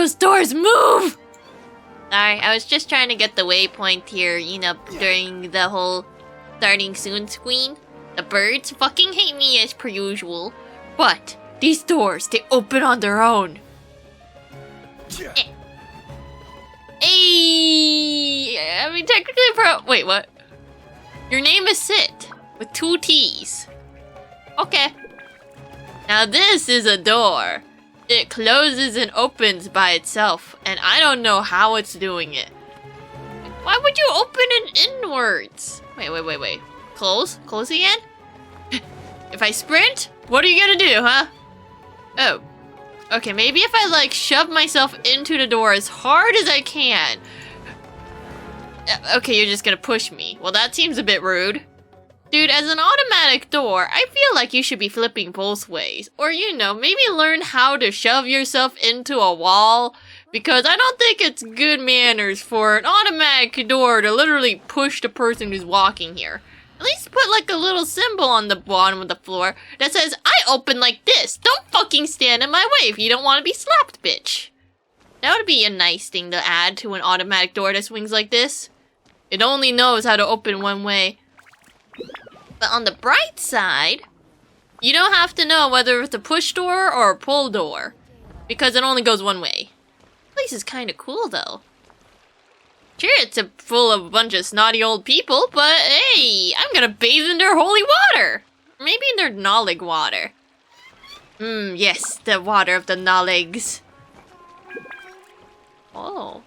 Those doors move! Sorry, I was just trying to get the waypoint here, you know, during the whole starting soon screen. The birds fucking hate me as per usual. But these doors, they open on their own. Hey, I mean, technically, wait, what? Your name is Sit with 2 T's. Okay. Now this is a door. It closes and opens by itself, and I don't know how it's doing it. Why would you open it inwards? Wait. Close? Close again? If I sprint, what are you gonna do, huh? Oh. Okay, maybe if I, like, shove myself into the door as hard as I can. Okay, you're just gonna push me. Well, that seems a bit rude. Dude, as an automatic door, I feel like you should be flipping both ways. Or, you know, maybe learn how to shove yourself into a wall. Because I don't think it's good manners for an automatic door to literally push the person who's walking here. At least put like a little symbol on the bottom of the floor that says, I open like this. Don't fucking stand in my way if you don't want to be slapped, bitch. That would be a nice thing to add to an automatic door that swings like this. It only knows how to open one way. But on the bright side, you don't have to know whether it's a push door or a pull door. Because it only goes one way. This place is kind of cool, though. Sure, it's full of a bunch of snotty old people, but hey, I'm gonna bathe in their holy water! Maybe in their Nolig water. Yes, the water of the Noligs. Oh.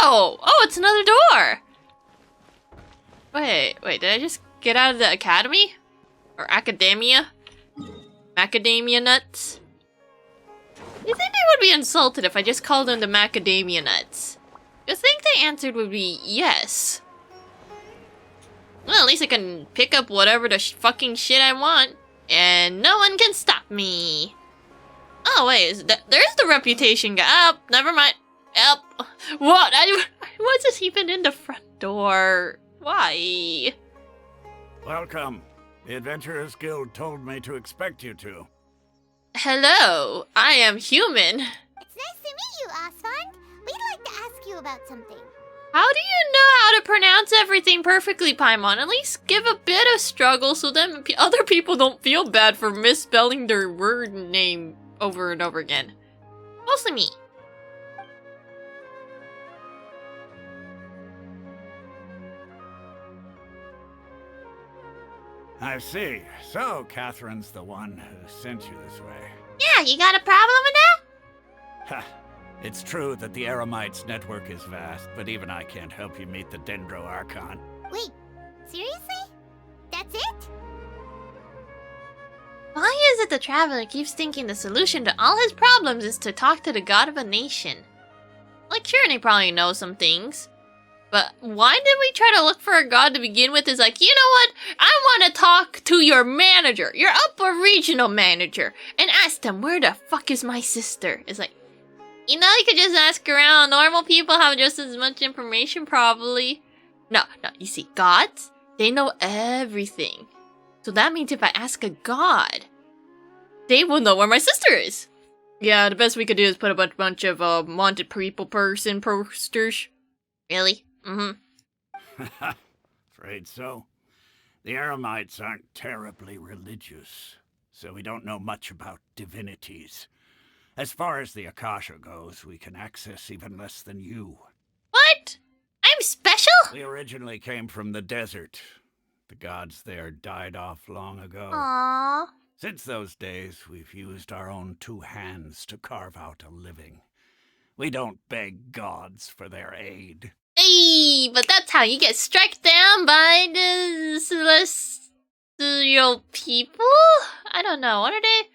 Oh, it's another door! Wait, did I just get out of the academy? Or academia? Macadamia nuts? You think they would be insulted if I just called them the macadamia nuts? You think the answer would be yes. Well, at least I can pick up whatever the fucking shit I want, and no one can stop me. Oh wait, there's the reputation guy. Oh, never mind. What? I wasn't even in the front door. Why? Welcome. The Adventurers Guild told me to expect you to. Hello, I am human. It's nice to meet you, Osvand. We'd like to ask you about something. How do you know how to pronounce everything perfectly, Paimon? At least give a bit of struggle so then other people don't feel bad for misspelling their word name over and over again. Mostly me. I see. So, Catherine's the one who sent you this way. Yeah, you got a problem with that? Ha! It's true that the Eremites' network is vast, but even I can't help you meet the Dendro Archon. Wait, seriously? That's it? Why is it the Traveler keeps thinking the solution to all his problems is to talk to the god of a nation? Like, sure, they probably know some things. But why did we try to look for a god to begin with? Is like, you know what? I want to talk to your manager, your upper regional manager, and ask them, where the fuck is my sister? It's like, you know, you could just ask around. Normal people have just as much information, probably. No, you see, gods, they know everything. So that means if I ask a god, they will know where my sister is. Yeah, the best we could do is put a bunch of wanted people person posters. Really? Afraid so. The Eremites aren't terribly religious, so we don't know much about divinities. As far as the Akasha goes, we can access even less than you. What? I'm special? We originally came from the desert. The gods there died off long ago. Aww. Since those days, we've used our own 2 hands to carve out a living. We don't beg gods for their aid. Hey, but that's how you get struck down by the celestial people? I don't know, what are they?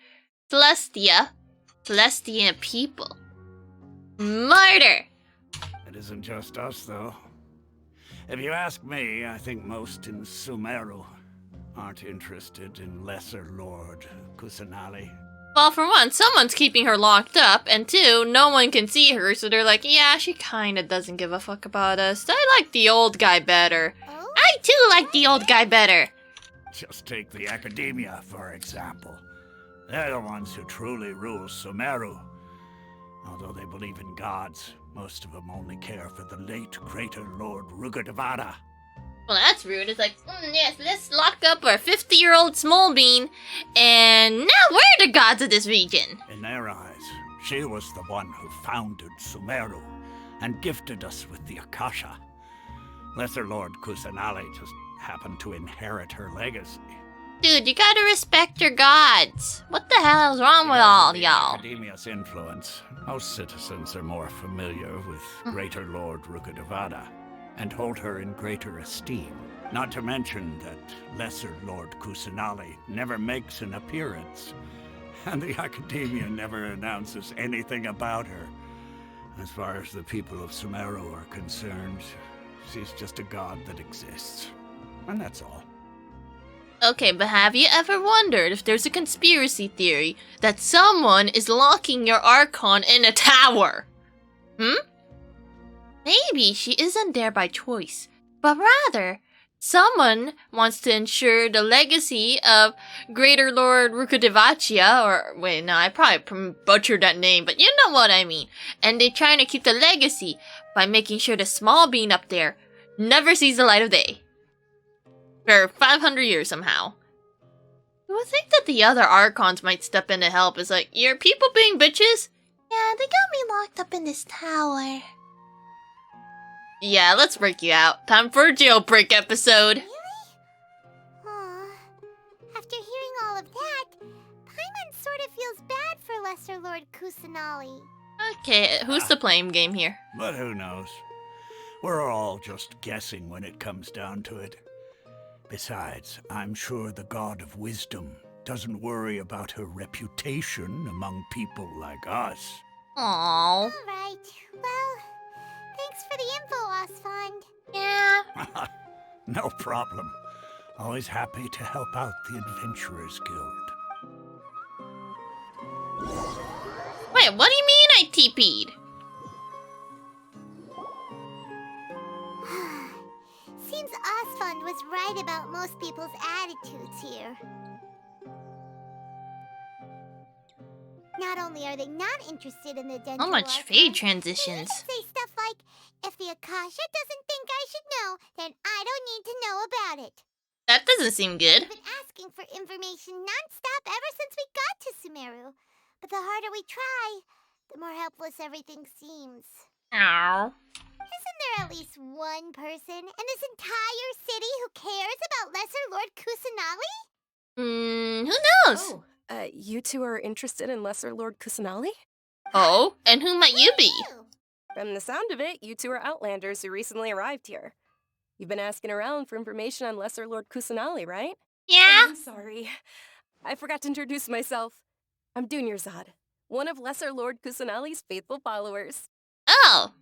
Celestial people. Murder! It isn't just us, though. If you ask me, I think most in Sumeru aren't interested in Lesser Lord Kusanali. Well, for one, someone's keeping her locked up, and 2, no one can see her, so they're like, yeah, she kinda doesn't give a fuck about us. I like the old guy better. Oh? I too like the old guy better. Just take the Academia, for example. They're the ones who truly rule Sumeru. Although they believe in gods, most of them only care for the late Greater Lord Rugadavada. Well, that's rude. It's like, yes, let's lock up our 50-year-old small bean, and now we're the gods of this region. In their eyes, she was the one who founded Sumeru and gifted us with the Akasha. Lesser Lord Kusanali just happened to inherit her legacy. Dude, you gotta respect your gods. What the hell is wrong with all y'all? Academia's influence, most citizens are more familiar with Greater Lord Rugadavada and hold her in greater esteem. Not to mention that Lesser Lord Kusanali never makes an appearance, and the Academia never announces anything about her. As far as the people of Sumeru are concerned, she's just a god that exists. And that's all. Okay, but have you ever wondered if there's a conspiracy theory that someone is locking your Archon in a tower? Maybe she isn't there by choice, but rather, someone wants to ensure the legacy of Greater Lord Rukadevachia, or wait, no, I probably butchered that name, but you know what I mean. And they're trying to keep the legacy by making sure the small bean up there never sees the light of day. For 500 years somehow. You would think that the other Archons might step in to help. It's like, your people being bitches? Yeah, they got me locked up in this tower. Yeah, let's break you out. Time for a jailbreak episode. Really? Aw. After hearing all of that, Paimon sort of feels bad for Lesser Lord Kusanali. Okay, who's the blame game here? But who knows? We're all just guessing when it comes down to it. Besides, I'm sure the God of Wisdom doesn't worry about her reputation among people like us. Aww. Alright, well, thanks for the info, Osfond. Yeah. No problem. Always happy to help out the Adventurers Guild. Wait, what do you mean I TP'd? Seems Osfond was right about most people's attitudes here. Not only are they not interested in the dental So much Archon, fade they transitions. even say stuff like, if the Akasha doesn't think I should know, then I don't need to know about it. That doesn't seem good. We've been asking for information non-stop ever since we got to Sumeru. But the harder we try, the more helpless everything seems. Ow. Isn't there at least one person in this entire city who cares about Lesser Lord Kusanali? Who knows? Oh, you two are interested in Lesser Lord Kusanali? Oh, and who might you be? Ew. From the sound of it, you two are Outlanders who recently arrived here. You've been asking around for information on Lesser Lord Kusanali, right? Yeah? I'm sorry. I forgot to introduce myself. I'm Dunyarzad, one of Lesser Lord Kusanali's faithful followers. Oh.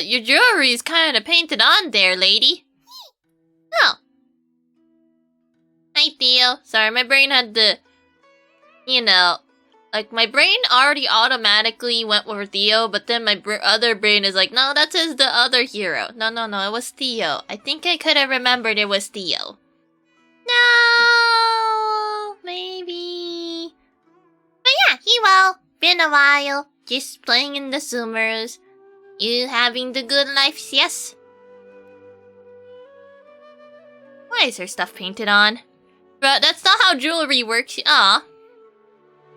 Your jewelry's kinda painted on there, lady. Oh. Hi, Theo. Sorry, my brain had to... like, my brain already automatically went with Theo, but then my other brain is like, no, that is the other hero. No, it was Theo. I think I could have remembered it was Theo. No, maybe. But yeah, he well. Been a while. Just playing in the Summers. You having the good life, yes? Why is her stuff painted on? But that's not how jewelry works. Aw.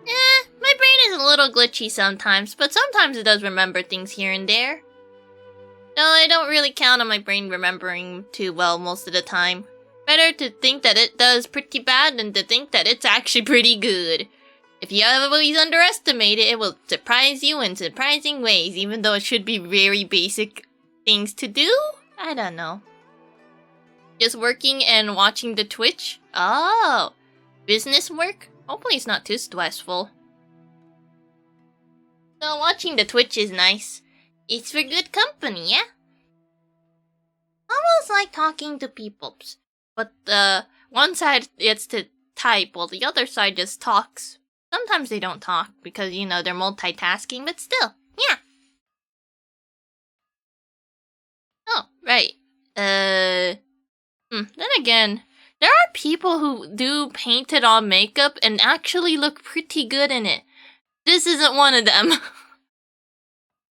My brain is a little glitchy sometimes, but sometimes it does remember things here and there. No, I don't really count on my brain remembering too well most of the time. Better to think that it does pretty bad than to think that it's actually pretty good. If you always underestimate it, it will surprise you in surprising ways, even though it should be very basic things to do? I don't know. Just working and watching the Twitch? Oh, business work? Hopefully it's not too stressful. So watching the Twitch is nice. It's for good company, yeah? Almost like talking to people. But one side gets to type while the other side just talks. Sometimes they don't talk because, they're multitasking, but still, yeah. Oh, right. Then again, There are people who do painted on makeup and actually look pretty good in it. This isn't one of them.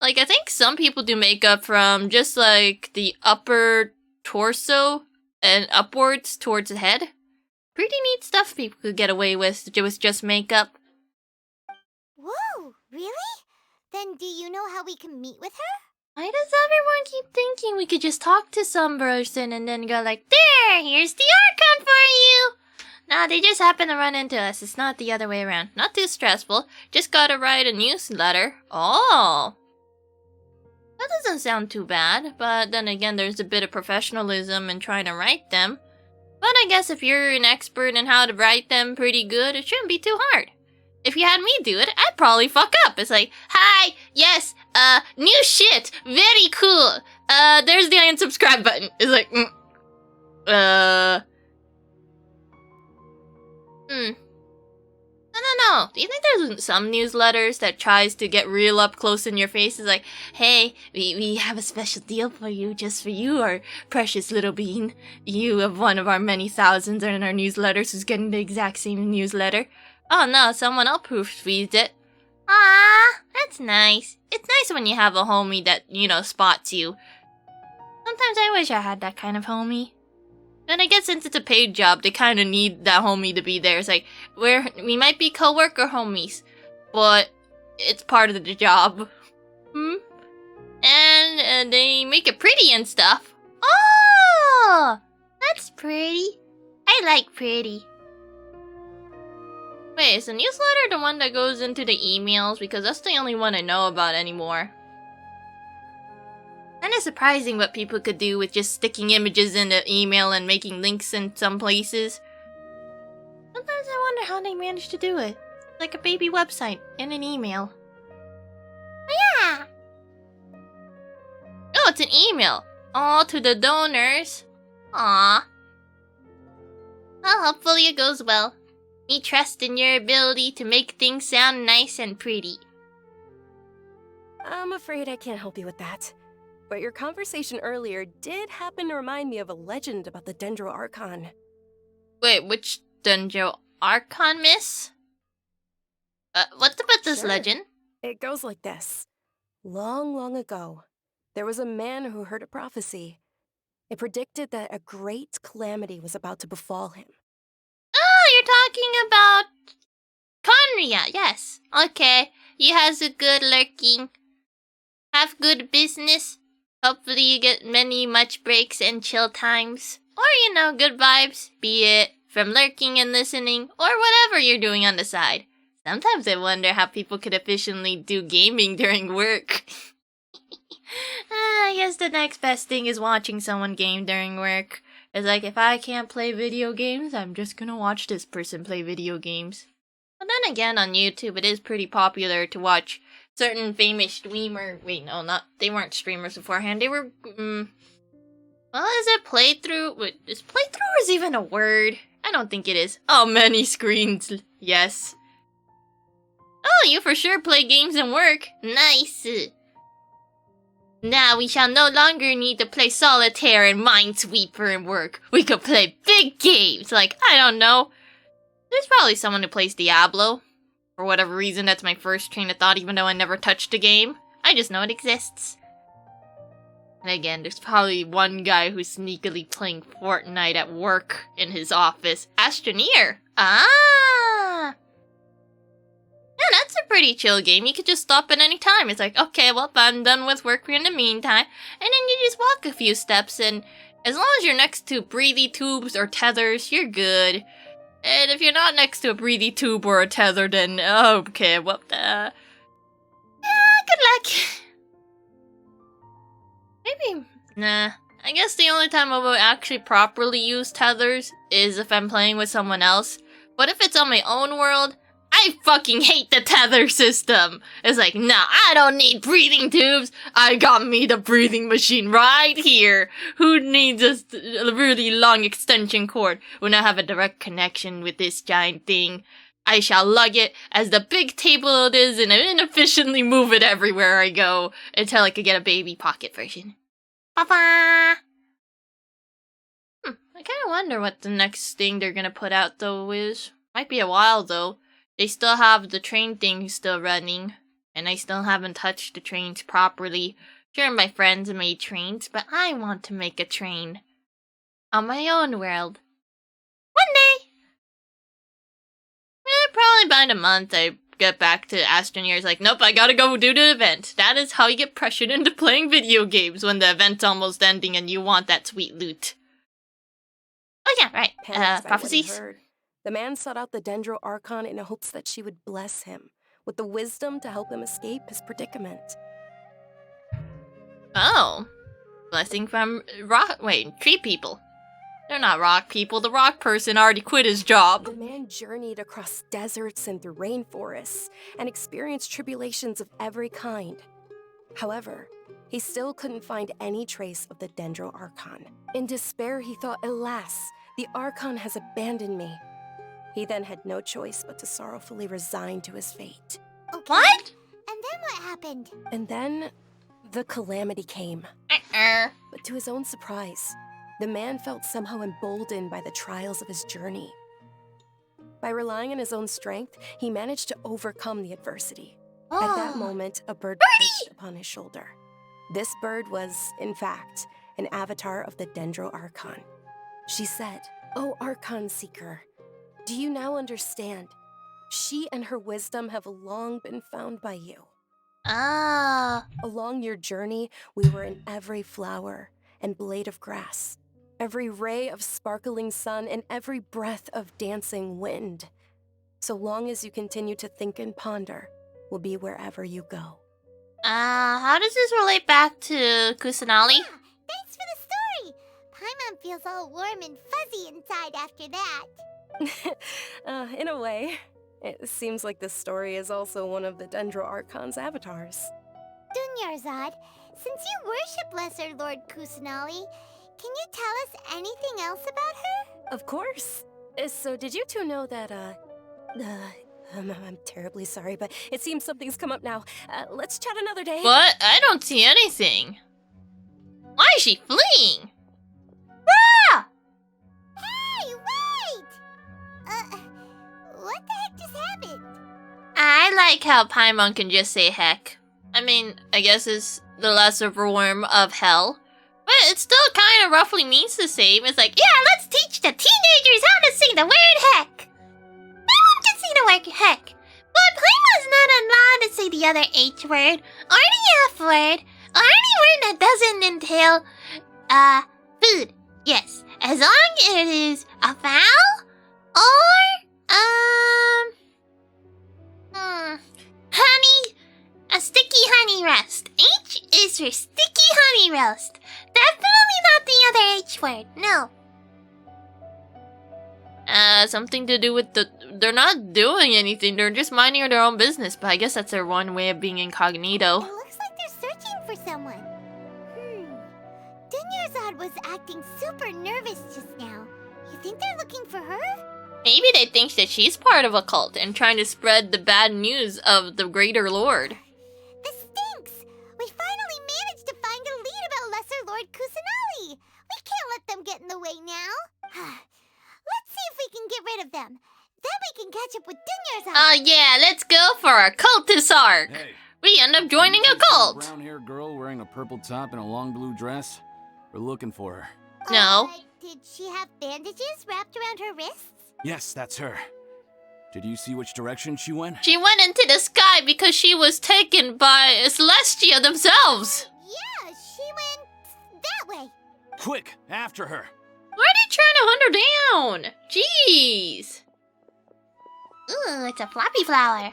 Like, I think some people do makeup from just, like, the upper torso and upwards towards the head. Pretty neat stuff people could get away with just makeup. Whoa, really? Then do you know how we can meet with her? Why does everyone keep thinking we could just talk to some person and then go like, there, here's the Archon for you? Nah, they just happen to run into us. It's not the other way around. Not too stressful. Just gotta write a newsletter. Oh. That doesn't sound too bad, but then again, there's a bit of professionalism in trying to write them. But I guess if you're an expert in how to write them pretty good, it shouldn't be too hard. If you had me do it, I'd probably fuck up. It's like, hi, yes, new shit, very cool. There's the unsubscribe button. It's like, I don't know. Do you think there's some newsletters that tries to get real up close in your face? It's like, hey, we have a special deal for you, just for you, our precious little bean. You of one of our many thousands in our newsletters who's getting the exact same newsletter. Oh no, someone else proofreads it. Ah, that's nice. It's nice when you have a homie that, spots you. Sometimes I wish I had that kind of homie. And I guess since it's a paid job, they kind of need that homie to be there. It's like, we might be co-worker homies, but it's part of the job. And they make it pretty and stuff. Oh, that's pretty. I like pretty. Wait, is the newsletter the one that goes into the emails? Because that's the only one I know about anymore. Kinda surprising what people could do with just sticking images in the email and making links in some places. Sometimes I wonder how they manage to do it. Like a baby website in an email. Yeah. Oh, it's an email. Oh, to the donors. Aw. Well, hopefully it goes well. We trust in your ability to make things sound nice and pretty. I'm afraid I can't help you with that. But your conversation earlier did happen to remind me of a legend about the Dendro Archon. Wait, which Dendro Archon, miss? What's about this Sure. legend? It goes like this. Long, long ago, there was a man who heard a prophecy. It predicted that a great calamity was about to befall him. Oh, you're talking about Conria, yes. Okay, he has a good lurking. Have good business. Hopefully you get many much breaks and chill times. Or, good vibes. Be it from lurking and listening, or whatever you're doing on the side. Sometimes I wonder how people could efficiently do gaming during work. I guess the next best thing is watching someone game during work. It's like, if I can't play video games, I'm just gonna watch this person play video games. But then again, on YouTube, it is pretty popular to watch certain famous streamer. Wait, no, they weren't streamers beforehand. They were, well, is it playthrough? Wait, is playthrough even a word? I don't think it is. Oh, many screens. Yes. Oh, you for sure play games and work. Nice. Now we shall no longer need to play solitaire and minesweeper and work. We could play big games, like, I don't know. There's probably someone who plays Diablo. For whatever reason, that's my first train of thought, even though I never touched the game. I just know it exists. And again, there's probably one guy who's sneakily playing Fortnite at work in his office. Astroneer! Ah! Yeah, that's a pretty chill game. You could just stop at any time. It's like, okay, well, I'm done with work in the meantime. And then you just walk a few steps, and as long as you're next to breathy tubes or tethers, you're good. And if you're not next to a breathy tube or a tether, then okay, well, good luck. Maybe, nah. I guess the only time I will actually properly use tethers is if I'm playing with someone else. But if it's on my own world, I fucking hate the tether system. It's like, nah, I don't need breathing tubes. I got me the breathing machine right here. Who needs a really long extension cord when I have a direct connection with this giant thing? I shall lug it as the big table it is and inefficiently move it everywhere I go until I could get a baby pocket version. Ba-ba! I kind of wonder what the next thing they're gonna put out though is. Might be a while though. They still have the train thing still running, and I still haven't touched the trains properly. Sure, my friends made trains, but I want to make a train on my own world. One day! Probably by the month I get back to Astroneer's like, nope, I gotta go do the event. That is how you get pressured into playing video games when the event's almost ending and you want that sweet loot. Oh yeah, right. Panicked by what he Prophecies? heard, the man sought out the Dendro Archon in hopes that she would bless him with the wisdom to help him escape his predicament. Oh. Blessing from tree people. They're not rock people. The rock person already quit his job. The man journeyed across deserts and through rainforests and experienced tribulations of every kind. However, he still couldn't find any trace of the Dendro Archon. In despair, he thought, alas, the Archon has abandoned me. He then had no choice but to sorrowfully resign to his fate. Okay. What? And then what happened? And then, the calamity came. But to his own surprise, the man felt somehow emboldened by the trials of his journey. By relying on his own strength, he managed to overcome the adversity. At that moment, a bird perched upon his shoulder. This bird was, in fact, an avatar of the Dendro Archon. She said, "O Archon Seeker, do you now understand? She and her wisdom have long been found by you. Along your journey, we were in every flower and blade of grass, every ray of sparkling sun, and every breath of dancing wind. So long as you continue to think and ponder, we'll be wherever you go." How does this relate back to Kusanali? Yeah, thanks for the story. Paimon feels all warm and fuzzy inside after that. In a way, it seems like this story is also one of the Dendro Archon's avatars. Dunyarzad, since you worship Lesser Lord Kusanali, can you tell us anything else about her? Of course. So did you two know that, I'm terribly sorry, but it seems something's come up now. Let's chat another day. What? I don't see anything. Why is she fleeing? Hey, wait! What the heck just happened? I like how Paimon can just say heck. I mean, I guess it's the lesser form of hell. But it still kind of roughly means the same. It's like, yeah, let's teach the teenagers how to say the word heck. Paimon can say the word heck. But Paimon's not allowed to say the other H word, or the F word, or any word that doesn't entail, food. Yes, as long as it is a vowel, or, honey, a sticky honey roast. H is for sticky honey roast. Definitely not the other H word, no. Something to do with they're not doing anything, they're just minding their own business, but I guess that's their one way of being incognito. It looks like they're searching for someone. Dunyarzad was acting super nervous just now. You think they're looking for her? Maybe they think that she's part of a cult and trying to spread the bad news of the greater lord. This stinks! We finally managed to find a lead about Lesser Lord Kusanali! We can't let them get in the way now! Let's see if we can get rid of them. Then we can catch up with Dunyarzad! Yeah, let's go for our cultist arc! Hey, We end up joining a cult! brown-haired girl wearing a purple top and a long blue dress? We're looking for her. No. Did she have bandages wrapped around her wrists? Yes, that's her. Did you see which direction she went? She went into the sky because she was taken by Celestia themselves! Yeah, she went that way. Quick, after her! Why are they trying to hunt her down? Jeez! Ooh, it's a floppy flower.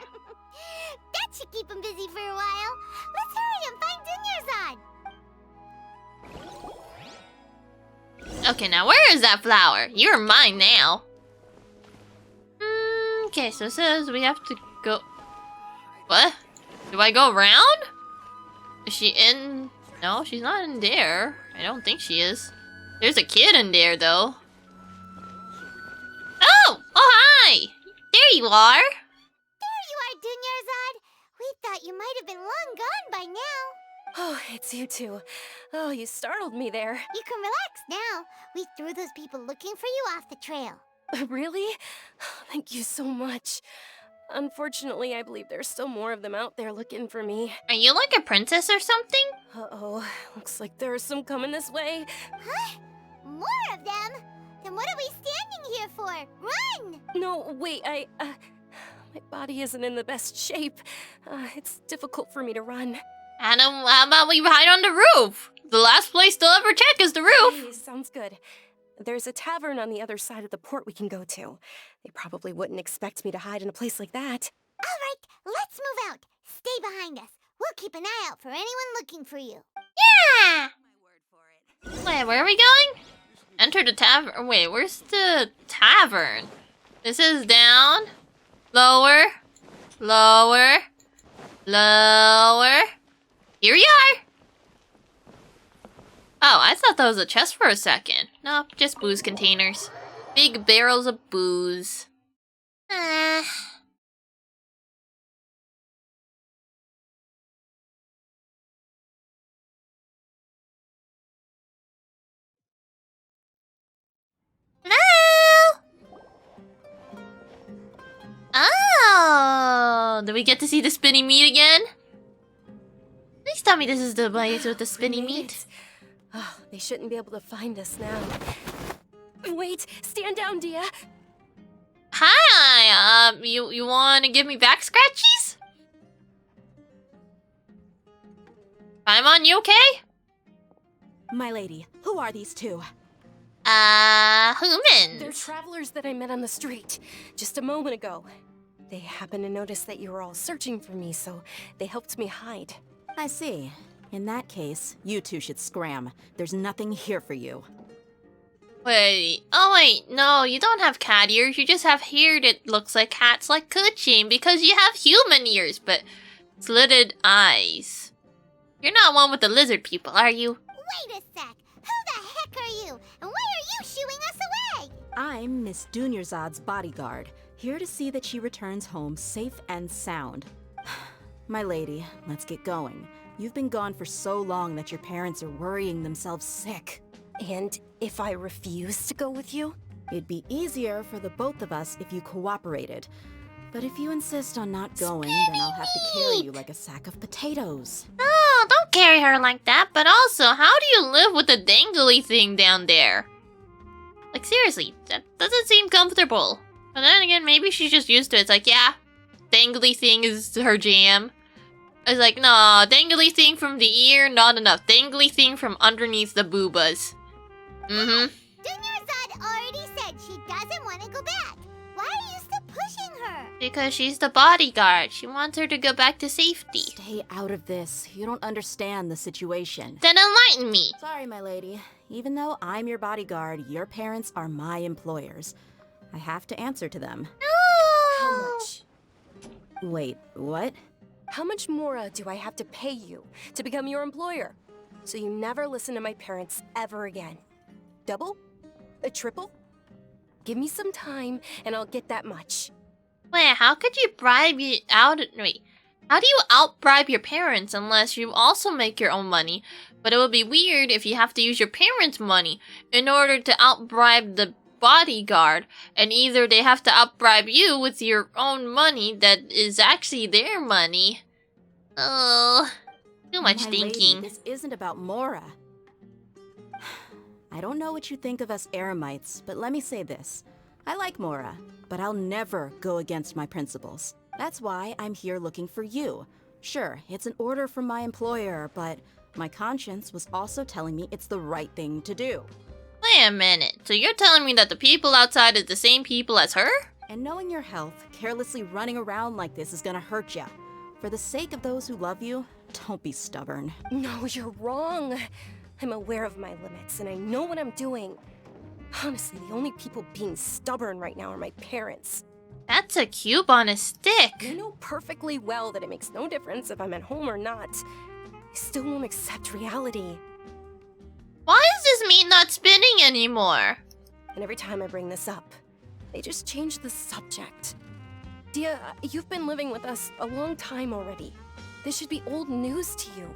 That should keep him busy for a while. Let's hurry and find Dunyarzad. Okay, now where is that flower? You're mine now. Okay, so it says we have to go... What? Do I go around? Is she in... No, she's not in there. I don't think she is. There's a kid in there, though. Oh! Oh, hi! There you are! There you are, Dunyarzad. We thought you might have been long gone by now. Oh, it's you two. Oh, you startled me there. You can relax now. We threw those people looking for you off the trail. Really? Thank you so much. Unfortunately, I believe there's still more of them out there looking for me. Are you like a princess or something? Uh-oh, looks like there's some coming this way. Huh? More of them? Then what are we standing here for? Run! No, wait, my body isn't in the best shape. It's difficult for me to run. Adam, how about we hide on the roof? The last place they'll ever check is the roof. Hey, sounds good. There's a tavern on the other side of the port we can go to. They probably wouldn't expect me to hide in a place like that. All right, let's move out. Stay behind us. We'll keep an eye out for anyone looking for you. Yeah! Wait, where are we going? Enter the tavern. Wait, where's the tavern? This is down. Lower. Lower. Lower. Here you are. Oh, I thought that was a chest for a second. Nope, just booze containers. Big barrels of booze. Hello? Oh, do we get to see the spinning meat again? Please tell me this is the place with the spinning meat. Oh, they shouldn't be able to find us now. Wait, stand down, Dia. Hi, you want to give me back scratchies? Paimon, you okay? My lady, who are these two? Humans. They're travelers that I met on the street just a moment ago. They happened to notice that you were all searching for me, so they helped me hide. I see. In that case, you two should scram. There's nothing here for you. Wait, oh wait, no, you don't have cat ears, you just have hair that looks like cats like Kuchin because you have human ears, but slitted eyes. You're not one with the lizard people, are you? Wait a sec. Who the heck are you? And why are you shooing us away? I'm Miss Dunyarzad's bodyguard, here to see that she returns home safe and sound. My lady, let's get going. You've been gone for so long that your parents are worrying themselves sick. And if I refuse to go with you? It'd be easier for the both of us if you cooperated. But if you insist on not going, then I'll have to carry you like a sack of potatoes. Oh, don't carry her like that, but also, how do you live with the dangly thing down there? Like, seriously, that doesn't seem comfortable. But then again, maybe she's just used to it. It's like, yeah, dangly thing is her jam. It's like, no, dangly thing from the ear, not enough. Dangly thing from underneath the boobas. Mm-hmm. Dunyarzad already said she doesn't want to go back. Why are you still pushing her? Because she's the bodyguard. She wants her to go back to safety. Stay out of this. You don't understand the situation. Then enlighten me. Sorry, my lady. Even though I'm your bodyguard, your parents are my employers. I have to answer to them. How much? Wait, what? How much more do I have to pay you to become your employer? So you never listen to my parents ever again. Double? A triple? Give me some time and I'll get that much. Wait, how could you bribe you out? Wait, how do you out-bribe your parents unless you also make your own money? But it would be weird if you have to use your parents' money in order to out-bribe the bodyguard, and either they have to out-bribe you with your own money that is actually their money. Oh, too much My thinking. lady, this isn't about Mora. I don't know what you think of us Eremites, but let me say this. I like Mora, but I'll never go against my principles. That's why I'm here looking for you. Sure, it's an order from my employer, but my conscience was also telling me it's the right thing to do. Wait a minute, so you're telling me that the people outside is the same people as her? And knowing your health, carelessly running around like this is gonna hurt ya. For the sake of those who love you, don't be stubborn. No, you're wrong. I'm aware of my limits and I know what I'm doing. Honestly, the only people being stubborn right now are my parents. That's a cube on a stick. They know perfectly well that it makes no difference if I'm at home or not. They still won't accept reality. Why is this meat not spinning anymore? And every time I bring this up, they just change the subject. Dia, you've been living with us a long time already. This should be old news to you.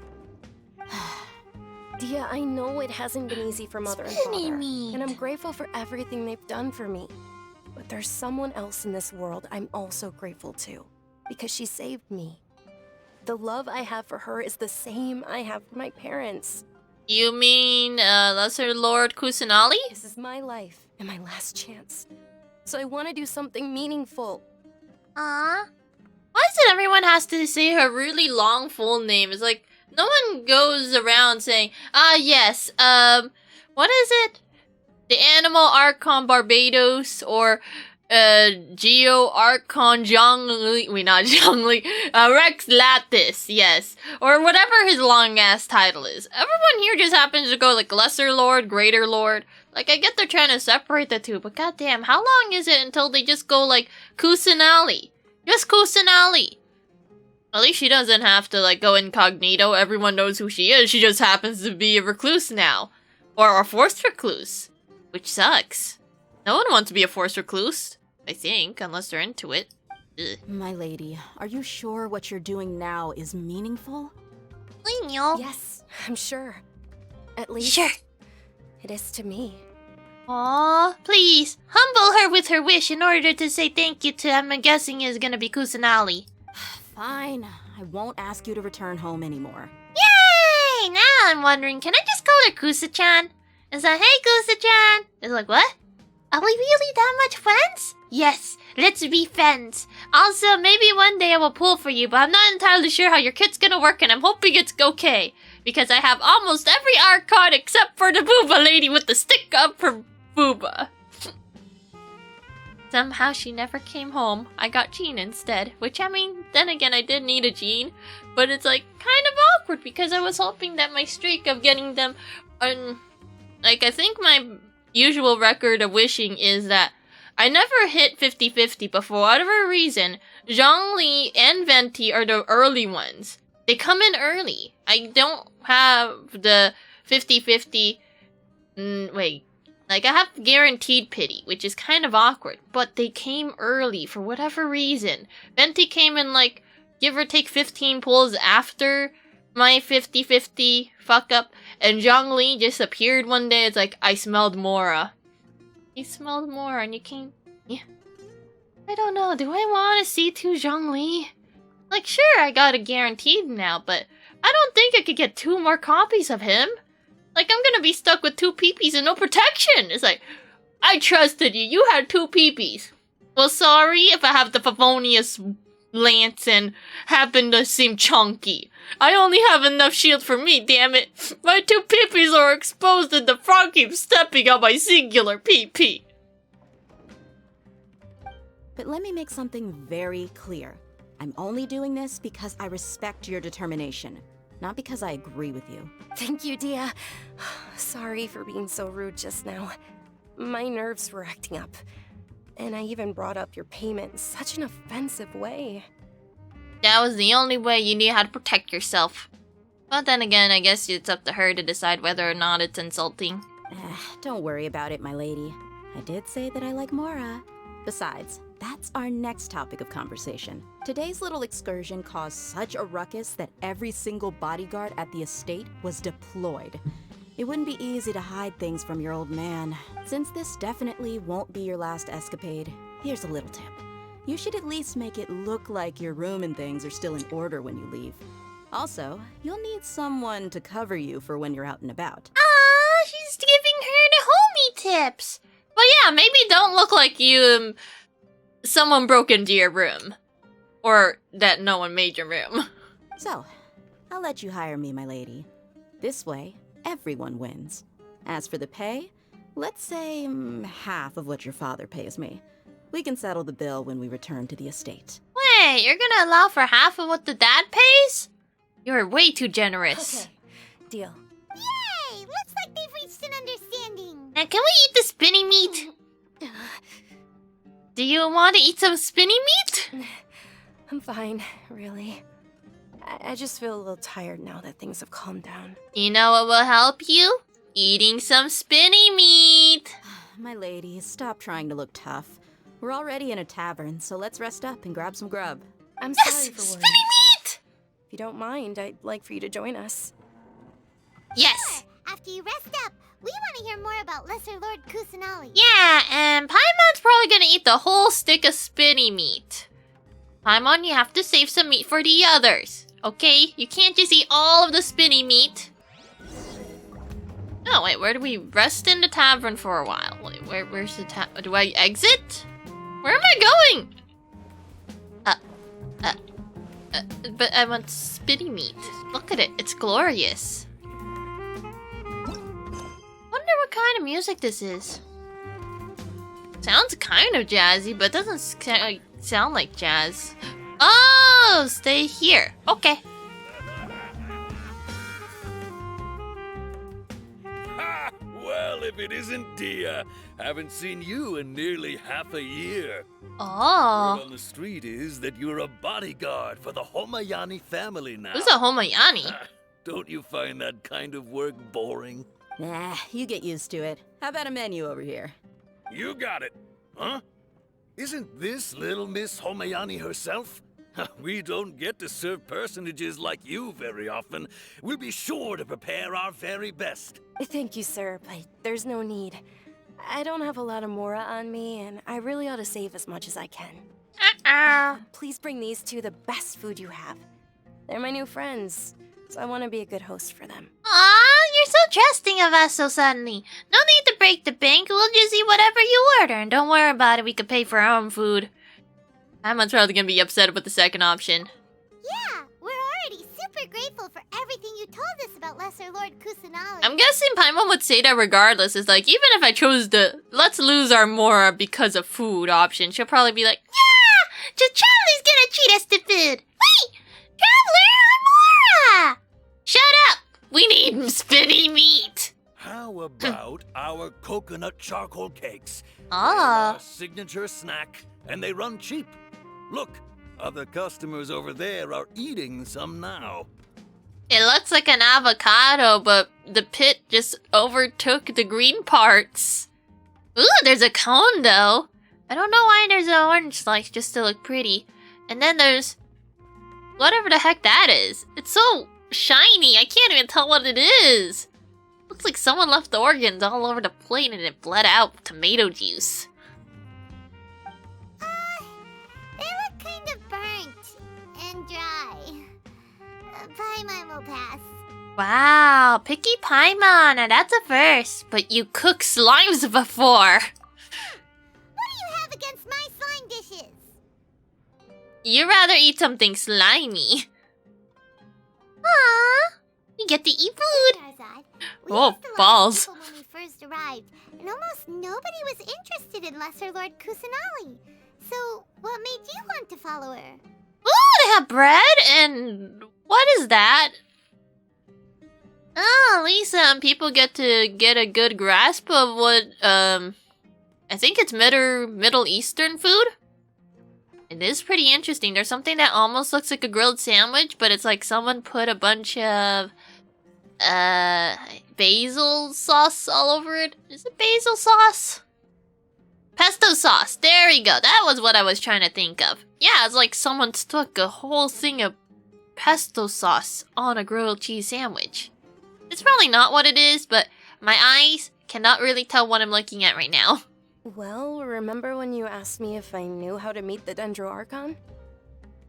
Dia, I know it hasn't been easy for Mother and Father, Spinny-meat. and I'm grateful for everything they've done for me. But there's someone else in this world I'm also grateful to, because she saved me. The love I have for her is the same I have for my parents. You mean, Lesser Lord Kusanali? This is my life and my last chance. So I want to do something meaningful. Aw. Why is it everyone has to say her really long full name? It's like, no one goes around saying, yes, what is it? The Animal Archon Barbados, or, Geo Archon Zhongli, wait, not Zhongli, Rex Lattice, yes. Or whatever his long-ass title is. Everyone here just happens to go, like, Lesser Lord, Greater Lord. Like, I get they're trying to separate the two, but goddamn, how long is it until they just go, like, Kusanali? Just Kusanali. At least she doesn't have to, like, go incognito. Everyone knows who she is. She just happens to be a recluse now. Or a forced recluse. Which sucks. No one wants to be a forced recluse, I think, unless they're into it. Ugh. My lady, are you sure what you're doing now is meaningful? Yes, I'm sure. At least Sure. it is to me. Aw, please, humble her with her wish in order to say thank you to, I'm guessing, is gonna be Kusanali. Fine, I won't ask you to return home anymore. Yay! Now I'm wondering, can I just call her Kusa-chan? It's like, hey Kusa-chan! It's like, what? Are we really that much friends? Yes, let's be friends. Also, maybe one day I will pull for you, but I'm not entirely sure how your kit's gonna work, and I'm hoping it's okay. Because I have almost every Archon except for the Booba lady with the stick up her booba. Somehow she never came home. I got Jean instead. Which, I mean, then again, I did need a Jean. But it's, like, kind of awkward because I was hoping that my streak of getting them... like, I think my usual record of wishing is that I never hit 50-50, but for whatever reason, Zhongli and Venti are the early ones. They come in early. I don't have the 50-50... wait... Like, I have guaranteed pity, which is kind of awkward, but they came early for whatever reason. Venti came in, like, give or take 15 pulls after my 50-50 fuck-up, and Zhongli just appeared one day. It's like, I smelled Mora. You smelled Mora, and you came... Yeah. I don't know, do I want to see two Zhongli? Like, sure, I got it guaranteed now, but I don't think I could get 2 more copies of him. Like, I'm gonna be stuck with 2 peepees and no protection! It's like, I trusted you, you had 2 peepees. Well, sorry if I have the Favonius lance and happen to seem chunky. I only have enough shield for me, damn it. My 2 peepees are exposed and the frog keeps stepping on my singular peepee. But let me make something very clear. I'm only doing this because I respect your determination, not because I agree with you. Thank you, Dia. Sorry for being so rude just now. My nerves were acting up. And I even brought up your payment in such an offensive way. That was the only way you knew how to protect yourself. But then again, I guess it's up to her to decide whether or not it's insulting. Don't worry about it, my lady. I did say that I like Mora. Besides, that's our next topic of conversation. Today's little excursion caused such a ruckus that every single bodyguard at the estate was deployed. It wouldn't be easy to hide things from your old man. Since this definitely won't be your last escapade, here's a little tip. You should at least make it look like your room and things are still in order when you leave. Also, you'll need someone to cover you for when you're out and about. Ah, she's giving her the homie tips. But yeah, maybe don't look like you, someone broke into your room. Or that no one made your room. So, I'll let you hire me, my lady. This way, everyone wins. As for the pay, let's say half of what your father pays me. We can settle the bill when we return to the estate. Wait, you're gonna allow for half of what the dad pays? You're way too generous. Okay, deal. Yay! Looks like they've reached an understanding. Now, can we eat the spinny meat? Do you want to eat some spinny meat? I'm fine, really. I just feel a little tired now that things have calmed down. You know what will help you? Eating some spinny meat. My lady, stop trying to look tough. We're already in a tavern, so let's rest up and grab some grub. I'm Yes, sorry for spinny worrying. meat! If you don't mind, I'd like for you to join us. Yes. After you rest up, we want to hear more about Lesser Lord Kusanali. Yeah, and Paimon's probably gonna eat the whole stick of spinny meat. Paimon, you have to save some meat for the others. Okay? You can't just eat all of the spinny meat. Oh, wait, where do we rest in the tavern for a while? Wait, where's the tavern? Do I exit? Where am I going? But I want spinny meat. Look at it, it's glorious. Wonder what kind of music this is. Sounds kind of jazzy, but doesn't sound like jazz. Oh, stay here. Okay. Ha! Well, if it isn't Dia. Haven't seen you in nearly half a year. Oh. Word on the street is that you're a bodyguard for the Homayani family now. Who's a Homayani? Don't you find that kind of work boring? Nah, you get used to it. How about a menu over here? You got it. Huh? Isn't this little Miss Homayani herself? We don't get to serve personages like you very often. We'll be sure to prepare our very best. Thank you, sir, but there's no need. I don't have a lot of Mora on me, and I really ought to save as much as I can. Please bring these two the best food you have. They're my new friends, so I want to be a good host for them. Aw, you're so trusting of us so suddenly. No need to break the bank, we'll just eat whatever you order, and don't worry about it, we can pay for our own food. I'm probably gonna be upset with the second option. Yeah, we're already super grateful for everything you told us about Lesser Lord Kusanali. I'm guessing Paimon would say that regardless. It's like, even if I chose the let's lose our Mora because of food option, she'll probably be like, yeah, just Charlie's gonna treat us to food. Wait, Traveler, I'm Mora! Shut up! We need spinny meat! How about our coconut charcoal cakes? Oh. They're our signature snack, and they run cheap. Look, other customers over there are eating some now. It looks like an avocado, but the pit just overtook the green parts. Ooh, there's a cone though. I don't know why there's an orange slice just to look pretty. And then there's whatever the heck that is. It's so shiny, I can't even tell what it is. Looks like someone left the organs all over the plate and it bled out with tomato juice. They look kind of burnt and dry. Paimon will pass. Wow, picky Paimon, now that's a first. But you cooked slimes before. What do you have against my slime dishes? You'd rather eat something slimy. Aww, you get to eat food. Charizard, we Oh, asked a lot of balls. people when we first arrived, and almost nobody was interested in Lesser Lord Kusanali. So, what made you want to follow her? Ooh, they have bread and what is that? Oh, at least people get to get a good grasp of what I think it's Middle Eastern food. It is pretty interesting. There's something that almost looks like a grilled sandwich, but it's like someone put a bunch of basil sauce all over it. Is it basil sauce? Pesto sauce. There we go. That was what I was trying to think of. Yeah, it's like someone stuck a whole thing of pesto sauce on a grilled cheese sandwich. It's probably not what it is, but my eyes cannot really tell what I'm looking at right now. Well, remember when you asked me if I knew how to meet the Dendro Archon?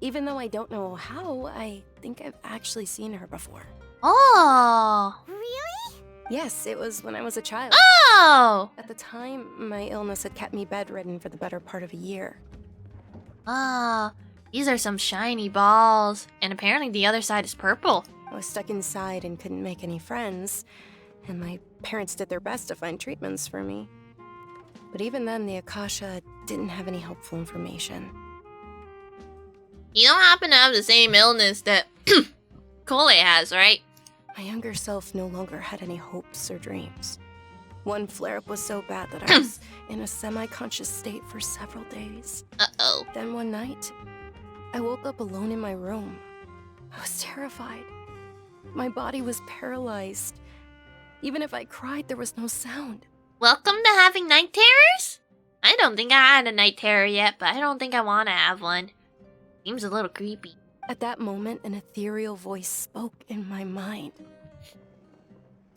Even though I don't know how, I think I've actually seen her before. Oh. Really? Yes, it was when I was a child. Oh. At the time, my illness had kept me bedridden for the better part of a year. Ah, these are some shiny balls. And apparently the other side is purple. I was stuck inside and couldn't make any friends, and my parents did their best to find treatments for me. But even then, the Akasha didn't have any helpful information. You don't happen to have the same illness that Cole has, right? My younger self no longer had any hopes or dreams. One flare-up was so bad that I was in a semi-conscious state for several days. Uh-oh. Then one night, I woke up alone in my room. I was terrified. My body was paralyzed. Even if I cried, there was no sound. Welcome to having night terrors? I don't think I had a night terror yet, but I don't think I want to have one. Seems a little creepy. At that moment, an ethereal voice spoke in my mind.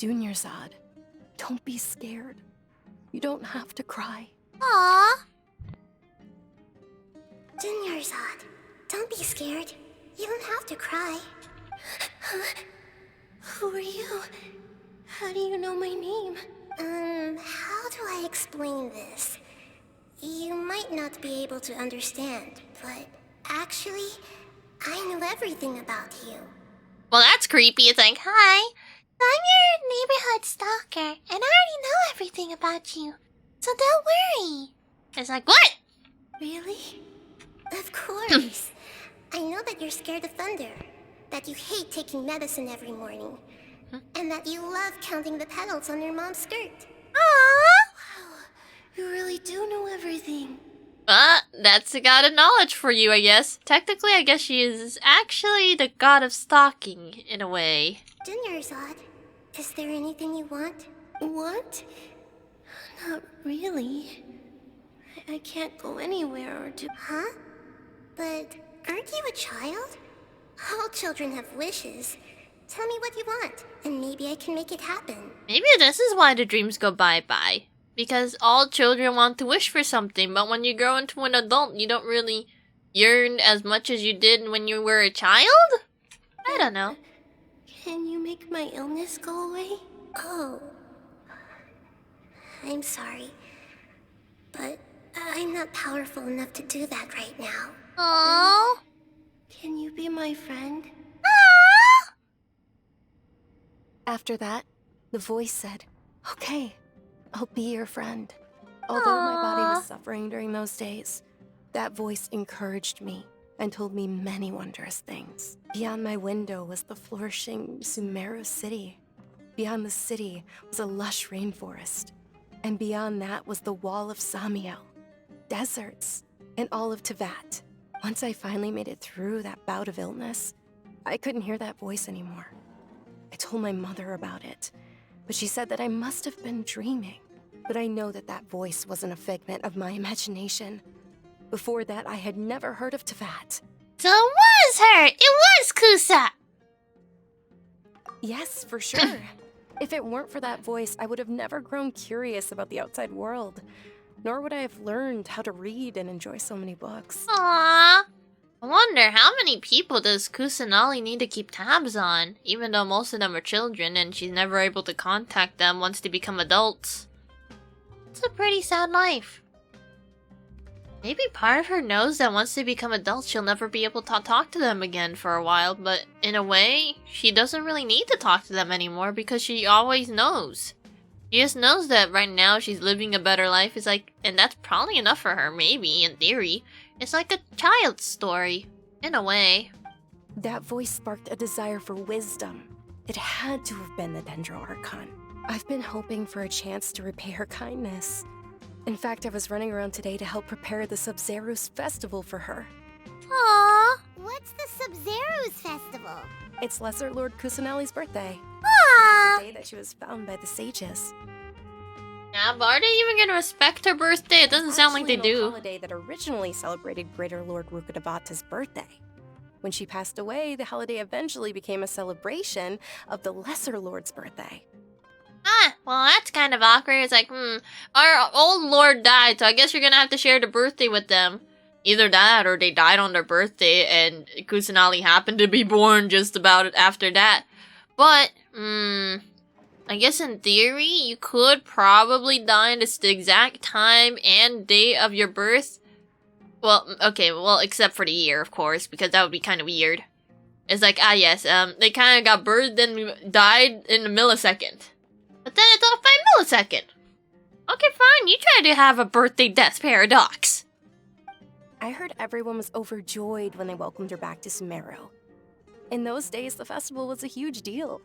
Dunyarzad, don't be scared. You don't have to cry. Aww. Dunyarzad, don't be scared. You don't have to cry. Who are you? How do you know my name? How do I explain this? You might not be able to understand, but actually, I know everything about you. Well, that's creepy. It's like, hi. I'm your neighborhood stalker, and I already know everything about you. So don't worry. It's like, what? Really? Of course. I know that you're scared of thunder, that you hate taking medicine every morning, and that you love counting the petals on your mom's skirt. Aww! Wow, you really do know everything. That's the god of knowledge for you, I guess. Technically, I guess she is actually the god of stalking, in a way. Dunyarzad, is there anything you want? What? Not really. I can't go anywhere or do... Huh? But aren't you a child? All children have wishes. Tell me what you want, and maybe I can make it happen. Maybe this is why the dreams go bye-bye. Because all children want to wish for something, but when you grow into an adult, you don't really yearn as much as you did when you were a child? I don't know. Can you make my illness go away? Oh. I'm sorry. But I'm not powerful enough to do that right now. Aww. Can you be my friend? Aww! After that, the voice said, okay, I'll be your friend. Although my body was suffering during those days, that voice encouraged me and told me many wondrous things. Beyond my window was the flourishing Sumeru city. Beyond the city was a lush rainforest. And beyond that was the wall of Samiel, deserts, and all of Teyvat. Once I finally made it through that bout of illness, I couldn't hear that voice anymore. I told my mother about it, but she said that I must have been dreaming. But I know that that voice wasn't a figment of my imagination. Before that, I had never heard of Teyvat. So it was her! It was Kusa! Yes, for sure. If it weren't for that voice, I would have never grown curious about the outside world. Nor would I have learned how to read and enjoy so many books. Aww. I wonder how many people does Kusanali need to keep tabs on, even though most of them are children and she's never able to contact them once they become adults. It's a pretty sad life. Maybe part of her knows that once they become adults, she'll never be able to talk to them again for a while, but in a way, she doesn't really need to talk to them anymore because she always knows. She just knows that right now she's living a better life. It's like, and that's probably enough for her, maybe, in theory. It's like a child's story, in a way. That voice sparked a desire for wisdom. It had to have been the Dendro Archon. I've been hoping for a chance to repay her kindness. In fact, I was running around today to help prepare the Sub-Zerus festival for her. Aww. What's the Sub-Zerus festival? It's Lesser Lord Kusanali's birthday. Aww. It's the day that she was found by the sages. Yeah, but are they even gonna respect her birthday? It doesn't sound like they Actually, do. a holiday that originally celebrated Greater Lord Rukkhadevata's birthday. When she passed away, the holiday eventually became a celebration of the Lesser Lord's birthday. Ah, well that's kind of awkward. It's like, our old lord died, so I guess you're gonna have to share the birthday with them. Either that, or they died on their birthday, and Kusanali happened to be born just about after that. But, I guess in theory, you could probably die in the exact time and day of your birth. Well, okay, well, except for the year, of course, because that would be kind of weird. It's like, yes, they kind of got birthed and died in a millisecond. But then it's off by a millisecond. Okay, fine, you try to have a birthday death paradox. I heard everyone was overjoyed when they welcomed her back to Sumeru. In those days, the festival was a huge deal.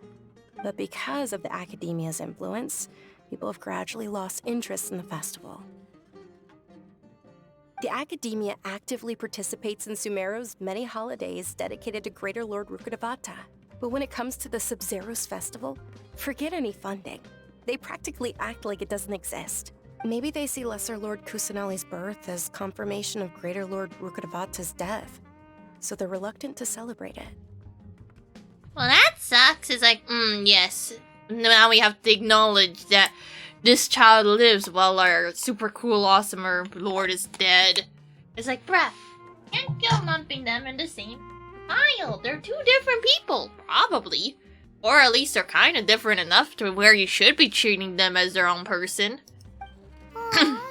But because of the academia's influence, people have gradually lost interest in the festival. The academia actively participates in Sumeru's many holidays dedicated to Greater Lord Rukkhadevata. But when it comes to the Sub-Zerus festival, forget any funding. They practically act like it doesn't exist. Maybe they see Lesser Lord Kusanali's birth as confirmation of Greater Lord Rukkhadevata's death, so they're reluctant to celebrate it. Well, that sucks. It's like, yes. Now we have to acknowledge that this child lives while our super cool, awesomer lord is dead. It's like, bruh, can't go lumping them in the same pile. They're two different people, probably. Or at least they're kind of different enough to where you should be treating them as their own person. Aw,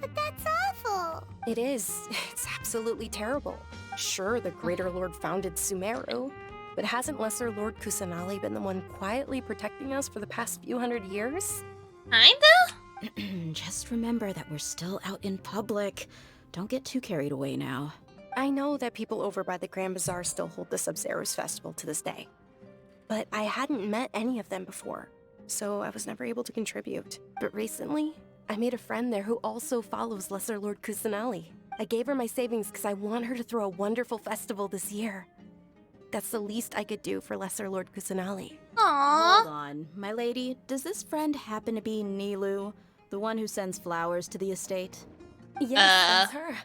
but that's awful. It is. It's absolutely terrible. Sure, the Greater Lord founded Sumeru, but hasn't Lesser Lord Kusanali been the one quietly protecting us for the past few hundred years? Kinda? Just remember that we're still out in public. Don't get too carried away now. I know that people over by the Grand Bazaar still hold the Sub-Zero's festival to this day. But I hadn't met any of them before, so I was never able to contribute. But recently, I made a friend there who also follows Lesser Lord Kusanali. I gave her my savings because I want her to throw a wonderful festival this year. That's the least I could do for Lesser Lord Kusanali. Aww. Hold on, my lady. Does this friend happen to be Nilu, the one who sends flowers to the estate? Yes, that's her.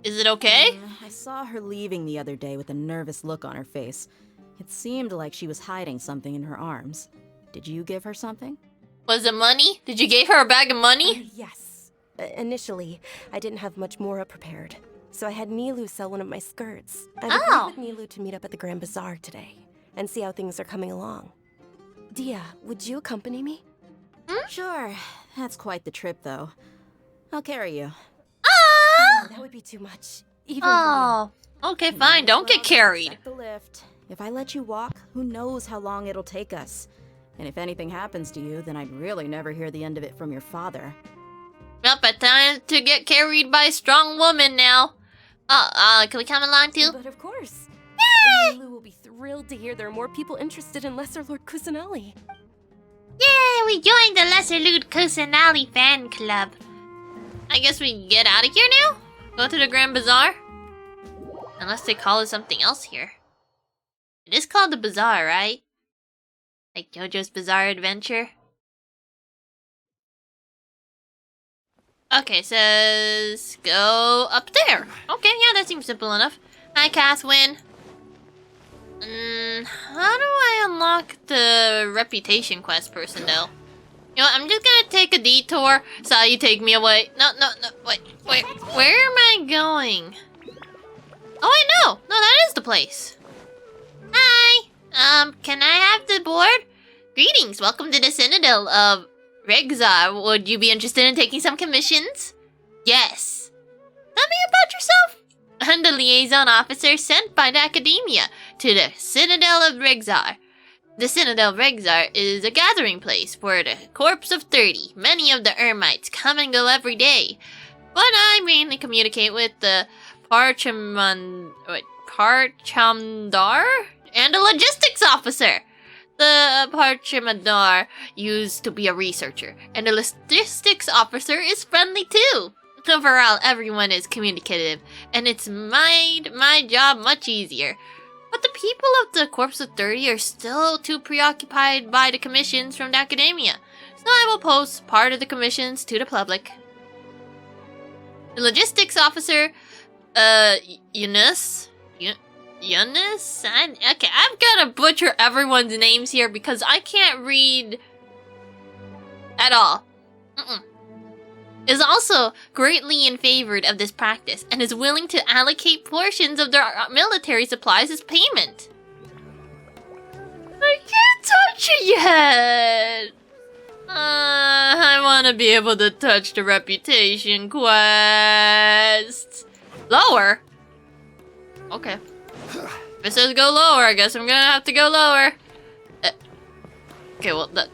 Is it okay? I saw her leaving the other day with a nervous look on her face. It seemed like she was hiding something in her arms. Did you give her something? Was it money? Did you give her a bag of money? Yes. Initially, I didn't have much Mora prepared, so I had Nilu sell one of my skirts. I've agreed with Nilu to meet up at the Grand Bazaar today and see how things are coming along. Dia, would you accompany me? Sure. That's quite the trip, though. I'll carry you. Oh, that would be too much. Even for Oh, okay, fine. Don't get carried. Check the lift. If I let you walk, who knows how long it'll take us. And if anything happens to you, then I'd really never hear the end of it from your father. Well, but time to get carried by a strong woman now. Can we come along you. too? But of course. Nilu will be thrilled to hear there are more people interested in Lesser Lord Kusanali. Yay, we joined the Lesser Lord Kusanali fan club. I guess we can get out of here now? Go to the Grand Bazaar? Unless they call it something else here. It is called the Bazaar, right? Like JoJo's Bizarre Adventure? Okay, says go up there. Okay, yeah, that seems simple enough. Hi, Cathwin. How do I unlock the reputation quest person, though? You know what, I'm just gonna take a detour. So you take me away. No, wait. Where am I going? Oh, I know. No, that is the place. Hi. Can I have the board? Greetings. Welcome to the Citadel of Regzar. Would you be interested in taking some commissions? Yes. Tell me about yourself. I'm the liaison officer sent by the Academia to the Citadel of Regzar. The Citadel of Regzar is a gathering place for the corpse of 30. Many of the Ermites come and go every day. But I mainly communicate with the Parchamdar and the logistics officer. The Parchamdar used to be a researcher, and the logistics officer is friendly too. Overall, everyone is communicative, and it's made my job much easier. But the people of the Corpse of 30 are still too preoccupied by the commissions from the Academia, so I will post part of the commissions to the public. The logistics officer, Eunice? Okay, I'm gonna butcher everyone's names here because I can't read at all. Is also greatly in favor of this practice and is willing to allocate portions of their military supplies as payment. I can't touch it yet! I want to be able to touch the reputation quest. Lower? Okay. If it says go lower, I guess I'm gonna have to go lower. Okay, well, that...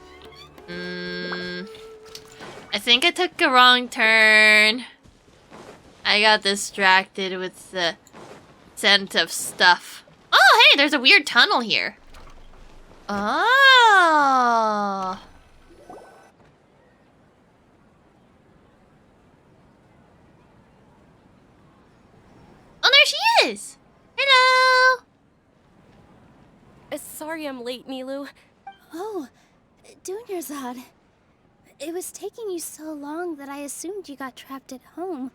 I think I took a wrong turn. I got distracted with the scent of stuff. Oh, hey, there's a weird tunnel here. Oh. Oh, there she is. Hello. Sorry I'm late, Nilu. Oh, Dunyarzad. It was taking you so long that I assumed you got trapped at home,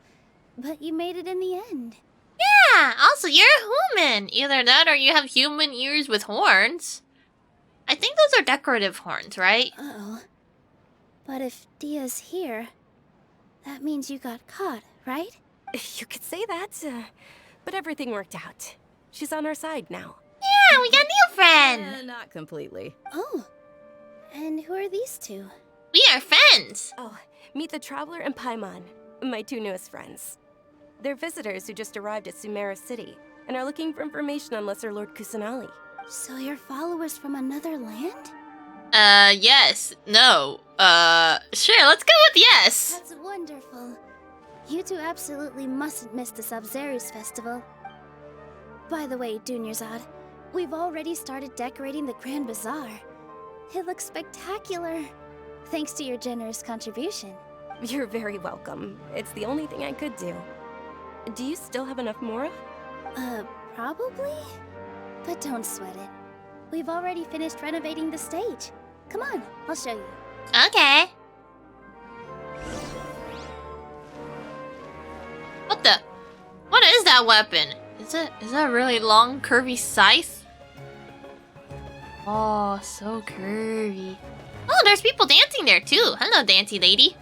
but you made it in the end. Yeah, also you're a human. Either that or you have human ears with horns. I think those are decorative horns, right? Uh-oh. But if Dia's here, that means you got caught, right? You could say that, but everything worked out. She's on our side now. Yeah, we got new friends. Not completely. Oh. And who are these two? We are friends. Oh, meet the Traveler and Paimon, my two newest friends. They're visitors who just arrived at Sumeru City and are looking for information on Lesser Lord Kusanali. So you're followers from another land? Yes. No. Sure, let's go with yes. That's wonderful. You two absolutely mustn't miss the Sub-Zerus festival. By the way, Dunyarzad, we've already started decorating the Grand Bazaar. It looks spectacular. Thanks to your generous contribution. You're very welcome. It's the only thing I could do. Do you still have enough Mora? Probably? But don't sweat it. We've already finished renovating the stage. Come on, I'll show you. Okay. What the? What is that weapon? Is that a really long, curvy scythe? Oh, so curvy. Oh, there's people dancing there too. Hello, dancey lady.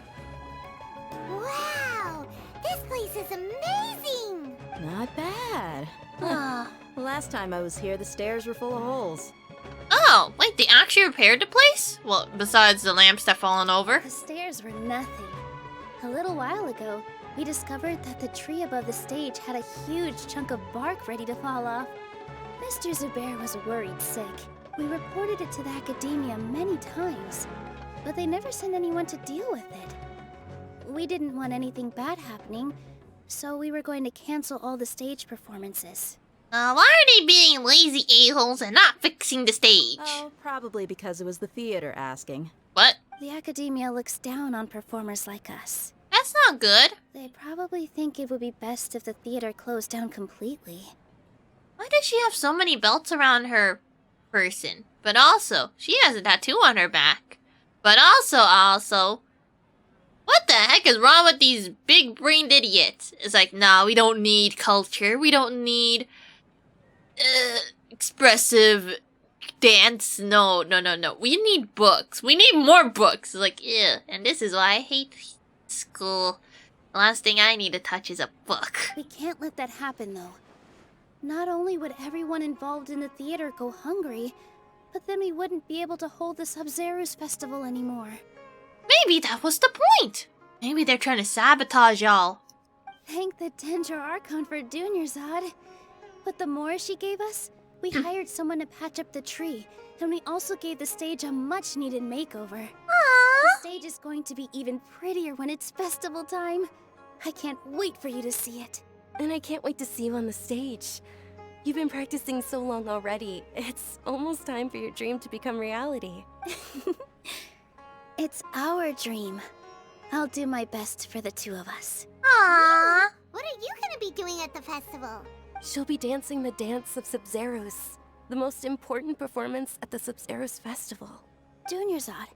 Wow! This place is amazing! Not bad. Ah. Last time I was here, the stairs were full of holes. Oh, wait, they actually repaired the place? Well, besides the lamps that fallen over. The stairs were nothing. A little while ago, we discovered that the tree above the stage had a huge chunk of bark ready to fall off. Mr. Zubair was worried sick. We reported it to the academia many times, but they never sent anyone to deal with it. We didn't want anything bad happening, so we were going to cancel all the stage performances. Why are they being lazy a-holes and not fixing the stage? Oh, probably because it was the theater asking. What? The academia looks down on performers like us. That's not good. They probably think it would be best if the theater closed down completely. Why does she have so many belts around her person? But also, she has a tattoo on her back. But also, what the heck is wrong with these big-brained idiots? It's like, nah, we don't need culture. We don't need expressive dance. No. We need books. We need more books. Like, ew. And this is why I hate school. The last thing I need to touch is a book. We can't let that happen, though. Not only would everyone involved in the theater go hungry, but then we wouldn't be able to hold the Sub-Zerus festival anymore. Maybe that was the point. Maybe they're trying to sabotage y'all. Thank the Dendro Archon for Dunyarzad. With the Mora she gave us, we hired someone to patch up the tree, and we also gave the stage a much-needed makeover. The stage is going to be even prettier when it's festival time. I can't wait for you to see it. And I can't wait to see you on the stage. You've been practicing so long already. It's almost time for your dream to become reality. It's our dream. I'll do my best for the two of us. Aww. What are you gonna be doing at the festival? She'll be dancing the dance of Sub-Zerus, the most important performance at the Sub-Zerus festival. Dunyarzad,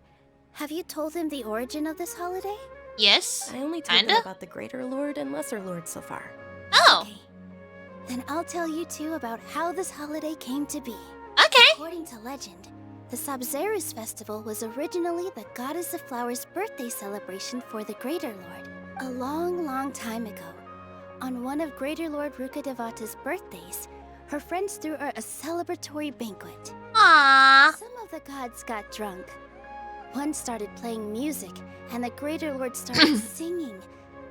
have you told him the origin of this holiday? Yes. I only told Kinda? them about the Greater Lord and Lesser Lord so far. Oh. Okay. Then I'll tell you two about how this holiday came to be. Okay. According to legend, the Sub-Zerus festival was originally the Goddess of Flowers' birthday celebration for the Greater Lord. A long, long time ago, on one of Greater Lord Rukkhadevata's birthdays, her friends threw her a celebratory banquet. Aww. Some of the gods got drunk. One started playing music, and the Greater Lord started singing,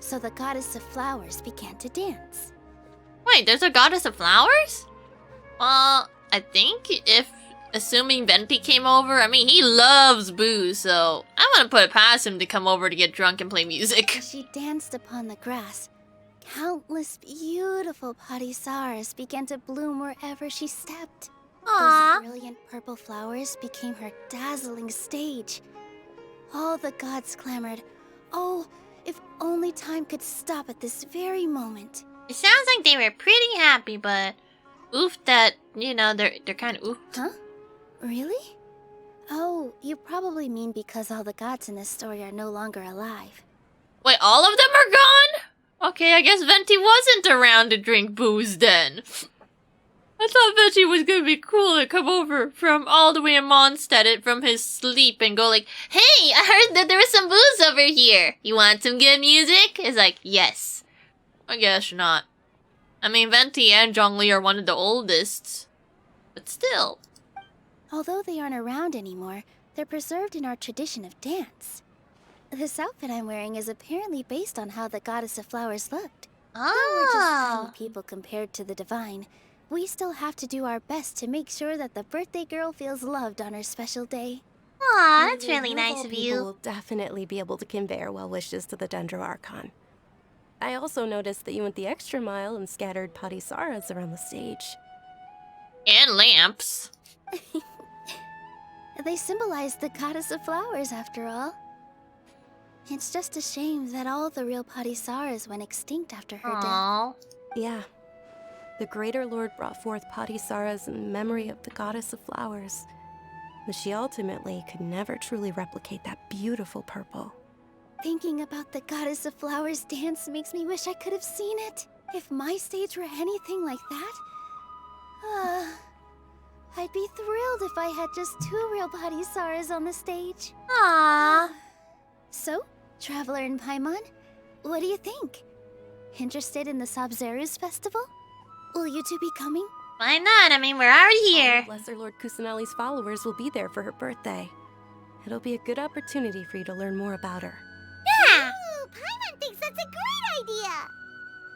so the Goddess of Flowers began to dance. Wait, there's a goddess of flowers? Well, I think if assuming Venti came over, I mean, he loves booze, so I'm gonna put it past him to come over to get drunk and play music. As she danced upon the grass, countless beautiful parisaras began to bloom wherever she stepped. Aww. Those brilliant purple flowers became her dazzling stage. All the gods clamored, "Oh, if only time could stop at this very moment." It sounds like they were pretty happy, but oof that, you know, they're kind of oof. Huh? Really? Oh, you probably mean because all the gods in this story are no longer alive. Wait, all of them are gone? Okay, I guess Venti wasn't around to drink booze then. I thought Veggie was gonna be cool and come over from all the way in Mondstadt from his sleep and go like, "Hey, I heard that there was some booze over here. You want some good music?" It's like, yes. I guess not. I mean, Venti and Zhongli are one of the oldest. But still. Although they aren't around anymore, they're preserved in our tradition of dance. This outfit I'm wearing is apparently based on how the goddess of flowers looked. Though we're just tiny people compared to the divine, we still have to do our best to make sure that the birthday girl feels loved on her special day. Aw, that's really You nice all of people you. will definitely be able to convey our well wishes to the Dendro Archon. I also noticed that you went the extra mile and scattered Patisaras around the stage. And lamps. They symbolize the goddess of flowers, after all. It's just a shame that all the real Patisaras went extinct after her death. Aww. Yeah. The Greater Lord brought forth Patisaras in memory of the goddess of flowers. But she ultimately could never truly replicate that beautiful purple. Thinking about the goddess of flowers dance makes me wish I could have seen it. If my stage were anything like that, I'd be thrilled if I had just 2 real Patisaras on the stage. Aww. So, Traveler and Paimon, what do you think? Interested in the Sabzeruz festival? Will you two be coming? Why not? I mean, we're already here. Lesser Lord Kusanali's followers will be there for her birthday. It'll be a good opportunity for you to learn more about her. Yeah. Ooh, Paimon thinks that's a great idea.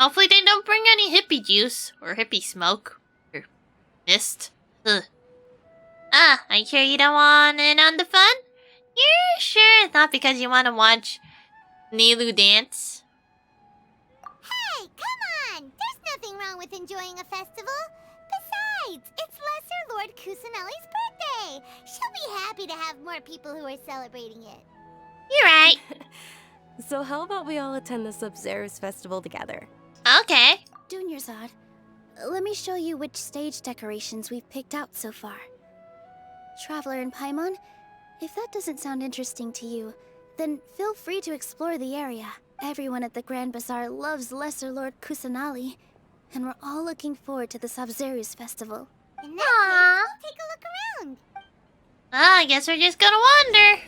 Hopefully they don't bring any hippie juice or hippie smoke or mist. Ugh. Are you sure you don't want in on the fun? You're sure it's not because you want to watch Nilu dance? Hey, come on! There's nothing wrong with enjoying a festival. Besides, it's Lesser Lord Kusanali's birthday. She'll be happy to have more people who are celebrating it. You're right. So how about we all attend the Sabzeruz festival together? Okay. Dunyarzad, let me show you which stage decorations we've picked out so far. Traveler and Paimon, if that doesn't sound interesting to you, then feel free to explore the area. Everyone at the Grand Bazaar loves Lesser Lord Kusanali, and we're all looking forward to the Sabzeruz festival. In that case, we'll take a look around. I guess we're just gonna wander.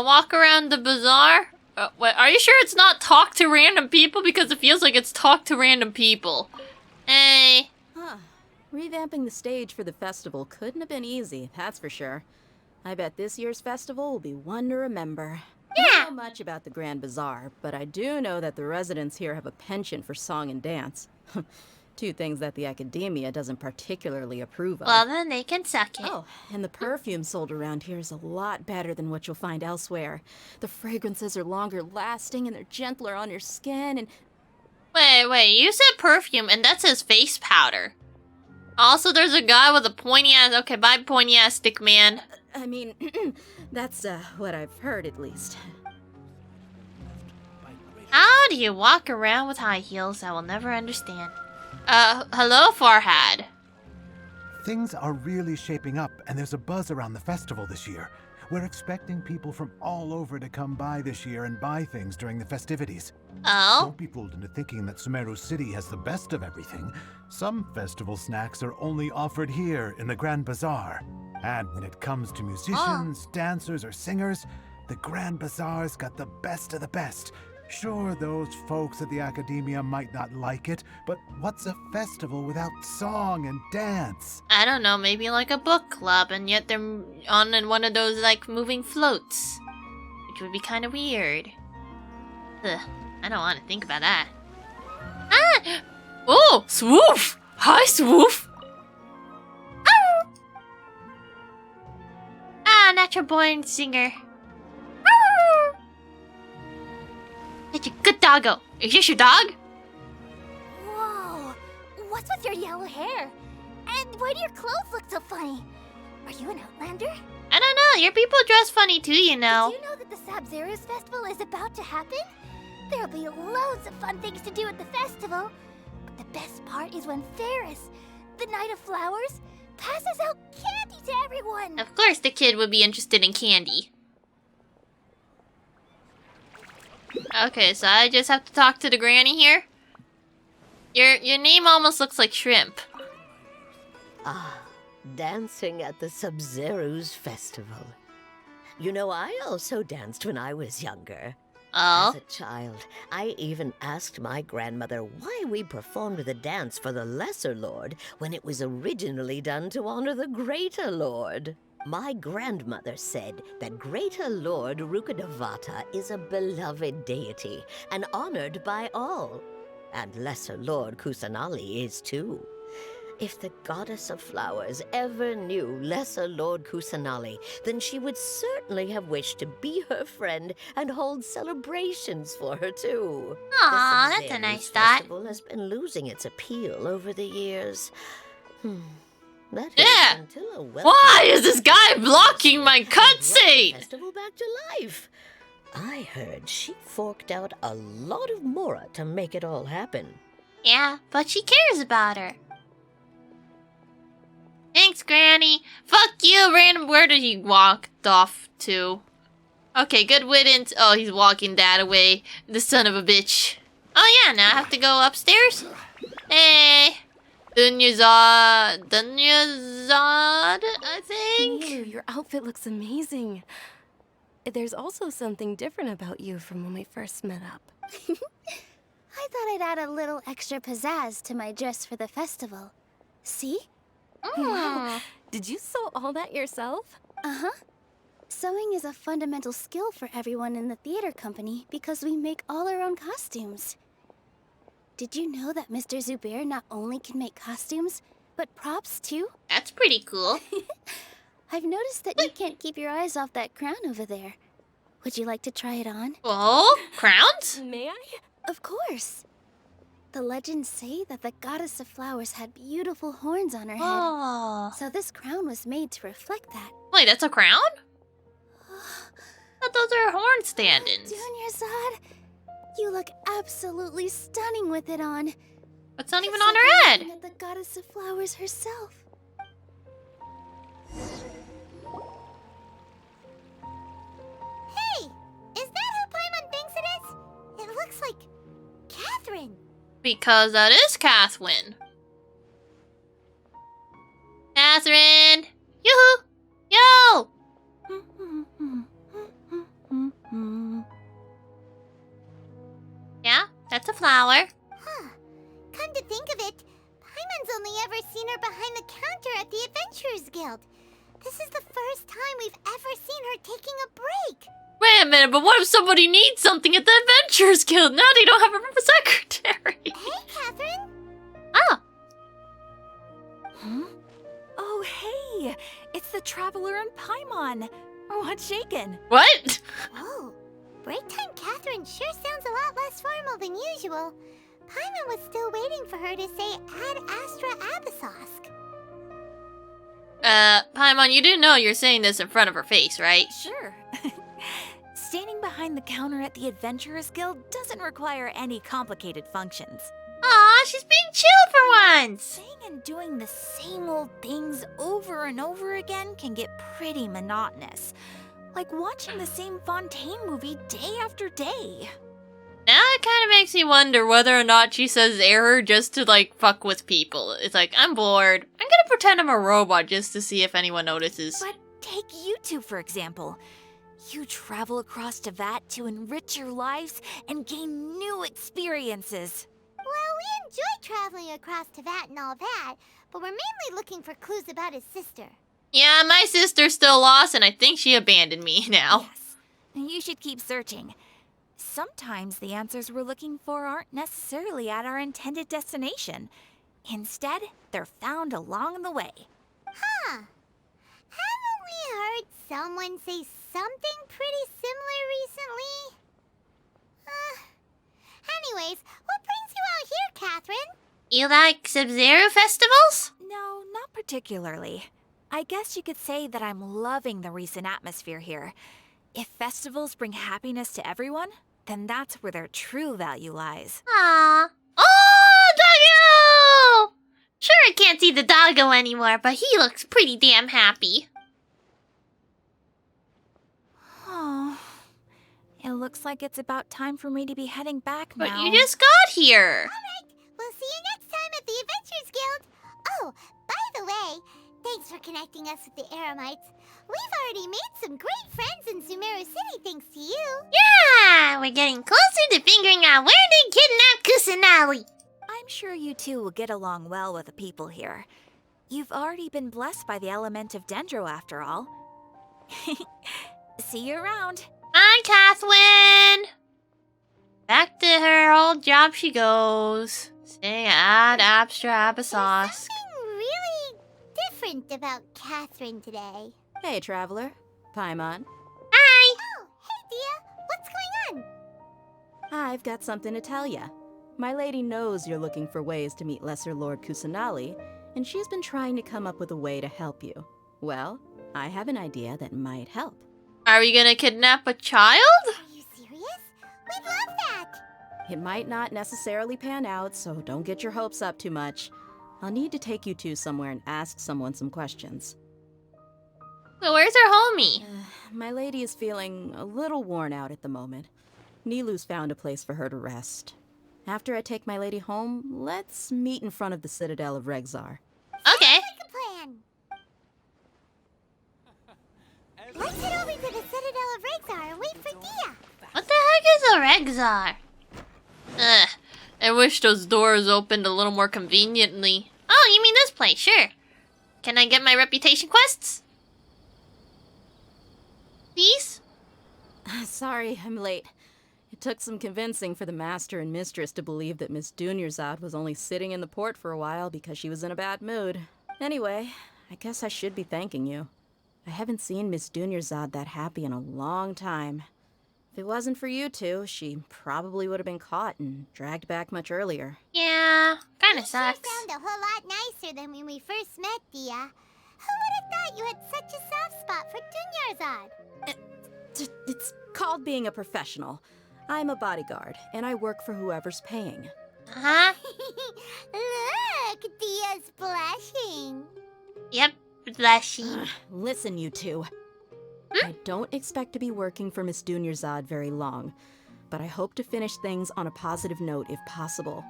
Walk around the bazaar. Wait, are you sure it's not talk to random people? Because it feels like it's talk to random people. Hey. Huh. Revamping the stage for the festival couldn't have been easy, that's for sure. I bet this year's festival will be one to remember. I don't know much about the Grand Bazaar, but I do know that the residents here have a penchant for song and dance. 2 things that the academia doesn't particularly approve of. Well, then they can suck it. Oh, and the perfume sold around here is a lot better than what you'll find elsewhere. The fragrances are longer lasting and they're gentler on your skin and... Wait, you said perfume and that says face powder. Also, there's a guy with a pointy ass... Okay, bye pointy ass stick man. I mean, that's what I've heard at least. How do you walk around with high heels? I will never understand. Hello, Farhad. Things are really shaping up, and there's a buzz around the festival this year. We're expecting people from all over to come by this year and buy things during the festivities. Oh? Don't be fooled into thinking that Sumeru City has the best of everything. Some festival snacks are only offered here in the Grand Bazaar. And when it comes to musicians, dancers, or singers, the Grand Bazaar's got the best of the best. Sure, those folks at the academia might not like it, but what's a festival without song and dance? I don't know, maybe like a book club, and yet they're on in one of those, like, moving floats. Which would be kind of weird. Ugh, I don't want to think about that. Ah! Oh, Swoof! Hi, Swoof! Ah, natural born singer. Such a good doggo. Is this your dog? Whoa! What's with your yellow hair? And why do your clothes look so funny? Are you an outlander? I don't know. Your people dress funny too, you know. Did you know that the Sabzeruz festival is about to happen? There'll be loads of fun things to do at the festival. But the best part is when Ferris, the Knight of Flowers, passes out candy to everyone. Of course the kid would be interested in candy. Okay, so I just have to talk to the granny here. Your name almost looks like shrimp. Ah, dancing at the Sub-Zero's festival. You know, I also danced when I was younger. Oh? As a child, I even asked my grandmother why we performed the dance for the Lesser Lord when it was originally done to honor the Greater Lord. My grandmother said that Greater Lord Rukkhadevata is a beloved deity and honored by all. And Lesser Lord Kusanali is too. If the goddess of flowers ever knew Lesser Lord Kusanali, then she would certainly have wished to be her friend and hold celebrations for her too. Aw, The that's a Sub-Zero's nice thought. festival has been losing its appeal over the years. That is Yeah. until a wealthy Why is this guy blocking my and brought the cutscene? festival back to life. I heard she forked out a lot of mora to make it all happen. Yeah, but she cares about her. Thanks, Granny. Fuck you, random. Where did he walk off to? Okay, good riddance. Oh, he's walking that away. The son of a bitch. Oh yeah, now I have to go upstairs. Hey. Dunyazad, I think? Ew, your outfit looks amazing. There's also something different about you from when we first met up. I thought I'd add a little extra pizzazz to my dress for the festival. See? Wow. Did you sew all that yourself? Uh-huh. Sewing is a fundamental skill for everyone in the theater company because we make all our own costumes. Did you know that Mr. Zubair not only can make costumes, but props too? That's pretty cool. I've noticed that you can't keep your eyes off that crown over there. Would you like to try it on? Oh, crowns? May I? Of course. The legends say that the goddess of flowers had beautiful horns on her head. Oh. So this crown was made to reflect that. Wait, that's a crown? I thought those are horn stand-ins. Dunyazad, you look absolutely stunning with it on. It's not even It's on like her you're head. looking at the goddess of flowers herself. Hey! Is that who Paimon thinks it is? It looks like Catherine. Because that is Catherine. Catherine! Yoo-hoo! Yo! Yeah, that's a flower. Huh. Come to think of it, Paimon's only ever seen her behind the counter at the Adventurers Guild. This is the first time we've ever seen her taking a break. Wait a minute, but what if somebody needs something at the Adventurers Guild? Now they don't have a secretary. Hey, Catherine. Oh. Huh? Oh, hey! It's the Traveler and Paimon. What's shaken? What? Whoa. Break time Catherine sure sounds a lot less formal than usual. Paimon was still waiting for her to say Ad Astra Abyssosque. Paimon, you do know you're saying this in front of her face, right? Sure. Standing behind the counter at the Adventurers Guild doesn't require any complicated functions. Aw, she's being chill for once. Saying and doing the same old things over and over again can get pretty monotonous. Like watching the same Fontaine movie day after day. Now it kind of makes me wonder whether or not she says error just to, like, fuck with people. It's like, I'm bored. I'm gonna pretend I'm a robot just to see if anyone notices. But take you two, for example. You travel across Tevat to enrich your lives and gain new experiences. Well, we enjoy traveling across Tevat and all that, but we're mainly looking for clues about his sister. Yeah, my sister's still lost, and I think she abandoned me now. Yes, you should keep searching. Sometimes the answers we're looking for aren't necessarily at our intended destination. Instead, they're found along the way. Huh. Haven't we heard someone say something pretty similar recently? Anyways, what brings you out here, Catherine? You like Sub-Zero festivals? No, not particularly. I guess you could say that I'm loving the recent atmosphere here. If festivals bring happiness to everyone, then that's where their true value lies. Aww. Oh, Doggo! Sure, I can't see the Doggo anymore, but he looks pretty damn happy. Oh, it looks like it's about time for me to be heading back now. But you just got here. Alright, we'll see you next time at the Adventurers Guild. Oh, by the the way, thanks for connecting us with the Eremites. We've already made some great friends in Sumeru City thanks to you. Yeah, we're getting closer to figuring out where they kidnapped Kusanali. I'm sure you two will get along well with the people here. You've already been blessed by the element of Dendro after all. See you around. Bye, Catherine. Back to her old job she goes. Stay at Abstra There's Abyssos. something really different about Catherine today. Hey, traveler. Paimon. Hi. Oh, hey, Dia. What's going on? I've got something to tell ya. My lady knows you're looking for ways to meet Lesser Lord Kusanali, and she's been trying to come up with a way to help you. Well, I have an idea that might help. Are we gonna kidnap a child? Are you serious? We'd love that. It might not necessarily pan out, so don't get your hopes up too much. I'll need to take you two somewhere and ask someone some questions. So where's her homie? My lady is feeling a little worn out at the moment. Nilu's found a place for her to rest. After I take my lady home, let's meet in front of the Citadel of Regzar. Okay. Like a plan. Let's head over to the Citadel of Regzar and wait for Dia. What the heck is a Regzar? Ugh. I wish those doors opened a little more conveniently. Oh, you mean this place? Sure. Can I get my reputation quests? Please? Sorry, I'm late. It took some convincing for the master and mistress to believe that Miss Dunyarzad was only sitting in the port for a while because she was in a bad mood. Anyway, I guess I should be thanking you. I haven't seen Miss Dunyarzad that happy in a long time. If it wasn't for you two, she probably would have been caught and dragged back much earlier. Yeah, kinda You sucks. sure sound a whole lot nicer than when we first met, Dia. Who would have thought you had such a soft spot for Dunyarzad? It's called being a professional. I'm a bodyguard, and I work for whoever's paying. Huh? Look, Dia's blushing. Yep, blushy. Listen, you two. I don't expect to be working for Miss Dunyarzad very long, but I hope to finish things on a positive note if possible.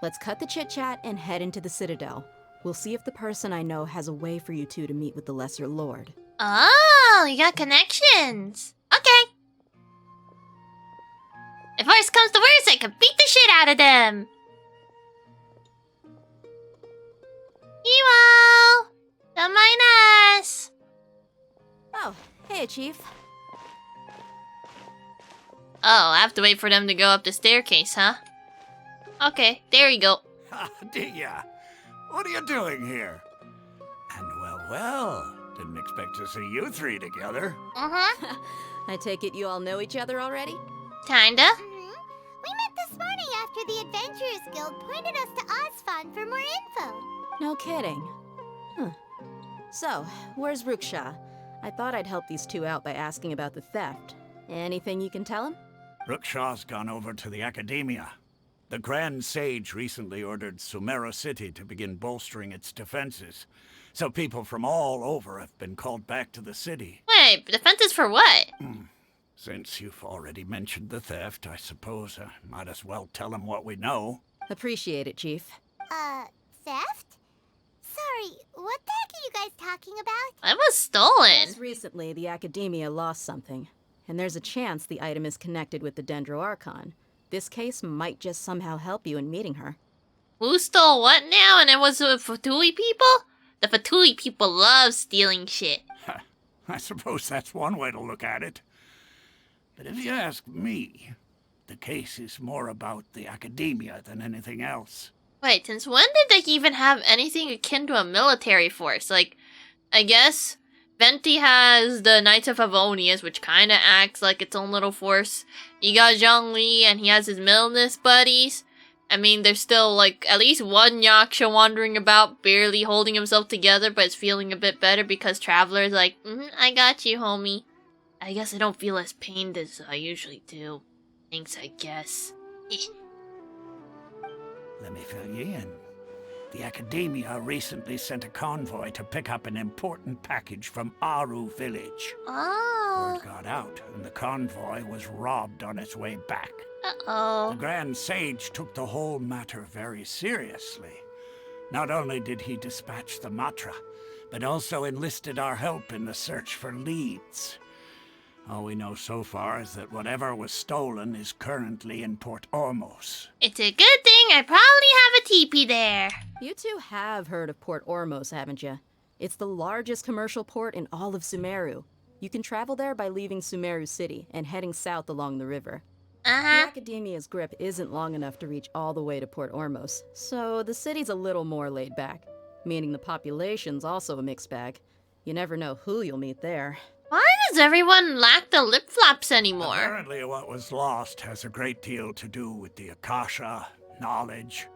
Let's cut the chit-chat and head into the Citadel. We'll see if the person I know has a way for you two to meet with the Lesser Lord. Oh, you got connections. Okay. If worse comes to worse, I can beat the shit out of them. Ewell! Don't mind us. Oh, hey, Chief. Oh, I have to wait for them to go up the staircase, huh? Okay, there you go. Ah, Dia, what are you doing here? And well, didn't expect to see you three together. Uh-huh. I take it you all know each other already? Kinda. We met this morning after the Adventurers Guild pointed us to Osfon for more info. No kidding. Huh. So, where's Ruksha? I thought I'd help these two out by asking about the theft. Anything you can tell him? Ruksha's gone over to the Academia. The Grand Sage recently ordered Sumeru City to begin bolstering its defenses. So people from all over have been called back to the city. Wait, defenses for what? Since you've already mentioned the theft, I suppose I might as well tell them what we know. Appreciate it, Chief. Theft? Sorry, what the heck are you guys talking about? It was stolen. Just recently, the Academia lost something, and there's a chance the item is connected with the Dendro Archon. This case might just somehow help you in meeting her. Who stole what now? And it was the Fatui people? The Fatui people love stealing shit. I suppose that's one way to look at it. But if you ask me, the case is more about the Academia than anything else. Wait, since when did they even have anything akin to a military force? Like, I guess Venti has the Knights of Favonius, which kind of acts like its own little force. You got Zhongli, and he has his Milnus buddies. I mean, there's still, like, at least one Yaksha wandering about, barely holding himself together, but is feeling a bit better because Traveler's like, I got you, homie. I guess I don't feel as pained as I usually do. Thanks, I guess. Let me fill you in. The Academia recently sent a convoy to pick up an important package from Aru village. Oh. Word got out, and the convoy was robbed on its way back. Uh-oh. The Grand Sage took the whole matter very seriously, Not only did he dispatch the Matra, but also enlisted our help in the search for leads. All we know so far is that whatever was stolen is currently in Port Ormos. It's a good thing I probably have a teepee there. You two have heard of Port Ormos, haven't you? It's the largest commercial port in all of Sumeru. You can travel there by leaving Sumeru City and heading south along the river. The Academia's grip isn't long enough to reach all the way to Port Ormos, so the city's a little more laid back, meaning the population's also a mixed bag. You never know who you'll meet there. Why does everyone lack the lip flaps anymore? Apparently what was lost has a great deal to do with the Akasha, knowledge,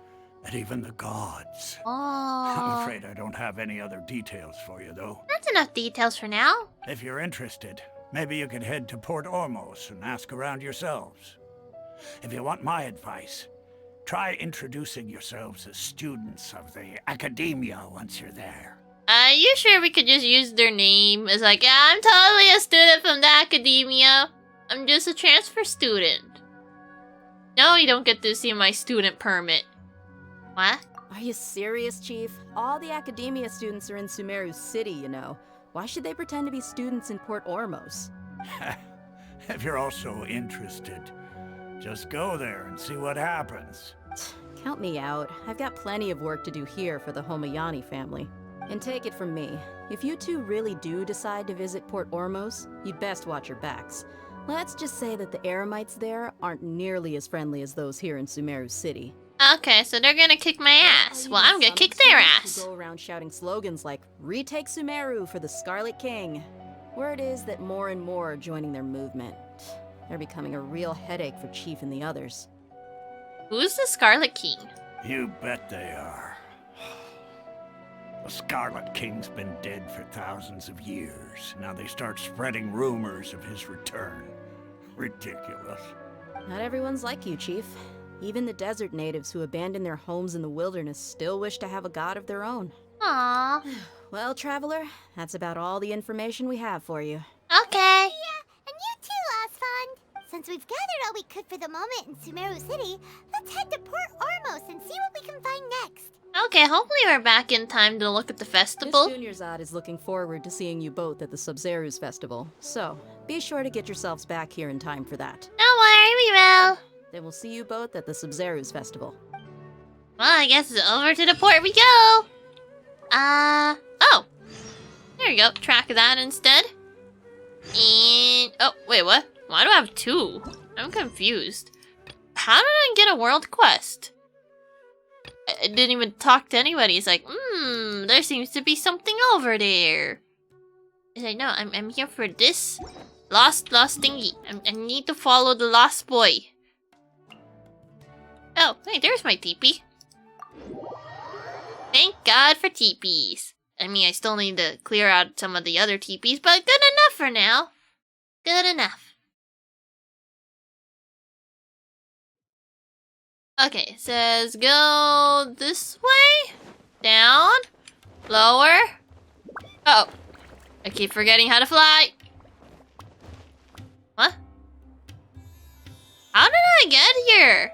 and even the gods. I'm Oh. afraid I don't have any other details for you, though. That's enough details for now. If you're interested, maybe you could head to Port Ormos and ask around yourselves. If you want my advice, try introducing yourselves as students of the Academia once you're there. Are you sure we could just use their name? It's like, yeah, I'm totally a student from the Academia. I'm just a transfer student. No, you don't get to see my student permit. What? Are you serious, Chief? All the Academia students are in Sumeru City, you know. Why should they pretend to be students in Port Ormos? If you're also interested, just go there and see what happens. Count me out. I've got plenty of work to do here for the Homayani family. And take it from me, if you two really do decide to visit Port Ormos, you'd best watch your backs. Let's just say that the Eremites there aren't nearly as friendly as those here in Sumeru City. Okay, so they're gonna kick my ass. Well, I'm gonna kick their ass. Who go around shouting slogans like, "Retake Sumeru for the Scarlet King." Word is that more and more are joining their movement. They're becoming a real headache for Chief and the others. Who's the Scarlet King? You bet they are. The Scarlet King's been dead for thousands of years. Now they start spreading rumors of his return. Ridiculous. Not everyone's like you, Chief. Even the desert natives who abandoned their homes in the wilderness still wish to have a god of their own. Aww. Well, Traveler, that's about all the information we have for you. Okay. Yeah, and you too, Osfond. Since we've gathered all we could for the moment in Sumeru City, let's head to Port Ormos and see what we can find next. Okay, hopefully we're back in time to look at the festival. Miss Juniorzad is looking forward to seeing you both at the Sub-Zeru's festival, so be sure to get yourselves back here in time for that. Don't worry, we will. Then we'll see you both at the Sub-Zeru's festival. Well, I guess over to the port we go. Oh. There you go, track that instead. And, oh, wait, what? Why do I have two? I'm confused. How did I get a world quest? I didn't even talk to anybody. It's like, there seems to be something over there. It's like, no, I'm here for this. Lost thingy. I need to follow the lost boy. Oh, hey, there's my teepee. Thank God for teepees. I mean, I still need to clear out some of the other teepees, but good enough for now. Good enough. Okay, it says go this way, down, lower. Oh, I keep forgetting how to fly. What? How did I get here?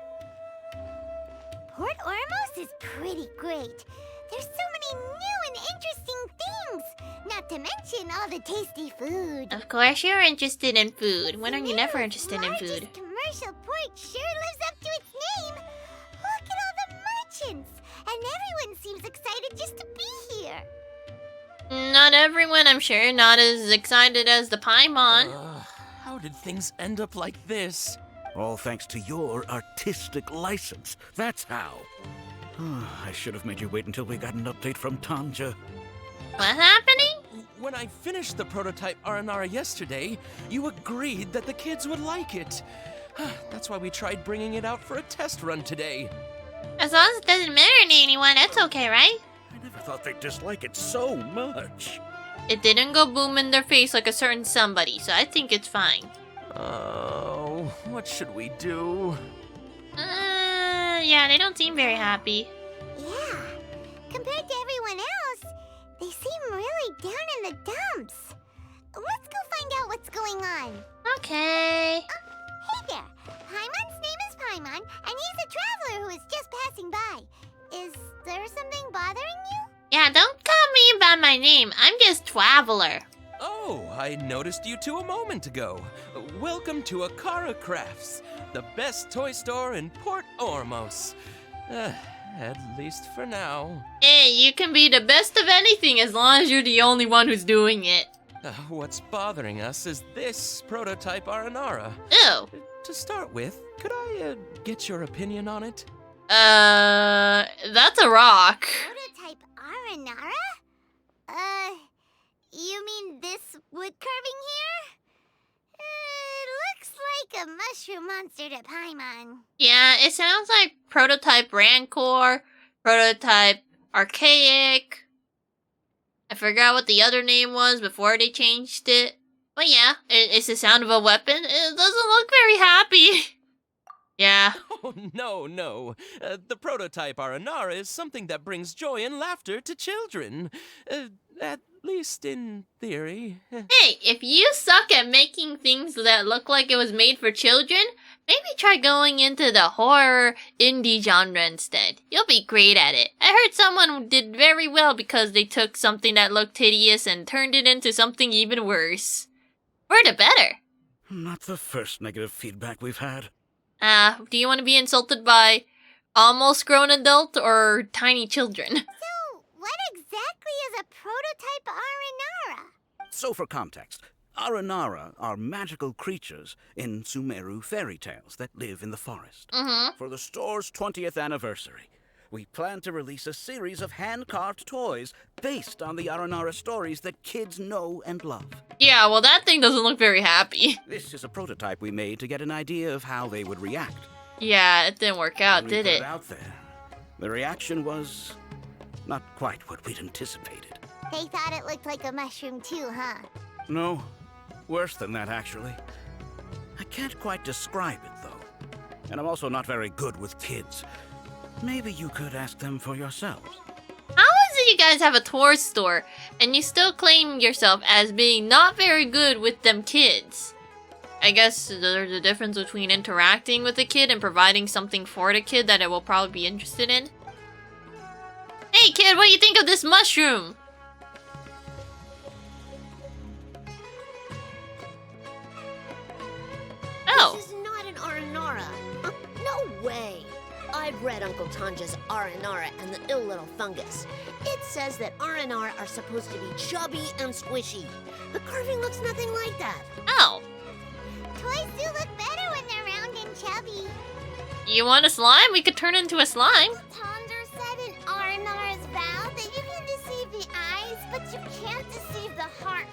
Port Ormos is pretty great. There's so many new and interesting things. Not to mention all the tasty food. Of course you're interested in food. When are you never interested in food? Largest commercial port sure lives up to its name. Look at all the merchants. And everyone seems excited just to be here. Not everyone, I'm sure. Not as excited as the Paimon. How did things end up like this? All thanks to your artistic license. That's how. I should have made you wait until we got an update from Tanja. What's happening? When I finished the prototype Aranara yesterday, you agreed that the kids would like it. That's why we tried bringing it out for a test run today. As long as it doesn't matter to anyone, that's okay, right? I never thought they'd dislike it so much. It didn't go boom in their face like a certain somebody, so I think it's fine. Oh, what should we do? Yeah, they don't seem very happy. Yeah. Compared to everyone else, they seem really down in the dumps. Let's go find out what's going on. Okay. Hey there. Paimon's name is Paimon, and he's a traveler who is just passing by. Is there something bothering by my name. I'm just Traveler. Oh, I noticed you two a moment ago. Welcome to Akara Crafts, the best toy store in Port Ormos. At least for now. Hey, you can be the best of anything as long as you're the only one who's doing it. What's bothering us is this prototype Aranara. Ew. To start with, could I get your opinion on it? That's a rock. Prototype Aranara? You mean this wood carving here? Looks like a mushroom monster to Paimon. Yeah, it sounds like prototype Rancor, prototype Archaic. I forgot what the other name was before they changed it. But yeah, it's the sound of a weapon. It doesn't look very happy. Yeah. Oh, no. The prototype Aranara is something that brings joy and laughter to children. At least in theory. Hey, if you suck at making things that look like it was made for children, maybe try going into the horror indie genre instead. You'll be great at it. I heard someone did very well because they took something that looked hideous and turned it into something even worse. For the better. Not the first negative feedback we've had. Do you want to be insulted by almost grown adult or tiny children? So, what exactly is a prototype Aranara? So for context, Aranara are magical creatures in Sumeru fairy tales that live in the forest. Mm-hmm. For the store's 20th anniversary, we plan to release a series of hand-carved toys based on the Aranara stories that kids know and love. Yeah, well, that thing doesn't look very happy. This is a prototype we made to get an idea of how they would react. Yeah, it didn't work out, When we did put it? out there, the reaction was not quite what we'd anticipated. They thought it looked like a mushroom too, huh? No, worse than that, actually. I can't quite describe it, though. And I'm also not very good with kids. Maybe you could ask them for yourselves. How is it you guys have a toy store and you still claim yourself as being not very good with them kids? I guess there's a difference between interacting with a kid and providing something for the kid that it will probably be interested in. Hey kid, what do you think of this mushroom? Oh. This is not an Aranara. No way. I've read Uncle Tanja's Aranara and the ill little fungus. It says that Aranara are supposed to be chubby and squishy. The carving looks nothing like that. Oh. Toys do look better when they're round and chubby. You want a slime? We could turn into a slime. Tonder said in Aranara's vow that you can deceive the eyes, but you can't deceive the heart.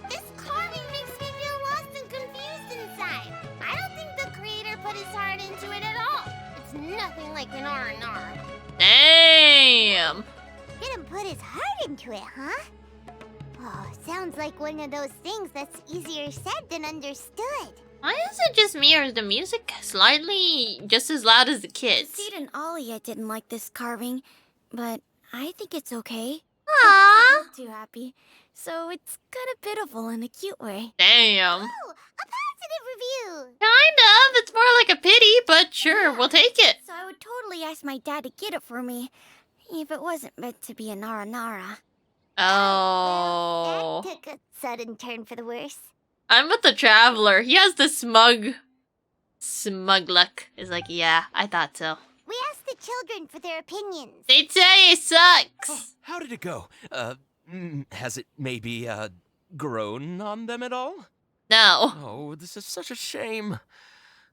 This carving makes me feel lost and confused inside. I don't think the creator put his heart into it at all. It's nothing like an Aranara. Damn. Didn't put his heart into it, huh? Oh, sounds like one of those things that's easier said than understood. Why is it just me, or is the music slightly just as loud as the kids? Seed and Alia didn't like this carving, but I think it's okay. Aww. I'm too happy, so it's kind of pitiful in a cute way. Damn. Oh, a positive review. Kind of. It's more like a pity, but sure, we'll take it. So I would totally ask my dad to get it for me, if it wasn't meant to be a Nara. Oh. That took a sudden turn for the worse. I'm with the Traveler. He has the smug look. It's like, yeah, I thought so. We asked the children for their opinions. They'd say it sucks. Oh, how did it go? Has it maybe, grown on them at all? No. Oh, this is such a shame.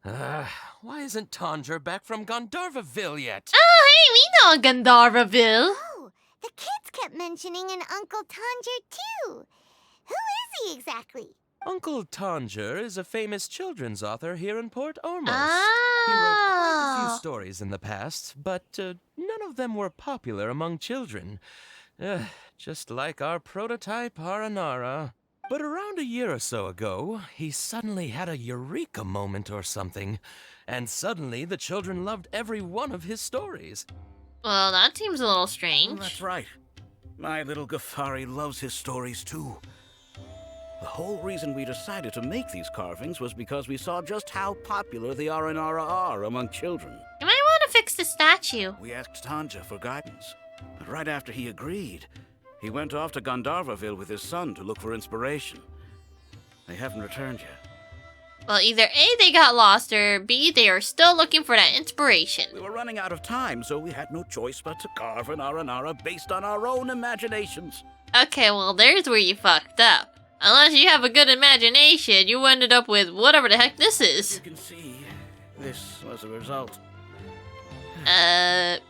Why isn't Tandra back from Gandharvaville yet? Oh, hey, we know Gandharvaville. Oh, the kids kept mentioning an Uncle Tanger too. Who is he exactly? Uncle Tanger is a famous children's author here in Port Ormos. Oh. He wrote quite a few stories in the past, but none of them were popular among children. Just like our prototype Aranara. But around a year or so ago, he suddenly had a eureka moment or something. And suddenly the children loved every one of his stories. Well, that seems a little strange. That's right. My little Ghaffari loves his stories too. The whole reason we decided to make these carvings was because we saw just how popular the Aranara are among children. You might want to fix the statue. We asked Tanja for guidance, but right after he agreed, He went off to Gandharvaville with his son to look for inspiration. They haven't returned yet. Well, either A, they got lost, or B, they are still looking for that inspiration. We were running out of time, so we had no choice but to carve an Aranara based on our own imaginations. Okay, well, there's where you fucked up. Unless you have a good imagination, you ended up with whatever the heck this is. You can see, this was the result.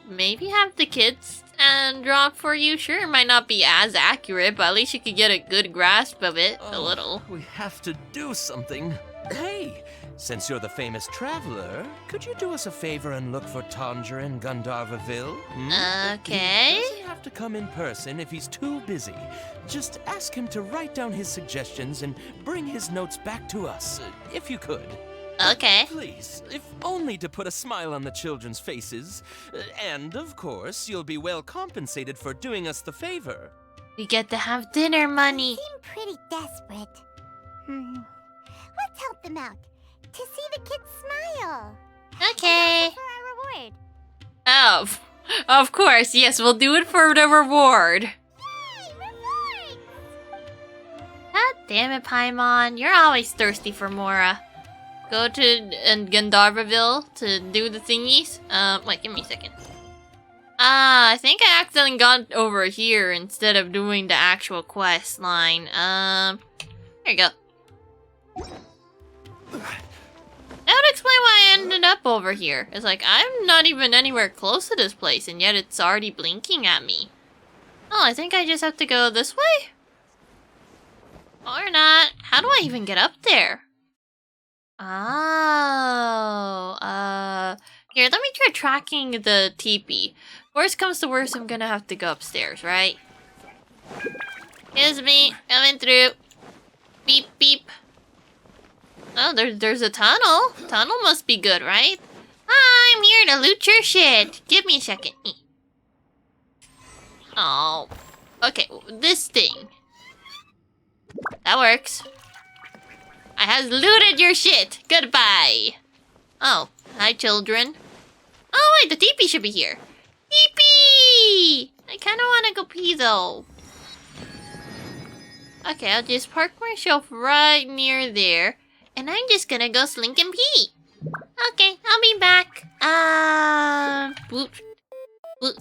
Maybe have the kids and draw it for you? Sure, it might not be as accurate, but at least you could get a good grasp of it, a little. We have to do something. Hey, since you're the famous traveler, could you do us a favor and look for Tanger in Gandharvaville? Okay. He doesn't have to come in person if he's too busy. Just ask him to write down his suggestions and bring his notes back to us, if you could. Okay. Please, if only to put a smile on the children's faces. And, of course, you'll be well compensated for doing us the favor. We get to have dinner money. They seem pretty desperate. Let's help them out. To see the kids smile. Okay. And also for our reward. Oh, of course. Yes, we'll do it for the reward. Yay, reward! God damn it, Paimon. You're always thirsty for Mora. Go to Gandharvaville to do the thingies. Wait, give me a second. I think I accidentally got over here instead of doing the actual quest line. There you go. That would explain why I ended up over here. It's like, I'm not even anywhere close to this place, and yet it's already blinking at me. Oh, I think I just have to go this way? Or not. How do I even get up there? Oh, here, let me try tracking the teepee. Worst comes to worst, I'm gonna have to go upstairs, right? Excuse me, coming through. Beep, beep. Oh, there's a tunnel. Tunnel must be good, right? I'm here to loot your shit. Give me a second. Oh. Okay, this thing. That works. I has looted your shit. Goodbye. Oh, hi, children. Oh, wait, the teepee should be here. Teepee! I kind of want to go pee, though. Okay, I'll just park myself right near there. And I'm just gonna go slink and pee. Okay, I'll be back. Boop. Boop.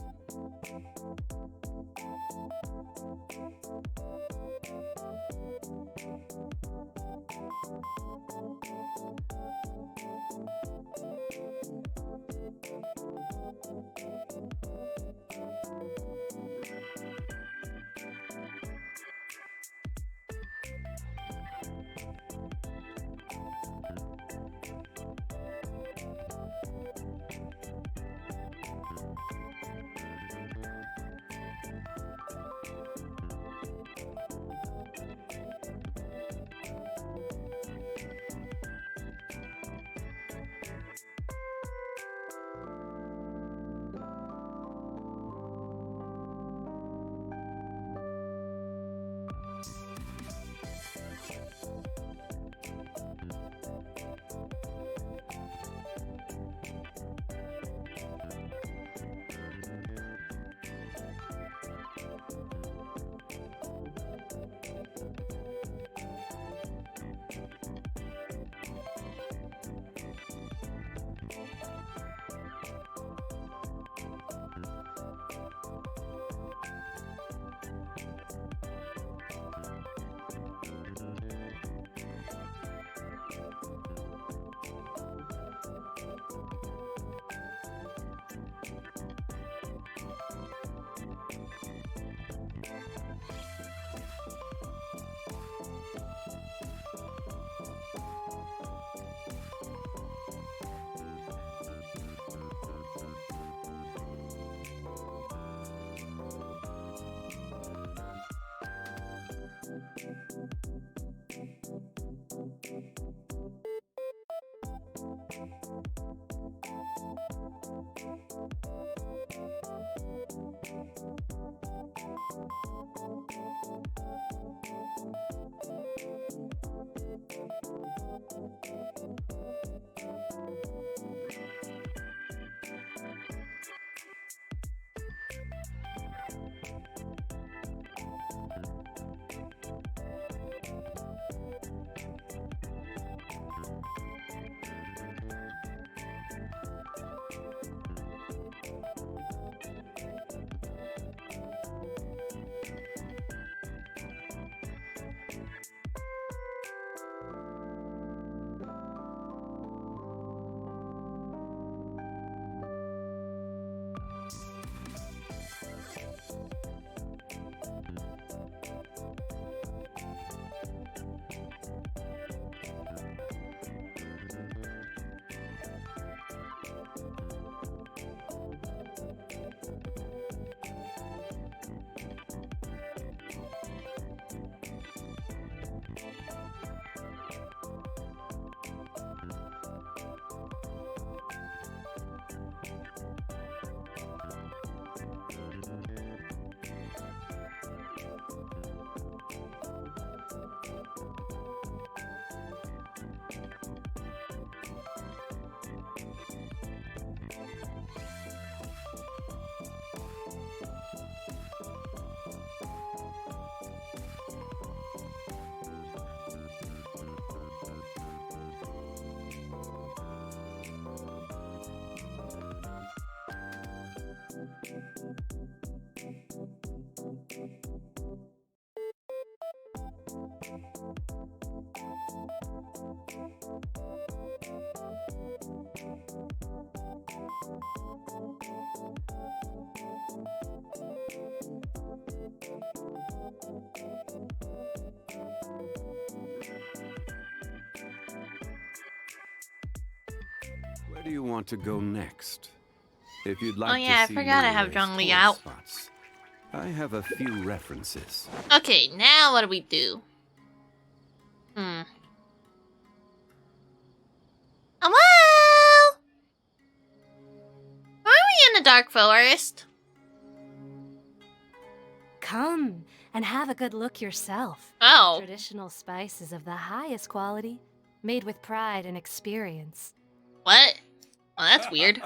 Where do you want to go next? If you'd like Oh yeah, I to see forgot I Lily have Ray's Zhongli tour out. spots, I have a few references. Okay, now what do we do? Hello? Why are we in the dark forest? Come and have a good look yourself. Oh. Traditional spices of the highest quality, made with pride and experience. What? Well, that's weird.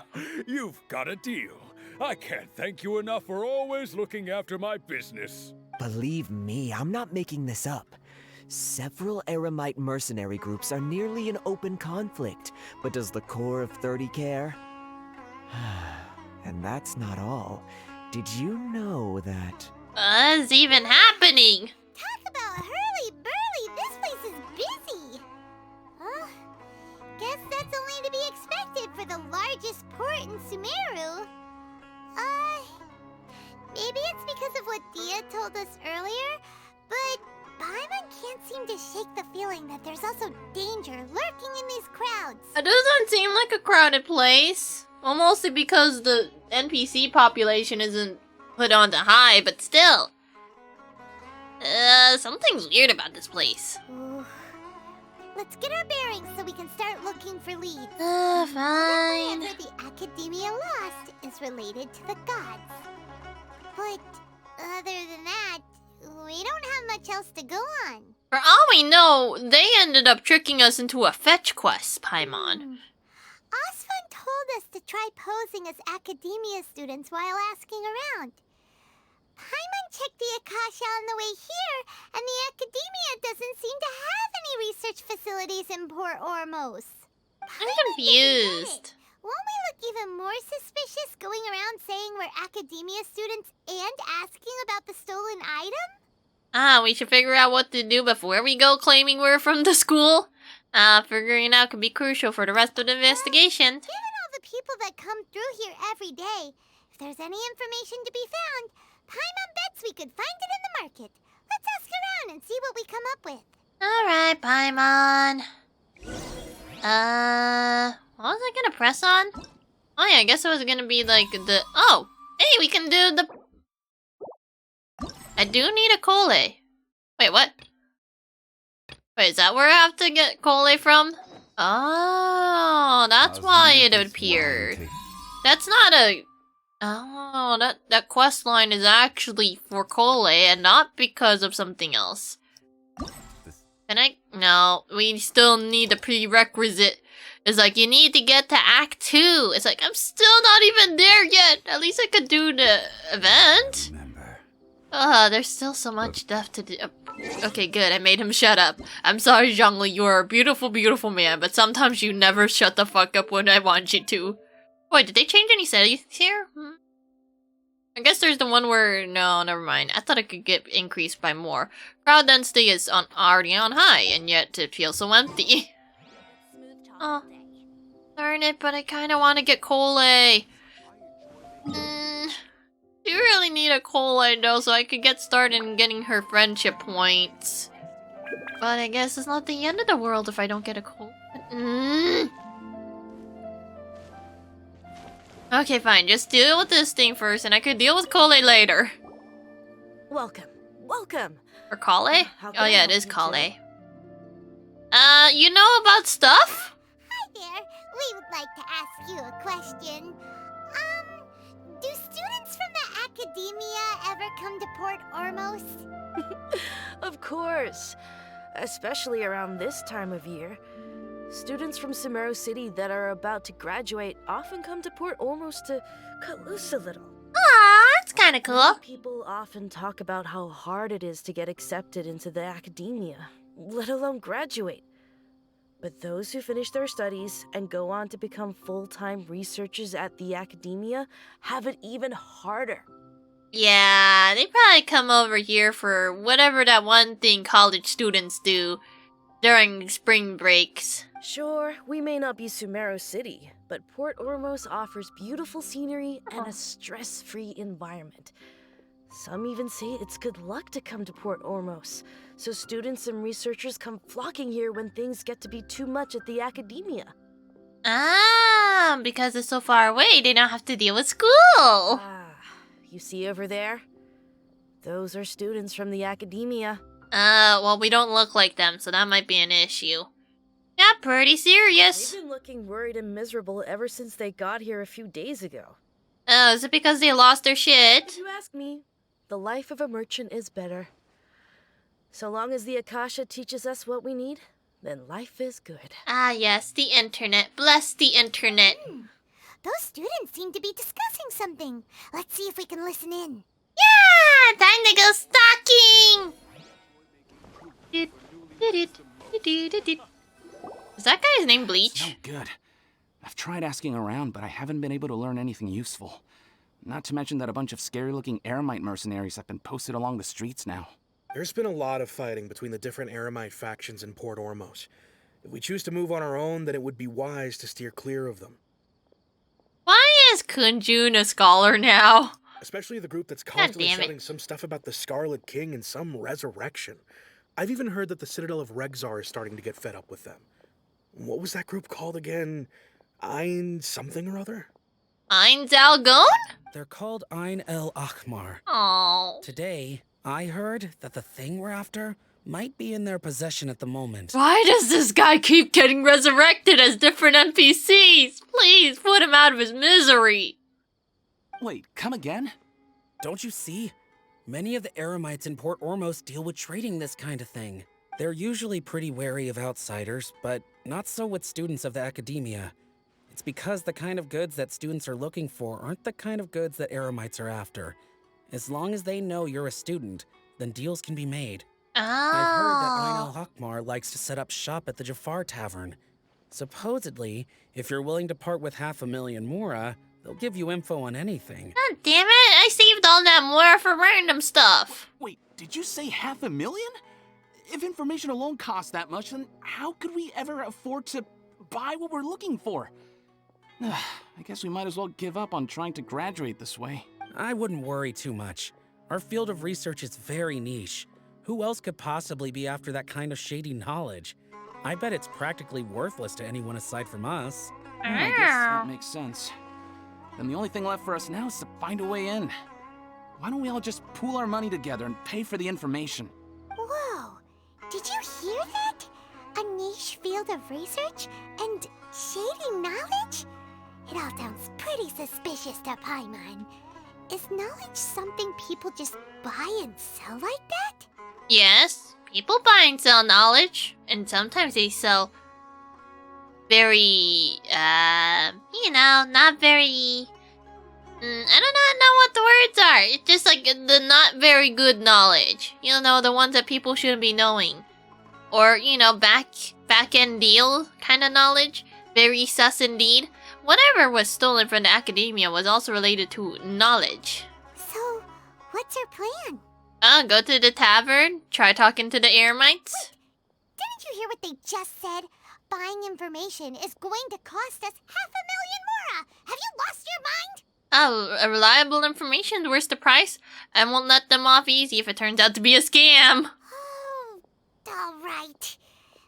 You've got a deal. I can't thank you enough for always looking after my business. Believe me, I'm not making this up. Several Eremite mercenary groups are nearly in open conflict, but does the core of 30 care? And that's not all. Did you know that... What's even happening? Talk about hurly-burly, this place is busy. Guess that's only to be expected for the largest port in Sumeru. Maybe it's because of what Dia told us earlier, but Paimon can't seem to shake the feeling that there's also danger lurking in these crowds. It doesn't seem like a crowded place. Well, mostly because the NPC population isn't put on to high, but still. Something's weird about this place. Ooh. Let's get our bearings so we can start looking for leads. Fine. Wherever the Academia Lost is related to the gods. But other than that, we don't have much else to go on. For all we know, they ended up tricking us into a fetch quest, Paimon. Osfun told us to try posing as Academia students while asking around. Paimon checked the Akasha on the way here, and the Academia doesn't seem to have any research facilities in Port Ormos. I'm confused. Won't we look even more suspicious going around saying we're Academia students and asking about the stolen item? We should figure out what to do before we go claiming we're from the school. Figuring out could be crucial for the rest of the investigation. Given all the people that come through here every day, if there's any information to be found, Paimon bets we could find it in the market. Let's ask around and see what we come up with. Alright, Paimon. What was I gonna press on? Oh yeah, I guess it was gonna be like the... Oh! Hey, we can do the... I do need a Cole. Wait, what? Wait, is that where I have to get Cole from? Oh, that's why it appeared. That's not a... Oh, that quest line is actually for Cole and not because of something else. Can I? No, we still need the prerequisite. It's like, you need to get to Act 2. It's like, I'm still not even there yet. At least I could do the event. There's still so much stuff to do. Okay, good. I made him shut up. I'm sorry, Zhongli. You're a beautiful, beautiful man, but sometimes you never shut the fuck up when I want you to. Wait, did they change any settings here? I guess there's the one where... No, never mind. I thought it could get increased by more. Crowd density is already on high, and yet it feels so empty. Oh, darn it, but I kind of want to get Cole. Do you really need a Cole, though, so I could get started in getting her friendship points? But I guess it's not the end of the world if I don't get a Cole. Okay, fine. Just deal with this thing first, and I could deal with Cole later. Welcome. Welcome. Or Kale? How can Oh I yeah, help it is you Kale. today? You know about stuff? Hi there. We would like to ask you a question. Do students from the Academia ever come to Port Ormos? Of course. Especially around this time of year. Students from Sumeru City that are about to graduate often come to Port Ormos to cut loose a little. Aw, that's kind of cool. People often talk about how hard it is to get accepted into the Academia, let alone graduate. But those who finish their studies and go on to become full-time researchers at the Academia have it even harder. Yeah, they probably come over here for whatever that one thing college students do during spring breaks. Sure, we may not be Sumeru City, but Port Ormos offers beautiful scenery and a stress-free environment. Some even say it's good luck to come to Port Ormos, so students and researchers come flocking here when things get to be too much at the Academia. Ah, because it's so far away, they don't have to deal with school. You see over there? Those are students from the academia. Well, we don't look like them, so that might be an issue. Yeah, pretty serious. They've been looking worried and miserable ever since they got here a few days ago. Oh, is it because they lost their shit? If you ask me, the life of a merchant is better. So long as the Akasha teaches us what we need, then life is good. Ah, yes, the internet. Bless the internet. Those students seem to be discussing something. Let's see if we can listen in. Yeah! Time to go stalking! Is that guy's name Bleach? No good. I've tried asking around, but I haven't been able to learn anything useful. Not to mention that a bunch of scary-looking Eremite mercenaries have been posted along the streets now. There's been a lot of fighting between the different Eremite factions in Port Ormos. If we choose to move on our own, then it would be wise to steer clear of them. Why is Kunjun a scholar now? Especially the group that's constantly shouting some stuff about the Scarlet King and some resurrection. I've even heard that the Citadel of Regzar is starting to get fed up with them. What was that group called again? Ein something or other? Ein Zalgon? They're called Ein El Akhmar. Oh. Today, I heard that the thing we're after might be in their possession at the moment. Why does this guy keep getting resurrected as different NPCs? Please, put him out of his misery. Wait, come again? Don't you see? Many of the Eremites in Port Ormos deal with trading this kind of thing. They're usually pretty wary of outsiders, but not so with students of the academia. It's because the kind of goods that students are looking for aren't the kind of goods that Eremites are after. As long as they know you're a student, then deals can be made. Oh. I've heard that Ein El Hakmar likes to set up shop at the Jafar Tavern. Supposedly, if you're willing to part with 500,000 Mora, they'll give you info on anything. God damn it, I saved all that Mora for random stuff. Wait, did you say 500,000? If information alone costs that much, then how could we ever afford to buy what we're looking for? I guess we might as well give up on trying to graduate this way. I wouldn't worry too much. Our field of research is very niche. Who else could possibly be after that kind of shady knowledge? I bet it's practically worthless to anyone aside from us. I guess that makes sense. Then the only thing left for us now is to find a way in. Why don't we all just pool our money together and pay for the information? Whoa! Did you hear that? A niche field of research and shady knowledge? It all sounds pretty suspicious to Paimon. Is knowledge something people just buy and sell like that? Yes, people buy and sell knowledge, and sometimes they sell very, not very, I do not know what the words are. It's just like the not very good knowledge. You know, the ones that people shouldn't be knowing. Or, back-end deal kind of knowledge. Very sus indeed. Whatever was stolen from the academia was also related to knowledge. So, what's your plan? Go to the tavern, try talking to the Eremites. Didn't you hear what they just said? Buying information is going to cost us 500,000 Mora! Have you lost your mind? Oh, reliable information, where's the price? I won't let them off easy if it turns out to be a scam. Oh, alright.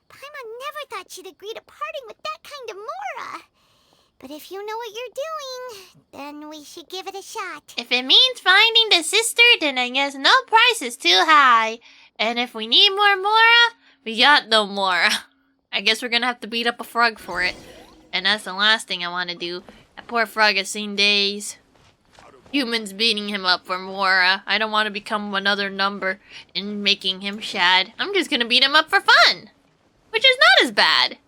Paimon never thought she'd agree to parting with that kind of Mora. But if you know what you're doing, then we should give it a shot. If it means finding the sister, then I guess no price is too high. And if we need more Mora, we got no Mora. I guess we're gonna have to beat up a frog for it. And that's the last thing I want to do. That poor frog has seen days. Humans beating him up for Mora. I don't want to become another number and making him sad. I'm just gonna beat him up for fun. Which is not as bad.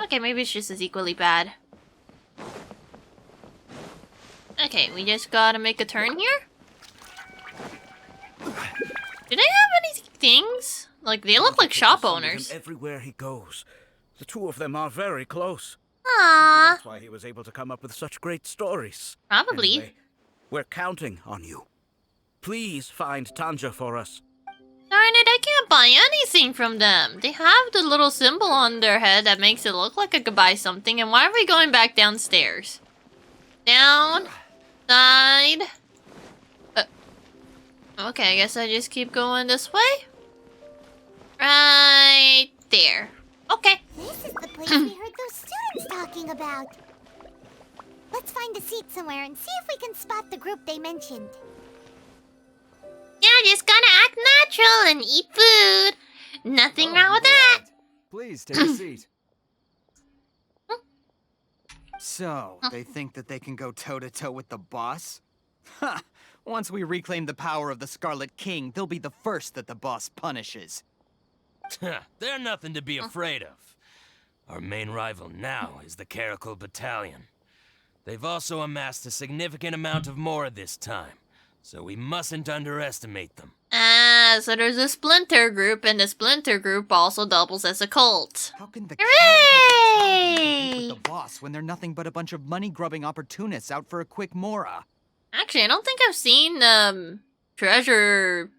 Okay, maybe it's just as equally bad. Okay, we just gotta make a turn here. Do they have any things? Like, they look like shop owners. Everywhere he goes. The two of them are very close. Aww. That's why he was able to come up with such great stories. Probably. Anyway, we're counting on you. Please find Tanja for us. Darn it, I can't buy anything from them. They have the little symbol on their head that makes it look like I could buy something. And why are we going back downstairs? Down. Side. Okay, I guess I just keep going this way. Right there. Okay. This is the place we heard those students talking about. Let's find a seat somewhere and see if we can spot the group they mentioned. Yeah, just gotta act natural and eat food. Nothing wrong with that. Please take a seat. So, they think that they can go toe-to-toe with the boss? Ha! Once we reclaim the power of the Scarlet King, they'll be the first that the boss punishes. They're nothing to be afraid of. Our main rival now is the Caracal Battalion. They've also amassed a significant amount of more this time, so we mustn't underestimate them. So there's a splinter group, and the splinter group also doubles as a cult. How can the Hooray! with the boss when they're nothing but a bunch of money-grubbing opportunists out for a quick mora? Actually, I don't think I've seen, treasure...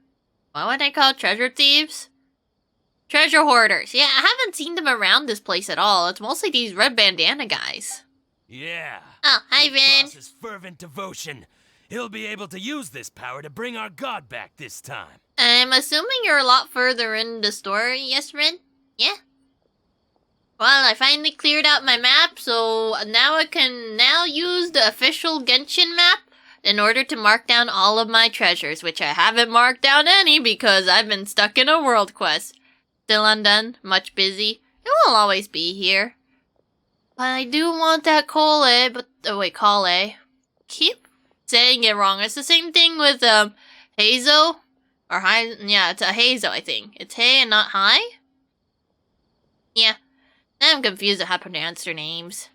What would I call it? Treasure thieves? Treasure hoarders. Yeah, I haven't seen them around this place at all. It's mostly these red bandana guys. Yeah. Oh, hi, Vin. With boss's fervent devotion, he'll be able to use this power to bring our god back this time. I'm assuming you're a lot further in the story, yes, Ren? Yeah? Well, I finally cleared out my map, so now I can now use the official Genshin map in order to mark down all of my treasures, which I haven't marked down any because I've been stuck in a world quest. Still undone, much busy. It will always be here. But I do want that Kole, but... Oh, wait, Kale. Keep saying it wrong. It's the same thing with, Hazo. Or Hi... Yeah, it's a Hazo, I think. It's Hay and not Hi? Yeah. I'm confused at how to pronounce their names.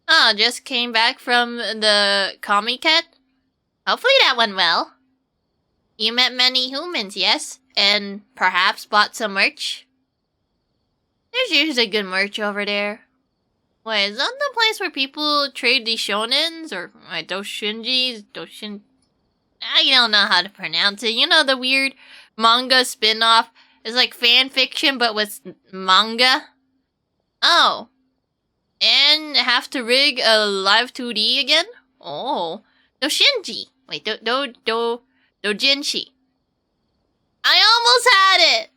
Oh, just came back from the Comiket. Hopefully that went well. You met many humans, yes? And perhaps bought some merch? There's usually good merch over there. Wait, is that the place where people trade these shonens? Or doshinjis? I don't know how to pronounce it. You know the weird manga spin-off? It's like fan fiction, but with manga? Oh. And have to rig a live 2D again? Oh. Doshinji. Wait, dojinshi. I almost had it!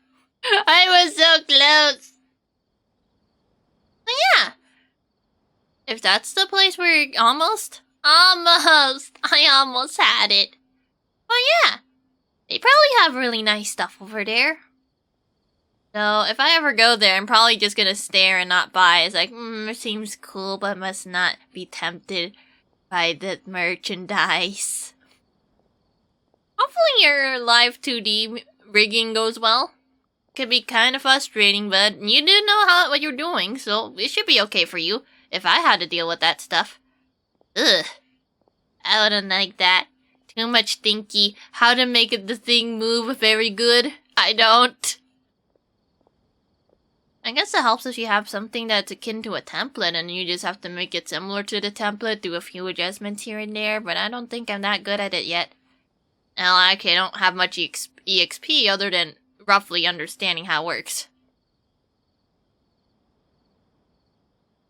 I was so close. But yeah. If that's the place where I almost had it. But yeah. They probably have really nice stuff over there. So, if I ever go there, I'm probably just gonna stare and not buy. It's like, it seems cool, but must not be tempted by the merchandise. Hopefully your live 2D rigging goes well. Could be kind of frustrating, but you do know what you're doing, so it should be okay for you if I had to deal with that stuff. Ugh. I wouldn't like that. Too much thinky. How to make the thing move very good. I don't. I guess it helps if you have something that's akin to a template and you just have to make it similar to the template, do a few adjustments here and there, but I don't think I'm that good at it yet. Well, actually, I don't have much EXP other than roughly understanding how it works.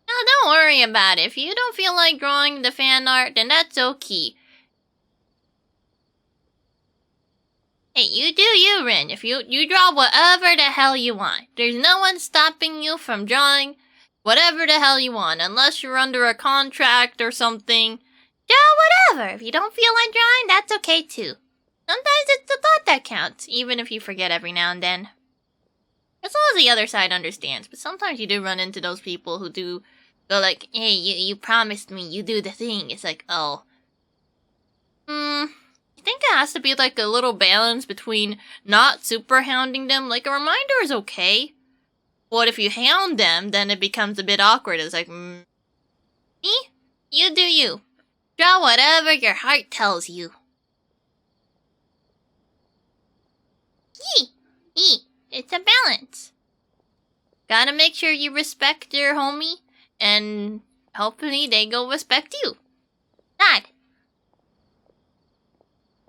Now, don't worry about it. If you don't feel like drawing the fan art, then that's okay. Hey, you do you, Rin. If you draw whatever the hell you want. There's no one stopping you from drawing whatever the hell you want, unless you're under a contract or something. Draw whatever. If you don't feel like drawing, that's okay too. Sometimes it's the thought that counts, even if you forget every now and then. As long as the other side understands, but sometimes you do run into those people who do go like, hey, you promised me, you do the thing. It's like, oh. I think it has to be like a little balance between not super hounding them. Like, a reminder is okay. But if you hound them, then it becomes a bit awkward. It's like, me? You do you. Draw whatever your heart tells you. It's a balance. Gotta make sure you respect your homie, and hopefully they go respect you. Nod.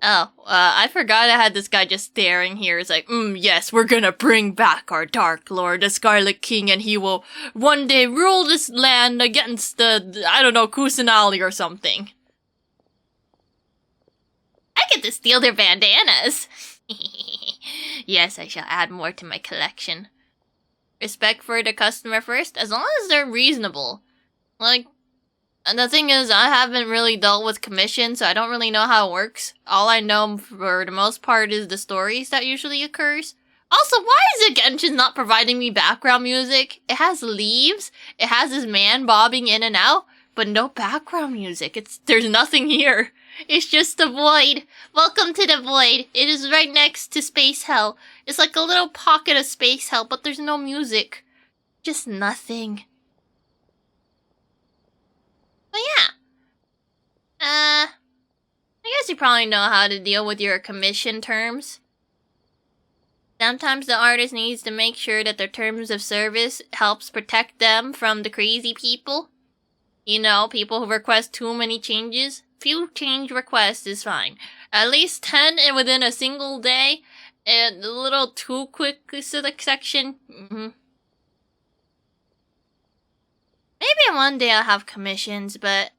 Oh, I forgot I had this guy just staring here. It's like, yes, we're gonna bring back our Dark Lord, the Scarlet King, and he will one day rule this land against the, I don't know, Kusanali or something. I get to steal their bandanas. Yes, I shall add more to my collection. respect for the customer first, as long as they're reasonable. Like, and the thing is, I haven't really dealt with commission, so I don't really know how it works. All I know for the most part is the stories that usually occurs. Also, why is it Genshin not providing me background music? It has leaves, it has this man bobbing in and out, but no background music. There's nothing here. It's just the void. Welcome to the void. It is right next to Space Hell. It's like a little pocket of Space Hell, but there's no music. Just nothing. But yeah. I guess you probably know how to deal with your commission terms. Sometimes the artist needs to make sure that their terms of service helps protect them from the crazy people. You know, people who request too many changes. Few change requests is fine. At least 10 within a single day. And a little too quick section. Maybe one day I'll have commissions, but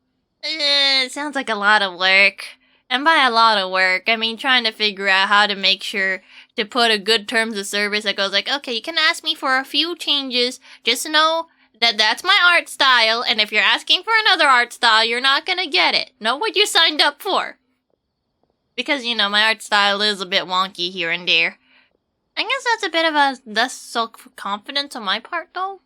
it sounds like a lot of work. And by a lot of work, I mean trying to figure out how to make sure to put a good terms of service that goes like, okay, you can ask me for a few changes. Just know that that's my art style, and if you're asking for another art style, you're not gonna get it. Know what you signed up for. Because, you know, my art style is a bit wonky here and there. I guess that's a bit of a less self-confidence on my part, though.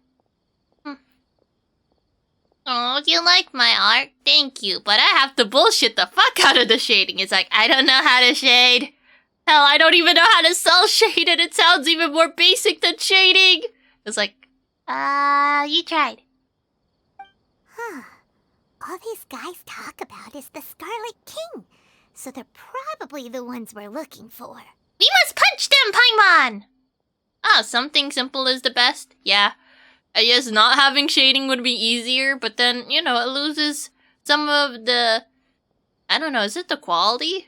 Oh, you like my art? Thank you, but I have to bullshit the fuck out of the shading. It's like, I don't know how to shade. Hell, I don't even know how to cel shade, and it sounds even more basic than shading. It's like, you tried. Huh. All these guys talk about is the Scarlet King, so they're probably the ones we're looking for. We must punch them, Paimon! Ah, something simple is the best. Yeah. I guess not having shading would be easier, but then, you know, it loses some of the... I don't know, is it the quality?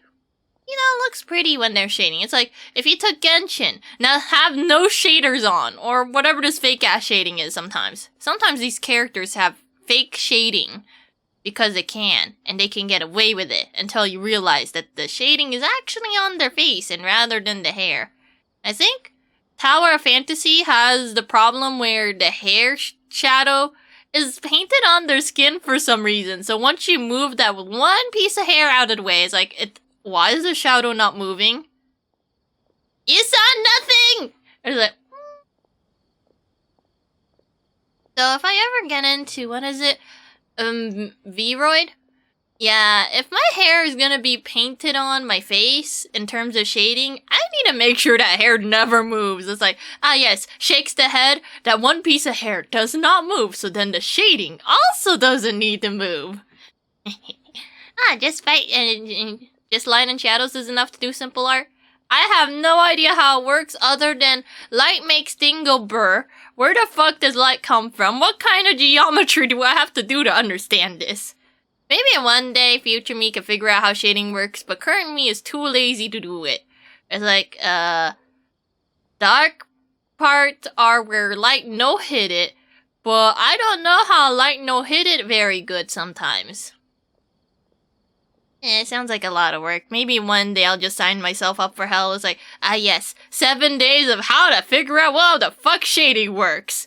You know, it looks pretty when they're shading. It's like, if you took Genshin, now have no shaders on, or whatever this fake-ass shading is sometimes. Sometimes these characters have fake shading because they can, and they can get away with it until you realize that the shading is actually on their face and rather than the hair. I think Tower of Fantasy has the problem where the hair shadow is painted on their skin for some reason. So once you move that one piece of hair out of the way, it's like, why is the shadow not moving? You saw nothing! It's like... So if I ever get into, what is it? Vroid? Yeah, if my hair is gonna be painted on my face in terms of shading, I need to make sure that hair never moves. It's like, yes, shakes the head, that one piece of hair does not move, so then the shading also doesn't need to move. Just light and shadows is enough to do simple art? I have no idea how it works other than light makes thing go burr. Where the fuck does light come from? What kind of geometry do I have to do to understand this? Maybe one day future me can figure out how shading works, but current me is too lazy to do it. It's like, dark parts are where light no-hit it, but I don't know how light no-hit it very good sometimes. It sounds like a lot of work. Maybe one day I'll just sign myself up for hell. It's like, yes, 7 days of how to figure out how the fuck shading works.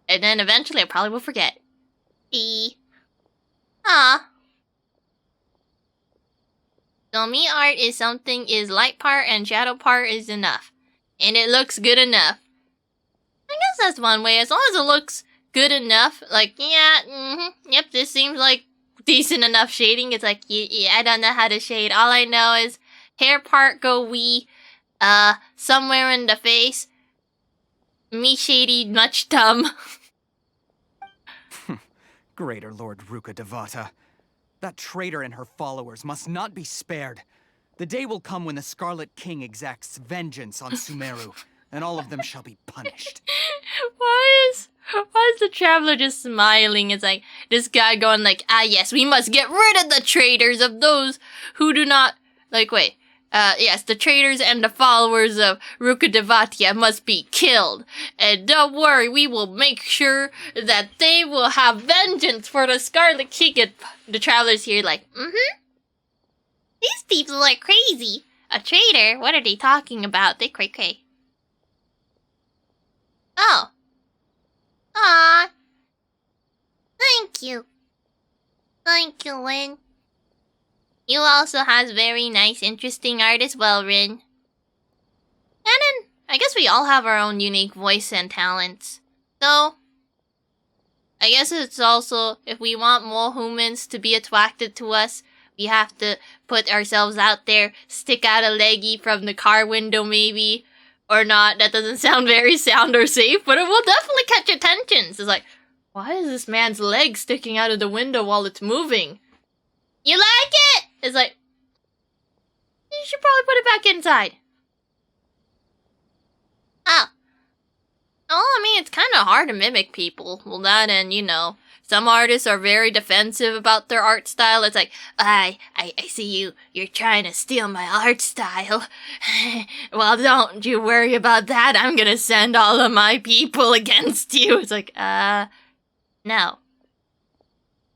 And then eventually I probably will forget. So me art is something is light part and shadow part is enough. And it looks good enough. I guess that's one way. As long as it looks good enough. Like, yep, this seems like decent enough shading. It's like, I don't know how to shade. All I know is hair part go wee, somewhere in the face. Me shady much dumb. Greater Lord Ruka Devata. That traitor and her followers must not be spared. The day will come when the Scarlet King exacts vengeance on Sumeru, and all of them shall be punished. Why is the traveler just smiling? It's like, this guy going like, yes, we must get rid of the traitors of those who do not... Like, wait. Yes, the traitors and the followers of Ruka Devata must be killed. And don't worry, we will make sure that they will have vengeance for the Scarlet King. And the travelers here like, These people are crazy. A traitor? What are they talking about? They cray-cray. Oh. Aw. Thank you. Thank you, Lynn. You also has very nice, interesting art as well, Rin. And then, I guess we all have our own unique voice and talents. So, I guess it's also, if we want more humans to be attracted to us, we have to put ourselves out there, stick out a leggy from the car window maybe, or not. That doesn't sound very sound or safe, but it will definitely catch attention. It's like, why is this man's leg sticking out of the window while it's moving? You like it? It's like, you should probably put it back inside. Oh. Oh, I mean, it's kind of hard to mimic people. Well, that and, you know, some artists are very defensive about their art style. It's like, I see you. You're trying to steal my art style. Well, don't you worry about that. I'm gonna send all of my people against you. It's like, no.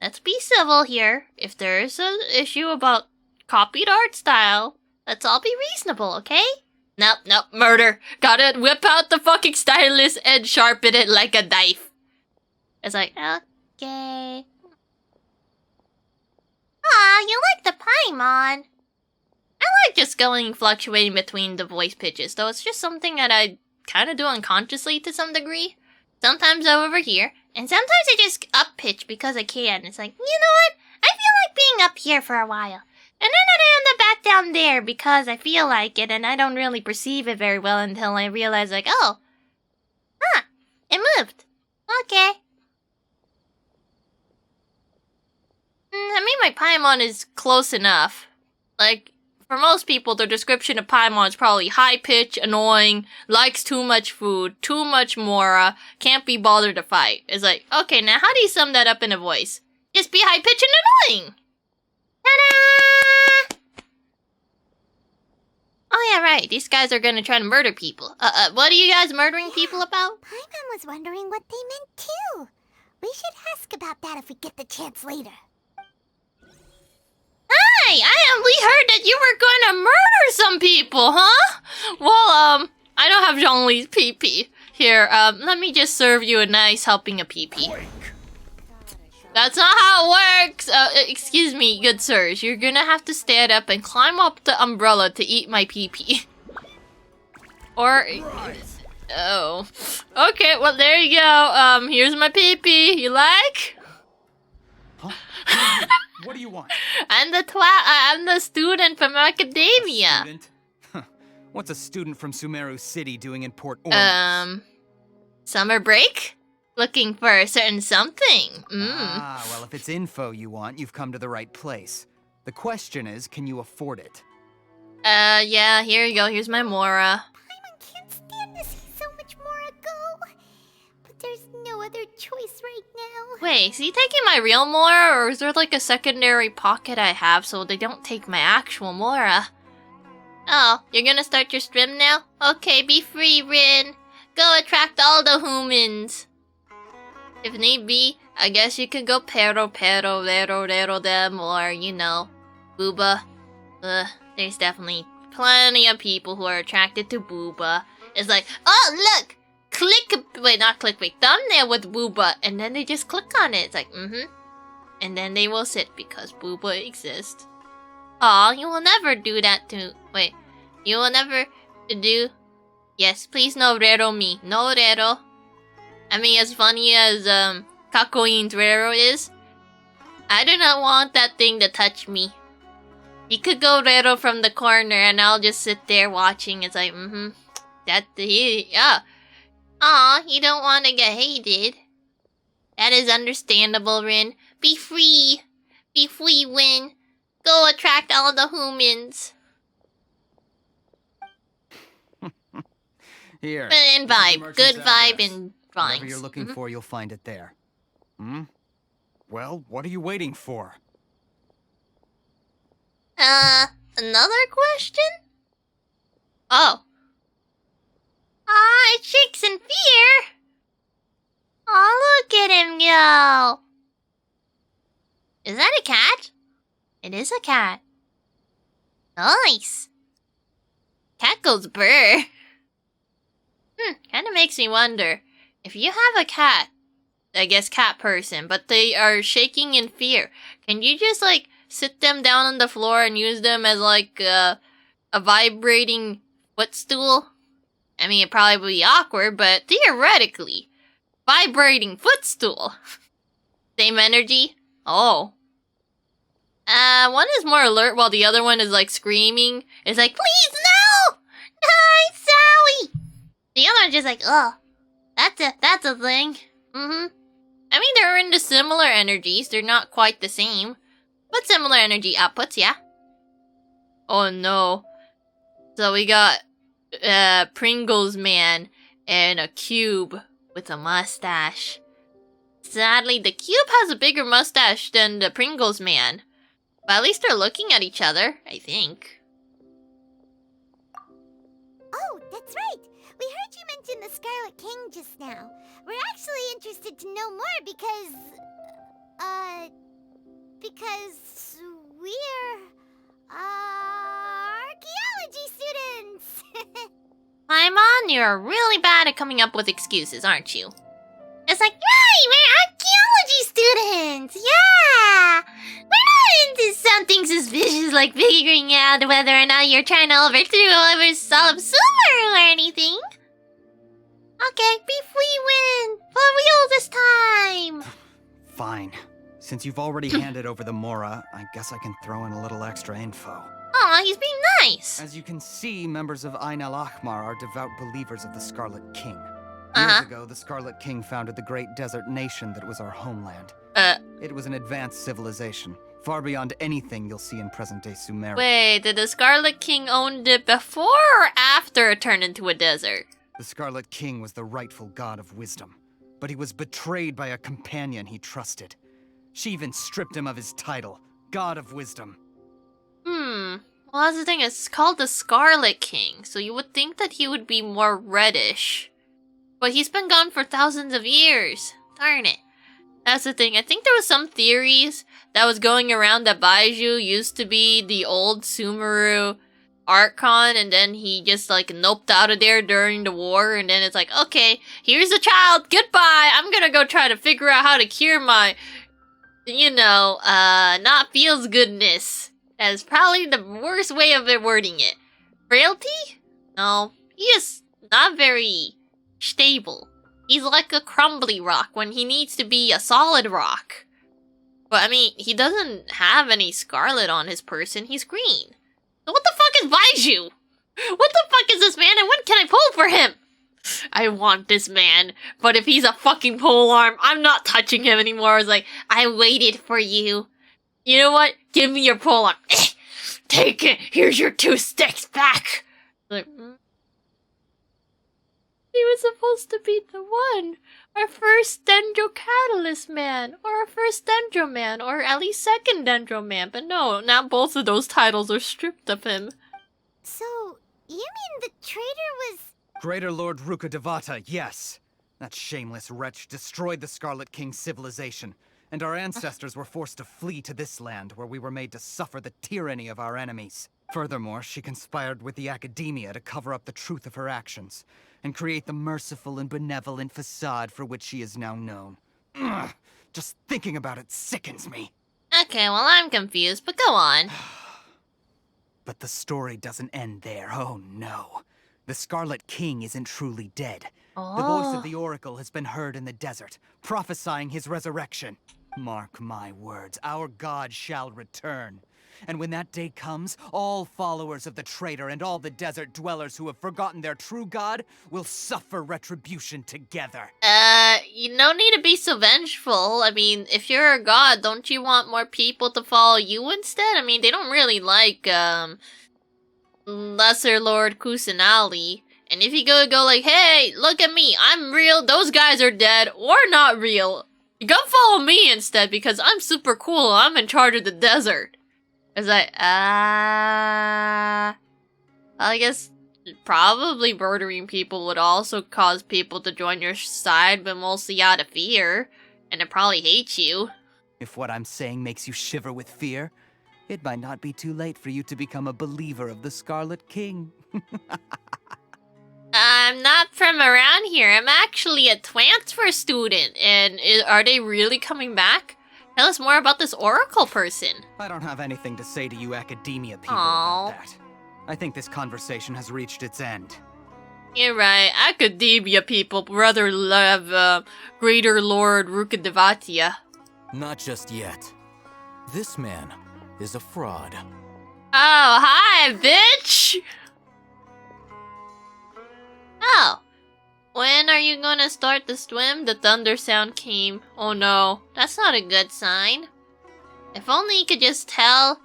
Let's be civil here. If there is an issue about copied art style, let's all be reasonable, okay? Nope, murder. Gotta whip out the fucking stylus and sharpen it like a knife. It's like, okay. Aw, you like the Paimon. I like just fluctuating between the voice pitches, though it's just something that I kind of do unconsciously to some degree. Sometimes I'm over here, and sometimes I just up-pitch because I can. It's like, you know what? I feel like being up here for a while. And then I end up back down there because I feel like it, and I don't really perceive it very well until I realize, like, oh. Huh. It moved. Okay. I mean, my Paimon is close enough. Like, for most people, their description of Paimon is probably high-pitched, annoying, likes too much food, too much mora, can't be bothered to fight. It's like, okay, now how do you sum that up in a voice? Just be high-pitched and annoying! Ta-da! Oh yeah, right. These guys are gonna try to murder people. What are you guys murdering people about? Paimon was wondering what they meant too. We should ask about that if we get the chance later. Hi! We heard that you were gonna murder some people, huh? Well, I don't have Zhongli's pee-pee. Here, let me just serve you a nice helping of pee-pee. That's not how it works! Excuse me, good sirs. You're gonna have to stand up and climb up the umbrella to eat my pee-pee. Or... Oh. Okay, well, there you go. Here's my pee-pee. You like? Huh? What do you want? I'm the student from academia. Student? What's a student from Sumeru City doing in Port Ormuz? Summer break? Looking for a certain something. Ah, well, if it's info you want, you've come to the right place. The question is, can you afford it? Yeah, here you go. Here's my mora. Paimon can't stand to see so much Mora go. But there's no other choice right now. Wait, is he taking my real mora, or is there like a secondary pocket I have so they don't take my actual mora? Oh, you're gonna start your stream now? Okay, be free, Rin. Go attract all the humans. If need be, I guess you could go pero, rero them, or, you know, booba. There's definitely plenty of people who are attracted to booba. It's like, oh, look! Not clickbait, thumbnail with booba, and then they just click on it. It's like, and then they will sit because booba exists. Aw, you will never do that to... Wait, you will never do... Yes, please no rero me. No rero. I mean, as funny as, Kakoin's rero is, I do not want that thing to touch me. You could go rero from the corner and I'll just sit there watching. It's like, yeah. Aw, you don't want to get hated. That is understandable, Rin. Be free. Be free, Win. Go attract all the humans. Here. And vibe. Good vibe and drawings. Whatever you're looking for, you'll find it there. Well, what are you waiting for? Another question? Oh. Aw, it's Chicks in Fear. Aw, look at him go. Is that a cat? It is a cat. Nice. Cat goes brr. Kinda makes me wonder. if you have a cat, I guess cat person, but they are shaking in fear, can you just, like, sit them down on the floor and use them as, like, a vibrating footstool? I mean, it'd probably be awkward, but theoretically, vibrating footstool. Same energy? Oh. One is more alert while the other one is, like, screaming. It's like, please, no! Hi, Sally! The other one's just like, oh, that's a thing. Mm-hmm. I mean, they're into similar energies. They're not quite the same. But similar energy outputs, yeah. Oh, no. So we got, Pringles Man and a cube with a mustache. Sadly, the cube has a bigger mustache than the Pringles Man. But at least they're looking at each other, I think. Oh, that's right. We heard you mention the Scarlet King just now. We're actually interested to know more because we're archaeology students. Paimon, you're really bad at coming up with excuses, aren't you? It's like, right, we're archaeology students, yeah! We're not into something suspicious like figuring out whether or not you're trying to overthrow or solve Sumeru or anything. Okay, beef we win! For real this time! Fine. Since you've already handed over the Mora, I guess I can throw in a little extra info. Aw, he's being nice! As you can see, members of Ain al-Ahmar are devout believers of the Scarlet King. Years ago, the Scarlet King founded the great desert nation that was our homeland. It was an advanced civilization, far beyond anything you'll see in present-day Sumeru. Wait, did the Scarlet King owned it before or after it turned into a desert? The Scarlet King was the rightful god of wisdom, but he was betrayed by a companion he trusted. She even stripped him of his title, God of Wisdom. Well, that's the thing, it's called the Scarlet King, so you would think that he would be more reddish. But he's been gone for thousands of years. Darn it. That's the thing. I think there was some theories that was going around that Baiju used to be the old Sumeru Archon, and then he just, like, noped out of there during the war, and then it's like, okay, here's a child, goodbye, I'm gonna go try to figure out how to cure my, you know, not feels goodness. That is probably the worst way of wording it. Frailty? No, he is not very stable. He's like a crumbly rock when he needs to be a solid rock. But I mean, he doesn't have any scarlet on his person, he's green. So what the fuck is Baiju? What the fuck is this man and when can I pull for him? I want this man, but if he's a fucking polearm, I'm not touching him anymore. It's like, I waited for you. You know what? Give me your polearm. Take it. Here's your 2 sticks back. Like, He was supposed to be the one. Our first Dendro Catalyst man. Or our first Dendro man. Or at least second Dendro man. But no, now both of those titles are stripped of him. So, you mean the traitor was... Greater Lord Ruka Devata, yes. That shameless wretch destroyed the Scarlet King's civilization, and our ancestors were forced to flee to this land where we were made to suffer the tyranny of our enemies. Furthermore, she conspired with the Academia to cover up the truth of her actions, and create the merciful and benevolent facade for which she is now known. Ugh, just thinking about it sickens me. Okay, well I'm confused, but go on. But the story doesn't end there, oh no. The Scarlet King isn't truly dead. The voice of the Oracle has been heard in the desert, prophesying his resurrection. Mark my words, our god shall return. And when that day comes, all followers of the traitor and all the desert dwellers who have forgotten their true god will suffer retribution together. You don't need to be so vengeful. I mean, if you're a god, don't you want more people to follow you instead? I mean, they don't really like, Lesser Lord Kusanali. And if you go like, hey, look at me, I'm real, those guys are dead, or not real, you go follow me instead because I'm super cool, I'm in charge of the desert. It's like, I guess probably murdering people would also cause people to join your side, but mostly out of fear, and they probably hate you. If what I'm saying makes you shiver with fear, it might not be too late for you to become a believer of the Scarlet King. I'm not from around here. I'm actually a transfer student. And are they really coming back? Tell us more about this Oracle person. I don't have anything to say to you academia people about that. I think this conversation has reached its end. You're right. Academia people rather love Greater Lord Rukkhadevata. Not just yet. This man is a fraud. Oh, hi, bitch! Oh. When are you gonna start the swim? The thunder sound came. Oh no, that's not a good sign. If only you could just tell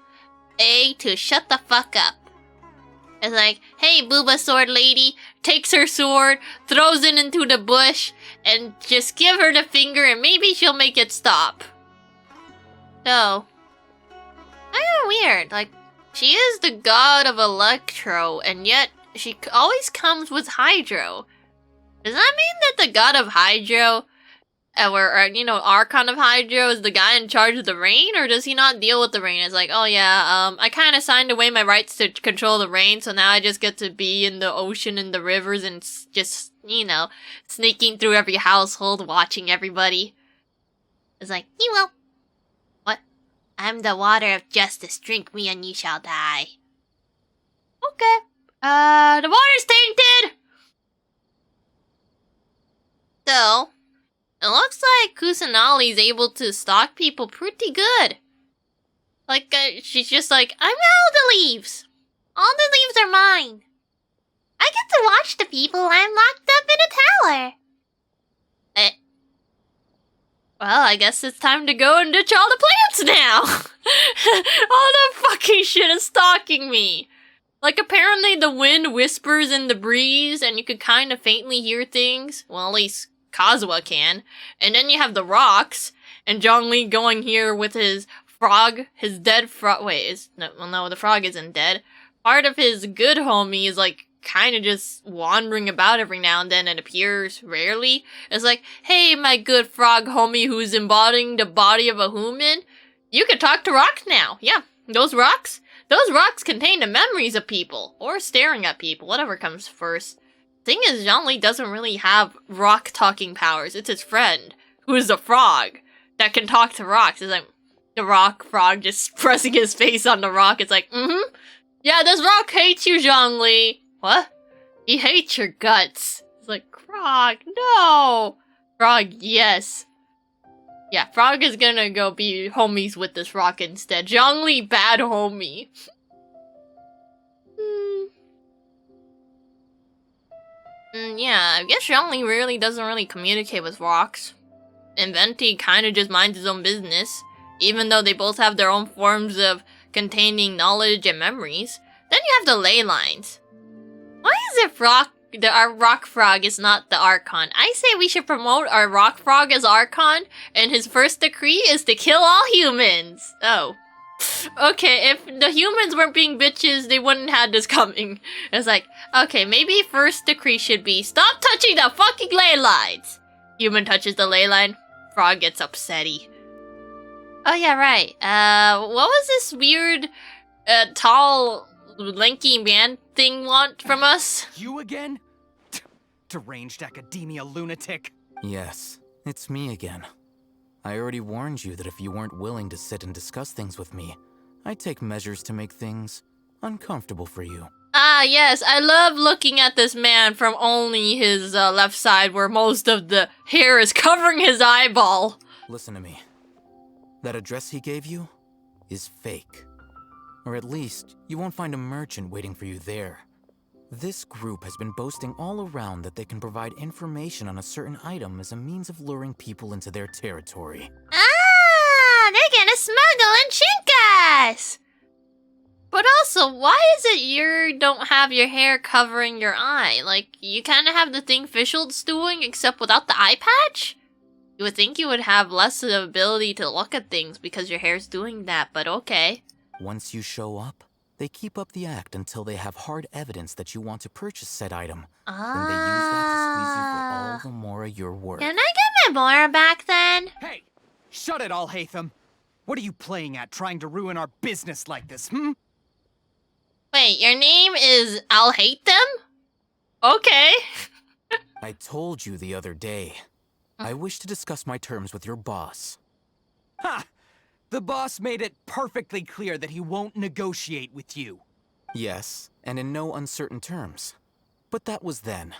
A to shut the fuck up. It's like, hey, booba sword lady, takes her sword, throws it into the bush, and just give her the finger and maybe she'll make it stop. So, kind of weird. Like, she is the god of Electro, and yet she always comes with Hydro. Does that mean that the god of Hydro, or you know, Archon of Hydro is the guy in charge of the rain, or does he not deal with the rain? It's like, oh yeah, I kind of signed away my rights to control the rain, so now I just get to be in the ocean and the rivers and just, you know, sneaking through every household, watching everybody. It's like, you will. What? I'm the water of justice. Drink me and you shall die. Okay. The water's tainted! So, it looks like Kusanali's able to stalk people pretty good. Like, she's just like, I'm all the leaves. All the leaves are mine. I get to watch the people I'm locked up in a tower. Well, I guess it's time to go and ditch all the plants now. All the fucking shit is stalking me. Like, apparently the wind whispers in the breeze and you could kind of faintly hear things. Well, at least Kazuha can. And then you have the rocks, and Zhongli going here with his frog, his dead frog. Wait, no, the frog isn't dead. Part of his good homie is like kind of just wandering about every now and then and appears rarely. It's like, hey, my good frog homie who's embodying the body of a human, you can talk to rocks now. Yeah, those rocks contain the memories of people, or staring at people, whatever comes first. Thing is, Zhongli doesn't really have rock talking powers. It's his friend, who is a frog, that can talk to rocks. It's like, the rock frog just pressing his face on the rock. It's like, yeah, this rock hates you, Zhongli. What? He hates your guts. It's like, Frog, no! Frog, yes. Yeah, Frog is gonna go be homies with this rock instead. Zhongli, bad homie. Yeah, I guess Zhongli really doesn't really communicate with rocks. And Venti kind of just minds his own business, even though they both have their own forms of containing knowledge and memories. Then you have the ley lines. Why is it our rock frog is not the Archon? I say we should promote our rock frog as Archon, and his first decree is to kill all humans. Oh. Okay, if the humans weren't being bitches, they wouldn't have this coming. It's like, okay, maybe first decree should be, stop touching the fucking ley lines! Human touches the ley line, frog gets upsetty. Oh yeah, right. What was this weird, tall, lanky man thing want from us? You again? Deranged academia lunatic. Yes, it's me again. I already warned you that if you weren't willing to sit and discuss things with me, I'd take measures to make things uncomfortable for you. Ah, yes, I love looking at this man from only his left side where most of the hair is covering his eyeball. Listen to me. That address he gave you is fake. Or at least, you won't find a merchant waiting for you there. This group has been boasting all around that they can provide information on a certain item as a means of luring people into their territory. Ah, they're gonna smuggle and chink us! But also, why is it you don't have your hair covering your eye? Like, you kind of have the thing Fischl's doing, except without the eye patch? You would think you would have less of the ability to look at things because your hair's doing that, but okay. Once you show up, they keep up the act until they have hard evidence that you want to purchase said item. Then they use that to squeeze you for all the Mora you're worth. Can I get my Mora back then? Hey! Shut it, Alhaitham! What are you playing at, trying to ruin our business like this, Wait, your name is Alhaitham? Okay. I told you the other day. I wish to discuss my terms with your boss. Ha! The boss made it perfectly clear that he won't negotiate with you. Yes, and in no uncertain terms. But that was then.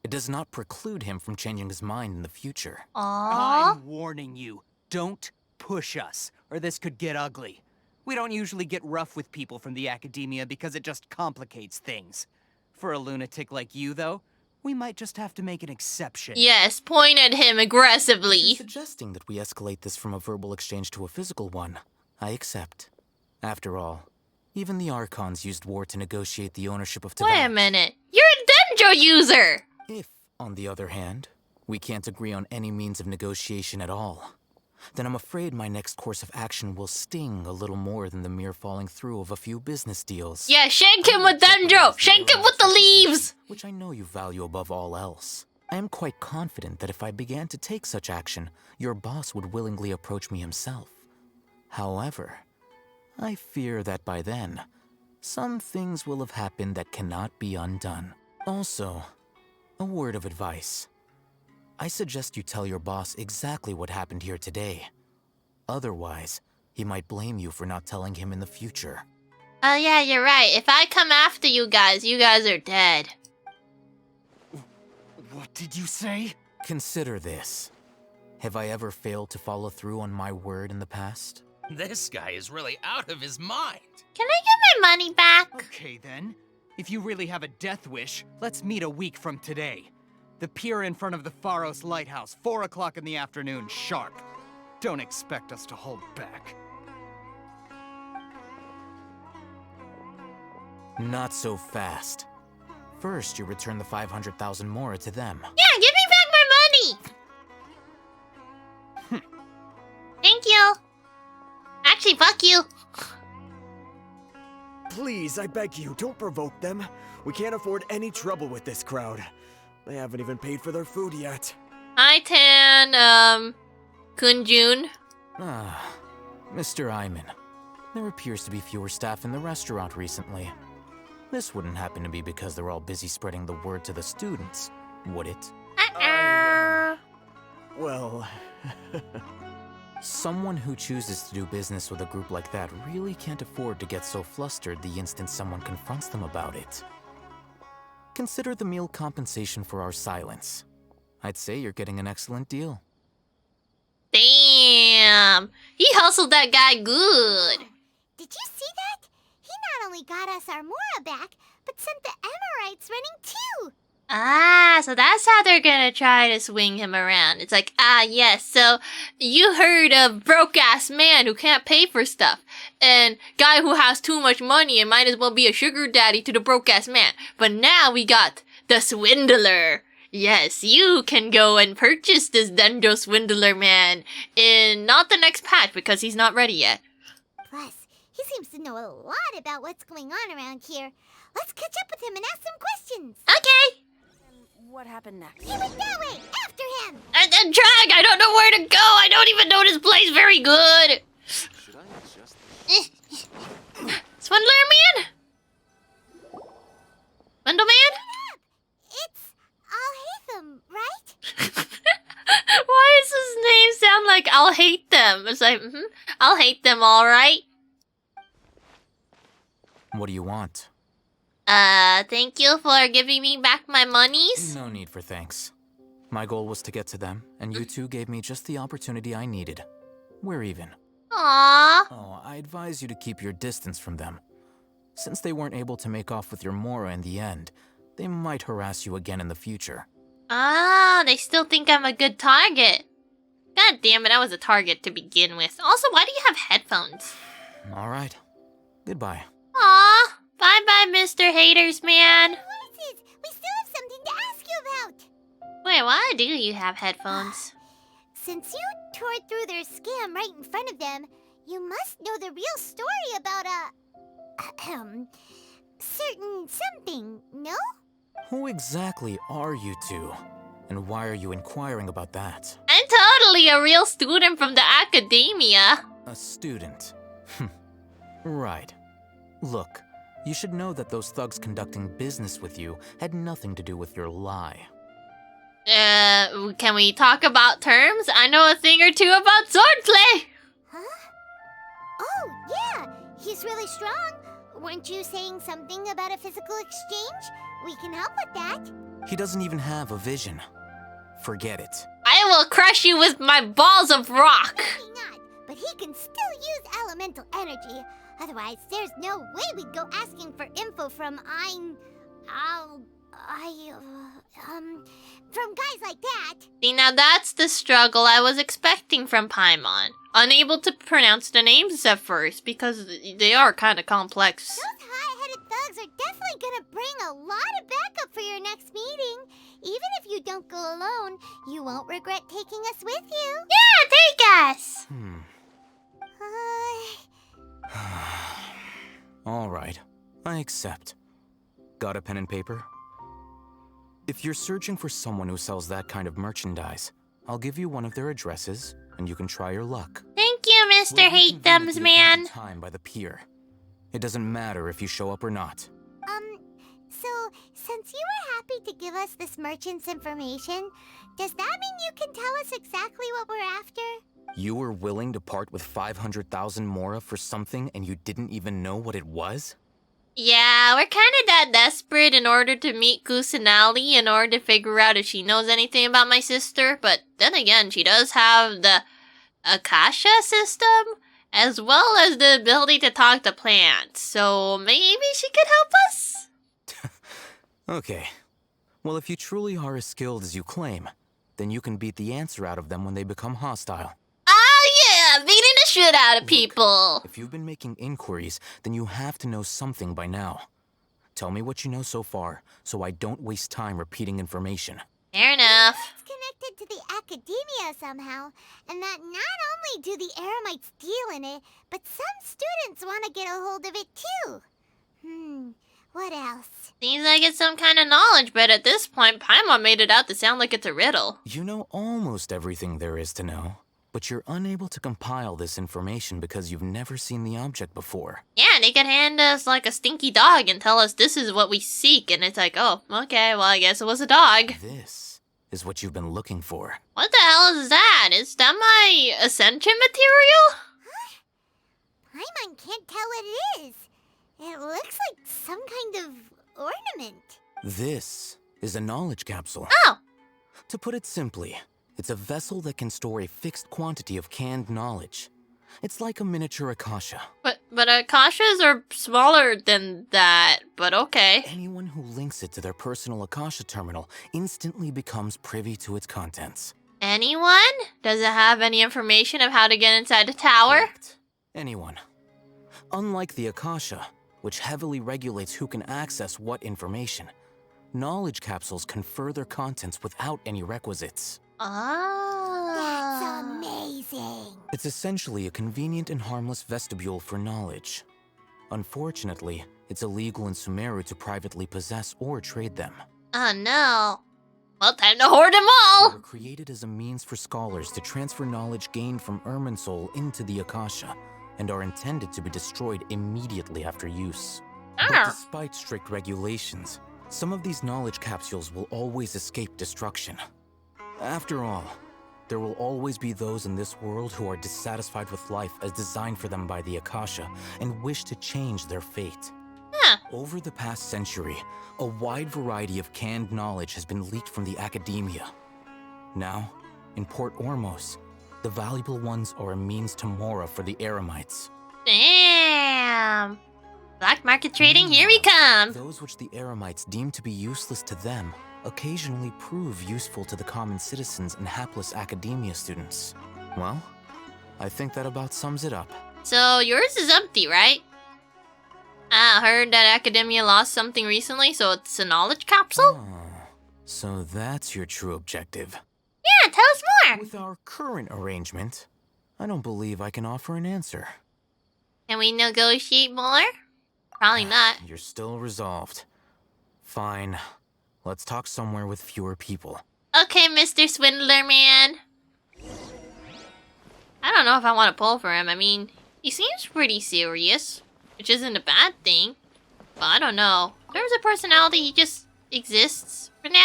It does not preclude him from changing his mind in the future. Aww. I'm warning you. Don't push us, or this could get ugly. We don't usually get rough with people from the academia because it just complicates things. For a lunatic like you, though, we might just have to make an exception. Yes, point at him aggressively. You're suggesting that we escalate this from a verbal exchange to a physical one. I accept. After all, even the Archons used war to negotiate the ownership of Tavares. Wait a minute. You're a Dendro user! If, on the other hand, we can't agree on any means of negotiation at all, then I'm afraid my next course of action will sting a little more than the mere falling through of a few business deals. Yeah, shank him with Dendro! Shank him with the leaves! Which I know you value above all else. I am quite confident that if I began to take such action, your boss would willingly approach me himself. However, I fear that by then, some things will have happened that cannot be undone. Also, a word of advice. I suggest you tell your boss exactly what happened here today. Otherwise, he might blame you for not telling him in the future. Oh yeah, you're right. If I come after you guys are dead. What did you say? Consider this. Have I ever failed to follow through on my word in the past? This guy is really out of his mind. Can I get my money back? Okay then. If you really have a death wish, let's meet a week from today. The pier in front of the Pharos Lighthouse, 4 o'clock in the afternoon, sharp. Don't expect us to hold back. Not so fast. First, you return the 500,000 mora to them. Yeah, give me back my money! Thank you. Actually, fuck you. Please, I beg you, don't provoke them. We can't afford any trouble with this crowd. They haven't even paid for their food yet. Hi, Tan, Kunjun. Ah, Mr. Iman. There appears to be fewer staff in the restaurant recently. This wouldn't happen to be because they're all busy spreading the word to the students, would it? Well... Someone who chooses to do business with a group like that really can't afford to get so flustered the instant someone confronts them about it. Consider the meal compensation for our silence. I'd say you're getting an excellent deal. Damn! He hustled that guy good. Did you see that? He not only got us our Mora back, but sent the Amorites running too. Ah, so that's how they're gonna try to swing him around. It's like, yes, so you heard of broke-ass man who can't pay for stuff, and guy who has too much money and might as well be a sugar daddy to the broke-ass man. But now we got the swindler. Yes, you can go and purchase this Dendro swindler man in not the next patch because he's not ready yet. Plus, he seems to know a lot about what's going on around here. Let's catch up with him and ask some questions. Okay. What happened next? He went that way! After him! And drag! I don't know where to go! I don't even know this place very good! Should I adjust this? Swindler man? Swindle man? It's Al-Hatham, right? Why does his name sound like I'll hate them? It's like, I'll hate them, alright. What do you want? Thank you for giving me back my monies. No need for thanks. My goal was to get to them, and you two gave me just the opportunity I needed. We're even. Aww. Oh, I advise you to keep your distance from them. Since they weren't able to make off with your Mora in the end, they might harass you again in the future. Ah, they still think I'm a good target. God damn it, I was a target to begin with. Also, why do you have headphones? Alright. Goodbye. Aw. Bye-bye, Mr. Haters Man. What is it? We still have something to ask you about. Wait, why do you have headphones? Since you tore through their scam right in front of them, you must know the real story about certain something, no? Who exactly are you two? And why are you inquiring about that? I'm totally a real student from the academia. A student. Right. Look, You should know that those thugs conducting business with you had nothing to do with your lie. Can we talk about terms? I know a thing or two about swordplay! Huh? Oh, yeah! He's really strong. Weren't you saying something about a physical exchange? We can help with that. He doesn't even have a vision. Forget it. I will crush you with my balls of rock! Maybe not, but he can still use elemental energy. Otherwise, there's no way we'd go asking for info from from guys like that. See, now that's the struggle I was expecting from Paimon. Unable to pronounce the names at first, because they are kind of complex. Those hot-headed thugs are definitely gonna bring a lot of backup for your next meeting. Even if you don't go alone, you won't regret taking us with you. Yeah, take us! All right, I accept. Got a pen and paper? If you're searching for someone who sells that kind of merchandise, I'll give you one of their addresses, and you can try your luck. Thank you, Mr. Hate Thumbs Man. Time by the pier. It doesn't matter if you show up or not. So, since you were happy to give us this merchant's information, does that mean you can tell us exactly what we're after? You were willing to part with 500,000 mora for something and you didn't even know what it was? Yeah, we're kind of that desperate in order to meet Kusanali in order to figure out if she knows anything about my sister. But then again, she does have the Akasha system, as well as the ability to talk to plants. So maybe she could help us? Okay. Well, if you truly are as skilled as you claim, then you can beat the answer out of them when they become hostile. Oh yeah, beating the shit out of people! If you've been making inquiries, then you have to know something by now. Tell me what you know so far, so I don't waste time repeating information. Fair enough. It's connected to the academia somehow, and that not only do the Eremites deal in it, but some students want to get a hold of it too. What else? Seems like it's some kind of knowledge, but at this point, Paimon made it out to sound like it's a riddle. You know almost everything there is to know, but you're unable to compile this information because you've never seen the object before. Yeah, they could hand us like a stinky dog and tell us this is what we seek, and it's like, oh, okay, well, I guess it was a dog. This is what you've been looking for. What the hell is that? Is that my ascension material? Paimon can't tell what it is. It looks like some kind of ornament. This is a knowledge capsule. Oh! To put it simply, it's a vessel that can store a fixed quantity of canned knowledge. It's like a miniature Akasha. But Akashas are smaller than that, but okay. Anyone who links it to their personal Akasha terminal instantly becomes privy to its contents. Anyone? Does it have any information of how to get inside the tower? Correct. Anyone. Unlike the Akasha, which heavily regulates who can access what information, knowledge capsules confer their contents without any requisites. That's amazing. It's essentially a convenient and harmless vestibule for knowledge. Unfortunately, it's illegal in Sumeru to privately possess or trade them. Oh no. Well, time to hoard them all! They were created as a means for scholars to transfer knowledge gained from Irminsul into the Akasha, and are intended to be destroyed immediately after use. But despite strict regulations, some of these knowledge capsules will always escape destruction. After all, there will always be those in this world who are dissatisfied with life as designed for them by the Akasha and wish to change their fate. Over the past century, a wide variety of canned knowledge has been leaked from the academia. Now, in Port Ormos, the valuable ones are a means to mora for the Eremites. Damn! Black market trading, here we come! Those which the Eremites deem to be useless to them occasionally prove useful to the common citizens and hapless academia students. Well, I think that about sums it up. So yours is empty, right? I heard that academia lost something recently, so it's a knowledge capsule? Oh, so that's your true objective. Yeah, tell us more! With our current arrangement, I don't believe I can offer an answer. Can we negotiate more? Probably not. You're still resolved. Fine. Let's talk somewhere with fewer people. Okay, Mr. Swindler Man. I don't know if I want to pull for him. I mean, he seems pretty serious, which isn't a bad thing. But I don't know. There's a personality, he just exists for now.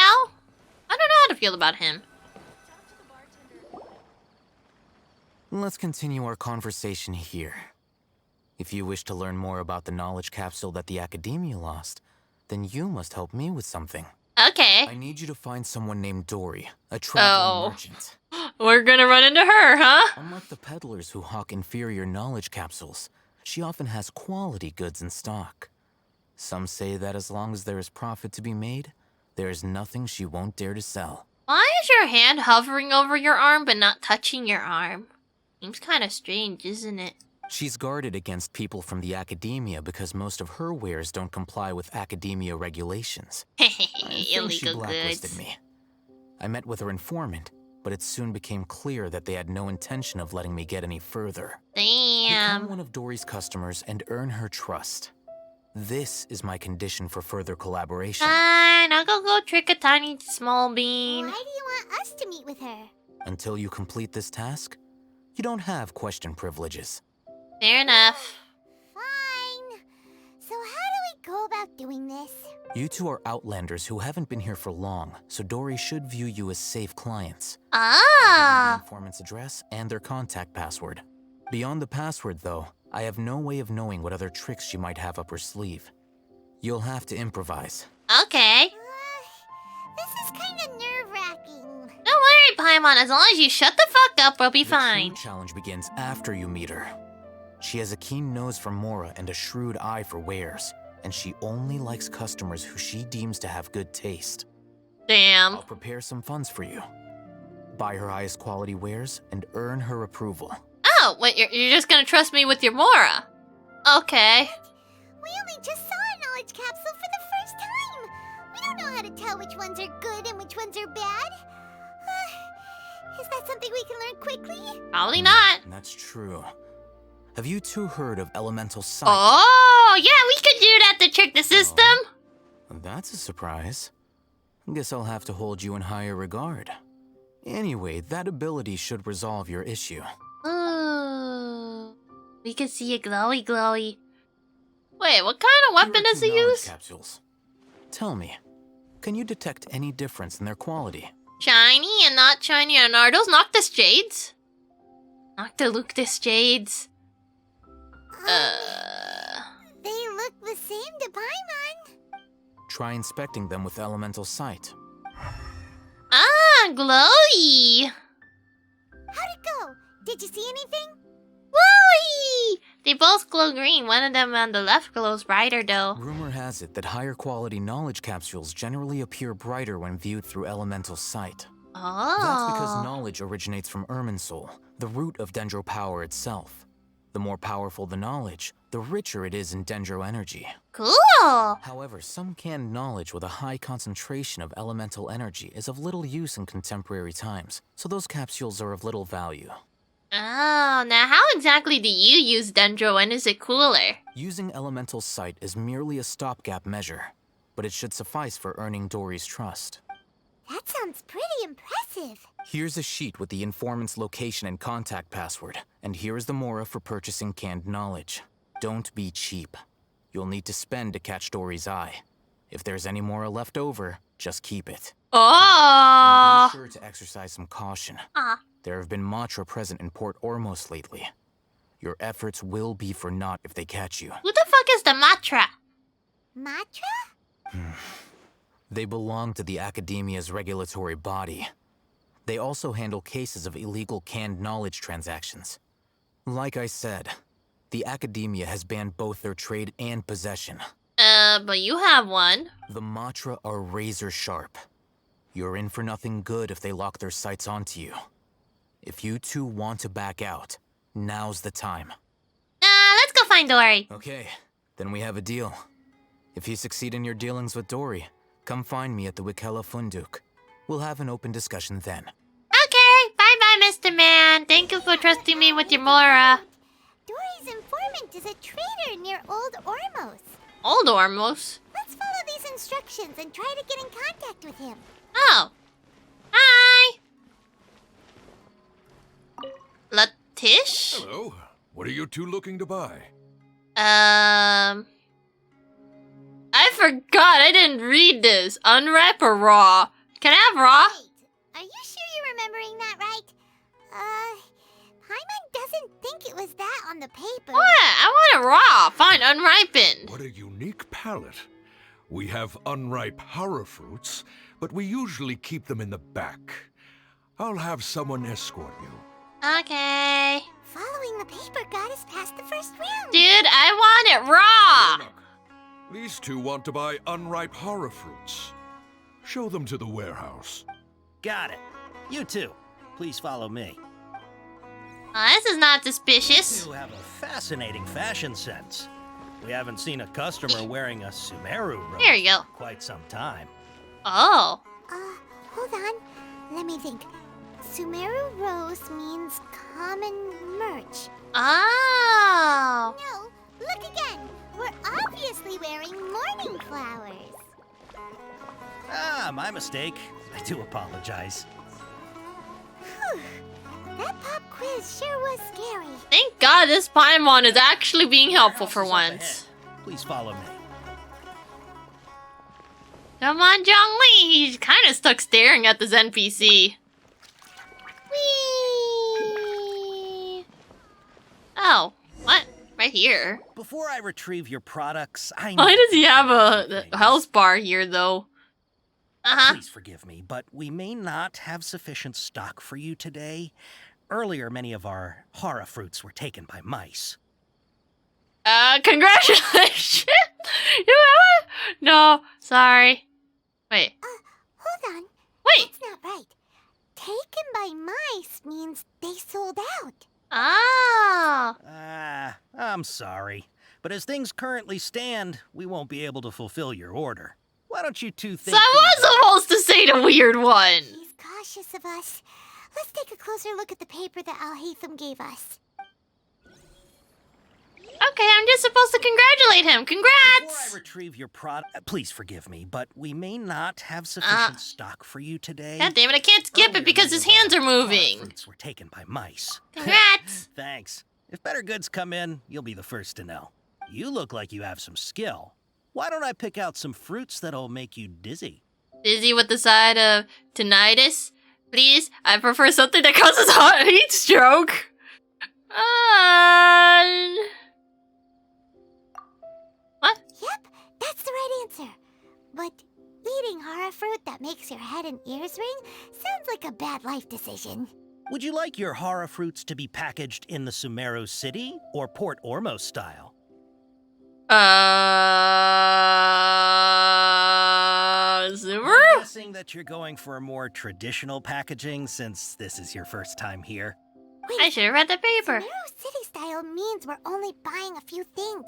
I don't know how to feel about him. Let's continue our conversation here. If you wish to learn more about the knowledge capsule that the Academia lost, then you must help me with something. Okay. I need you to find someone named Dory, a traveling merchant. We're gonna run into her, huh? Unlike the peddlers who hawk inferior knowledge capsules, she often has quality goods in stock. Some say that as long as there is profit to be made, there is nothing she won't dare to sell. Why is your hand hovering over your arm but not touching your arm? Seems kind of strange, isn't it? She's guarded against people from the Academia because most of her wares don't comply with Academia regulations. I think she blacklisted me. I met with her informant, but it soon became clear that they had no intention of letting me get any further. Damn. Become one of Dory's customers and earn her trust. This is my condition for further collaboration. Fine, I'll go trick a tiny small bean. Why do you want us to meet with her? Until you complete this task, you don't have question privileges. Fair enough. Fine. So how do we go about doing this? You two are outlanders who haven't been here for long, so Dory should view you as safe clients. Ah! The informant's address and their contact password. Beyond the password, though, I have no way of knowing what other tricks she might have up her sleeve. You'll have to improvise. Okay. This is kind of nerve-wracking. Don't worry, Paimon. As long as you shut the fuck up, we'll be fine. The true challenge begins after you meet her. She has a keen nose for Mora and a shrewd eye for wares, and she only likes customers who she deems to have good taste. Damn. I'll prepare some funds for you. Buy her highest quality wares and earn her approval. Oh, wait, you're just gonna trust me with your Mora? Okay. We only just saw a knowledge capsule for the first time. We don't know how to tell which ones are good and which ones are bad. Is that something we can learn quickly? Probably not. That's true. Have you two heard of elemental sight? Oh, yeah, we could do that to trick the system. That's a surprise. Guess I'll have to hold you in higher regard. Anyway, that ability should resolve your issue. Ooh. We could see a glowy. Wait, what kind of weapon does he use? Capsules. Tell me, can you detect any difference in their quality? Shiny and not shiny, and are those Noctis Jades? Noctiluctus Jades. They look the same to Paimon. Try inspecting them with elemental sight. Ah, glowy. How'd it go? Did you see anything? Glowy! They both glow green. One of them on the left glows brighter, though. Rumor has it that higher quality knowledge capsules generally appear brighter when viewed through elemental sight. Oh. That's because knowledge originates from Irminsul, the root of Dendro power itself. The more powerful the knowledge, the richer it is in Dendro energy. Cool! However, some canned knowledge with a high concentration of elemental energy is of little use in contemporary times, so those capsules are of little value. Oh, now how exactly do you use Dendro and is it cooler? Using elemental sight is merely a stopgap measure, but it should suffice for earning Dory's trust. That sounds pretty impressive. Here's a sheet with the informant's location and contact password, and here is the Mora for purchasing canned knowledge. Don't be cheap. You'll need to spend to catch Dory's eye. If there's any Mora left over, just keep it. Oh! And be sure to exercise some caution. Ah. There have been Matra present in Port Ormos lately. Your efforts will be for naught if they catch you. Who the fuck is the Matra? Matra? They belong to the Academia's regulatory body. They also handle cases of illegal canned knowledge transactions. Like I said, the Academia has banned both their trade and possession. But you have one. The Matra are razor sharp. You're in for nothing good if they lock their sights onto you. If you two want to back out, now's the time. Let's go find Dory. Okay, then we have a deal. If you succeed in your dealings with Dory, come find me at the Wikela Funduk. We'll have an open discussion then. Okay, bye-bye, Mr. Man. Thank you for trusting me with your Mora. Dory's informant is a trader near Old Ormos. Old Ormos? Let's follow these instructions and try to get in contact with him. Oh. Hi. Latish? Hello. What are you two looking to buy? forgot. I didn't read this. Unwrap or raw? Can I have raw? Are you sure you're remembering that right? Paimon doesn't think it was that on the paper. What? I want it raw. Fine, unripened. What a unique palate. We have unripe horror fruits, but we usually keep them in the back. I'll have someone escort you. Okay. Following the paper got us past the first round. Dude, I want it raw. These two want to buy unripe horror fruits. Show them to the warehouse. Got it. You two, please follow me. This is not suspicious. You have a fascinating fashion sense. We haven't seen a customer wearing a Sumeru robe There you go. in quite some time. Oh. Hold on. Let me think. Sumeru rose means common merch. Oh. No, look again. We're obviously wearing morning flowers. Ah, my mistake. I do apologize. Whew. That pop quiz sure was scary. Thank God this Paimon is actually being helpful for once. Please follow me. Come on, Zhongli. He's kind of stuck staring at this NPC. Whee! Oh, what? Right here. Before I retrieve your products, I Why does he have a health bar here, though? Please forgive me, but we may not have sufficient stock for you today. Earlier, many of our horror fruits were taken by mice. Congratulations! No, sorry. Wait. Hold on. Wait. That's not right. Taken by mice means they sold out. Ah. I'm sorry. But as things currently stand, we won't be able to fulfill your order. Why don't you two think... So I was supposed to say the weird one. He's cautious of us. Let's take a closer look at the paper that Al-Haytham gave us. Okay, I'm just supposed to congratulate him. Congrats! Before I retrieve your product, please forgive me, but we may not have sufficient stock for you today. God damn it, I can't skip it because his hands are moving. Fruits were taken by mice. Congrats! Thanks. If better goods come in, you'll be the first to know. You look like you have some skill. Why don't I pick out some fruits that'll make you dizzy? Dizzy with the side of tinnitus? Please, I prefer something that causes hot heat stroke. What? Yep, that's the right answer. But eating horror fruit that makes your head and ears ring sounds like a bad life decision. Would you like your horror fruits to be packaged in the Sumeru City or Port Ormos style? Sumeru? I'm guessing that you're going for a more traditional packaging since this is your first time here. Wait, I should have read the paper. Sumeru City style means we're only buying a few things.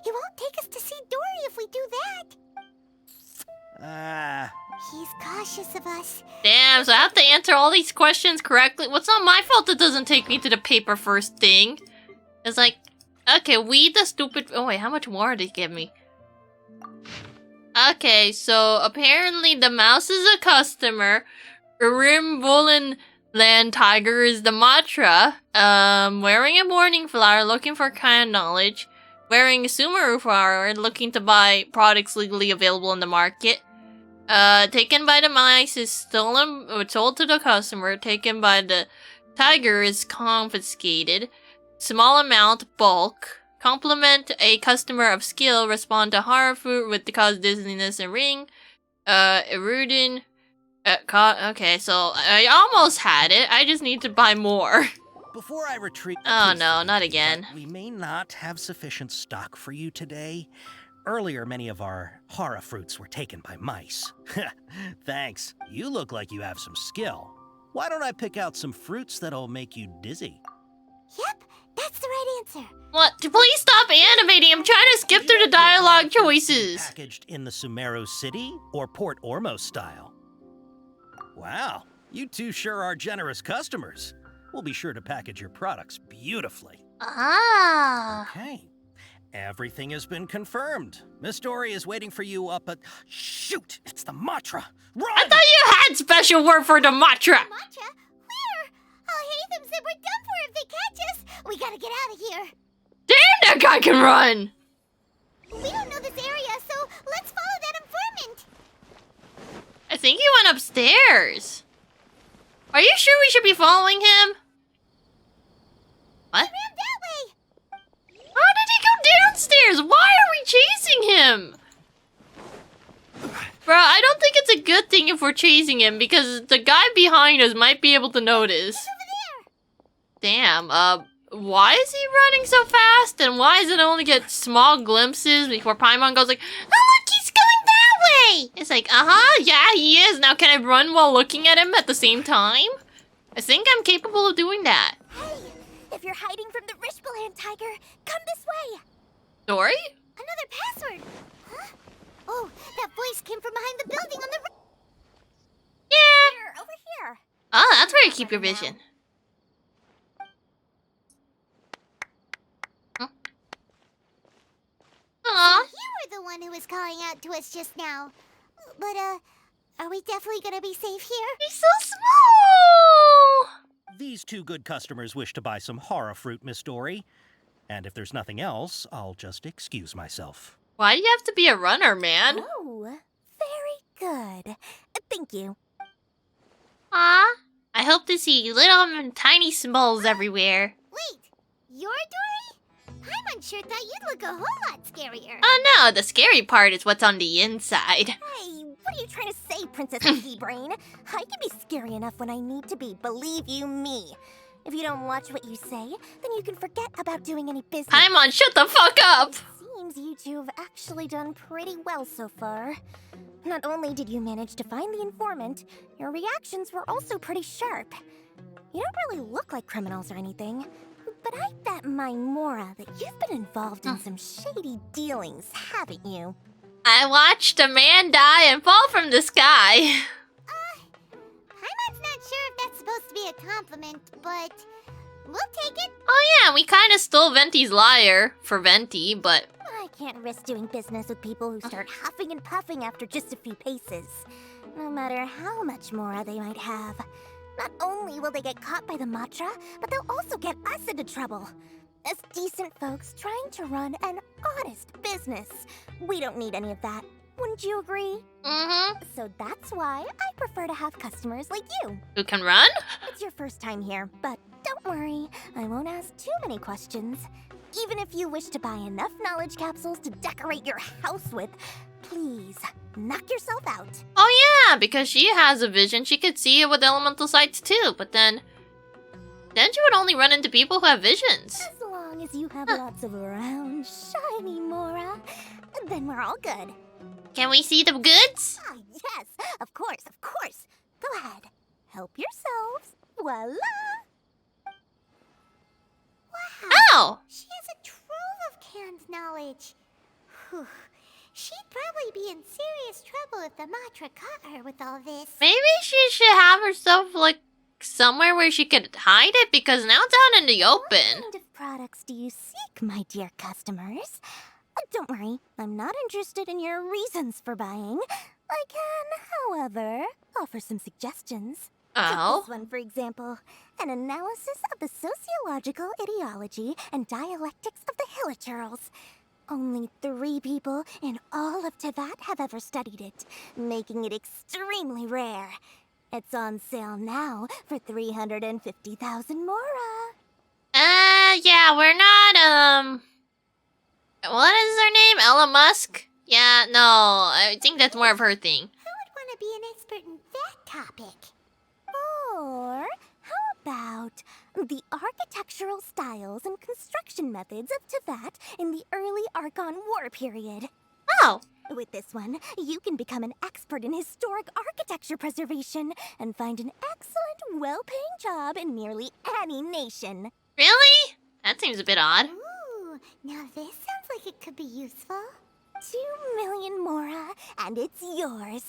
He won't take us to see Dory if we do that. He's cautious of us. Damn, so I have to answer all these questions correctly? Well, it's not my fault it doesn't take me to the paper first thing. It's like, okay, weed the stupid... Oh, wait, how much more did he give me? Okay, so apparently the mouse is a customer. Urim Land Tiger is the mantra. Wearing a morning flower, looking for kind knowledge. Wearing a Sumeru flower, looking to buy products legally available in the market. Taken by the mice is stolen or sold to the customer. Taken by the tiger is confiscated. Small amount, bulk. Compliment a customer of skill. Respond to horror fruit with the cause dizziness and ring. Erudin. Okay, so I almost had it. I just need to buy more. Before I retreat... Oh no, not again. We may not have sufficient stock for you today. Earlier, many of our horror fruits were taken by mice. Thanks. You look like you have some skill. Why don't I pick out some fruits that'll make you dizzy? Yep, that's the right answer. What? Please stop animating. I'm trying to skip through the dialogue choices. Packaged in the Sumeru City or Port Ormos style? Wow, you two sure are generous customers. We'll be sure to package your products beautifully. Ah. Okay. Everything has been confirmed. Miss Dory is waiting for you up at... Shoot! It's the mantra! Run! I thought you had special word for the mantra! Mantra? Where? Al-Haytham said we're done for if they catch us. We gotta get out of here. Damn, that guy can run! We don't know this area, so let's follow think he went upstairs. Are you sure we should be following him? What? How did he go downstairs? Why are we chasing him? Bro, I don't think it's a good thing if we're chasing him because the guy behind us might be able to notice. Damn, why is he running so fast? And why does it only get small glimpses before Paimon goes like, oh look, he's going that way! It's like, yeah, he is. Now can I run while looking at him at the same time? I think I'm capable of doing that. Hey, if you're hiding from the Rishbaland tiger, come this way. Dory? Another password. Huh? Oh, that voice came from behind the building on the Yeah. Here, over here. Oh, that's where you keep your vision. Aw. You were the one who was calling out to us just now. But, are we definitely gonna be safe here? He's so small! These two good customers wish to buy some horror fruit, Miss Dory. And if there's nothing else, I'll just excuse myself. Why do you have to be a runner, man? Oh, very good. Thank you. Aw. I hope to see little and tiny smalls everywhere. Wait, you're Dory? Paimon sure thought you'd look a whole lot scarier. Oh no, the scary part is what's on the inside. Hey, what are you trying to say, Princess Pea-Brain? I can be scary enough when I need to be, believe you me. If you don't watch what you say, then you can forget about doing any business. Paimon, shut the fuck up! Seems you two have actually done pretty well so far. Not only did you manage to find the informant, your reactions were also pretty sharp. You don't really look like criminals or anything, but I bet my Mora that you've been involved in some shady dealings, haven't you? I watched a man die and fall from the sky. Paimon's not sure if that's supposed to be a compliment, but we'll take it. Oh yeah, we kinda stole Venti's lyre for Venti, but... I can't risk doing business with people who start huffing and puffing after just a few paces. No matter how much Mora they might have. Not only will they get caught by the Matra, but they'll also get us into trouble. As decent folks trying to run an honest business. We don't need any of that. Wouldn't you agree? Mm-hmm. So that's why I prefer to have customers like you. Who can run? It's your first time here, but don't worry. I won't ask too many questions. Even if you wish to buy enough knowledge capsules to decorate your house with, please, knock yourself out. Oh yeah, because she has a vision. She could see it with elemental sights too, but then she would only run into people who have visions. As long as you have lots of round, shiny Mora, then we're all good. Can we see the goods? Ah, yes, of course, of course. Go ahead. Help yourselves. Voila! Wow. Oh! She has a trove of canned knowledge. Whew. She'd probably be in serious trouble if the Matra caught her with all this. Maybe she should have herself, like, somewhere where she could hide it, because now it's out in the open. What kind of products do you seek, my dear customers? Don't worry, I'm not interested in your reasons for buying. I can, however, offer some suggestions. Oh? Take this one, for example. An analysis of the sociological ideology and dialectics of the Hilichurls. Only 3 people in all of Teyvat have ever studied it, making it extremely rare. It's on sale now for 350,000 Mora. Yeah, we're not, what is her name? Ella Musk? Yeah, no, I think that's more of her thing. Who would want to be an expert in that topic? Or how about the architectural styles and construction methods of Teyvat in the early Archon War period? Oh! With this one, you can become an expert in historic architecture preservation and find an excellent, well-paying job in nearly any nation. Really? That seems a bit odd. Ooh, now this sounds like it could be useful. 2 million Mora, and it's yours.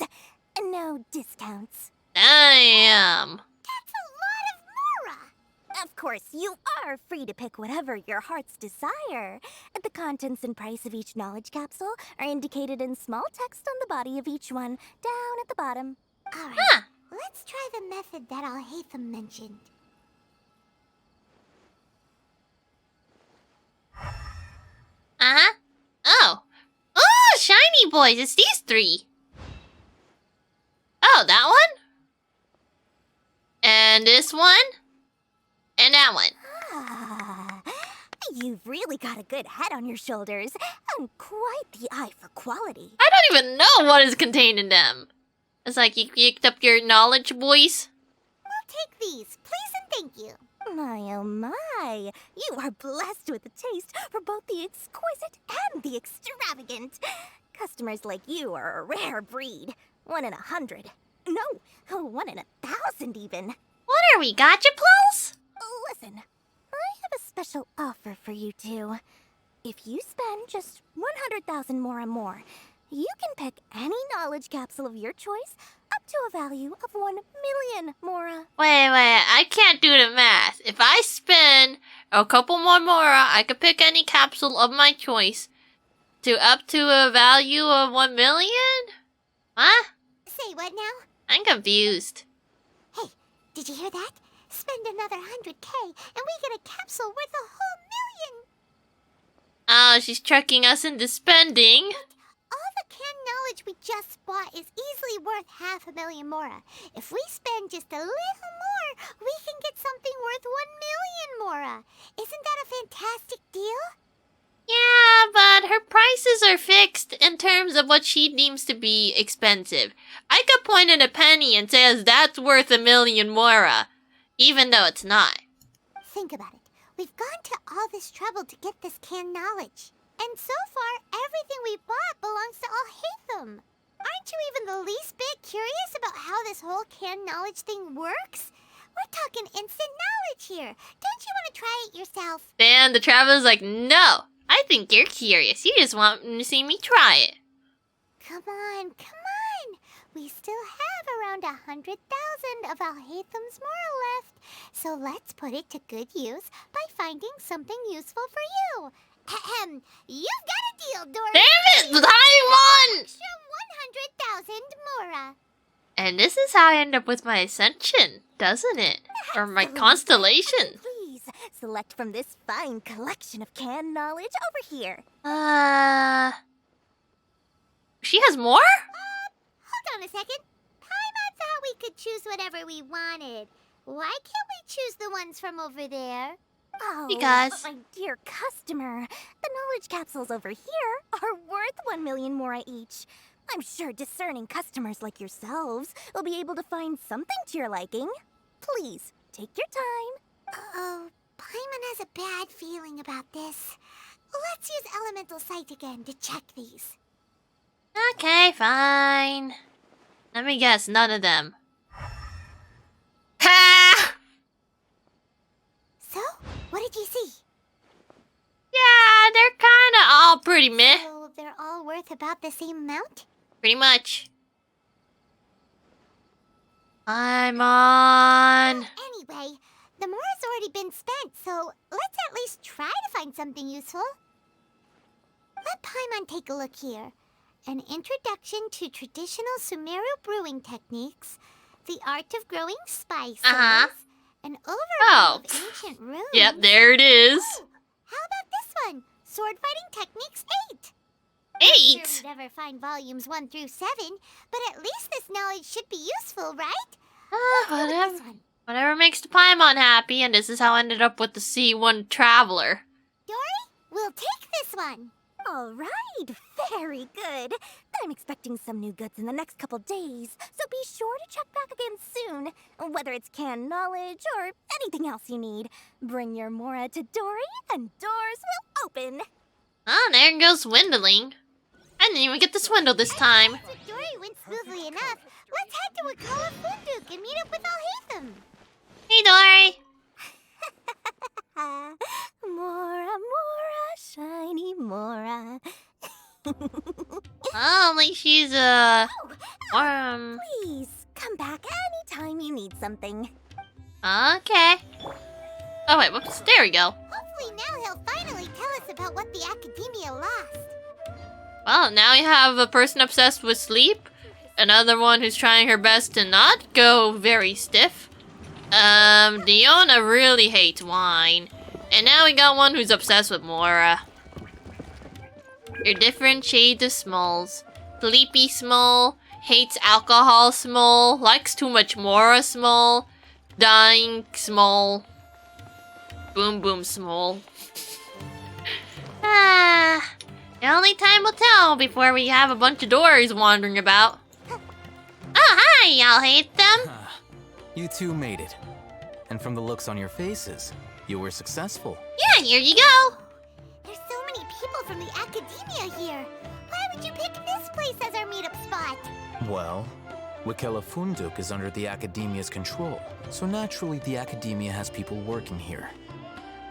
No discounts. Damn. That's a lot of Mora! Of course, you are free to pick whatever your heart's desire. The contents and price of each knowledge capsule are indicated in small text on the body of each one, down at the bottom. Alright, let's try the method that Alhaitham mentioned. Uh-huh. Oh. Oh, shiny boys. It's these 3. Oh, that one? And this one? And that one. Ah, you've really got a good head on your shoulders, and quite the eye for quality. I don't even know what is contained in them. It's like you picked up your knowledge, boys. We'll take these, please and thank you. My, oh my, you are blessed with a taste for both the exquisite and the extravagant. Customers like you are a rare breed. 1 in 100. No, 1 in 1,000 even. What are we, gotcha pulls? Listen, I have a special offer for you two. If you spend just 100,000 more, you can pick any knowledge capsule of your choice up to a value of 1 million Mora. Wait, I can't do the math. If I spend a couple more Mora, I could pick any capsule of my choice to up to a value of 1 million? Huh? Say what now? I'm confused. Hey, did you hear that? Spend another 100K and we get a capsule worth a whole million. Oh, she's tricking us into spending. All the canned knowledge we just bought is easily worth 500,000 Mora. If we spend just a little more, we can get something worth 1 million Mora. Isn't that a fantastic deal? Yeah, but her prices are fixed in terms of what she deems to be expensive. I could point at a penny and say that's worth 1 million Mora, even though it's not. Think about it. We've gone to all this trouble to get this canned knowledge. And so far, everything we bought belongs to Alhaitham. Aren't you even the least bit curious about how this whole canned knowledge thing works? We're talking instant knowledge here. Don't you want to try it yourself? And the traveler's like, no, I think you're curious. You just want to see me try it. Come on. We still have around 100,000 of Alhaitham's Mora left. So let's put it to good use by finding something useful for you. Ahem. You've got a deal, Dory. Damn it! I won! Extra 100,000 Mora. And this is how I end up with my ascension, doesn't it? Or my constellation. Please, select from this fine collection of canned knowledge over here. She has more? Hold on a second. Paimon thought we could choose whatever we wanted. Why can't we choose the ones from over there? Oh, because my dear customer, the knowledge capsules over here are worth 1 million Mora each. I'm sure discerning customers like yourselves will be able to find something to your liking. Please, take your time. Uh-oh, Paimon has a bad feeling about this. Let's use Elemental Sight again to check these. Okay, fine. Let me guess, none of them. Ha! So, what did you see? Yeah, they're kinda all pretty meh. So, they're all worth about the same amount? Pretty much. I'm on. Anyway, the Mora's already been spent, so let's at least try to find something useful. Let Paimon take a look here. An introduction to traditional Sumeru brewing techniques, the art of growing spices, an overview of ancient runes. Yep, there it is. Oh, how about this one? Sword fighting techniques 8. 8? I'm sure we'd never find volumes 1 through 7, but at least this knowledge should be useful, right? Whatever makes the Paimon happy, and this is how I ended up with the C1 Traveler. Dory, we'll take this one. All right, very good. I'm expecting some new goods in the next couple days, so be sure to check back again soon. Whether it's canned knowledge or anything else you need, bring your Mora to Dory and doors will open. Oh, there goes swindling. I didn't even get to swindle this time. If Dory went smoothly enough, let's head to Wakala Funduk and meet up with Alhaitham. Hey, Dory. Mora, Mora, shiny Mora. Oh, at least she's Please, come back anytime you need something. Okay. Oh, wait, whoops. There we go. Hopefully now he'll finally tell us about what the Academia lost. Well, now we have a person obsessed with sleep, another one who's trying her best to not go very stiff. Diona really hates wine. And now we got one who's obsessed with Mora. Your different shades of smalls. Sleepy small, hates alcohol small, likes too much Mora small, dying small, boom boom small. The only time will tell before we have a bunch of doors wandering about. Oh, hi, y'all hate them. You two made it. And from the looks on your faces, you were successful. Yeah, here you go. There's so many people from the academia here. Why would you pick this place as our meetup spot? Well, Wikela Funduk is under the academia's control, so naturally the academia has people working here.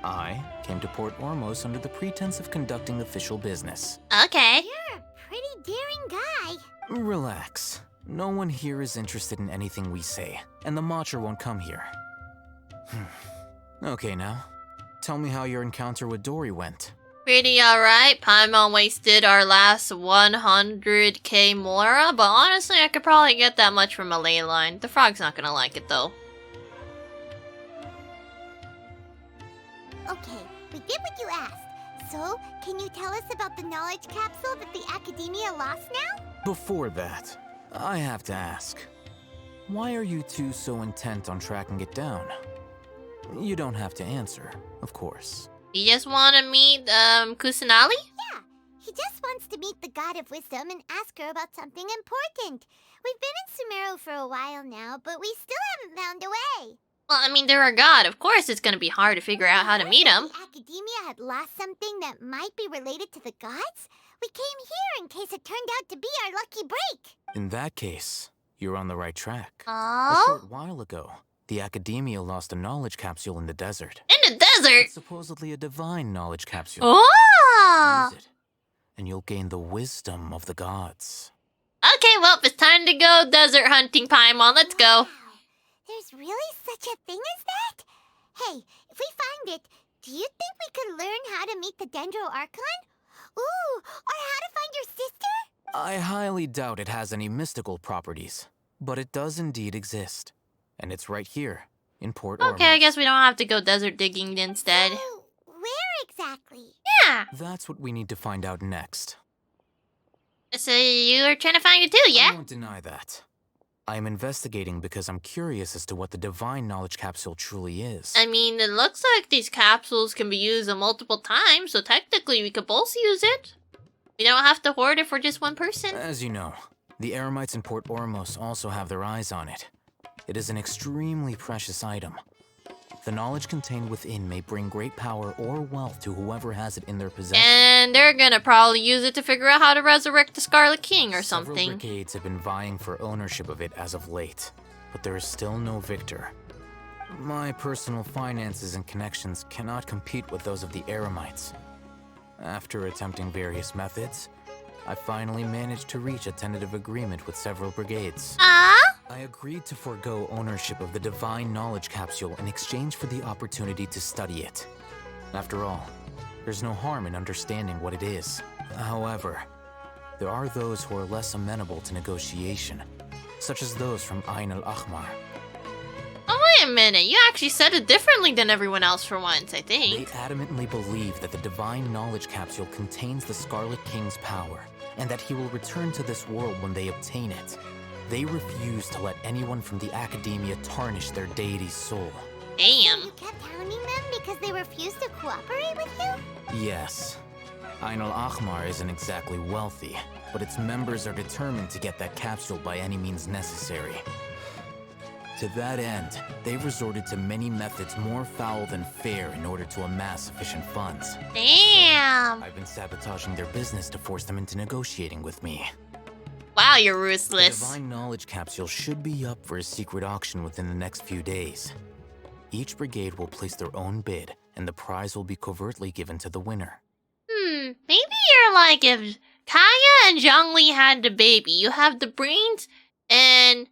I came to Port Ormos under the pretense of conducting official business. Okay. You're a pretty daring guy. Relax. No one here is interested in anything we say, and the Matcher won't come here. Okay now, tell me how your encounter with Dory went. Pretty alright. Paimon wasted our last 100k Mora, but honestly I could probably get that much from a ley line. The frog's not gonna like it though. Okay, we did what you asked. So, can you tell us about the knowledge capsule that the academia lost now? Before that, I have to ask, why are you two so intent on tracking it down? You don't have to answer, of course. You just want to meet, Kusanali? Yeah, he just wants to meet the God of Wisdom and ask her about something important. We've been in Sumeru for a while now, but we still haven't found a way. Well, I mean, they're a god. Of course it's gonna be hard to figure out how to meet him. The academia had lost something that might be related to the gods? We came here in case it turned out to be our lucky break. In that case, you're on the right track. Oh? A short while ago, the academia lost a knowledge capsule in the desert. In the desert? It's supposedly a divine knowledge capsule. Oh! Use it, and you'll gain the wisdom of the gods. Okay, well, it's time to go desert hunting, Paimon. Let's go. There's really such a thing as that? Hey, if we find it, do you think we could learn how to meet the Dendro Archon? Ooh, or how to find your sister? I highly doubt it has any mystical properties, but it does indeed exist. And it's right here, in Port Ormos. Okay, I guess we don't have to go desert digging instead. So, where exactly? Yeah. That's what we need to find out next. So you were trying to find it too, yeah? I won't deny that. I am investigating because I'm curious as to what the divine knowledge capsule truly is. I mean, it looks like these capsules can be used multiple times, so technically we could both use it. We don't have to hoard it for just one person. As you know, the Eremites in Port Ormos also have their eyes on it. It is an extremely precious item. The knowledge contained within may bring great power or wealth to whoever has it in their possession. And they're gonna probably use it to figure out how to resurrect the Scarlet King or something. Several brigades have been vying for ownership of it as of late, but there is still no victor. My personal finances and connections cannot compete with those of the Eremites. After attempting various methods, I finally managed to reach a tentative agreement with several brigades. I agreed to forego ownership of the divine knowledge capsule in exchange for the opportunity to study it. After all, there's no harm in understanding what it is. However, there are those who are less amenable to negotiation, such as those from Ain al-Ahmar. Oh, wait a minute. You actually said it differently than everyone else for once, I think. They adamantly believe that the divine knowledge capsule contains the Scarlet King's power, and that he will return to this world when they obtain it. They refuse to let anyone from the academia tarnish their deity's soul. Damn. You kept hounding them because they refused to cooperate with you? Yes. Ain al-Ahmar isn't exactly wealthy, but its members are determined to get that capsule by any means necessary. To that end, they've resorted to many methods more foul than fair in order to amass sufficient funds. Damn. I've been sabotaging their business to force them into negotiating with me. Wow, you're The ruthless. divine knowledge capsule should be up for a secret auction within the next few days. Each brigade will place their own bid, and the prize will be covertly given to the winner. Maybe you're like if Kaya and Zhongli had the baby. You have the brains and,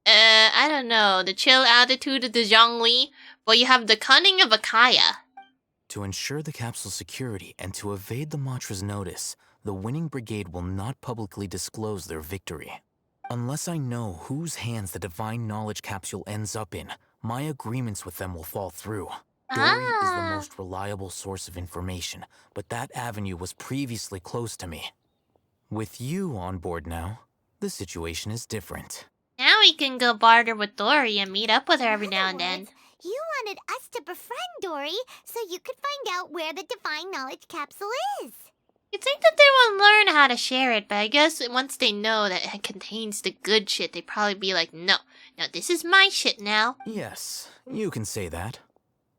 I don't know, the chill attitude of the Zhongli, but you have the cunning of a Kaya. To ensure the capsule's security and to evade the Matra's notice, the winning brigade will not publicly disclose their victory. Unless I know whose hands the divine knowledge capsule ends up in, my agreements with them will fall through. Dory is the most reliable source of information, but that avenue was previously closed to me. With you on board now, the situation is different. Now we can go barter with Dory and meet up with her every now and then. You wanted us to befriend Dory so you could find out where the Divine Knowledge Capsule is. You'd think that they would learn how to share it, but I guess once they know that it contains the good shit, they'd probably be like, no, this is my shit now. Yes, you can say that.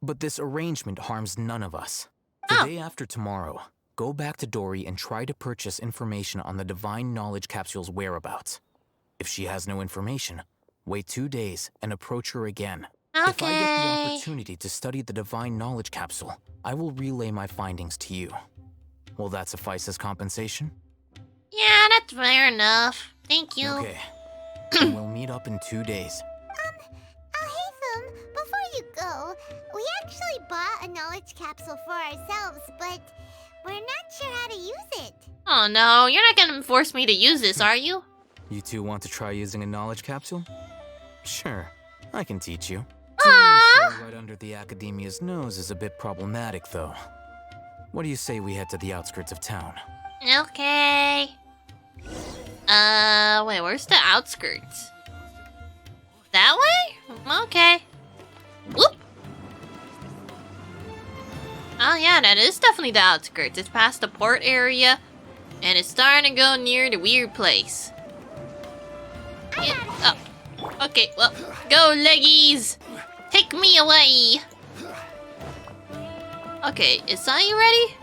But this arrangement harms none of us. The day after tomorrow, go back to Dory and try to purchase information on the Divine Knowledge Capsule's whereabouts. If she has no information, wait 2 days and approach her again. Okay. If I get the opportunity to study the Divine Knowledge Capsule, I will relay my findings to you. Will that suffice as compensation? Yeah, that's fair enough. Thank you. Okay. Then we'll meet up in 2 days. Hatham, before you go, we actually bought a knowledge capsule for ourselves, but we're not sure how to use it. Oh no, you're not gonna force me to use this, are you? You two want to try using a knowledge capsule? Sure, I can teach you. Right under the Academia's nose is a bit problematic, though. What do you say we head to the outskirts of town? Okay. Wait, where's the outskirts? That way? Okay. Whoop! Oh yeah, that is definitely the outskirts. It's past the port area, and it's starting to go near the weird place. Yeah. Oh. Okay, well, go leggies! Take me away! Okay, is Sayu ready?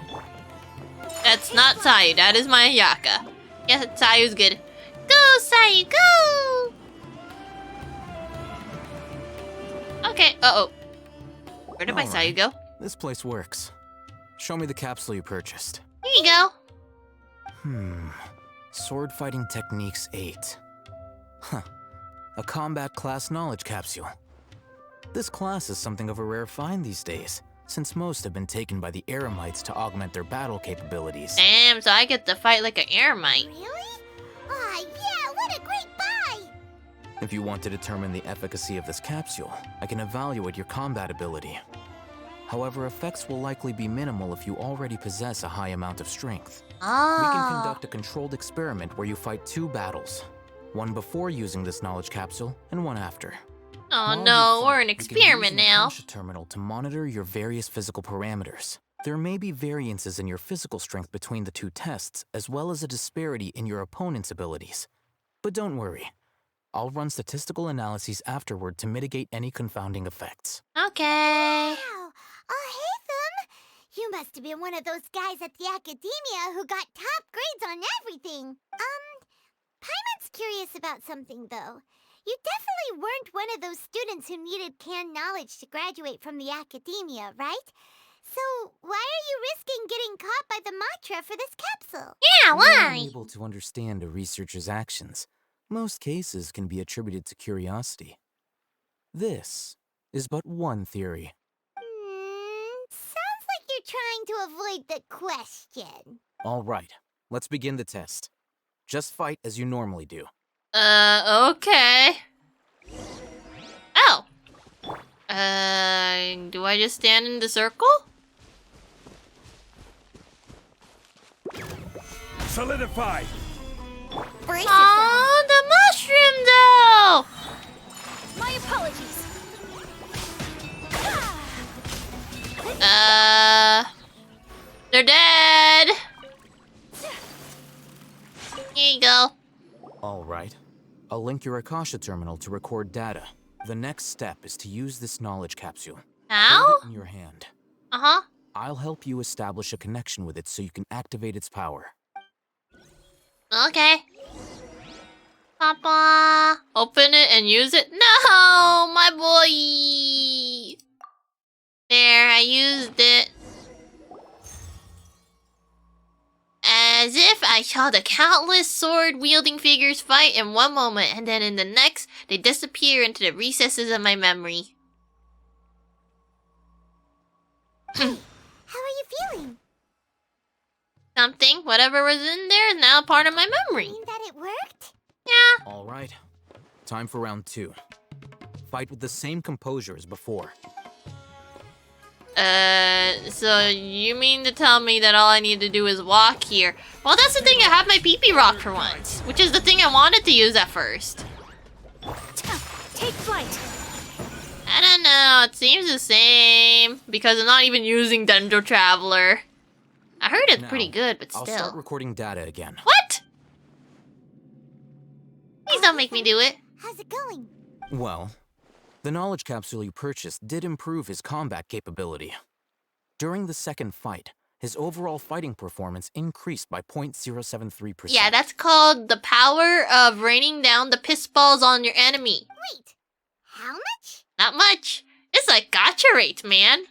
That's not Sayu, that is my Ayaka. Yes, Sayu's good. Go, Sayu, go! Okay, uh-oh. Where did my Sayu go? This place works. Show me the capsule you purchased. Here you go. Sword Fighting Techniques 8. Huh. A combat class knowledge capsule. This class is something of a rare find these days, since most have been taken by the Eremites to augment their battle capabilities. Damn, so I get to fight like an Eremite. Really? Aw, yeah, what a great buy! If you want to determine the efficacy of this capsule, I can evaluate your combat ability. However, effects will likely be minimal if you already possess a high amount of strength. We can conduct a controlled experiment where you fight 2 battles. One before using this knowledge capsule, and one after. Oh no, we're an experiment now. Use a terminal to monitor your various physical parameters. There may be variances in your physical strength between the 2 tests, as well as a disparity in your opponent's abilities. But don't worry. I'll run statistical analyses afterward to mitigate any confounding effects. Okay. Wow. Hatham, you must have been one of those guys at the Academia who got top grades on everything. Paimon's curious about something, though. You definitely weren't one of those students who needed canned knowledge to graduate from the Academia, right? So, why are you risking getting caught by the Matra for this capsule? Yeah, why? I'm unable to understand a researcher's actions. Most cases can be attributed to curiosity. This is but one theory. Sounds like you're trying to avoid the question. All right, let's begin the test. Just fight as you normally do. Okay. Oh. Do I just stand in the circle? Solidify! Oh, the mushroom though! My apologies. They're dead! Here you go. All right. I'll link your Akasha terminal to record data. The next step is to use this knowledge capsule. How? Hold it in your hand. Uh-huh. I'll help you establish a connection with it so you can activate its power. Okay. Papa. Open it and use it? No, my boy. There, I used it. As if I saw the countless sword-wielding figures fight in one moment, and then in the next, they disappear into the recesses of my memory. How are you feeling? Something, whatever was in there, is now part of my memory. Mean that it worked? Yeah. All right. Time for round 2. Fight with the same composure as before. So you mean to tell me that all I need to do is walk here? Well, that's the thing, I have my PP rock for once, which is the thing I wanted to use at first. Take flight. I don't know, it seems the same, because I'm not even using Dendro Traveler. I heard it's pretty good, but still. I'll start recording data again. What? Please don't make me do it. How's it going? Well, the knowledge capsule you purchased did improve his combat capability. During the second fight, his overall fighting performance increased by 0.073%. Yeah, that's called the power of raining down the piss balls on your enemy. Wait, how much? Not much. It's like gotcha rates, man.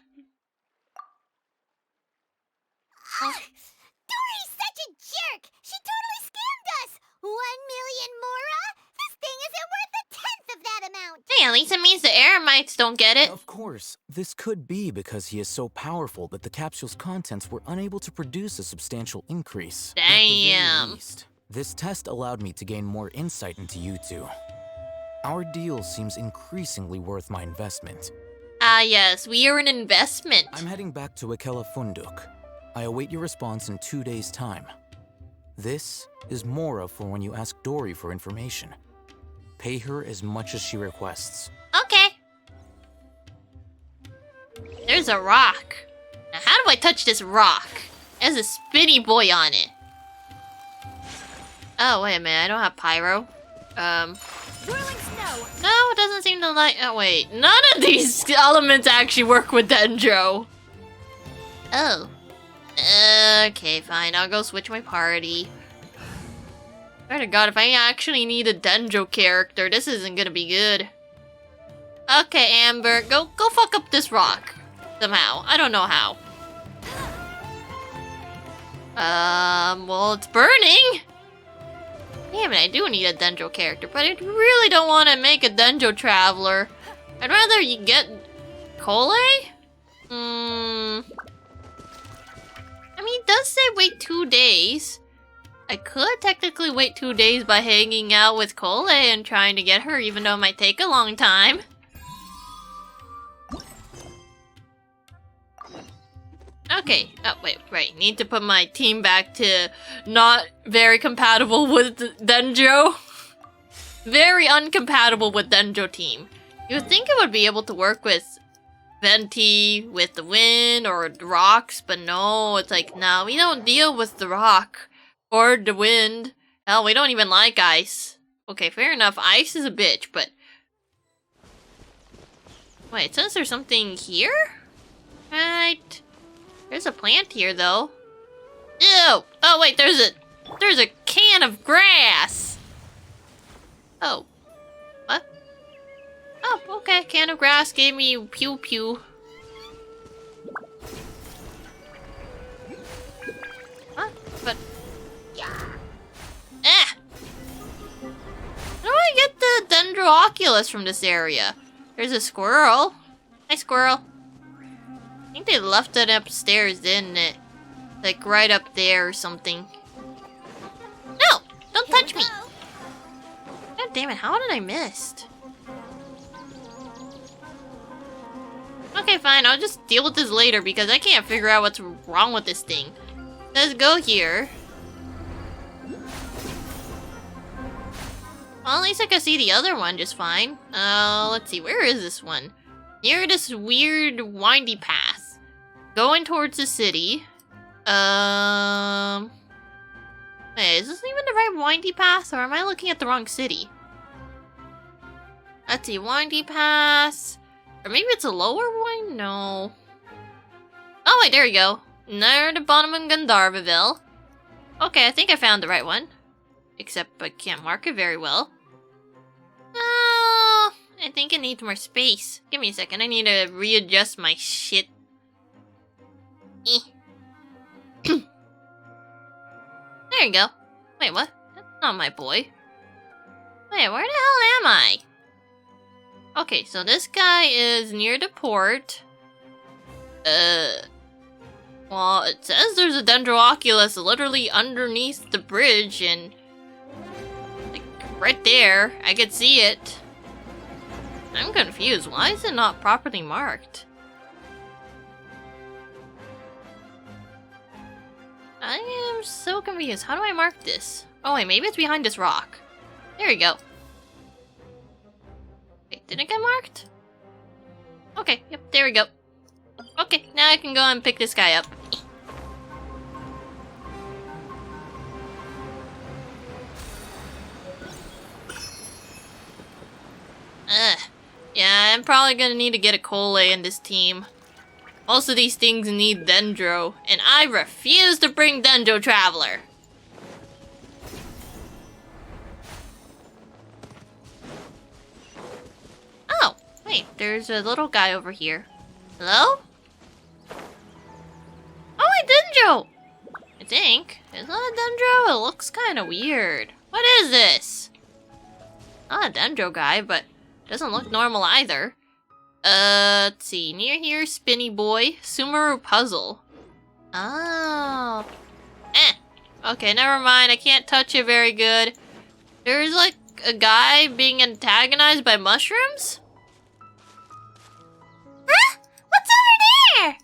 Dory's such a jerk! She totally scammed us! 1 million Mora? This thing isn't worth a tenth of that amount! Hey, at least it means the Eremites don't get it. Of course, this could be because he is so powerful that the capsule's contents were unable to produce a substantial increase. Damn. At the very least, this test allowed me to gain more insight into you two. Our deal seems increasingly worth my investment. Ah, yes, we are an investment. I'm heading back to Akela Funduk. I await your response in 2 days' time. This is Mora for when you ask Dory for information. Pay her as much as she requests. Okay. There's a rock. Now, how do I touch this rock? There's a spinny boy on it. Oh, wait a minute. I don't have pyro. No, it doesn't seem to like... Oh, wait. None of these elements actually work with Dendro. Oh. Okay, fine. I'll go switch my party. Swear to God, if I actually need a Dendro character, this isn't gonna be good. Okay, Amber, go fuck up this rock. Somehow. I don't know how. Well, it's burning! Damn it, I do need a Dendro character, but I really don't want to make a Dendro Traveler. I'd rather you get... Kole? I mean, it does say wait 2 days. I could technically wait 2 days by hanging out with Kole and trying to get her, even though it might take a long time. Okay, oh wait, right, need to put my team back to not very compatible with Dendro. Very uncompatible with Dendro team. You would think it would be able to work with Venti, with the wind, or the rocks, but no, it's like, no, we don't deal with the rock, or the wind. Hell, we don't even like ice. Okay, fair enough, ice is a bitch, but... Wait, it says there's something here? Right. There's a plant here, though. Ew! Oh, wait, there's a can of grass! Oh. What? Oh, okay, can of grass gave me pew pew. Huh? But... Eh! How do I get the Dendroculus from this area? There's a squirrel. Hi, squirrel. I think they left it upstairs, didn't it? Like right up there or something. No! Don't touch me! God damn it, how did I miss? Okay, fine, I'll just deal with this later because I can't figure out what's wrong with this thing. Let's go here. Well, at least I can see the other one just fine. Let's see, where is this one? Near this weird windy path. Going towards the city. Wait, is this even the right windy path, or am I looking at the wrong city? Let's see, windy path. Or maybe it's a lower one? No. Oh wait, there we go. Near the bottom of Gandharvaville. Okay, I think I found the right one. Except I can't mark it very well. Oh, I think it needs more space. Give me a second, I need to readjust my shit. There you go. Wait, what? That's not my boy. Wait, where the hell am I? Okay, so this guy is near the port. Well, it says there's a Dendroculus literally underneath the bridge and... like, right there. I could see it. I'm confused. Why is it not properly marked? I am so confused. How do I mark this? Oh wait, maybe it's behind this rock. There we go. Wait, did it get marked? Okay, yep, there we go. Okay, now I can go and pick this guy up. Yeah, I'm probably gonna need to get a Cole in this team. Most of these things need Dendro, and I refuse to bring Dendro Traveler. Oh, wait, there's a little guy over here. Hello? Oh, wait, Dendro! I think. Is that a Dendro? It looks kind of weird. What is this? Not a Dendro guy, but doesn't look normal either. Let's see. Near here, Spinny Boy. Sumeru Puzzle. Oh. Okay, never mind. I can't touch it very good. There's like a guy being antagonized by mushrooms? Huh? What's over there?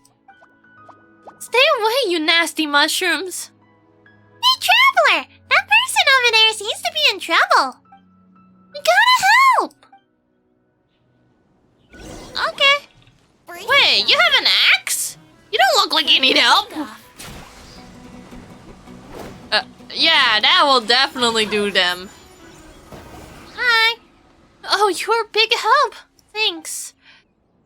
Stay away, you nasty mushrooms. Hey, Traveler! That person over there seems to be in trouble. We gotta help! Okay. Wait, you have an axe? You don't look like you need help. Yeah, that will definitely do them. Hi. Oh, you're a big help. Thanks.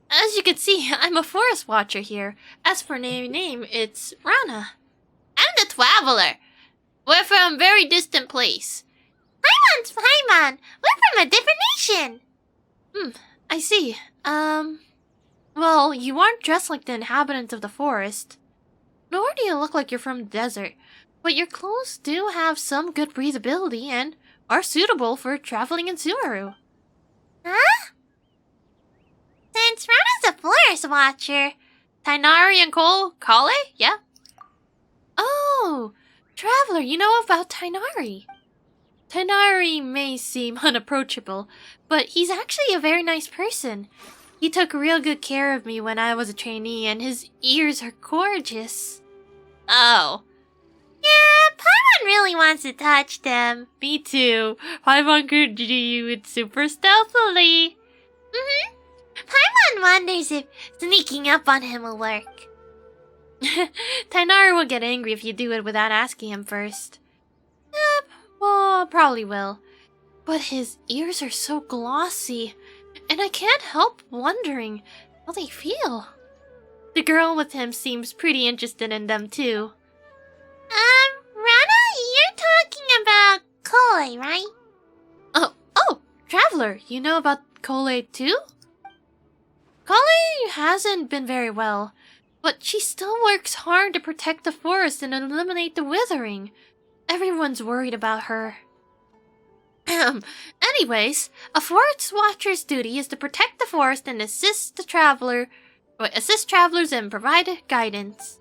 As you can see, I'm a forest watcher here. As for name, it's Rana. I'm the Traveler. We're from a very distant place. Paimon! We're from a different nation! I see. Well, you aren't dressed like the inhabitants of the forest. Nor do you look like you're from the desert. But your clothes do have some good breathability and are suitable for traveling in Sumeru. Huh? Since Rana's a forest watcher... Tainari and Kale? Yeah? Oh, Traveler, you know about Tainari. Tainari may seem unapproachable, but he's actually a very nice person. He took real good care of me when I was a trainee, and his ears are gorgeous. Oh. Yeah, Paimon really wants to touch them. Me too. Paimon could do it super stealthily. Paimon wonders if sneaking up on him will work. Tainari will get angry if you do it without asking him first. Yep, well, probably will. But his ears are so glossy, and I can't help wondering how they feel. The girl with him seems pretty interested in them too. Rana, you're talking about Koi, right? Oh, Traveler, you know about Kole too? Kale hasn't been very well, but she still works hard to protect the forest and eliminate the withering. Everyone's worried about her. Anyways, a forest watcher's duty is to protect the forest and assist travelers and provide guidance.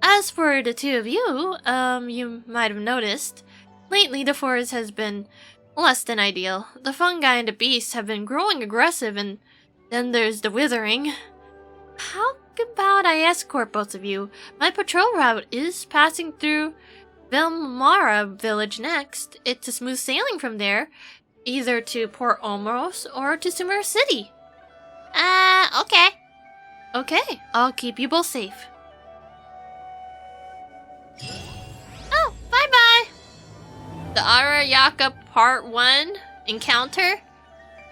As for the two of you, you might have noticed, lately the forest has been less than ideal. The fungi and the beasts have been growing aggressive, and then there's the withering. How about I escort both of you? My patrol route is passing through Vilmara village next. It's a smooth sailing from there, either to Port Omros or to Sumeru City. Okay. Okay, I'll keep you both safe. Oh, bye-bye! The Arayaka Part 1 Encounter.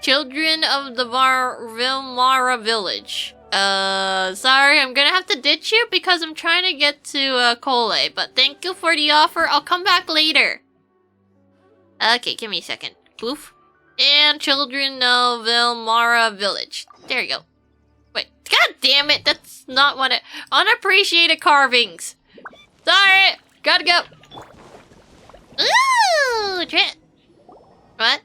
Children of the Vilmara Village. Sorry, I'm gonna have to ditch you because I'm trying to get to, Kole, but thank you for the offer. I'll come back later. Okay, give me a second. Poof. And Children of Vilmara Village. There you go. Wait, god damn it, that's not what unappreciated carvings. Sorry, gotta go. Ooh, What?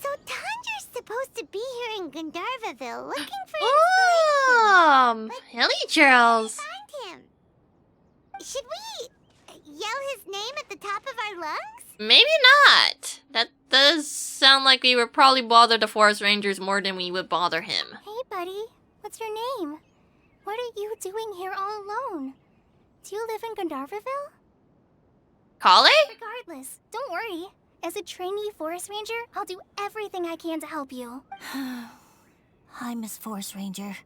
So Tandra's supposed to be here in Gandharvaville looking for Hilly Charles. find him. Should we yell his name at the top of our lungs? Maybe not. That does sound like we would probably bother the forest rangers more than we would bother him. Hey, buddy. What's your name? What are you doing here all alone? Do you live in Gandharvaville? Kale? Regardless, don't worry. As a trainee forest ranger, I'll do everything I can to help you. Hi, Miss Forest Ranger.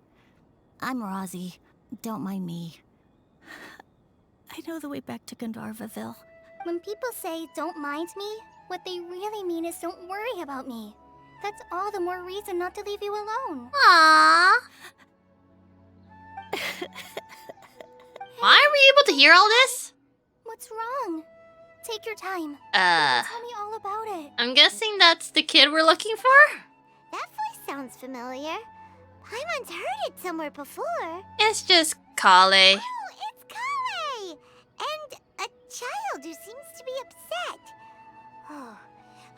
I'm Rosie. Don't mind me. I know the way back to Gandharvaville. When people say, don't mind me, what they really mean is don't worry about me. That's all the more reason not to leave you alone. Aww. Why are we able to hear all this? What's wrong? Take your time. Tell me all about it. I'm guessing that's the kid we're looking for? That voice sounds familiar. Paimon's heard it somewhere before. It's just Kale. Oh, it's Kale! And a child who seems to be upset. Oh,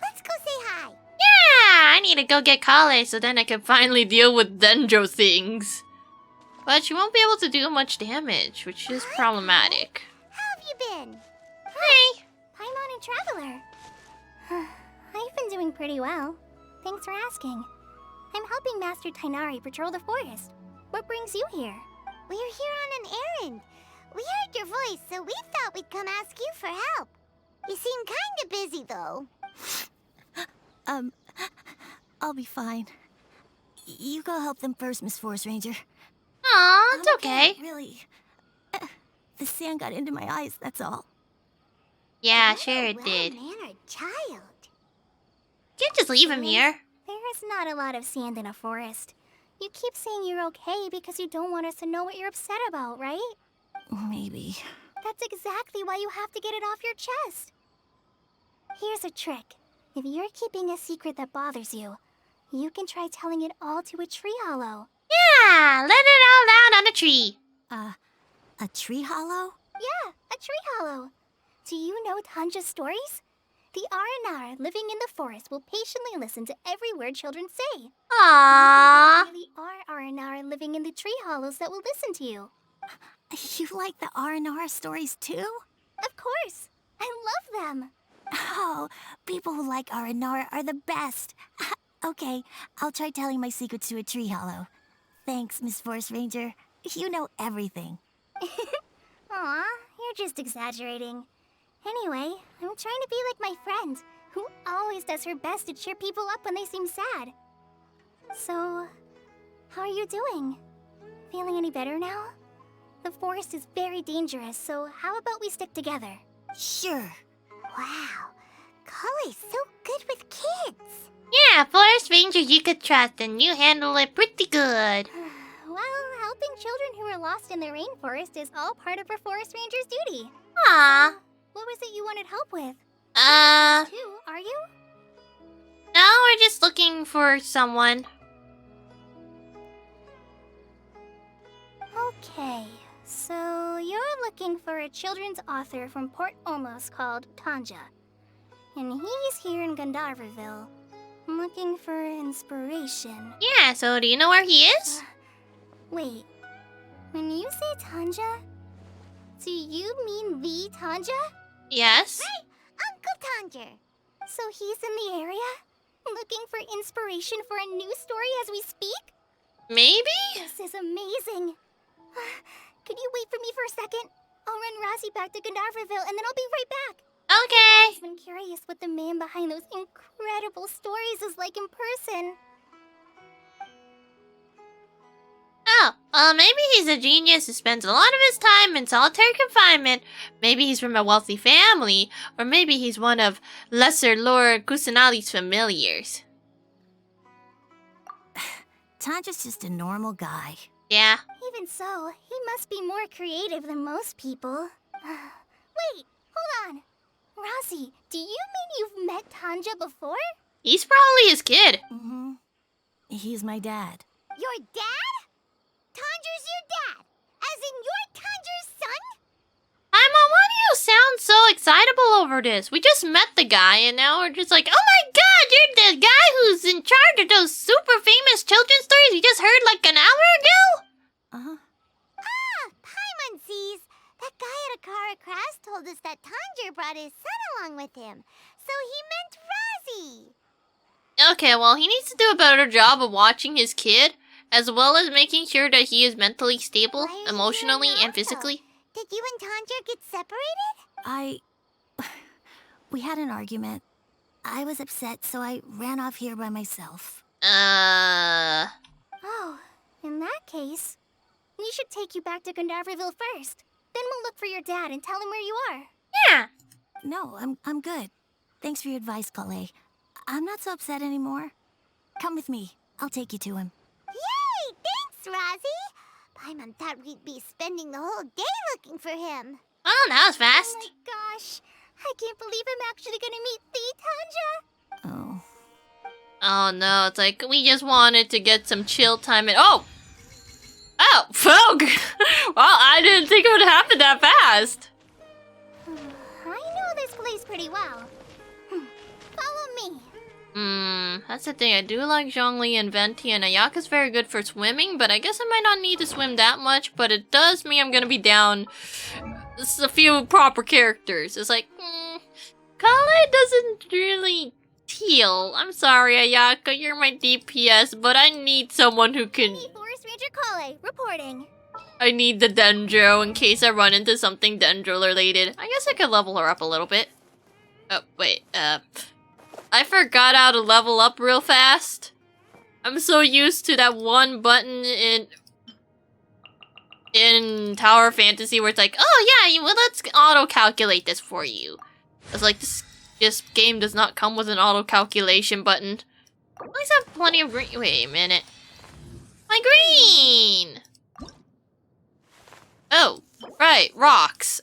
let's go say hi. Yeah, I need to go get Kale so then I can finally deal with Dendro things. But she won't be able to do much damage, which is problematic. How have you been? Hey! Paimon and Traveler. I've been doing pretty well. Thanks for asking. I'm helping Master Tighnari patrol the forest. What brings you here? We're here on an errand. We heard your voice, so we thought we'd come ask you for help. You seem kinda busy, though. I'll be fine. You go help them first, Miss Forest Ranger. Aw, it's okay. Really. The sand got into my eyes, that's all. Yeah, sure it did. Well-mannered child. Can't just leave him here. There is not a lot of sand in a forest. You keep saying you're okay because you don't want us to know what you're upset about, right? Maybe. That's exactly why you have to get it off your chest. Here's a trick. If you're keeping a secret that bothers you, you can try telling it all to a tree hollow. Yeah, let it all out on a tree. A tree hollow? Yeah, a tree hollow. Do you know Tanja's stories? The Aranara living in the forest will patiently listen to every word children say. Aww. There really are Aranara living in the tree hollows that will listen to you. You like the R&R stories too? Of course. I love them. Oh, people who like R&R are the best. Okay, I'll try telling my secrets to a tree hollow. Thanks, Miss Forest Ranger. You know everything. Aw, you're just exaggerating. Anyway, I'm trying to be like my friend, who always does her best to cheer people up when they seem sad. So, how are you doing? Feeling any better now? The forest is very dangerous, so how about we stick together? Sure. Wow, Kale's so good with kids. Yeah, Forest Ranger you could trust and you handle it pretty good. Well, helping children who are lost in the rainforest is all part of a forest ranger's duty. Aw. What was it you wanted help with? Too, are you? No, we're just looking for someone. Okay, so you're looking for a children's author from Port Olmos called Tanja. And he's here in Gandharvaville, looking for inspiration. Yeah, so do you know where he is? Wait, when you say Tanja, do you mean the Tanja? Yes. Right, Uncle Tanja. So he's in the area? Looking for inspiration for a new story as we speak? Maybe? This is amazing. Could you wait for me for a second? I'll run Rosie back to Gandharvaville and then I'll be right back. Okay. I've been curious what the man behind those incredible stories is like in person. Oh, maybe he's a genius who spends a lot of his time in solitary confinement. Maybe he's from a wealthy family, or maybe he's one of Lesser Lord Kusanali's familiars. Tanja's just a normal guy. Yeah. Even so, he must be more creative than most people. Wait, hold on. Rosie, do you mean you've met Tanja before? He's probably his kid. Mm-hmm. He's my dad. Your dad? Tanja's your dad? As in you're Tanja's son? Mom, why do you sound so excitable over this? We just met the guy and now we're just like, oh my god, you're the guy who's in charge of those super famous children's stories we just heard like an hour ago? Paimon sees. That guy at Akara Crash told us that Tanja brought his son along with him. So he meant Rosie. Okay, well, he needs to do a better job of watching his kid, as well as making sure that he is mentally stable, emotionally, and physically. Did you and Tanja get separated? We had an argument. I was upset, so I ran off here by myself. Oh, in that case, we should take you back to Gandharville first. Then we'll look for your dad and tell him where you are. Yeah. No, I'm good. Thanks for your advice, Kale. I'm not so upset anymore. Come with me. I'll take you to him. Yay! Thanks, Rosie! Paimon thought we'd be spending the whole day looking for him. Oh, that was fast. Oh my gosh, I can't believe I'm actually gonna meet the Tanja. Oh. Oh no, it's like we just wanted to get some chill time and oh! Folk! Well, I didn't think it would happen that fast. I know this place pretty well. Follow me. That's the thing. I do like Zhongli and Venti, and Ayaka's very good for swimming, but I guess I might not need to swim that much, but it does mean I'm gonna be down a few proper characters. It's like, Kale doesn't really heal. I'm sorry, Ayaka, you're my DPS, but I need someone who can... Forest Ranger Kale, reporting. I need the Dendro in case I run into something Dendro related. I guess I could level her up a little bit. Oh, wait, I forgot how to level up real fast. I'm so used to that one button in Tower Fantasy where it's like, oh yeah, well, let's auto-calculate this for you. It's like, this game does not come with an auto-calculation button. I always have plenty of green. Wait a minute. My green! Oh, right, rocks.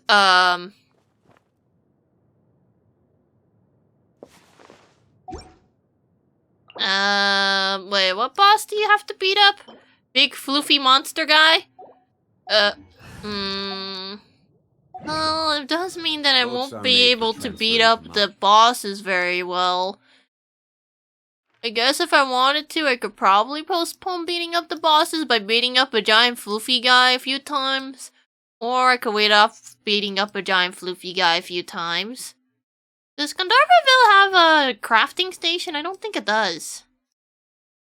Wait, what boss do you have to beat up? Big floofy monster guy? Well, it does mean that I won't be able to beat up the bosses very well. I guess if I wanted to, I could probably postpone beating up the bosses by beating up a giant floofy guy a few times. Or I could wait off beating up a giant floofy guy a few times. Does Gandharville have a crafting station? I don't think it does.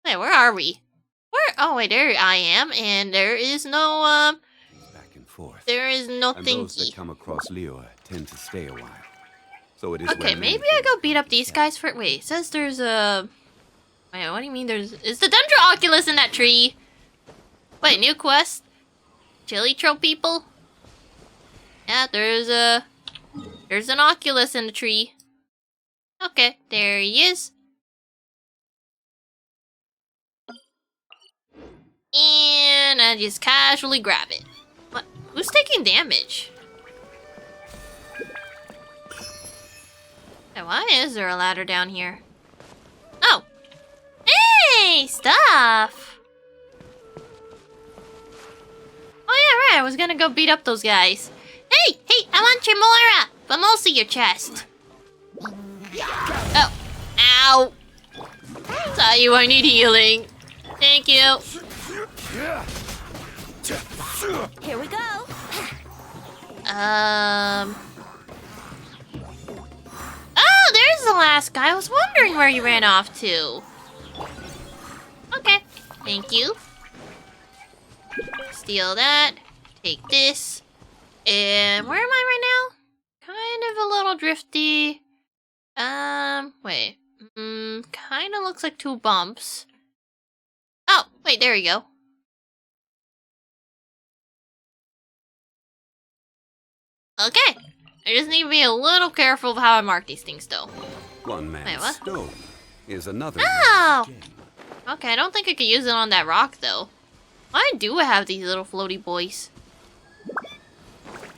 Wait, where are we? Where? Oh, wait, there I am, and there is no, back and forth. There is no and thingy. Those that come across Liyue tend to stay a while. So it is Okay, maybe I go beat up these guys for. Wait, it says there's a. Wait, what do you mean there's. Is the Dendro Oculus in that tree? Wait, new quest? Chili troll people? Yeah, there's an Oculus in the tree. Okay, there he is. And I just casually grab it. What? Who's taking damage? Hey, why is there a ladder down here? Oh! Hey! Stuff! Oh yeah, right, I was gonna go beat up those guys. Hey! Hey! I want your Moira! But mostly your chest. Oh. Ow! Saw you, I need healing. Thank you. Here we go. Oh, there's the last guy. I was wondering where you ran off to. Okay. Thank you. Steal that. Take this. And where am I right now? Kind of a little drifty. Wait. Kind of looks like two bumps. Oh, wait, there we go. Okay. I just need to be a little careful of how I mark these things, though. One man's Wait, what? stone is another. Oh! Okay, I don't think I could use it on that rock, though. Why do I have these little floaty boys?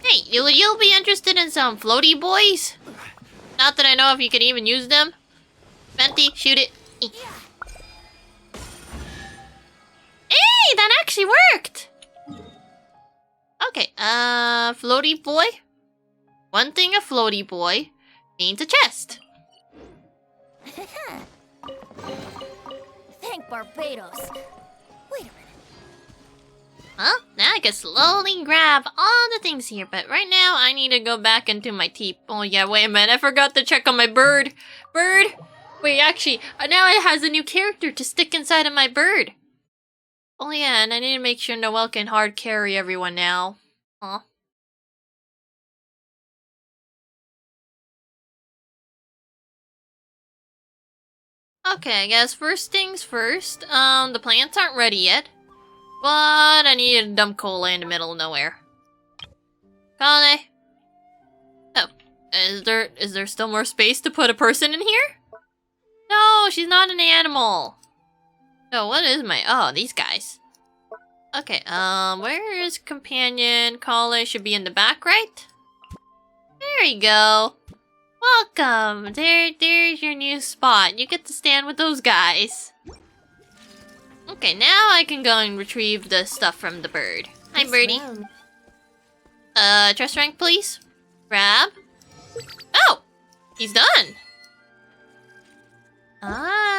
Hey, you'll be interested in some floaty boys? Not that I know if you can even use them. Venti, shoot it. Hey, that actually worked! Okay, floaty boy. One thing a floaty boy means a chest. Thank Barbados. Wait a minute. Well, now I can slowly grab all the things here, but right now I need to go back into my teep. Oh yeah, wait a minute, I forgot to check on my bird. Bird? Wait, actually, now it has a new character to stick inside of my bird. Oh yeah, and I need to make sure Noelle can hard carry everyone now. Aw. Okay, I guess first things first. The plants aren't ready yet. But I need to dump cola in the middle of nowhere. Kale. Oh, is there still more space to put a person in here? No, she's not an animal. No, what is my... Oh, these guys. Okay, where is companion? Kale should be in the back, right? There you go. Welcome. There's your new spot. You get to stand with those guys. Okay, now I can go and retrieve the stuff from the bird. Hi, birdie. Trust rank, please. Grab. Oh! He's done! Ah.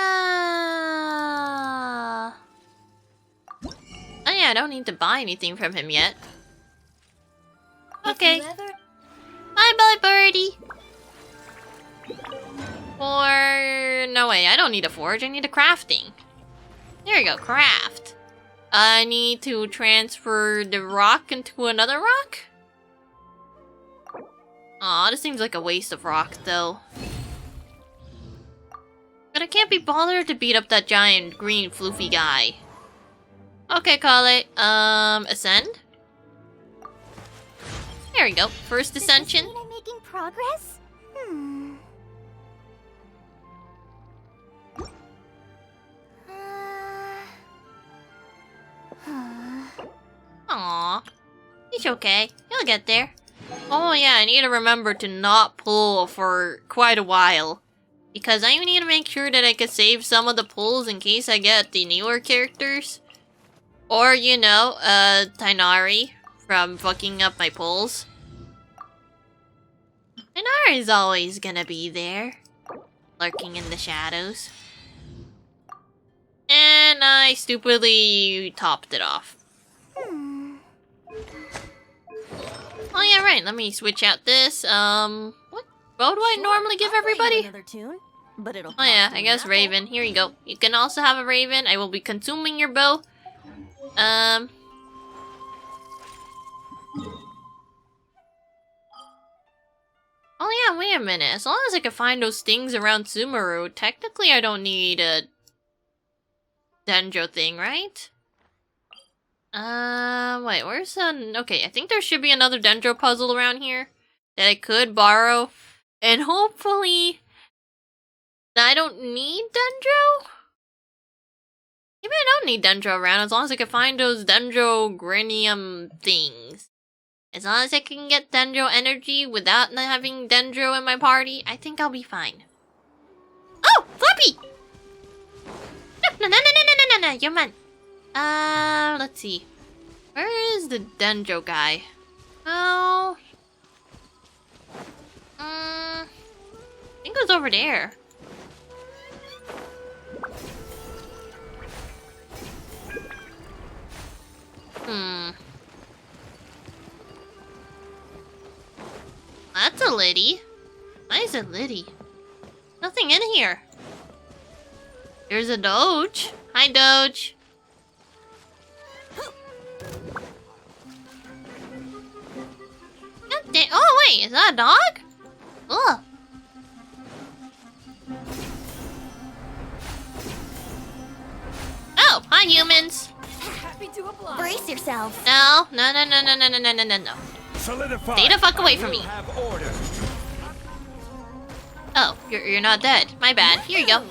Oh yeah, I don't need to buy anything from him yet. Okay. Bye-bye, birdie! Or... No way, I don't need a forge, I need a crafting. There you go, craft. I need to transfer the rock into another rock? Aw, this seems like a waste of rock, though. But I can't be bothered to beat up that giant green floofy guy. Okay, Kale. Ascend? There we go. First ascension. I'm making progress? Aww. He's okay. He'll get there. Oh yeah, I need to remember to not pull for quite a while. Because I need to make sure that I can save some of the pulls in case I get the newer characters. Or, you know, Tainari from fucking up my pulls. Tainari's always gonna be there. Lurking in the shadows. And I stupidly topped it off. Oh yeah, right. Let me switch out this. What bow do I normally give everybody? Oh yeah, I guess Raven. Here you go. You can also have a Raven. I will be consuming your bow. Oh yeah, wait a minute. As long as I can find those things around Sumeru, technically I don't need a Dendro thing, right? Wait, where's okay, I think there should be another Dendro puzzle around here that I could borrow. And hopefully I don't need Dendro? Maybe I don't need Dendro around as long as I can find those Dendrogrinium things. As long as I can get Dendro energy without not having Dendro in my party, I think I'll be fine. Oh! Flappy! No, you're mine. Let's see. Where is the Dendro guy? Oh. I think it was over there. That's a liddy. Why is it liddy? Nothing in here. There's a Doge. Hi, Doge. Oh, wait. Is that a dog? Ugh. Oh, hi, humans. Brace yourself. No. Solidify. Stay the fuck away from me. Oh, you're not dead. My bad. Here you go.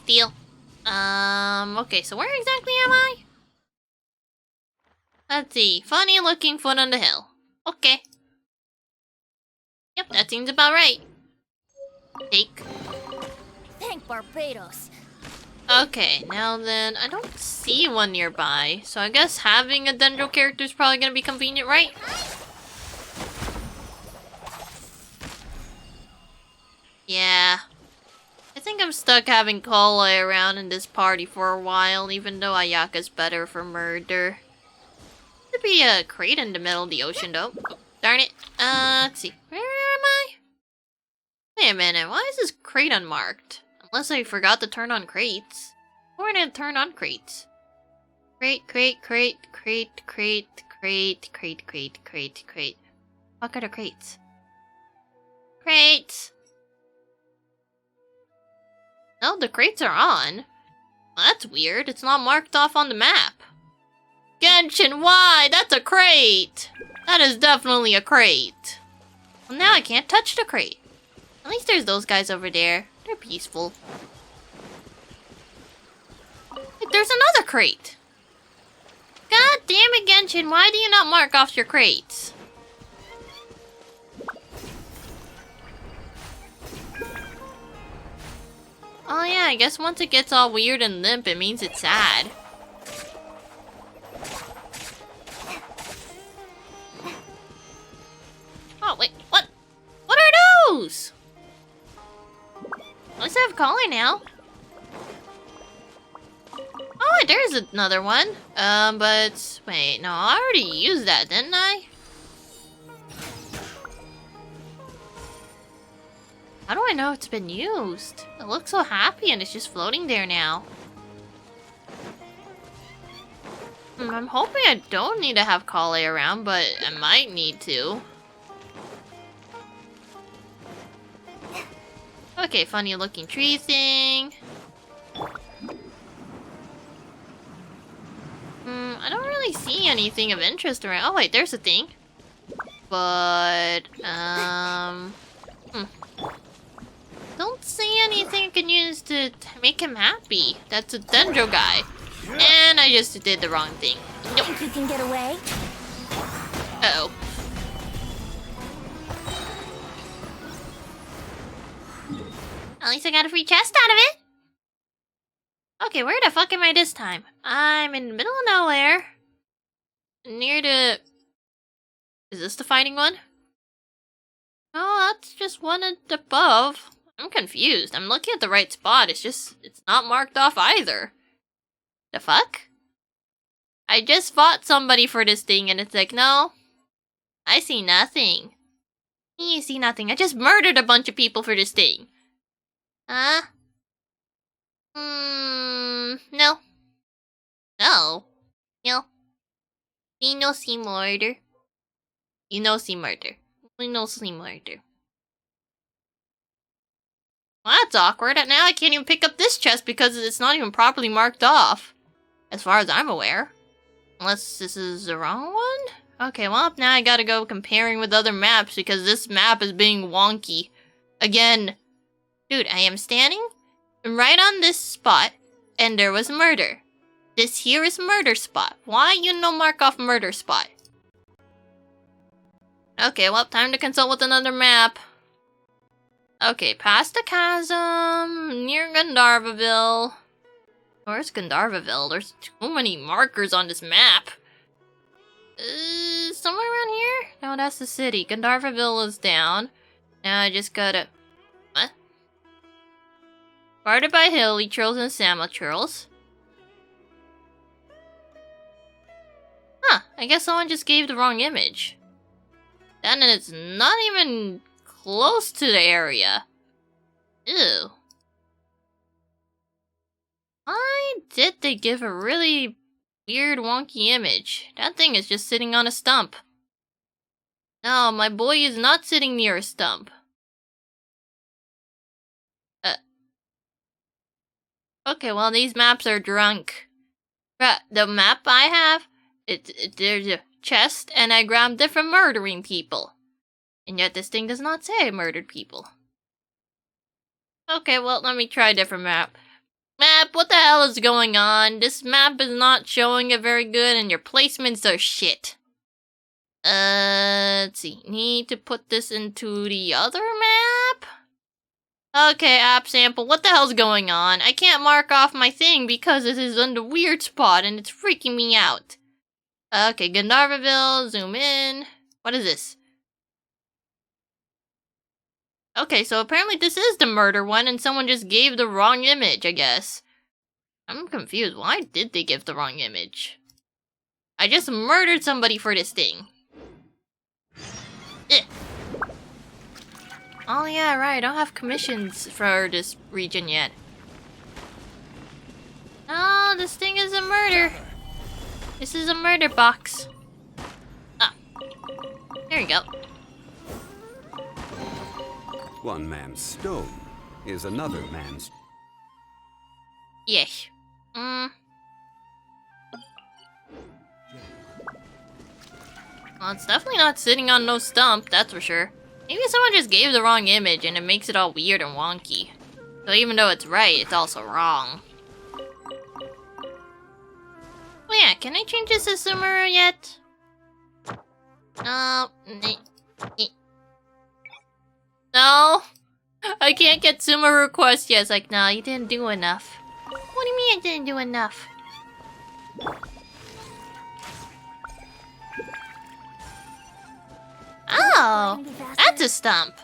Steal. Okay, so where exactly am I? Let's see. Funny looking foot on the hill. Okay. Yep, that seems about right. Take. Thank Barbados. Okay, now then, I don't see one nearby, so I guess having a Dendro character is probably gonna be convenient, right? Yeah. I think I'm stuck having Kale around in this party for a while, even though Ayaka's better for murder. Could be a crate in the middle of the ocean, though. Oh, darn it. Let's see. Where am I? Wait a minute, why is this crate unmarked? Unless I forgot to turn on crates. Or did I turn on crates? Crate. What kind of crates? Crates! No, the crates are on. Well, that's weird. It's not marked off on the map. Genshin, why? That's a crate! That is definitely a crate. Well, now I can't touch the crate. At least there's those guys over there. They're peaceful. Wait, there's another crate. God damn it, Genshin. Why do you not mark off your crates? Oh yeah, I guess once it gets all weird and limp, it means it's sad. Oh, wait, what? What are those? Let's have collar now. Oh, wait, there's another one. But wait, no, I already used that, didn't I? How do I know it's been used? It looks so happy and it's just floating there now. I'm hoping I don't need to have Kale around, but I might need to. Okay, funny looking tree thing. I don't really see anything of interest around. Oh wait, there's a thing. But, don't see anything I can use to make him happy. That's a Dendro guy. And I just did the wrong thing. Nope. Think you can get away? Uh-oh. At least I got a free chest out of it. Okay, where the fuck am I this time? I'm in the middle of nowhere. Near the... Is this the fighting one? Oh, that's just one above. I'm confused. I'm looking at the right spot. It's just... It's not marked off either. The fuck? I just fought somebody for this thing and it's like, no. I see nothing. You see nothing. I just murdered a bunch of people for this thing. Huh? No. No. No. We no see murder. You no see murder. We no see murder. Well, that's awkward. Now I can't even pick up this chest because it's not even properly marked off. As far as I'm aware. Unless this is the wrong one? Okay, well, now I gotta go comparing with other maps because this map is being wonky. Again. Dude, I am standing right on this spot, and there was murder. This here is murder spot. Why you no mark off murder spot? Okay, well, time to consult with another map. Okay, past the chasm, near Gandharvaville. Where's Gandharvaville? There's too many markers on this map. Somewhere around here? No, that's the city. Gandharvaville is down. Now I just gotta... What? Guarded by hilly churls and samachurls. Huh, I guess someone just gave the wrong image. Then it's not even close to the area. Ew. Why did they give a really weird wonky image? That thing is just sitting on a stump. No, my boy is not sitting near a stump. Okay, well, these maps are drunk. The map I have, there's a chest, and I grabbed different murdering people. And yet this thing does not say I murdered people. Okay, well, let me try a different map. Map, what the hell is going on? This map is not showing it very good, and your placements are shit. Let's see. Need to put this into the other map? Okay, app sample, what the hell's going on? I can't mark off my thing because this is on the weird spot and it's freaking me out. Okay, Gandharvaville, zoom in. What is this? Okay, so apparently this is the murder one and someone just gave the wrong image, I guess. I'm confused. Why did they give the wrong image? I just murdered somebody for this thing. Ugh. Oh yeah, right, I don't have commissions for this region yet. Oh, this thing is a murder. This is a murder box. Ah. There you go. One man's stone is another man's... Yes. Well, it's definitely not sitting on no stump, that's for sure. Maybe someone just gave the wrong image and it makes it all weird and wonky. So even though it's right, it's also wrong. Oh yeah, can I change this to Sumeru yet? No. I can't get Sumeru quest yet. It's like, nah, you didn't do enough. What do you mean I didn't do enough? Oh, that's a stump.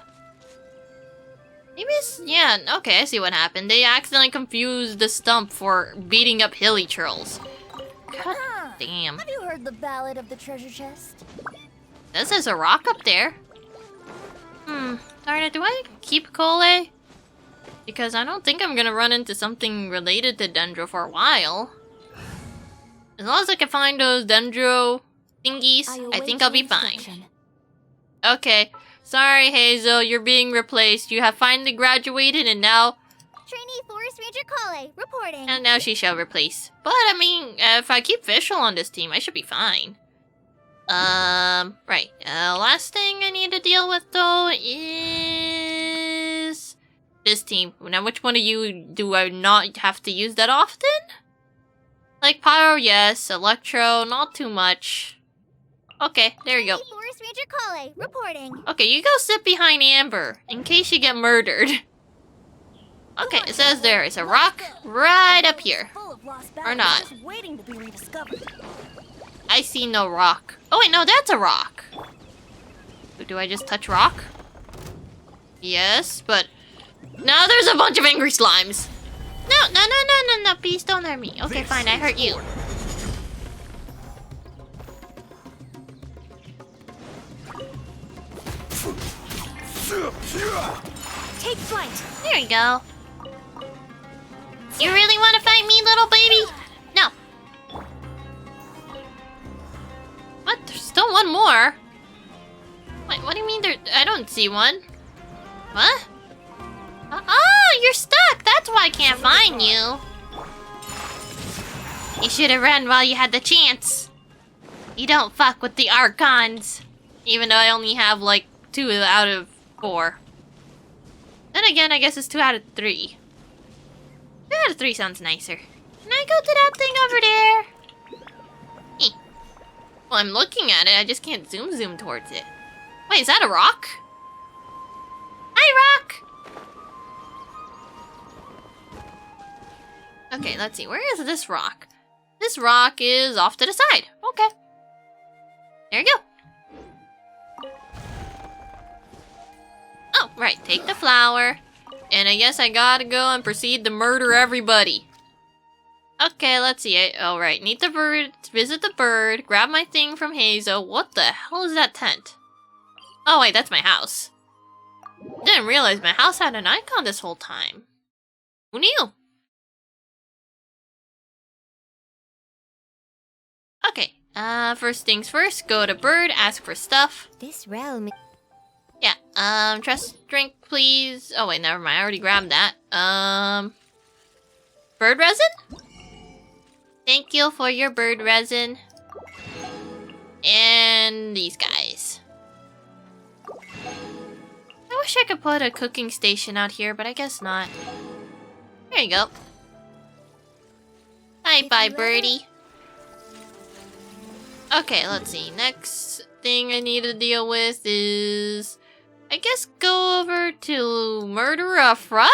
Maybe it's... yeah, okay, I see what happened. They accidentally confused the stump for beating up hilly trolls. God damn. Have you heard the ballad of the treasure chest? This is a rock up there. Darn it, do I keep Cole? Because I don't think I'm gonna run into something related to Dendro for a while. As long as I can find those Dendro thingies, I think I'll be fine. Okay. Sorry, Hazel, you're being replaced. You have finally graduated and now... Trainee Forest Ranger Kale, reporting. And now she shall replace. But, I mean, if I keep Vishal on this team, I should be fine. Right. Last thing I need to deal with, though, is... this team. Now, which one of you do I not have to use that often? Like, Pyro, yes. Electro, not too much. Okay, there you go. Forest Ranger Kale, reporting. Okay, you go sit behind Amber, in case you get murdered. Okay, it says there is a rock right up here. Or not. Waiting to be rediscovered. I see no rock. Oh wait, no, that's a rock. Do I just touch rock? Yes, but... now there's a bunch of angry slimes. No, please don't hurt me. Okay, fine, I hurt you. Take flight. There you go. You really want to fight me, little baby? No. What? There's still one more. Wait, what do you mean there? I don't see one. What? Oh, you're stuck. That's why I can't find you. You should have run while you had the chance. You don't fuck with the Archons. Even though I only have like 2 out of 4. Then again, I guess it's 2 out of 3. 2 out of 3 sounds nicer. Can I go to that thing over there? Well, I'm looking at it. I just can't zoom towards it. Wait, is that a rock? Hi, rock! Okay, let's see. Where is this rock? This rock is off to the side. Okay. There you go. Oh, right. Take the flower. And I guess I gotta go and proceed to murder everybody. Okay, let's see. Oh, right. Need the bird. Visit the bird. Grab my thing from Hazel. What the hell is that tent? Oh, wait. That's my house. Didn't realize my house had an icon this whole time. Who knew? Okay. First things first. Go to bird. Ask for stuff. This realm... yeah, trust drink, please. Oh, wait, never mind. I already grabbed that. Bird resin? Thank you for your bird resin. And these guys. I wish I could put a cooking station out here, but I guess not. There you go. Bye, birdie. Okay, let's see. Next thing I need to deal with is... I guess go over to murder a frog?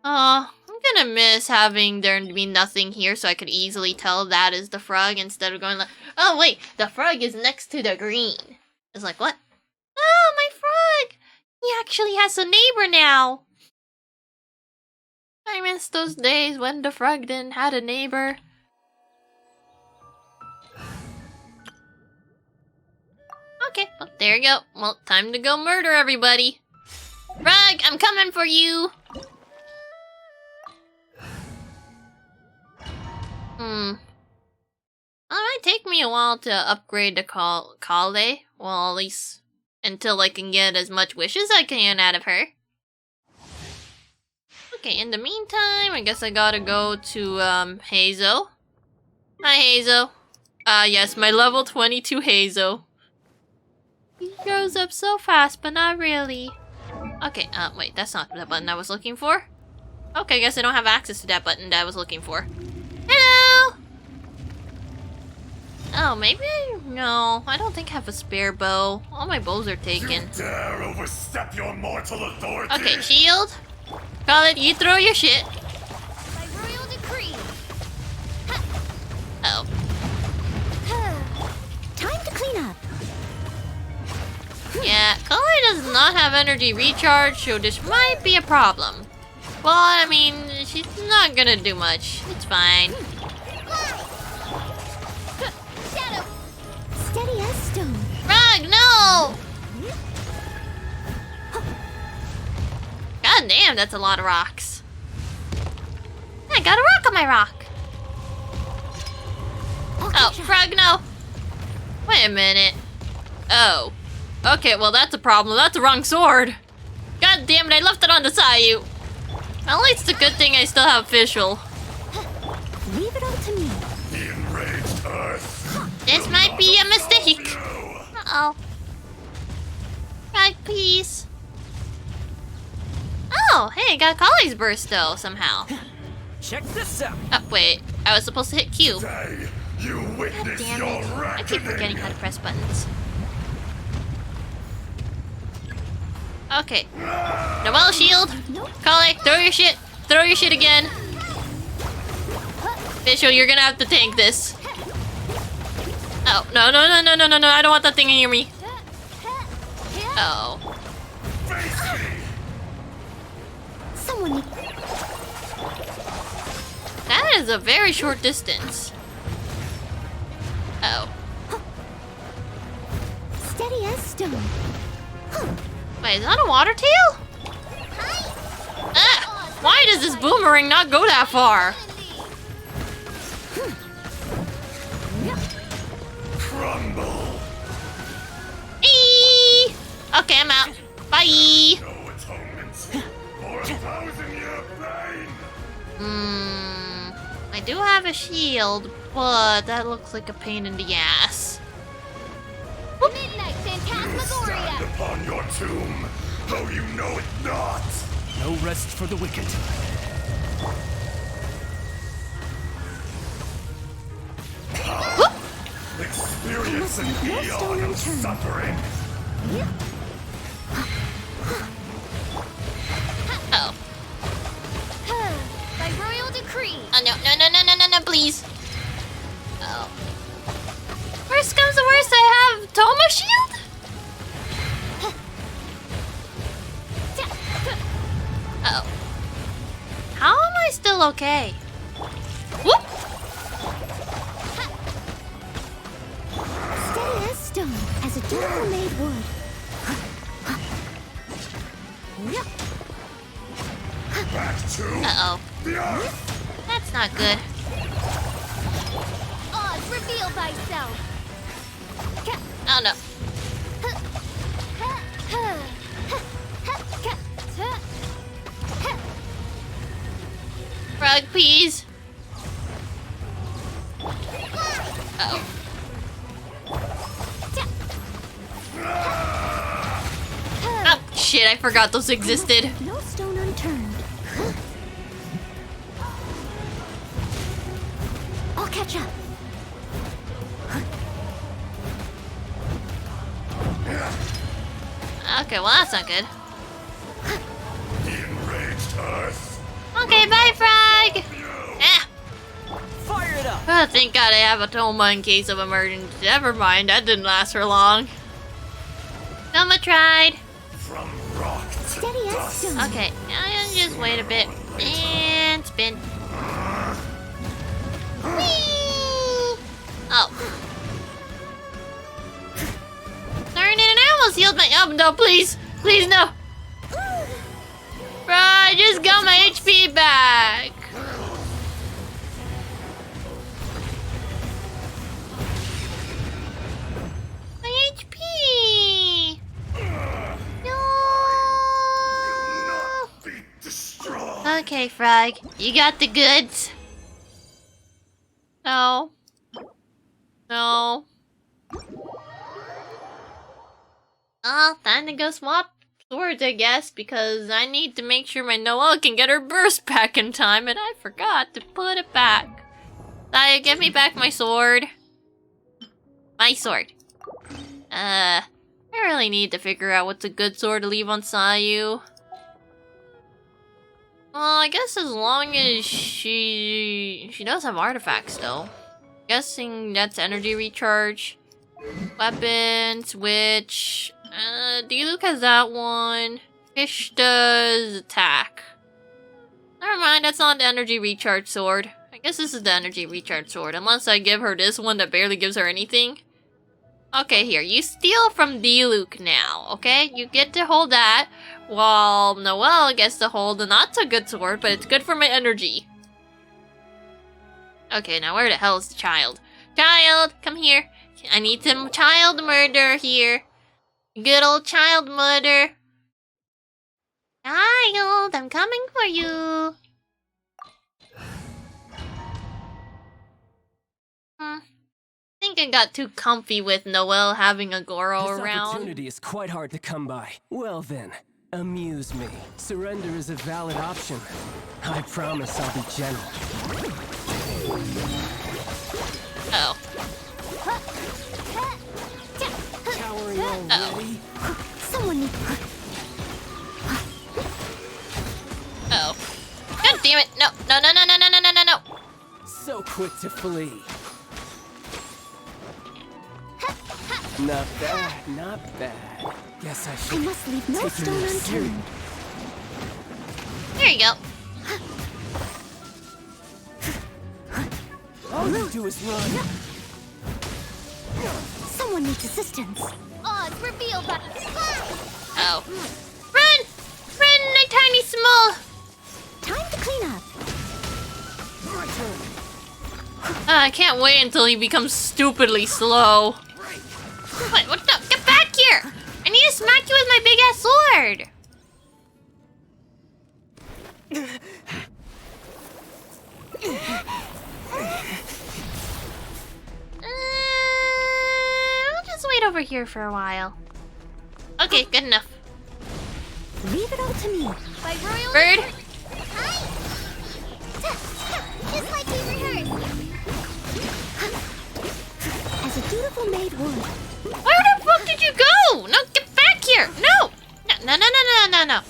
I'm gonna miss having there be nothing here so I could easily tell that is the frog instead of going like, oh wait, the frog is next to the green. It's like, what? Oh, my frog! He actually has a neighbor now! I miss those days when the frog didn't have a neighbor. Okay, well, there you go. Well, time to go murder everybody. Frog, I'm coming for you! Well, it might take me a while to upgrade the Kale. Well, at least until I can get as much wish as I can out of her. Okay, in the meantime, I guess I gotta go to, Hazel. Hi, Hazel. Yes, my level 22 Hazel. He grows up so fast, but not really. Okay, wait, that's not the button I was looking for. Okay, I guess I don't have access to that button that I was looking for. Hello! Oh, maybe no, I don't think I have a spare bow. All my bows are taken. You dare overstep your mortal authority? Okay, shield. Call it, you throw your shit. By royal decree. Oh. Time to clean up. Yeah, Color does not have energy recharge, so this might be a problem. Well, I mean, she's not gonna do much. It's fine. Shadow. Steady as stone. Frog, no! God damn, that's a lot of rocks. I got a rock on my rock. Oh, Frog, no. Wait a minute. Oh. Okay, well that's a problem. That's the wrong sword. God damn it, I left it on the Sayu. At least it's a good thing I still have official. Leave it all to me. The enraged earth. This might be a mistake. Uh-oh. Right, please. Oh, hey, got Collie's burst though, somehow. Check this out. Oh, wait. I was supposed to hit Q. Today, you witness God damn your it. I keep forgetting how to press buttons. Okay. Noelle shield. Collie, throw your shit. Throw your shit again. Official, you're gonna have to tank this. Oh, no, I don't want that thing near me. Oh. Someone. That is a very short distance. Oh. Steady as stone. Wait, is that a water tail? Ah! Why does this boomerang not go that far? Crumble. Eee! Okay, I'm out. Bye! No atonement for 1,000-year pain. I do have a shield, but that looks like a pain in the ass. Midnight Phantasmagoria. Stand upon your tomb, though you know it not. No rest for the wicked. Experience an eon of suffering. Oh. By royal decree. Oh, no, please. Oh. Worst comes to worst, I have Toma shield? Oh. How am I still okay? Whoop! Steady as stone, as a gentle made wood. Back to Uh-oh. the earth. That's not good. Oz, reveal thyself. Oh no. Frog, please. Uh-oh. Oh, shit, I forgot those existed. No stone unturned. I'll catch up. Okay, well that's not good. The enraged earth. Okay, bye, Frog! Ah! Fire it up! Oh, thank God I have a Toma in case of emergency. Never mind, that didn't last for long. Toma tried. From rock to Steady as dust. stone. Okay, I'll just wait a bit. And spin. Whee! Oh. Darn it, I almost healed my... Oh, no, please. Please, no. Bro, I just got my HP back. My HP. Okay, Frog. You got the goods. No. No. Oh, time to go swap swords, I guess, because I need to make sure my Noelle can get her burst back in time, and I forgot to put it back. Saya, give me back my sword. My sword. I really need to figure out what's a good sword to leave on Sayu. Well, I guess as long as she does have artifacts, though. Guessing that's energy recharge. Weapons, which... Diluc has that one. Fish does attack. Never mind, that's not the energy recharge sword. I guess this is the energy recharge sword, unless I give her this one that barely gives her anything. Okay, here, you steal from Diluc now, okay? You get to hold that, while Noelle gets to hold the not-so-good sword, but it's good for my energy. Okay, now where the hell is the child? Child, come here. I need some child murder here. Good old child murder. Child, I'm coming for you. I think I got too comfy with Noelle having a Goro around. This opportunity is quite hard to come by. Well then, amuse me. Surrender is a valid option. I promise I'll be gentle. Oh. Cowering already? Someone needs... Oh. God damn it. No, no, no, no, no, no, no, no, no. So quick to flee. Not bad, not bad. Guess I should must leave no stone unturned. There you go. All you do is run. Someone needs assistance. Odds revealed by... Oh. Run! Run, my tiny small! Time to clean up. My turn. I can't wait until he becomes stupidly slow. What? What the? Get back here! I need to smack you with my big ass sword! I'll just wait over here for a while. Okay, good enough. Leave it all to me. By royal... Bird! Hi! Just like we rehearsed. As a dutiful maid would. Where the fuck did you go? No, get back here! No! No, no, no, no, no, no, no.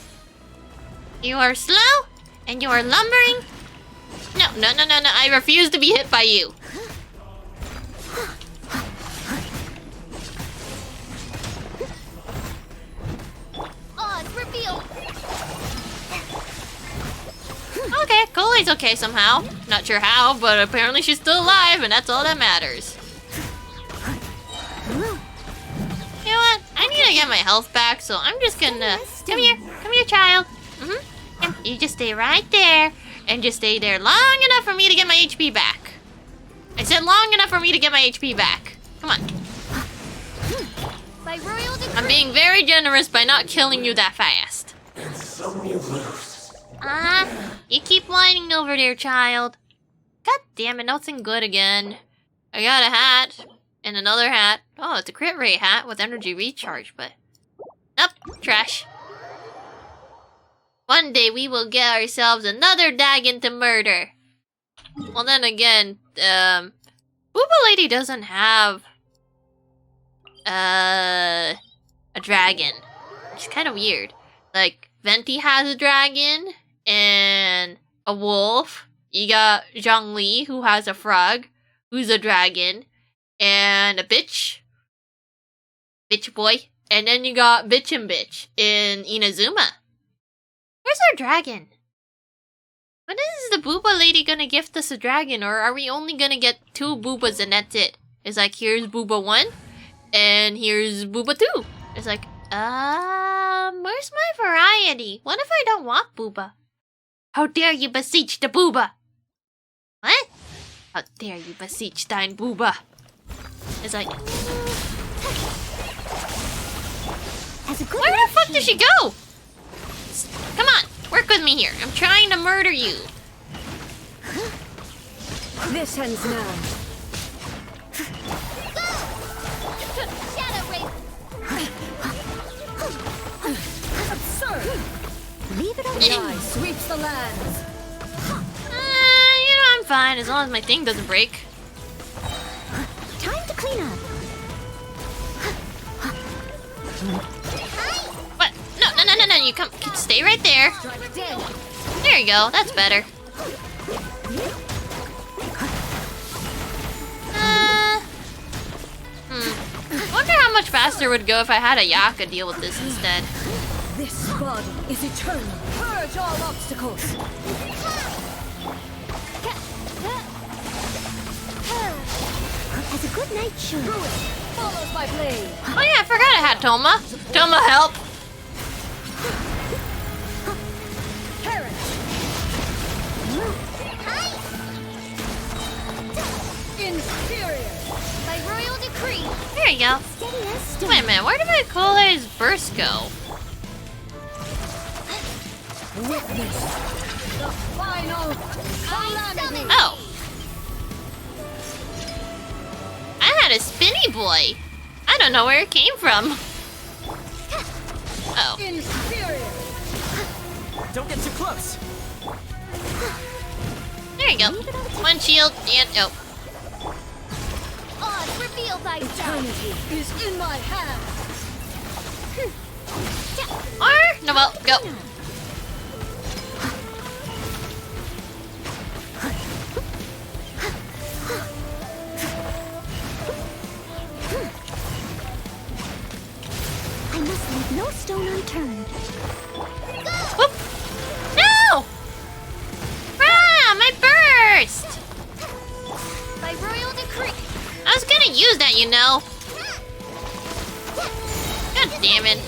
You are slow, and you are lumbering. No, no, no, no, no. I refuse to be hit by you. Odds revealed. Okay, Cooley's okay somehow. Not sure how, but apparently she's still alive, and that's all that matters. You know what? I need to get my health back, so I'm just gonna... Come here, child. You just stay right there, and just stay there long enough for me to get my HP back. I said long enough for me to get my HP back. Come on. By royal decree. I'm being very generous by not killing you that fast. You keep whining over there, child. God damn it, nothing good again. I got a hat, and another hat. Oh, it's a crit rate hat with energy recharge, but... Nope, trash. One day we will get ourselves another Dagon to murder. Well, then again, Booba Lady doesn't have... a dragon. Which is kind of weird. Like, Venti has a dragon, and a wolf. You got Zhongli, who has a frog, who's a dragon, and a bitch. Bitch boy. And then you got Bitch and Bitch in Inazuma. Where's our dragon? When is the Booba Lady gonna gift us a dragon, or are we only gonna get 2 Boobas and that's it? It's like, here's Booba 1, and here's Booba 2. It's like, where's my variety? What if I don't want Booba? How dare you beseech the Booba? What? How dare you beseech thine Booba? It's like... Where the fuck did she go? Come on! Work with me here. I'm trying to murder you. This ends now. Shadow Race. Absurd! Leave it alone. The eye sweeps the lands. You know, I'm fine as long as my thing doesn't break. Time to clean up. What? No, you come stay right there. There you go, that's better. Wonder how much faster it would go if I had a Yaka deal with this instead. This body is eternal. Purge all obstacles. As a good night should. Follows my blade. Oh yeah, I forgot I had Toma. Toma, help. Inferior. By royal decree. There you go. Wait a minute, where did my Kole's burst go? Witness the final calamity. Oh. I had a spinny boy. I don't know where it came from. Oh. Inferior. Don't get too close. There you go. One shield and oh. Odds reveal thyself. Eternity is in my hand. Or no, well, go. I must leave no stone unturned. Whoop. No! Ah, my burst! By royal decree. I was gonna use that, you know. God damn it.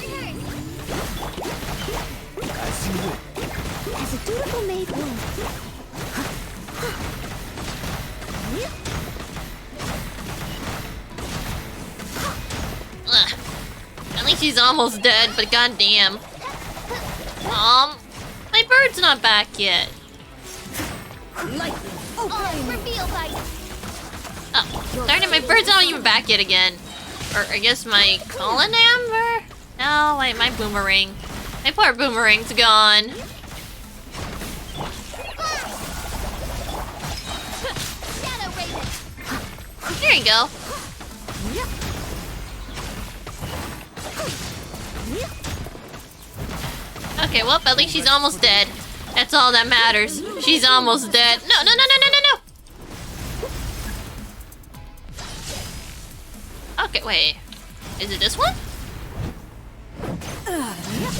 As a dutiful maid would. Ugh. At least he's almost dead, but goddamn. My bird's not back yet. Odds reveal thyself. Oh, darn it, my bird's not even back yet again. Or I guess my Colonamber? No, wait, my boomerang. My poor boomerang's gone. Shadow Raven. There you go. Okay, well, at least she's almost dead. That's all that matters. She's almost dead. No. Okay, wait. Is it this one?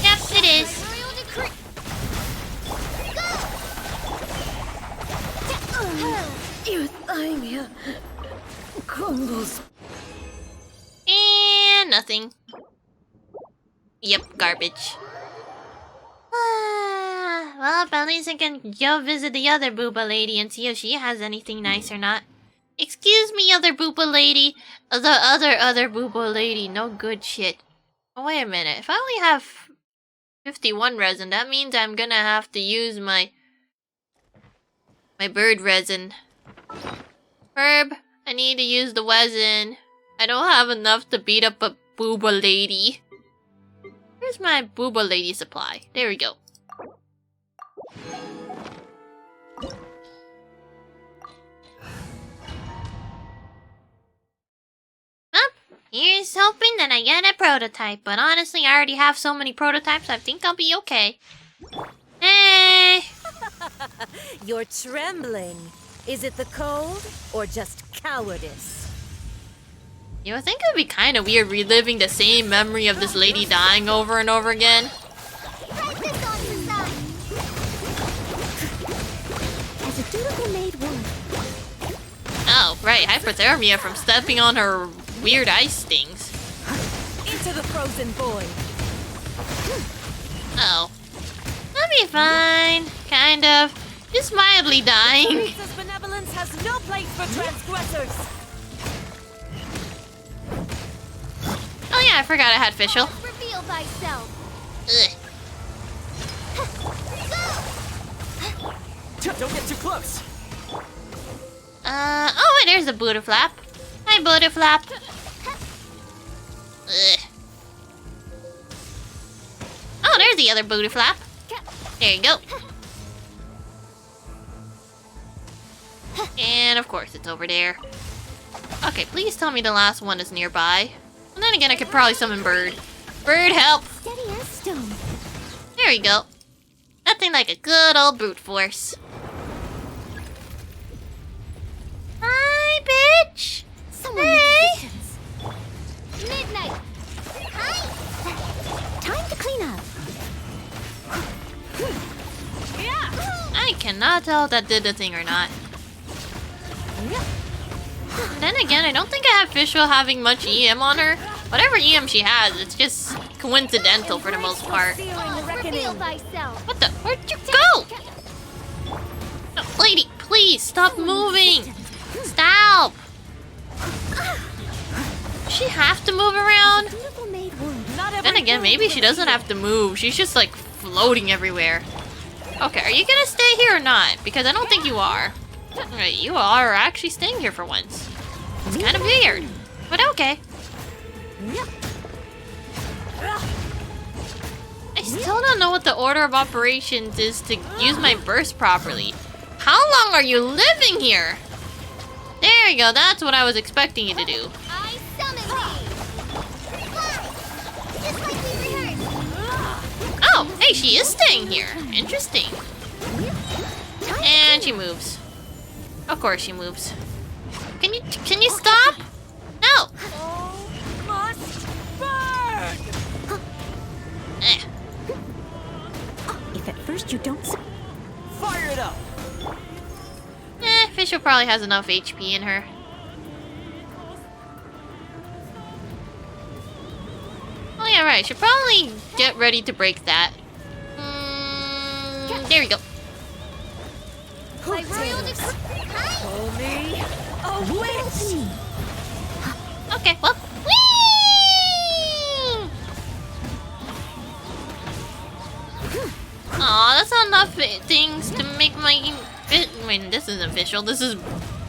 Yep, it is. Euthymia crumbles. And nothing. Yep, garbage. Well, at least I can go visit the other booba lady and see if she has anything nice or not. Excuse me, other booba lady. The other booba lady. No good shit. Oh, wait a minute. If I only have 51 resin, that means I'm gonna have to use my bird resin. Herb, I need to use the resin. I don't have enough to beat up a booba lady. Here's my booba lady supply. There we go. Here's hoping that I get a prototype, but honestly, I already have so many prototypes, I think I'll be okay. Hey! You're trembling. Is it the cold or just cowardice? You know, I think it would be kind of weird reliving the same memory of this lady dying over and over again. As a dutiful maid would. Oh, right, hypothermia from stepping on her weird ice things. Into the frozen void. Oh. That'll be fine. Kind of. Just mildly dying. Princess benevolence has no place for transgressors. Oh yeah, I forgot I had Fischl. Reveal thyself. Ugh. Go! Don't get too close. Oh wait, there's a booty flap. Hi, booty flap. Ugh. Oh, there's the other booty flap. There you go. And of course, it's over there. Okay, please tell me the last one is nearby. And then again, I could probably summon Bird. Bird, help! Steady as stone. There we go. Nothing like a good old brute force. Hi, bitch! Someone hey! Midnight. Hi. Time to clean up. I cannot tell if that did the thing or not. Then again, I don't think I have Fischl having much EM on her. Whatever EM she has, it's just coincidental for the most part. What the? Where'd you go? No, lady, please stop moving. Stop. Does she have to move around? Then again, maybe she doesn't have to move. She's just like floating everywhere. Okay, are you gonna stay here or not? Because I don't think you are. Right, you are actually staying here for once. It's kind of weird, but okay. I still don't know what the order of operations is to use my burst properly. How long are you living here? There you go, that's what I was expecting you to do. I summon thee. Just like we rehearsed. Oh, hey, she is staying here. Interesting. And she moves. Of course she moves. Can you stop? No. Must burn. If at first you don't Fire it up. Fischl probably has enough HP in her. Oh yeah, right. Should probably get ready to break that. There we go. My royal Call me a witch. Okay, well. Whee! Aw, that's not enough things to make my... Wait, this isn't official. This is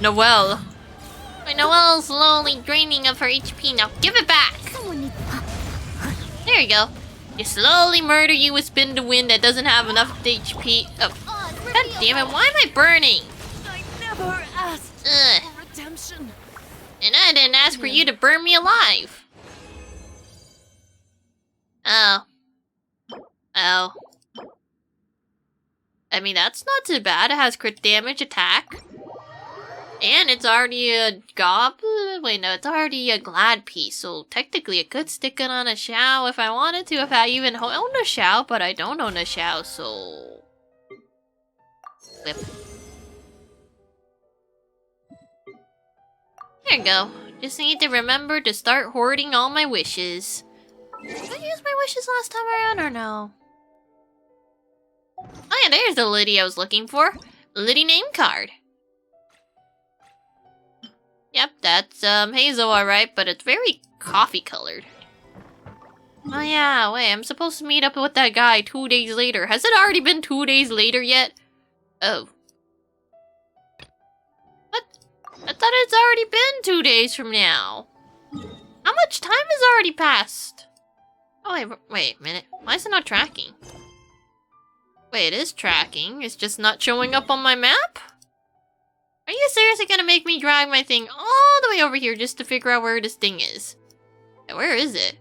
Noelle. Wait, Noelle's slowly draining of her HP. Now give it back. There you go. You slowly murder you with Spin to Win that doesn't have enough HP. Oh, god damn it, why am I burning? I never asked for redemption. And I didn't ask for you to burn me alive. Oh. Oh. I mean, that's not too bad. It has crit damage, attack. And it's already a goblin. Wait, no, it's already a glad piece. So technically, I could stick it on a Xiao if I wanted to. If I even own a Xiao, but I don't own a Xiao, so... Whip. There you go. Just need to remember to start hoarding all my wishes. Did I use my wishes last time around or no? Oh yeah, there's the Liddy I was looking for. Liddy name card. Yep, that's Hazel alright, but it's very coffee colored. Oh yeah, wait, I'm supposed to meet up with that guy 2 days later. Has it already been 2 days later yet? Oh. What? I thought it's already been 2 days from now. How much time has already passed? Oh wait a minute. Why is it not tracking? Wait, it is tracking. It's just not showing up on my map? Are you seriously gonna make me drag my thing all the way over here just to figure out where this thing is? Where is it?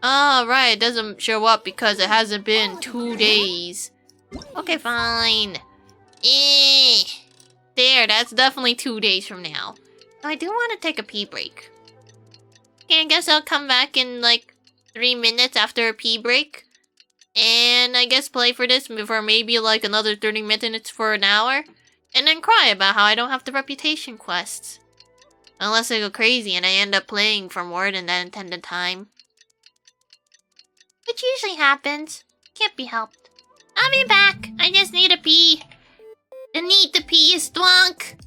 Oh, right, it doesn't show up because it hasn't been 2 days. Okay, fine. There, that's definitely 2 days from now. I do want to take a pee break. Okay, I guess I'll come back in like 3 minutes after a pee break. And I guess play for this for maybe like another 30 minutes for an hour. And then cry about how I don't have the reputation quests. Unless I go crazy and I end up playing for more than that intended time. Which usually happens. Can't be helped. I'll be back. I just need a pee. The need to pee is drunk.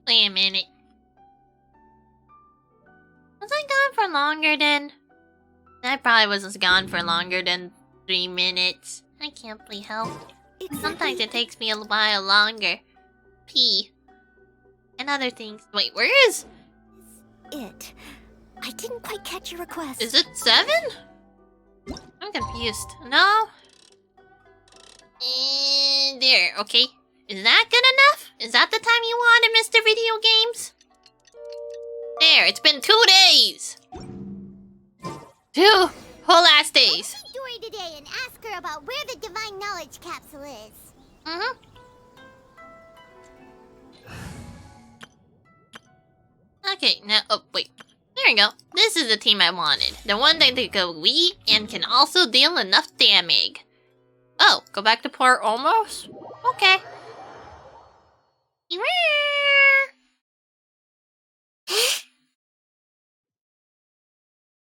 Wait a minute. Was I gone for longer than... I probably wasn't gone for longer than 3 minutes. I can't play help. Sometimes it takes me a while longer. Pee. And other things. Wait, where is... It. I didn't quite catch your request. Is it 7? I'm confused. No? And there, okay. Is that good enough? Is that the time you wanted, Mr. Video Games? There, it's been 2 days! 2 whole ass days. I'll see Dory today and ask her about where the Divine Knowledge Capsule is. Mm-hmm. Okay, now, oh, wait. There we go. This is the team I wanted. The one that can go wee and can also deal enough damage. Oh, go back to port almost? Okay.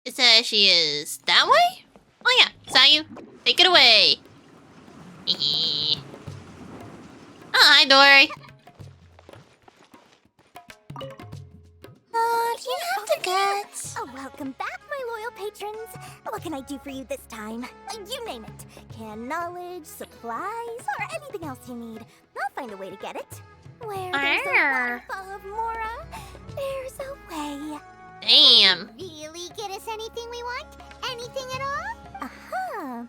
It says she is that way? Oh yeah, is that you? Take it away. Oh, hi, Dory. Do you have the guts? Oh, welcome back, my loyal patrons. What can I do for you this time? You name it. Canned knowledge, supplies, or anything else you need. I'll find a way to get it. Where there's a waterfall of Mora, there's a way. Damn. Really get us anything we want? Anything at all? Uh-huh.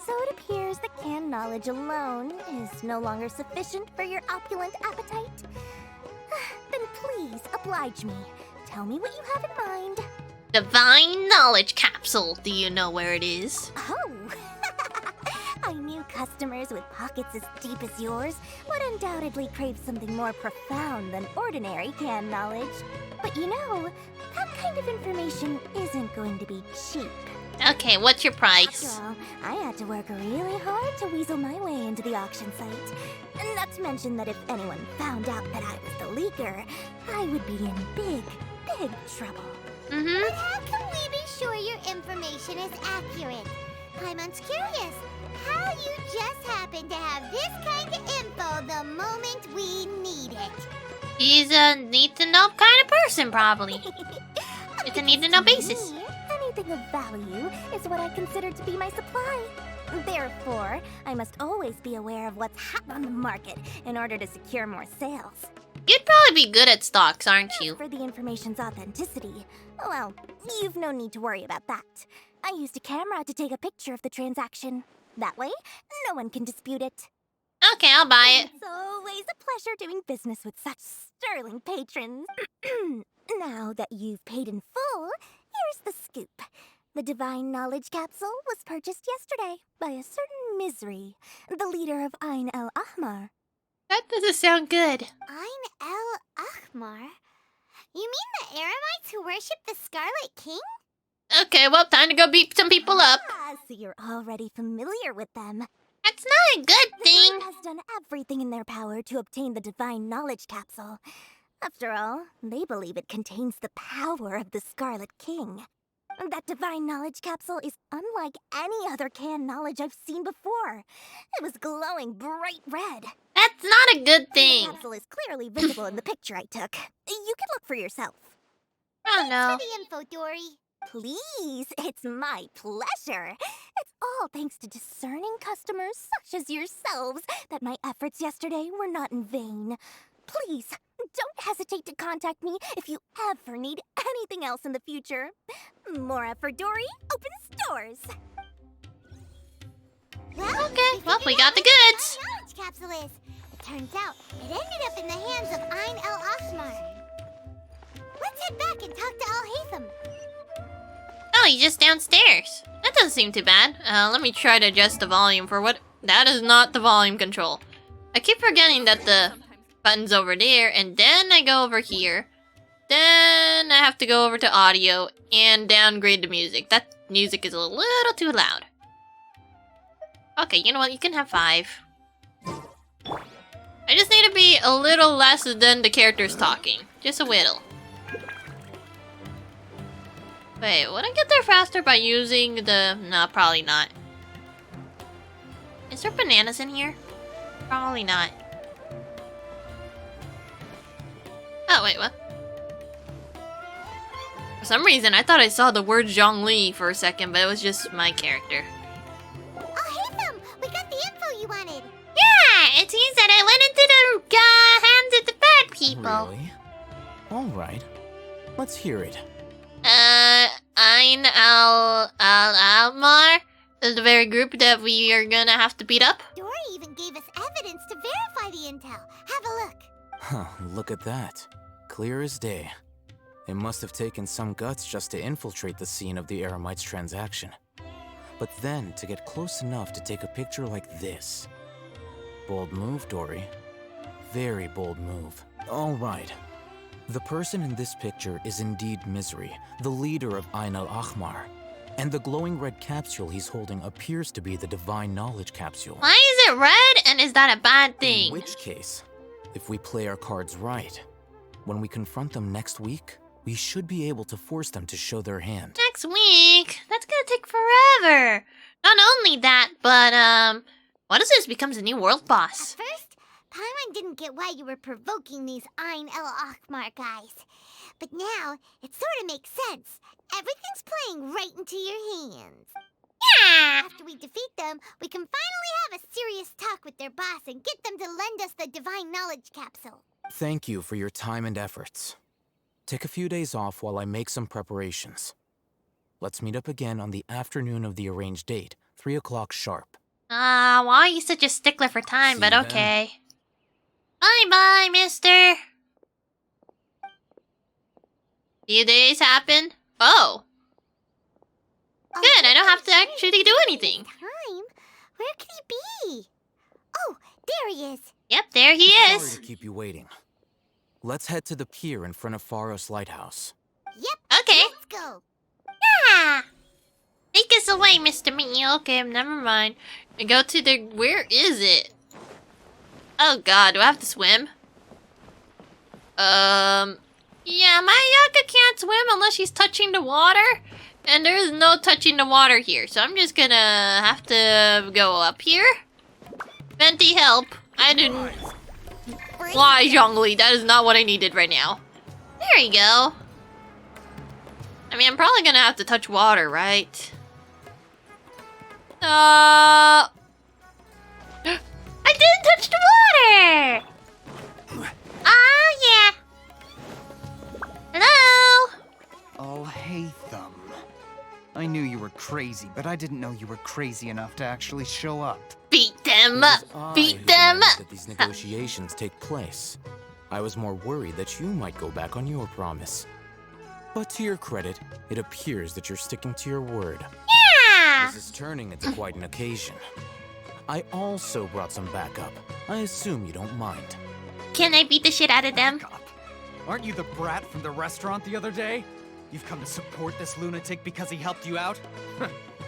So it appears that canned knowledge alone is no longer sufficient for your opulent appetite. Then please oblige me. Tell me what you have in mind. Divine Knowledge Capsule. Do you know where it is? Oh! I knew customers with pockets as deep as yours would undoubtedly crave something more profound than ordinary canned knowledge. But you know, that kind of information isn't going to be cheap. Okay, what's your price? After all, I had to work really hard to weasel my way into the auction site. Not to mention that if anyone found out that I was the leaker, I would be in big trouble. Mm-hmm. But how can we be sure your information is accurate? Paimon's curious. How you just happen to have this kind of info the moment we need it? He's a need-to-know kind of person, probably. It's a need-to-know basis. Anything of value is what I consider to be my supply. Therefore, I must always be aware of what's hot on the market in order to secure more sales. You'd probably be good at stocks, aren't you? For the information's authenticity, well, you've no need to worry about that. I used a camera to take a picture of the transaction. That way, no one can dispute it. Okay, I'll buy it. It's always a pleasure doing business with such sterling patrons. Now that you've paid in full, here's the scoop. The Divine Knowledge Capsule was purchased yesterday by a certain Misery, the leader of Ain el Ahmar. That doesn't sound good. Ain el Ahmar? You mean the Eremites who worship the Scarlet King? Okay, well, time to go beat some people up. So you're already familiar with them. That's not a good thing. The group has done everything in their power to obtain the Divine Knowledge Capsule. After all, they believe it contains the power of the Scarlet King. That Divine Knowledge Capsule is unlike any other canned knowledge I've seen before. It was glowing bright red. That's not a good thing. The capsule is clearly visible in the picture I took. You can look for yourself. Oh no. Thanks for the info, Dory. Please, it's my pleasure. It's all thanks to discerning customers such as yourselves that my efforts yesterday were not in vain. Please, don't hesitate to contact me if you ever need anything else in the future. Mora for Dory opens doors. Well, okay, well, we got the goods. Knowledge capsule is. It turns out it ended up in the hands of Ain el Ahmar. Let's head back and talk to Al-Haytham. Oh, he's just downstairs. That doesn't seem too bad. Let me try to adjust the volume for what... That is not the volume control. I keep forgetting that the button's over there, and then I go over here. Then I have to go over to audio and downgrade the music. That music is a little too loud. Okay, you know what? You can have 5. I just need to be a little less than the characters talking. Just a little. Wait, would I get there faster by using the... No, probably not. Is there bananas in here? Probably not. Oh, wait, what? For some reason, I thought I saw the word Zhongli for a second, but it was just my character. Oh, hey, them! We got the info you wanted. Yeah, it seems that I went into the hands of the bad people. Really? All right. Let's hear it. Ein Almar, the very group that we are gonna have to beat up. Dory even gave us evidence to verify the intel. Have a look. Huh, look at that. Clear as day. It must have taken some guts just to infiltrate the scene of the Eremites transaction. But then, to get close enough to take a picture like this. Bold move, Dory. Very bold move. All right. The person in this picture is indeed Misery, the leader of Ain al-Ahmar. And the glowing red capsule he's holding appears to be the Divine Knowledge Capsule. Why is it red, and is that a bad thing? In which case, if we play our cards right, when we confront them next week, we should be able to force them to show their hand. Next week? That's gonna take forever. Not only that, but, what if this becomes a new world boss? At first, Paimon didn't get why you were provoking these Ain el-Ahmar guys. But now, it sort of makes sense. Everything's playing right into your hands. Yeah! After we defeat them, we can finally have a serious talk with their boss and get them to lend us the Divine Knowledge Capsule. Thank you for your time and efforts. Take a few days off while I make some preparations. Let's meet up again on the afternoon of the arranged date, 3 o'clock sharp. Why are you such a stickler for time, See but you okay. Bye-bye, mister. Few days happen. Oh. Good, I don't have to actually do anything. Time? Where could he be? Oh, there he is. Yep, there he Sorry is. to keep you waiting. Let's head to the pier in front of Pharos Lighthouse. Yep. Okay. Let's go. Yeah. Take us away, Mr. Me. Okay, never mind. We go to the... Where is it? Oh god, do I have to swim? Yeah, my Yaka can't swim unless she's touching the water. And there is no touching the water here, so I'm just gonna have to go up here. Venti, help. I didn't... Why, Zhongli? That is not what I needed right now. There you go. I mean, I'm probably gonna have to touch water, right? I didn't touch the water! Ah, yeah. Hello? Oh, hey, Thumb. I knew you were crazy, but I didn't know you were crazy enough to actually show up. Beat them! I Beat who them! demanded that these negotiations take place. I was more worried that you might go back on your promise. But to your credit, it appears that you're sticking to your word. Yeah! This is turning into quite an occasion. I also brought some backup. I assume you don't mind. Can I beat the shit out of them? Aren't you the brat from the restaurant the other day? You've come to support this lunatic because he helped you out?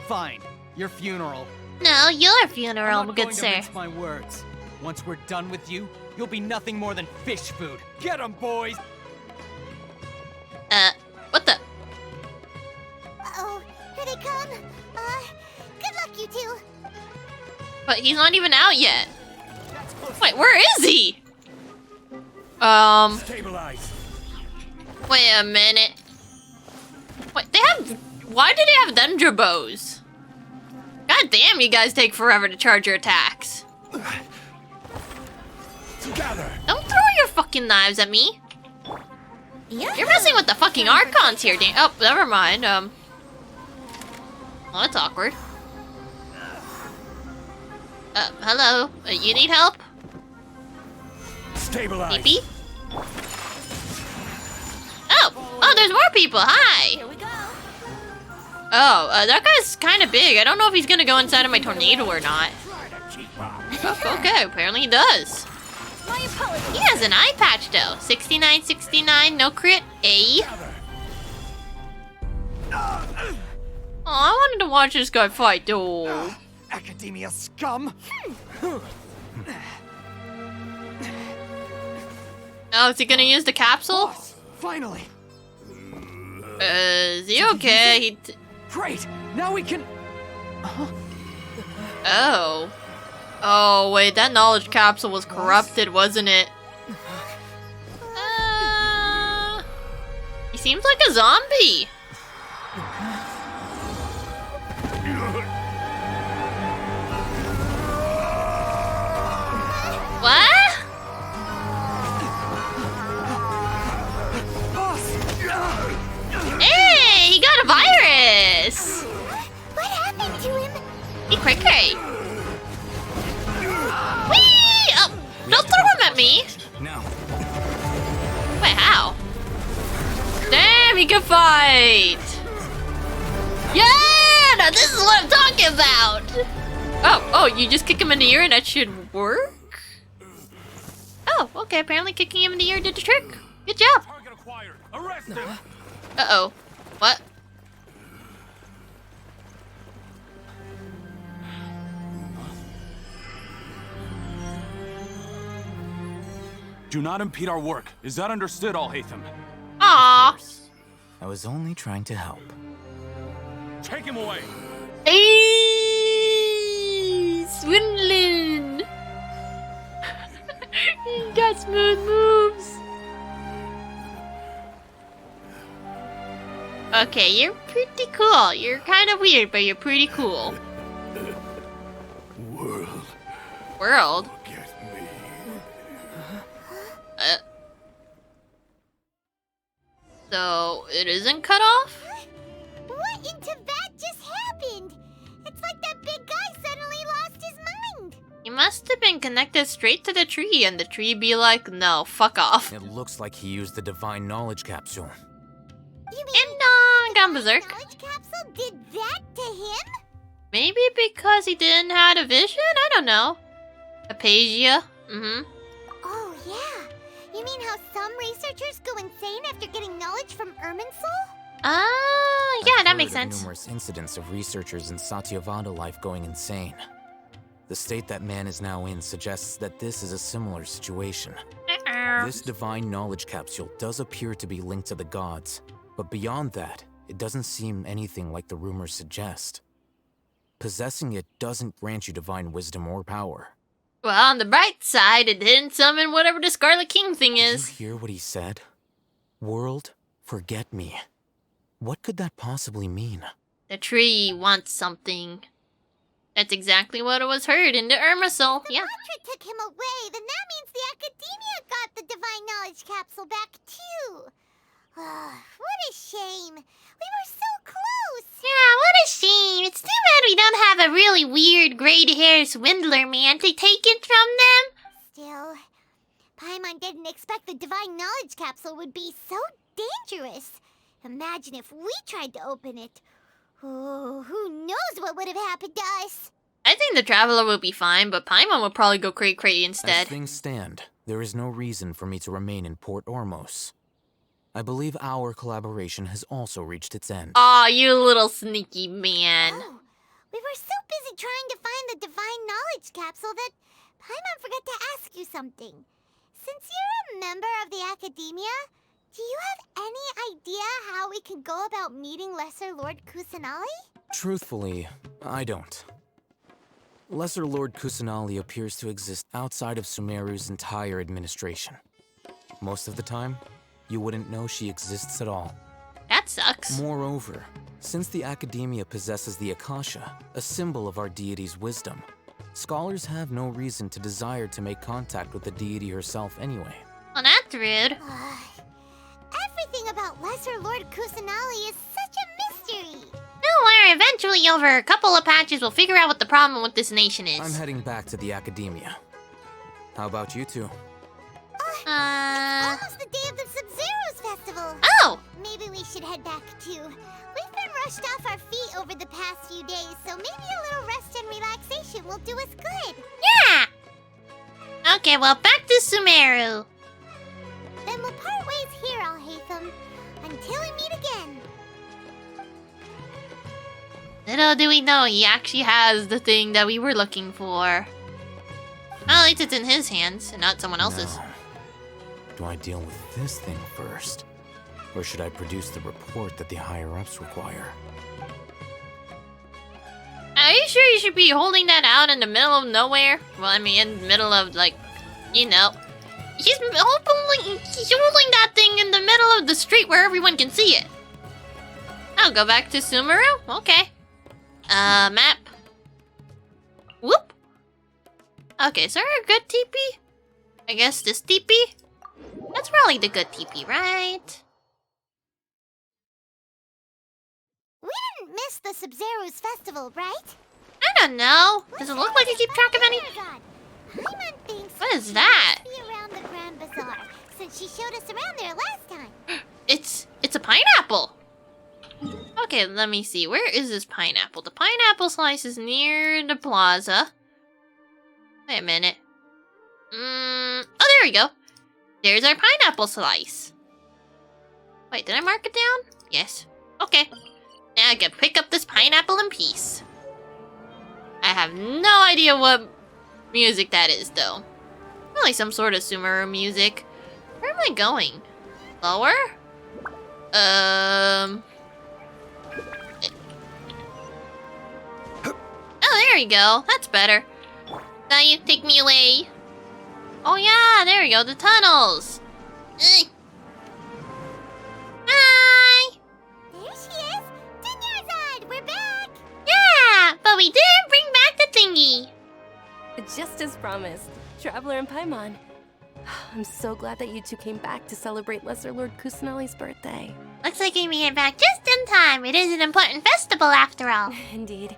Fine. Your funeral. No, your funeral, I'm not good going sir. to mince my words. Once we're done with you, you'll be nothing more than fish food. Get 'em, boys! What the? Uh-oh, here they come. Good luck, you two. But he's not even out yet. Wait, where is he? Stabilize. Wait a minute. Wait, they have... Why do they have Dendra bows? God damn, you guys take forever to charge your attacks. Together. Don't throw your fucking knives at me. You're messing with the fucking Archons here, Dan. Oh, never mind. Oh, that's awkward. Hello. You need help? Stabilize. Beepy? Oh, there's more people. Hi. Here we go. Oh, that guy's kind of big. I don't know if he's gonna go inside of my tornado or not. Oh, okay, apparently he does. My apologies. He has an eye patch though. 69, no crit. A. Oh, I wanted to watch this guy fight though. Academia scum! Oh, is he gonna use the capsule? Boss, finally! Is he okay? Great! Now we can... Oh. Oh, wait, that knowledge capsule was corrupted, wasn't it? seems like a zombie. What? Hey, he got a virus. What happened to him? He cray-cray. Whee! Oh, don't throw him at me. No. Wait, how? Damn, he can fight. Yeah, now this is what I'm talking about. Oh, you just kick him in the ear and that should work? Oh, okay, apparently kicking him in the ear did the trick. Good job. Uh-oh. What? Do not impede our work. Is that understood, Alhaitham? Aww. I was only trying to help. Take him away. Hey, swindling. He got smooth moves. Okay, you're pretty cool. You're kind of weird, but you're pretty cool. World? So, it isn't cut off? What in Tibet just happened? It's like that big guy suddenly lost his mind. He must have been connected straight to the tree, and the tree be like, no, fuck off. It looks like he used the divine knowledge capsule. You mean gone berserk. knowledge capsule did that to him? Maybe because he didn't have a vision? I don't know. Aphasia? Mm-hmm. Oh, yeah. You mean how some researchers go insane after getting knowledge from Irminsul? Ah, yeah, that makes I've heard of sense. Numerous incidents of researchers in Satyavada life going insane. The state that man is now in suggests that this is a similar situation. This divine knowledge capsule does appear to be linked to the gods, but beyond that, it doesn't seem anything like the rumors suggest. Possessing it doesn't grant you divine wisdom or power. Well, on the bright side, it didn't summon whatever the Scarlet King thing is. Did you hear what he said? World, forget me. What could that possibly mean? The tree wants something. That's exactly what it was heard in the Irminsul. Yeah. Mantra took him away, then that means the Academia got the divine knowledge capsule back too. What a shame. We were so close. Yeah, what a shame. It's too bad we don't have a really weird gray-haired swindler man to take it from them. Still, Paimon didn't expect the divine knowledge capsule would be so dangerous. Imagine if we tried to open it. Oh, who knows what would have happened to us? I think the Traveler will be fine, but Paimon will probably go cray-cray instead. As things stand, there is no reason for me to remain in Port Ormos. I believe our collaboration has also reached its end. Aw, you little sneaky man. Oh, we were so busy trying to find the divine knowledge capsule that Paimon forgot to ask you something. Since you're a member of the Academia, do you have any idea how we can go about meeting Lesser Lord Kusanali? Truthfully, I don't. Lesser Lord Kusanali appears to exist outside of Sumeru's entire administration. Most of the time, you wouldn't know she exists at all. That sucks. Moreover, since the Academia possesses the Akasha, a symbol of our deity's wisdom, scholars have no reason to desire to make contact with the deity herself anyway. Well, that's rude. Everything about Lesser Lord Kusanali is such a mystery. Don't worry, eventually over a couple of patches we'll figure out what the problem with this nation is. I'm heading back to the Academia. How about you two? It's almost the day of the Sub-Zero's festival. Oh! Maybe we should head back too. We've been rushed off our feet over the past few days, so maybe a little rest and relaxation will do us good. Yeah! Okay, well, back to Sumeru. Then we'll part ways here, Alhaitham, until we meet again. Little do we know he actually has the thing that we were looking for. Well, at least it's in his hands and not someone else's. Now, do I deal with this thing first? Or should I produce the report that the higher-ups require? Are you sure you should be holding that out in the middle of nowhere? Well, I mean, in the middle of, like, you know. He's holding that thing in the middle of the street where everyone can see it. I'll go back to Sumeru? Okay. Map. Whoop. Okay, is there a good teepee? I guess this teepee? That's probably the good teepee, right? We didn't miss the Sub-Zero's festival, right? I don't know. Does it look like you keep track of any? Paimon thinks What is that? she must be around the Grand Bazaar, since she showed us around there last time. It's a pineapple. Okay, let me see. Where is this pineapple? The pineapple slice is near the plaza. Wait a minute. Oh, there we go. There's our pineapple slice. Wait, did I mark it down? Yes. Okay. Now I can pick up this pineapple in peace. I have no idea what music that is, though. Probably some sort of Sumeru music. Where am I going? Lower? Oh, there we go. That's better. Now you take me away. Oh yeah, there we go. The tunnels. Ugh. Hi. There she is. Dinyarzad, we're back. Yeah, but we didn't bring back the thingy. Just as promised, Traveler and Paimon. I'm so glad that you two came back to celebrate Lesser Lord Kusanali's birthday. Looks like you made it back just in time. It is an important festival after all. Indeed.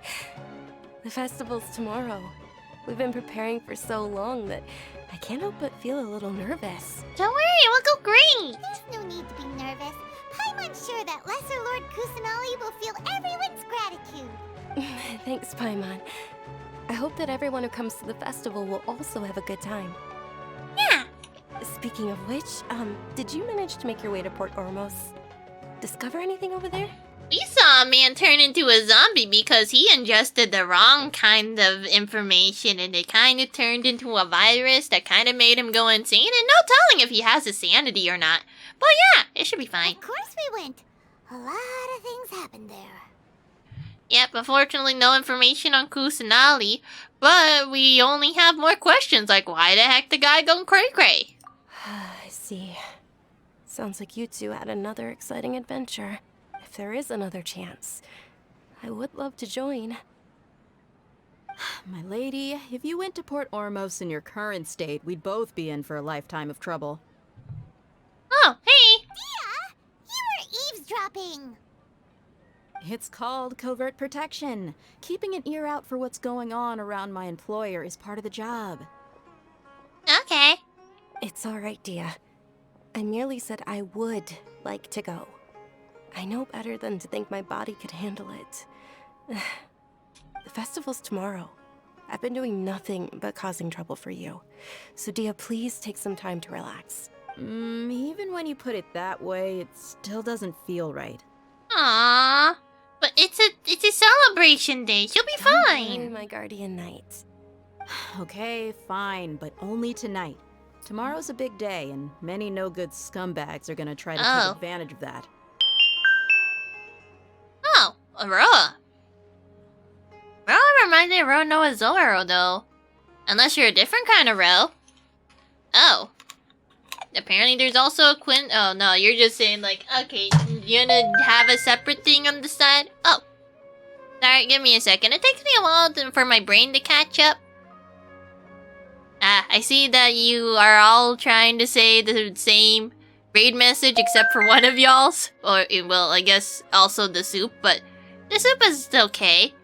The festival's tomorrow. We've been preparing for so long that I can't help but feel a little nervous. Don't worry, it will go great. There's no need to be nervous. Paimon's sure that Lesser Lord Kusanali will feel everyone's gratitude. Thanks, Paimon. I hope that everyone who comes to the festival will also have a good time. Yeah. Speaking of which, did you manage to make your way to Port Ormos? Discover anything over there? We saw a man turn into a zombie because he ingested the wrong kind of information and it kind of turned into a virus that kind of made him go insane and no telling if he has a sanity or not. But yeah, it should be fine. Of course we went. A lot of things happened there. Yep, unfortunately no information on Kusanali, but we only have more questions like why the heck the guy going cray-cray? I see. Sounds like you two had another exciting adventure. If there is another chance, I would love to join. My lady, if you went to Port Ormos in your current state, we'd both be in for a lifetime of trouble. Oh, hey! Dia! You were eavesdropping! It's called covert protection. Keeping an ear out for what's going on around my employer is part of the job. Okay. It's alright, Dia. I merely said I would like to go. I know better than to think my body could handle it. The festival's tomorrow. I've been doing nothing but causing trouble for you. So Dia, please take some time to relax. Even when you put it that way, it still doesn't feel right. Aww. But it's a celebration day. You'll be fine. Don't worry, my guardian knight. Okay, fine, but only tonight. Tomorrow's a big day, and many no-good scumbags are gonna try to take advantage of that. Oh, Aroa. Aroa reminds me of Ronoa Zoro, though. Unless you're a different kind of Ro. Oh. Apparently there's also a Quinn. Oh, no, you're just saying, like, okay, you're gonna have a separate thing on the side? Oh. Sorry, give me a second. It takes me a while for my brain to catch up. I see that you are all trying to say the same raid message except for one of y'all's. Or, well, I guess also the soup, but the soup is okay.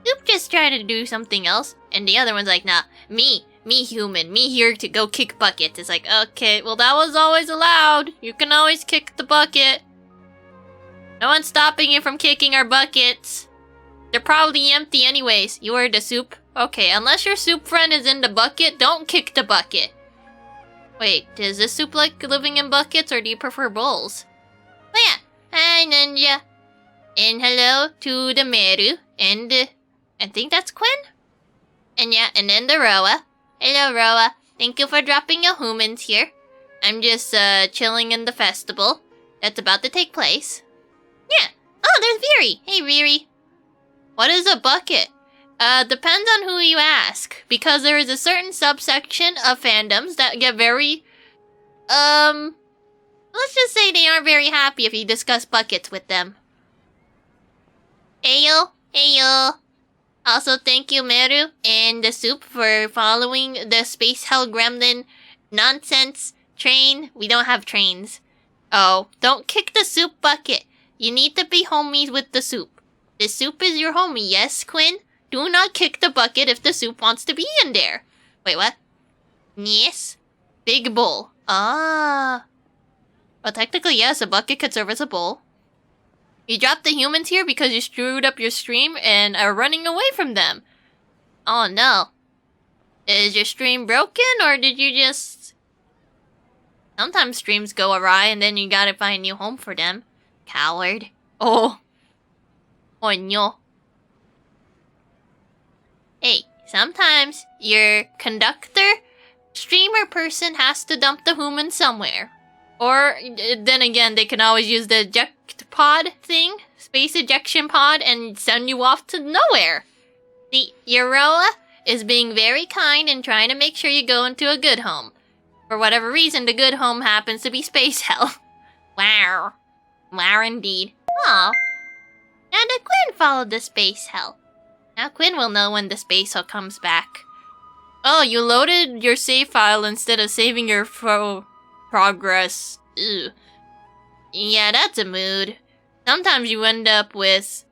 Soup just trying to do something else, and the other one's like, nah, me human, me here to go kick buckets. It's like, okay, well that was always allowed. You can always kick the bucket. No one's stopping you from kicking our buckets. They're probably empty anyways. You are the soup? Okay, unless your soup friend is in the bucket, don't kick the bucket. Wait, does this soup like living in buckets or do you prefer bowls? Oh yeah, hi Ninja. And hello to the Meru and I think that's Quinn? And yeah, and then the Roa. Hello Roa, thank you for dropping your humans here. I'm just chilling in the festival that's about to take place. Yeah, oh there's Viri. Hey Viri. What is a bucket? Depends on who you ask, because there is a certain subsection of fandoms that get very let's just say they aren't very happy if you discuss buckets with them. Ayo, ayo. Also, thank you, Meru and the soup for following the Space Hell Gremlin nonsense train. We don't have trains. Oh, don't kick the soup bucket. You need to be homies with the soup. The soup is your homie, yes, Quinn? Do not kick the bucket if the soup wants to be in there. Wait, what? Yes? Big bowl. Ah. Well, technically, yes, a bucket could serve as a bowl. You dropped the humans here because you screwed up your stream and are running away from them. Oh, no. Is your stream broken, or did you just... Sometimes streams go awry and then you gotta find a new home for them. Coward. Oh. Oh, no. Hey, sometimes your conductor, streamer person has to dump the human somewhere. Or, then again, they can always use the eject pod thing, space ejection pod, and send you off to nowhere. The Euroa is being very kind and trying to make sure you go into a good home. For whatever reason, the good home happens to be Space Hell. Wow. Wow, indeed. Aw. And Quinn followed the Space Hell. Now Quinn will know when the Space Hell comes back. Oh, you loaded your save file instead of saving your progress. Ew. Yeah, that's a mood. Sometimes you end up with,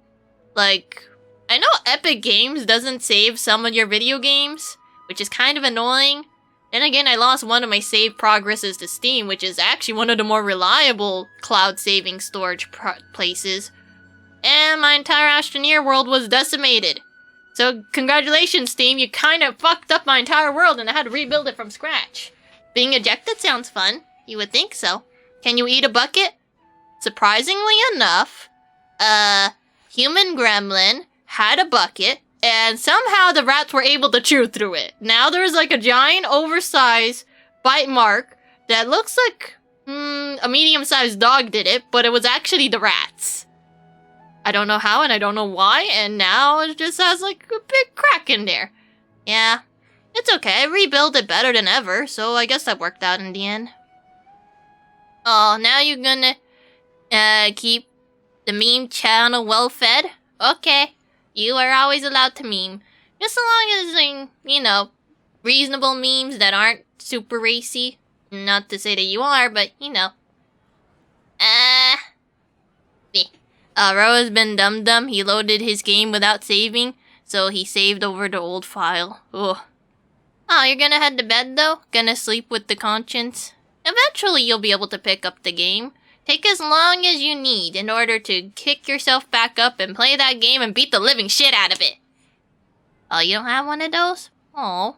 like... I know Epic Games doesn't save some of your video games, which is kind of annoying. Then again, I lost one of my save progresses to Steam, which is actually one of the more reliable cloud saving storage places. And my entire Astroneer world was decimated. So congratulations, Steam, you kind of fucked up my entire world and I had to rebuild it from scratch. Being ejected sounds fun. You would think so. Can you eat a bucket? Surprisingly enough, human gremlin had a bucket, and somehow the rats were able to chew through it. Now there's like a giant oversized bite mark that looks like a medium-sized dog did it, but it was actually the rats. I don't know how and I don't know why, and now it just has like a big crack in there. Yeah, it's okay. I rebuilt it better than ever, so I guess that worked out in the end. Oh, now you're gonna keep the meme channel well fed? Okay. You are always allowed to meme. Just so long as, you know, reasonable memes that aren't super racy. Not to say that you are, but, you know. Roa's been dumb. He loaded his game without saving, so he saved over the old file. Ugh. Oh, you're gonna head to bed, though? Gonna sleep with the conscience? Eventually, you'll be able to pick up the game. Take as long as you need in order to kick yourself back up and play that game and beat the living shit out of it. Oh, you don't have one of those? Oh.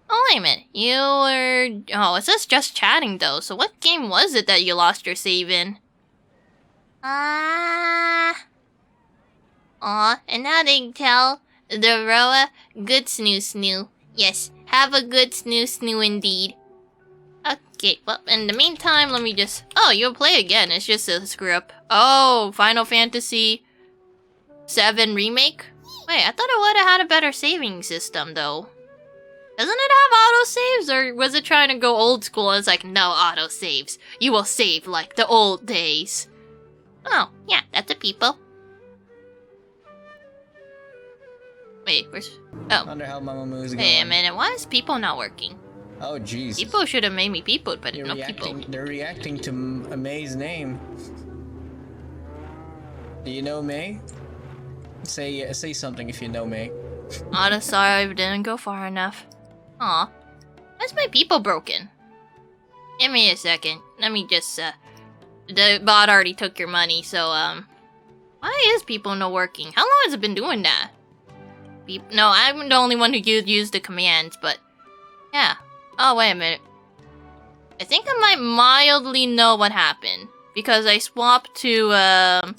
Oh, wait a minute. You were... Oh, it says just chatting, though. So what game was it that you lost your save in? Aw, and now they can tell the Roa, good snoo. Yes, have a good snoo indeed. Okay, well, in the meantime, let me just... Oh, you'll play again. It's just a screw up. Oh, Final Fantasy VII Remake? Wait, I thought it would have had a better saving system, though. Doesn't it have autosaves, or was it trying to go old school and it's like, no autosaves. You will save like the old days. Oh, yeah, that's a people. Wait, where's... Oh. Wonder how Mama Moo's going. Wait a minute, why is people not working? Oh, jeez. People should have made me people, but no people. They're reacting to May's name. Do you know May? Say something if you know May. I'm sorry, I didn't go far enough. Aw. Why's my people broken? Give me a second. Let me just, the bot already took your money, so, why is people not working? How long has it been doing that? No, I'm the only one who used the commands, but, yeah. Oh, wait a minute. I think I might mildly know what happened. Because I swapped to,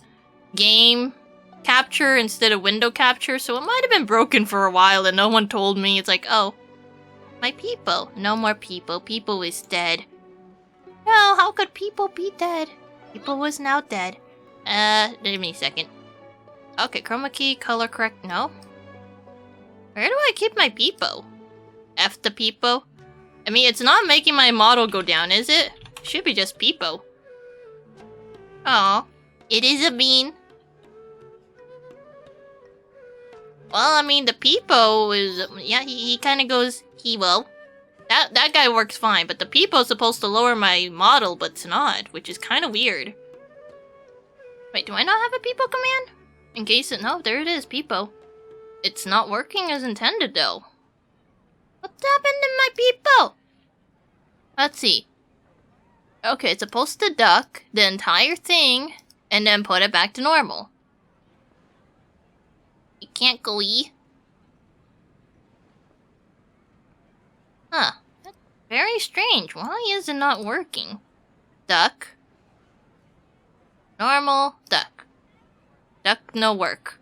game capture instead of window capture, so it might have been broken for a while and no one told me. It's like, oh, my people. No more people. People is dead. No, how could people be dead? People was now dead. Give me a second. Okay, chroma key, color correct, no. Where do I keep my people? F the people? I mean, it's not making my model go down, is it? Should be just Peepo. Oh, it is a bean. Well, I mean, the Peepo is... Yeah, he kind of goes... He will. That guy works fine, but the Peepo's supposed to lower my model, but it's not, which is kind of weird. Wait, do I not have a Peepo command? In case it... No, there it is, Peepo. It's not working as intended, though. What's happened to my Peepo? Let's see. Okay, it's supposed to duck the entire thing, and then put it back to normal. You can't go E. Huh. That's very strange. Why is it not working? Duck. Normal. Duck. Duck, no work.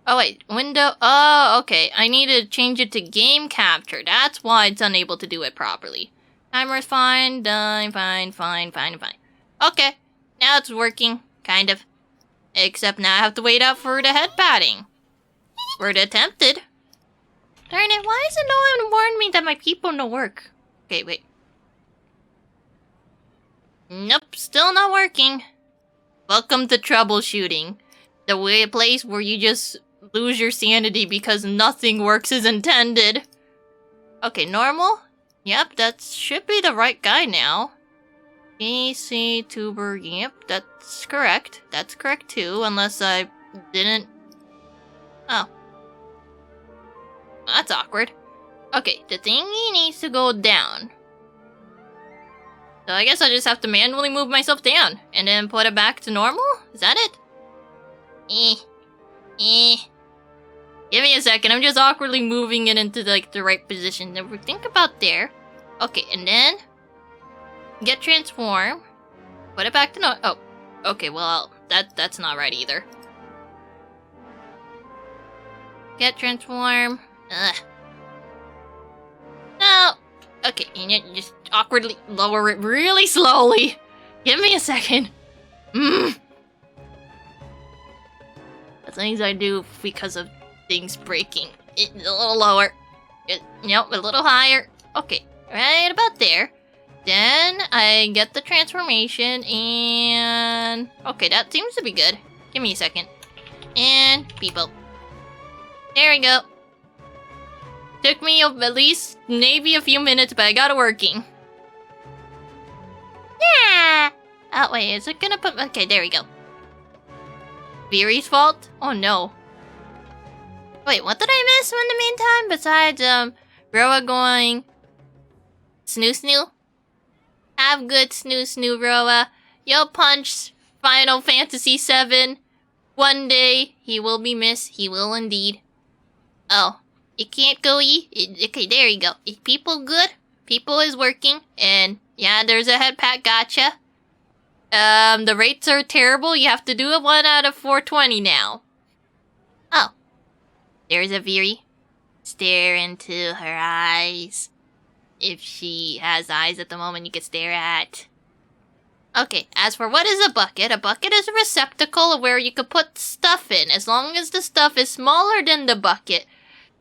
Oh wait, window. Oh, okay. I need to change it to game capture. That's why it's unable to do it properly. Timer's fine, done, fine. Okay, now it's working, kind of. Except now I have to wait out for the head padding. Word attempted. Darn it, why isn't no one warned me that my people no work? Okay, wait. Nope, still not working. Welcome to troubleshooting. The place where you just lose your sanity because nothing works as intended. Okay, normal? Yep, that should be the right guy now. Vtuber, yep, that's correct. That's correct too, unless I didn't... Oh. That's awkward. Okay, the thingy needs to go down. So I guess I just have to manually move myself down, and then put it back to normal? Is that it? Give me a second, I'm just awkwardly moving it into, like, the right position. Then we think about there. Okay, and then... Get transform. Put it back to no... Oh, okay, well, that's not right either. Get transform. Ugh. No! Okay, and you just awkwardly lower it really slowly. Give me a second. The things I do because of things breaking. It's a little lower. Nope, a little higher. Okay, right about there. Then I get the transformation and... Okay, that seems to be good. Give me a second. And people. There we go. Took me at least maybe a few minutes, but I got it working. Yeah! Oh, wait, is it gonna put... Okay, there we go. Viri's fault? Oh, no. Wait, what did I miss in the meantime? Besides, Roa going... Snoo? Have good snoo, Roa. You'll punch Final Fantasy VII. One day, he will be missed. He will indeed. Oh, it can't go E? Okay, there you go. People good? People is working. And, yeah, there's a head pat, gotcha. The rates are terrible. You have to do it 1 out of 420 now. Oh. There's a Viri. Stare into her eyes. If she has eyes at the moment you can stare at. Okay, as for what is a bucket is a receptacle where you could put stuff in. As long as the stuff is smaller than the bucket,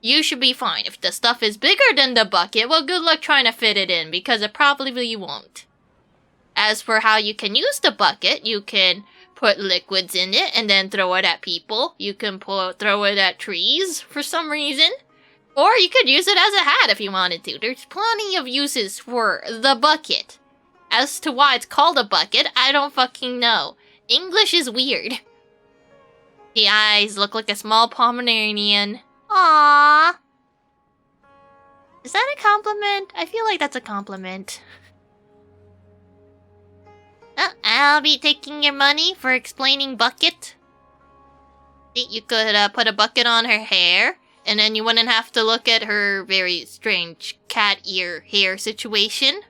you should be fine. If the stuff is bigger than the bucket, well, good luck trying to fit it in, because it probably won't. As for how you can use the bucket, you can put liquids in it and then throw it at people. You can throw it at trees for some reason. Or you could use it as a hat if you wanted to. There's plenty of uses for the bucket. As to why it's called a bucket, I don't fucking know. English is weird. The eyes look like a small Pomeranian. Aww. Is that a compliment? I feel like that's a compliment. I'll be taking your money for explaining bucket. You could put a bucket on her hair. And then you wouldn't have to look at her very strange cat ear hair situation.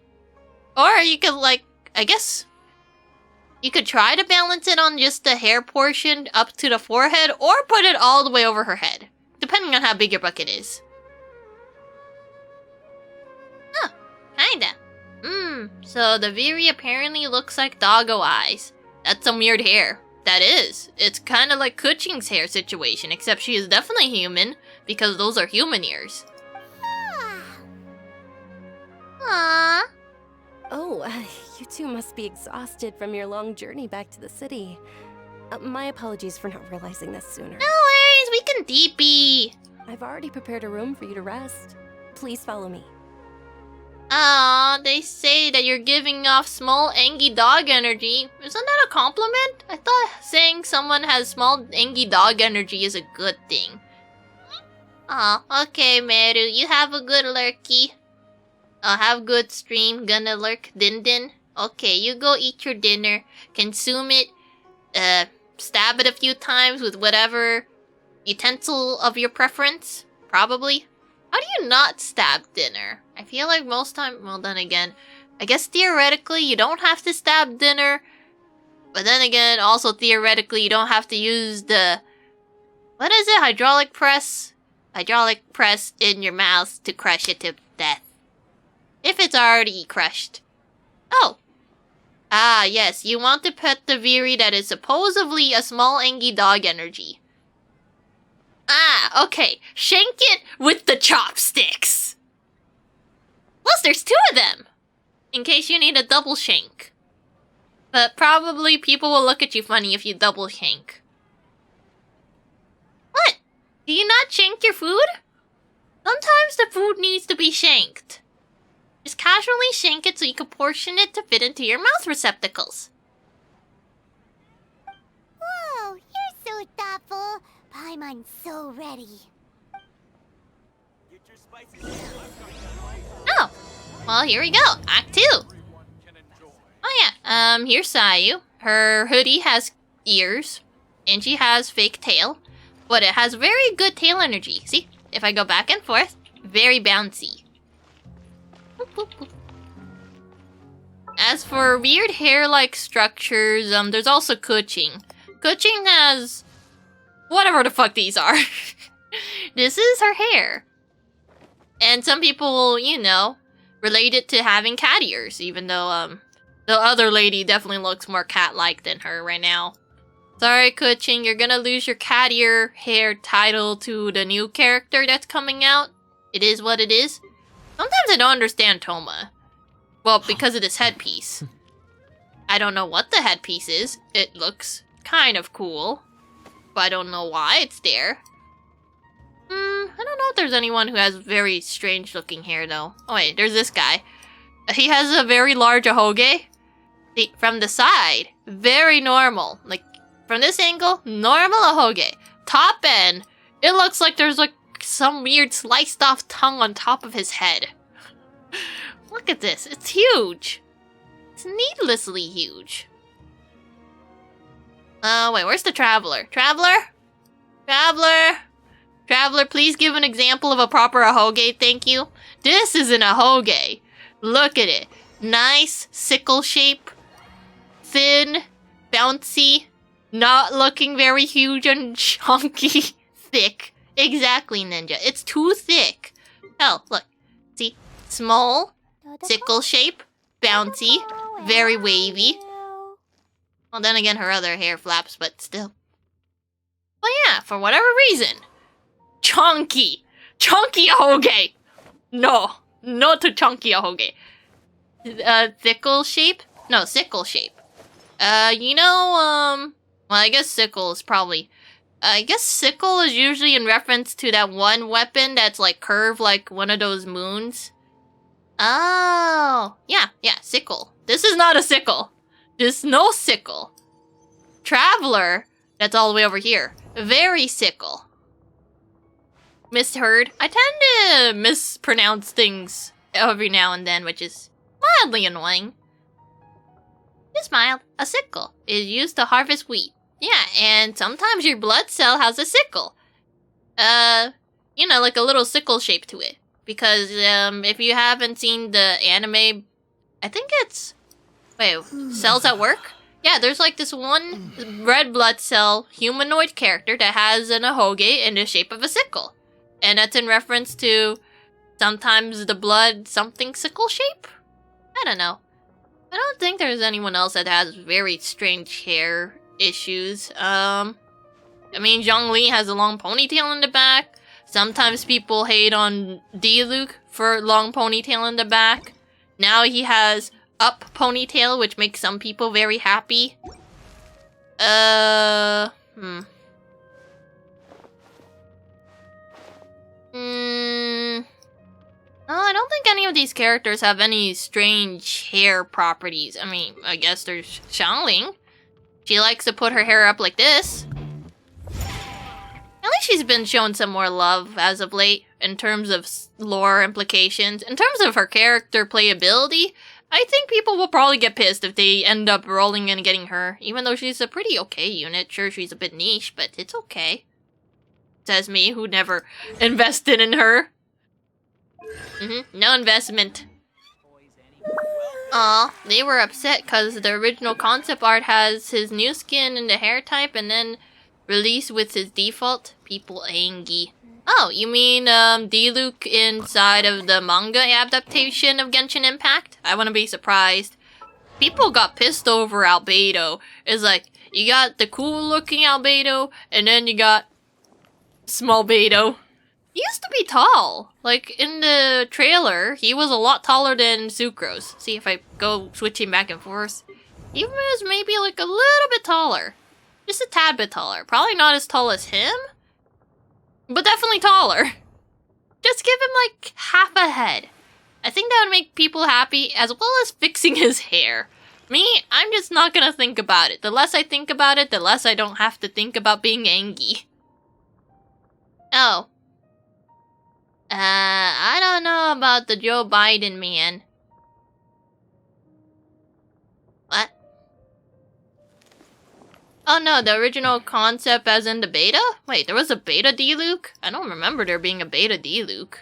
Or you could, like, I guess... You could try to balance it on just the hair portion up to the forehead, or put it all the way over her head. Depending on how big your bucket is. Huh, kinda. So the Viri apparently looks like doggo eyes. That's some weird hair. That is. It's kind of like Kuching's hair situation, except she is definitely human. Because those are human ears. You two must be exhausted from your long journey back to the city. My apologies for not realizing this sooner. No worries, we can DP. I've already prepared a room for you to rest. Please follow me. Aw, they say that you're giving off small, angry dog energy. Isn't that a compliment? I thought saying someone has small, angry dog energy is a good thing. Aw, okay, Meru, you have a good lurky. I'll have good stream, gonna lurk, din. Okay, you go eat your dinner, consume it, stab it a few times with whatever utensil of your preference, probably. How do you not stab dinner? I feel like most time, well then again, I guess theoretically you don't have to stab dinner, but then again, also theoretically you don't have to use the, what is it, hydraulic press? Hydraulic press in your mouth to crush it to death. If it's already crushed. Oh. Ah, yes, you want to pet the Viri that is supposedly a small angry dog energy. Ah, okay. Shank it with the chopsticks. Plus, there's 2 of them. In case you need a double shank. But probably people will look at you funny if you double shank. What? Do you not shank your food? Sometimes the food needs to be shanked. Just casually shank it so you can portion it to fit into your mouth receptacles. Whoa, you're so thoughtful. Paimon's so ready. Oh, well, here we go. Act 2. Oh yeah, here's Sayu. Her hoodie has ears, and she has fake tail, but it has very good tail energy. See, if I go back and forth, very bouncy. Boop, boop, boop. As for weird hair-like structures, there's also Kuching. Kuching has whatever the fuck these are. This is her hair. And some people, you know, relate it to having cat ears, even though, the other lady definitely looks more cat-like than her right now. Sorry, Kuching, you're gonna lose your cat ear hair title to the new character that's coming out. It is what it is. Sometimes I don't understand Toma. Well, because of this headpiece. I don't know what the headpiece is. It looks kind of cool. But I don't know why it's there. I don't know if there's anyone who has very strange looking hair though. Oh wait, there's this guy. He has a very large ahoge. See, from the side, very normal. Like, from this angle, normal ahoge. Top end, it looks like there's like some weird sliced off tongue on top of his head. Look at this, it's huge. It's needlessly huge. Wait, where's the traveler? Traveler? Traveler? Traveler, please give an example of a proper ahoge, thank you. This is an ahoge. Look at it. Nice, sickle shape. Thin, bouncy, not looking very huge and chunky. Thick. Exactly, Ninja. It's too thick. Hell, look. See? Small, sickle shape, bouncy, very wavy. Well, then again, her other hair flaps, but still. Well, yeah, for whatever reason. Chunky. Chunky ahoge. No. No to chunky ahoge. Thickle shape? No, sickle shape. You know, well, I guess sickle is probably... I guess sickle is usually in reference to that one weapon that's like curved like one of those moons. Oh. Yeah, sickle. This is not a sickle. There's no sickle. Traveler, that's all the way over here. Very sickle. Misheard. I tend to mispronounce things every now and then, which is mildly annoying. Just mild. A sickle is used to harvest wheat. Yeah, and sometimes your blood cell has a sickle. You know, like a little sickle shape to it. Because, if you haven't seen the anime, I think it's... Wait, Cells at Work? Yeah, there's like this one red blood cell humanoid character that has an ahoge in the shape of a sickle. And that's in reference to sometimes the blood something sickle shape? I don't know. I don't think there's anyone else that has very strange hair issues. I mean, Zhongli has a long ponytail in the back. Sometimes people hate on Diluc for long ponytail in the back. Now he has up ponytail, which makes some people very happy. No, I don't think any of these characters have any strange hair properties. I mean, I guess there's Xiangling. She likes to put her hair up like this. At least she's been shown some more love as of late in terms of lore implications. In terms of her character playability, I think people will probably get pissed if they end up rolling and getting her. Even though she's a pretty okay unit. Sure, she's a bit niche, but it's okay. Says me, who never invested in her. No investment. Aw, they were upset because the original concept art has his new skin and the hair type and then released with his default. People angry. Oh, you mean Diluc inside of the manga adaptation of Genshin Impact? I wouldn't be surprised. People got pissed over Albedo. It's like, you got the cool looking Albedo and then you got small Beto. He used to be tall. Like, in the trailer, he was a lot taller than Sucrose. See if I go switching back and forth. He was maybe like a little bit taller. Just a tad bit taller. Probably not as tall as him, but definitely taller. Just give him like half a head. I think that would make people happy, as well as fixing his hair. Me, I'm just not gonna think about it. The less I think about it, the less I don't have to think about being angry. Oh. I don't know about the Joe Biden man. What? Oh no, the original concept as in the beta? Wait, there was a beta Diluc? I don't remember there being a beta Diluc.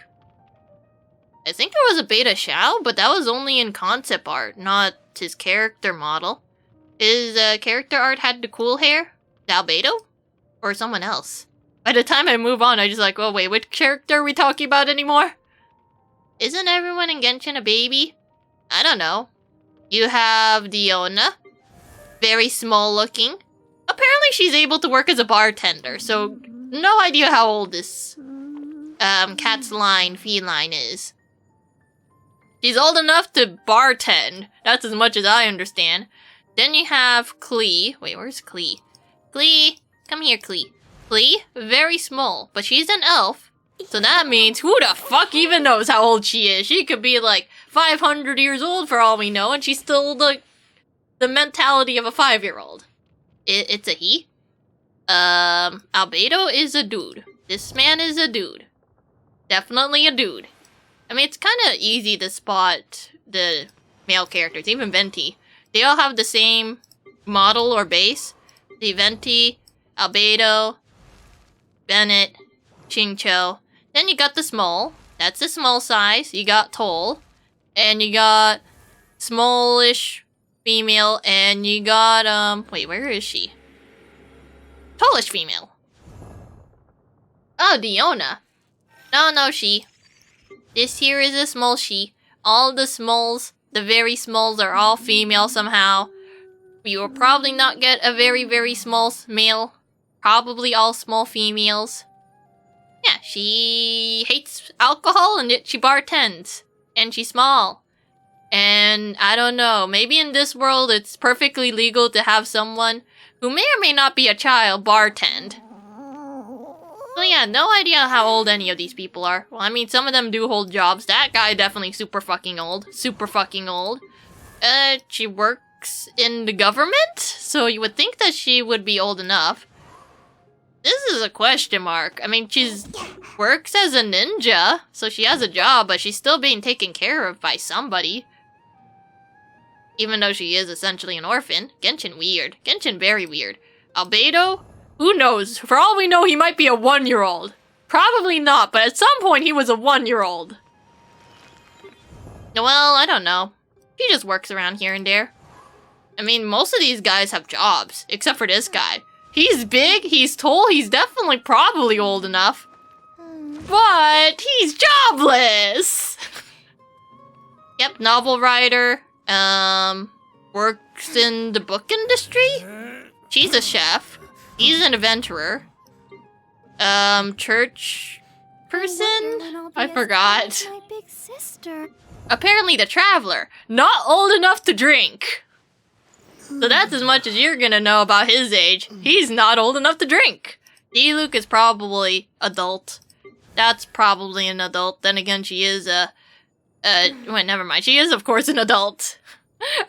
I think there was a beta Xiao, but that was only in concept art, not his character model. His character art had the cool hair? The Albedo? Or someone else? By the time I move on, I just like, oh wait, which character are we talking about anymore? Isn't everyone in Genshin a baby? I don't know. You have Diona. Very small looking. Apparently she's able to work as a bartender, so no idea how old this cat's line feline is. She's old enough to bartend. That's as much as I understand. Then you have Klee. Wait, where's Klee? Klee, come here, Klee. Klee, very small, but she's an elf. So that means who the fuck even knows how old she is? She could be like 500 years old for all we know, and she's still the mentality of a 5-year-old. It's a he. Albedo is a dude. This man is a dude. Definitely a dude. I mean, it's kind of easy to spot the male characters, even Venti. They all have the same model or base. The Venti, Albedo, Bennett, Xingqiu. Then you got the small. That's the small size. You got Toll. And you got smallish female. And you got, wait, where is she? Tallish female. Oh, Diona. No, she. This here is a small she. All the smalls, the very smalls are all female somehow. You will probably not get a very, very small male. Probably all small females. Yeah, she hates alcohol and yet she bartends. And she's small. And I don't know, maybe in this world it's perfectly legal to have someone who may or may not be a child bartend. So yeah, no idea how old any of these people are. Well, I mean, some of them do hold jobs. That guy definitely super fucking old. Super fucking old. She works in the government? So you would think that she would be old enough. This is a question mark. I mean, she's works as a ninja, so she has a job, but she's still being taken care of by somebody. Even though she is essentially an orphan. Genshin weird. Genshin very weird. Albedo? Who knows? For all we know, he might be a 1-year-old. Probably not, but at some point he was a 1-year-old. Well, I don't know. He just works around here and there. I mean, most of these guys have jobs, except for this guy. He's big, he's tall, he's definitely probably old enough. But he's jobless! Yep, novel writer. Works in the book industry? She's a chef. He's an adventurer. Church person? I forgot. My big sister. Apparently the Traveler, not old enough to drink. So that's as much as you're gonna know about his age. He's not old enough to drink. D-Luke is probably adult. That's probably an adult. Then again, she is wait, never mind. She is, of course, an adult.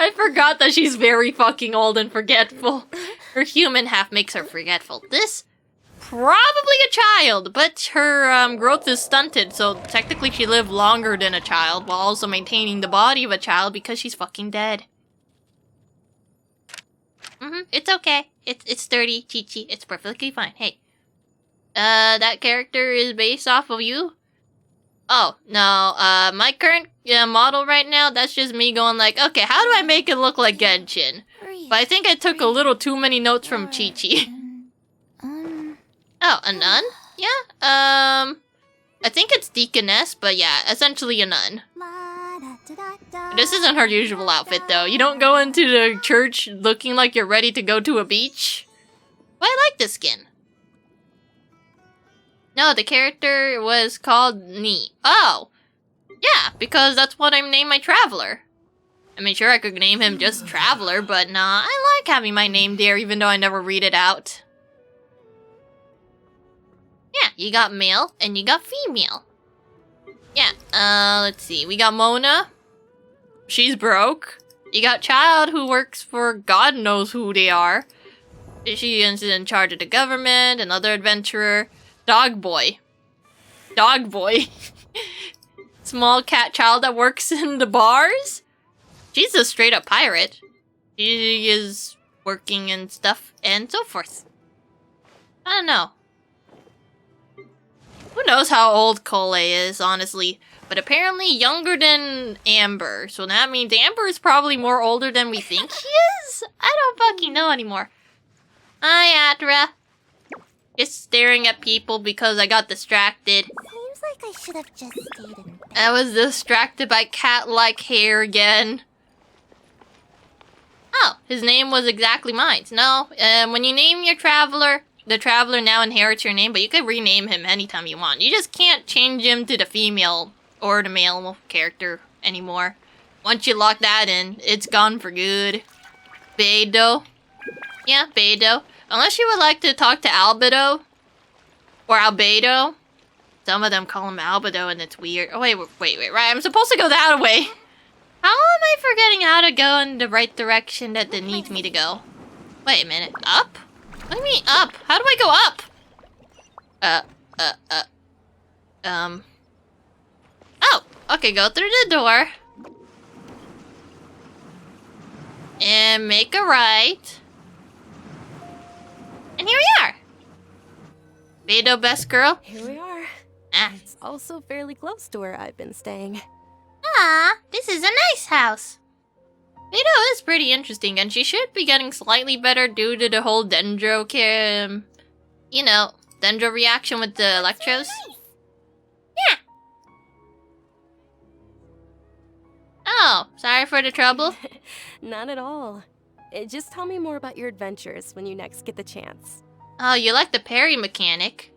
I forgot that she's very fucking old and forgetful. Her human half makes her forgetful. This, probably a child, but her growth is stunted, so technically she lived longer than a child while also maintaining the body of a child because she's fucking dead. It's okay. It's sturdy, Chi-Chi. It's perfectly fine. Hey. That character is based off of you? Oh, no, my current model right now, that's just me going like, okay, how do I make it look like Genshin? But I think I took a little too many notes from Chi-Chi. Oh, a nun? Yeah, I think it's Deaconess, but yeah, essentially a nun. This isn't her usual outfit, though. You don't go into the church looking like you're ready to go to a beach. But I like this skin. No, the character was called Nee. Oh! Yeah, because that's what I named my Traveler. I mean, sure, I could name him just Traveler, but nah, I like having my name there even though I never read it out. Yeah, you got male and you got female. Yeah, let's see. We got Mona. She's broke. You got Child, who works for God knows who they are. She is in charge of the government, another adventurer. Dog Boy. Dog Boy. Small cat child that works in the bars? She's a straight up pirate. She is working and stuff and so forth. I don't know. Who knows how old Cole is, honestly. But apparently younger than Amber. So that means Amber is probably more older than we think she is? I don't fucking know anymore. Hi, Atra. Just staring at people because I got distracted. Seems like I should have just stayed in bed. I was distracted by cat-like hair again. Oh, his name was exactly mine. No, when you name your Traveler, the Traveler now inherits your name, but you can rename him anytime you want. You just can't change him to the female or the male character anymore. Once you lock that in, it's gone for good. Beidou. Yeah, Beidou. Unless you would like to talk to Albedo. Or Albedo. Some of them call him Albedo and it's weird. Oh, wait, right. I'm supposed to go that way. How am I forgetting how to go in the right direction that it needs me to go? Wait a minute. Up? What do you mean up? How do I go up? Oh, okay, go through the door. And make a right. And here we are. Beidou, best girl. Here we are. Ah. It's also fairly close to where I've been staying. Ah, this is a nice house. Beidou is pretty interesting, and she should be getting slightly better due to the whole Dendro Dendro reaction with the Electros. Yeah. Oh, sorry for the trouble. Not at all. Just tell me more about your adventures when you next get the chance. Oh, you like the parry mechanic.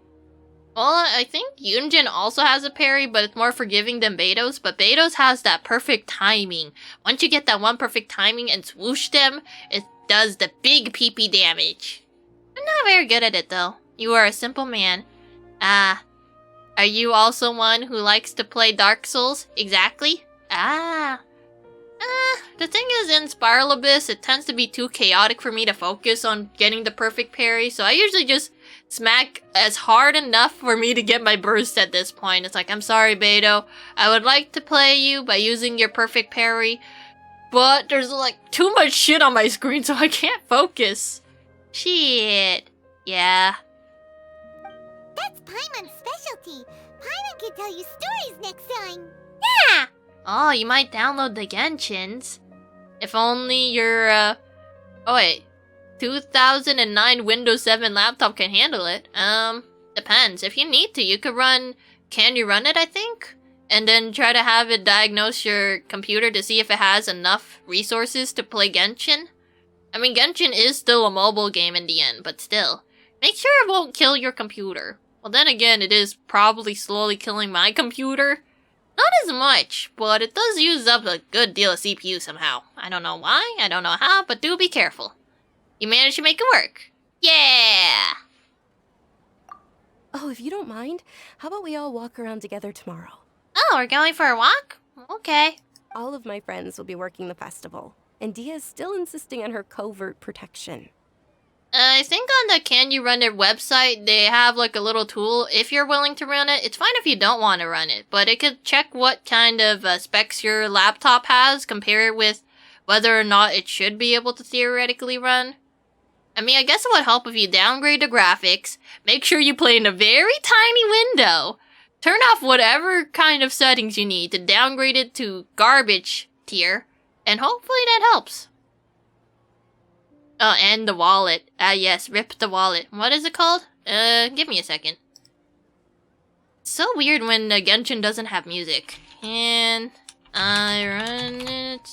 Well, I think Yunjin also has a parry, but it's more forgiving than Beidou's. But Beidou's has that perfect timing. Once you get that one perfect timing and swoosh them, it does the big PP damage. I'm not very good at it, though. You are a simple man. Ah. Are you also one who likes to play Dark Souls? Exactly? Ah. The thing is, in Spiral Abyss, it tends to be too chaotic for me to focus on getting the perfect parry, so I usually just smack as hard enough for me to get my burst at this point. It's like, I'm sorry, Beidou. I would like to play you by using your perfect parry, but there's like too much shit on my screen, so I can't focus. Shit. Yeah. That's Paimon's specialty. Paimon can tell you stories next time. Yeah! Oh, you might download the Genshins. If only your, oh wait, 2009 Windows 7 laptop can handle it. Depends. If you need to, you could run, Can You Run It, I think? And then try to have it diagnose your computer to see if it has enough resources to play Genshin. I mean, Genshin is still a mobile game in the end, but still. Make sure it won't kill your computer. Well, then again, it is probably slowly killing my computer. Not as much, but it does use up a good deal of CPU somehow. I don't know why, I don't know how, but do be careful. You managed to make it work. Yeah! Oh, if you don't mind, how about we all walk around together tomorrow? Oh, we're going for a walk? Okay. All of my friends will be working the festival, and Dia is still insisting on her covert protection. I think on the Can You Run It website, they have like a little tool if you're willing to run it. It's fine if you don't want to run it, but it could check what kind of specs your laptop has, compare it with whether or not it should be able to theoretically run. I mean, I guess it would help if you downgrade the graphics, make sure you play in a very tiny window, turn off whatever kind of settings you need to downgrade it to garbage tier, and hopefully that helps. Oh, and the wallet. Ah, yes, rip the wallet. What is it called? Give me a second. It's so weird when Genshin doesn't have music. And I run it,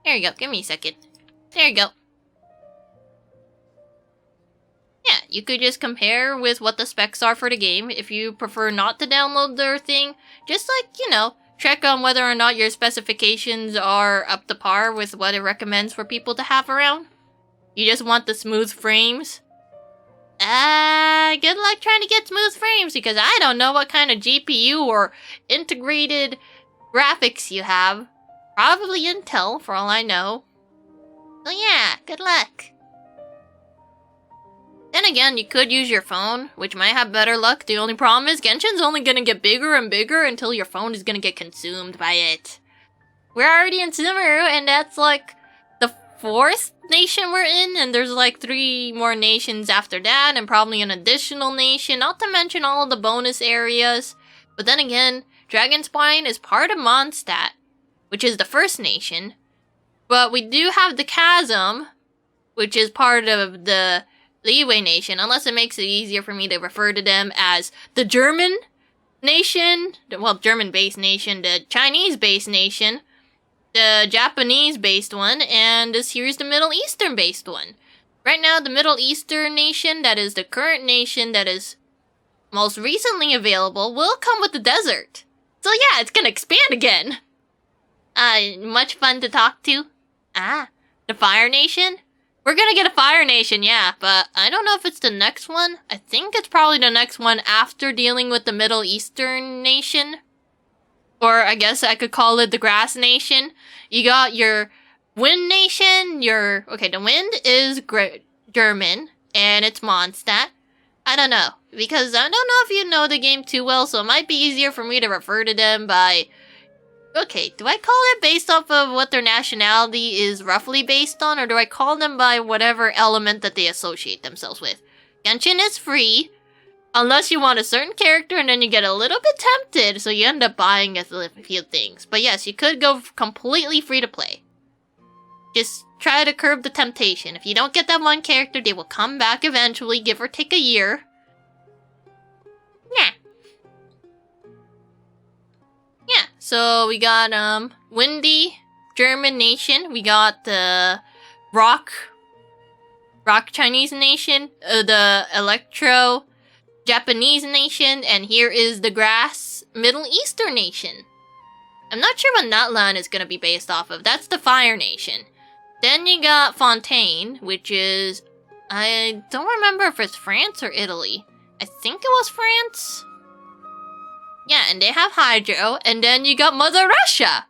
There you go, give me a second. There you go. Yeah, you could just compare with what the specs are for the game. If you prefer not to download their thing, just like, you know, check on whether or not your specifications are up to par with what it recommends for people to have around. You just want the smooth frames. Good luck trying to get smooth frames because I don't know what kind of GPU or integrated graphics you have. Probably Intel, for all I know. So yeah, good luck. Then again, you could use your phone, which might have better luck. The only problem is Genshin's only gonna get bigger and bigger until your phone is gonna get consumed by it. We're already in Sumeru, and that's like the 4th nation we're in, and there's like 3 more nations after that, and probably an additional nation, not to mention all of the bonus areas. But then again, Dragonspine is part of Mondstadt, which is the 1st nation. But we do have the Chasm, which is part of the Liyue nation, unless it makes it easier for me to refer to them as the German nation, well, German-based nation, the Chinese-based nation, the Japanese-based one, and here's the Middle Eastern-based one. Right now, the Middle Eastern nation, that is the current nation that is most recently available, will come with the desert. So yeah, it's gonna expand again. Much fun to talk to. The Fire Nation? We're gonna get a Fire Nation, yeah, but I don't know if it's the next one. I think it's probably the next one after dealing with the Middle Eastern nation. Or I guess I could call it the Grass Nation. You got your Wind Nation, okay, the Wind is German, and it's Mondstadt. I don't know, because I don't know if you know the game too well, so it might be easier for me to refer to them by... Okay, do I call it based off of what their nationality is roughly based on, or do I call them by whatever element that they associate themselves with? Genshin is free, unless you want a certain character and then you get a little bit tempted, so you end up buying a few things. But yes, you could go completely free to play. Just try to curb the temptation. If you don't get that one character, they will come back eventually, give or take a year. Yeah. Yeah, so we got, Windy German Nation, we got the Rock Chinese Nation, the Electro Japanese Nation, and here is the Grass Middle Eastern Nation. I'm not sure what Natlan is gonna be based off of, that's the Fire Nation. Then you got Fontaine, which is, I don't remember if it's France or Italy. I think it was France? Yeah, and they have Hydro, and then you got Mother Russia,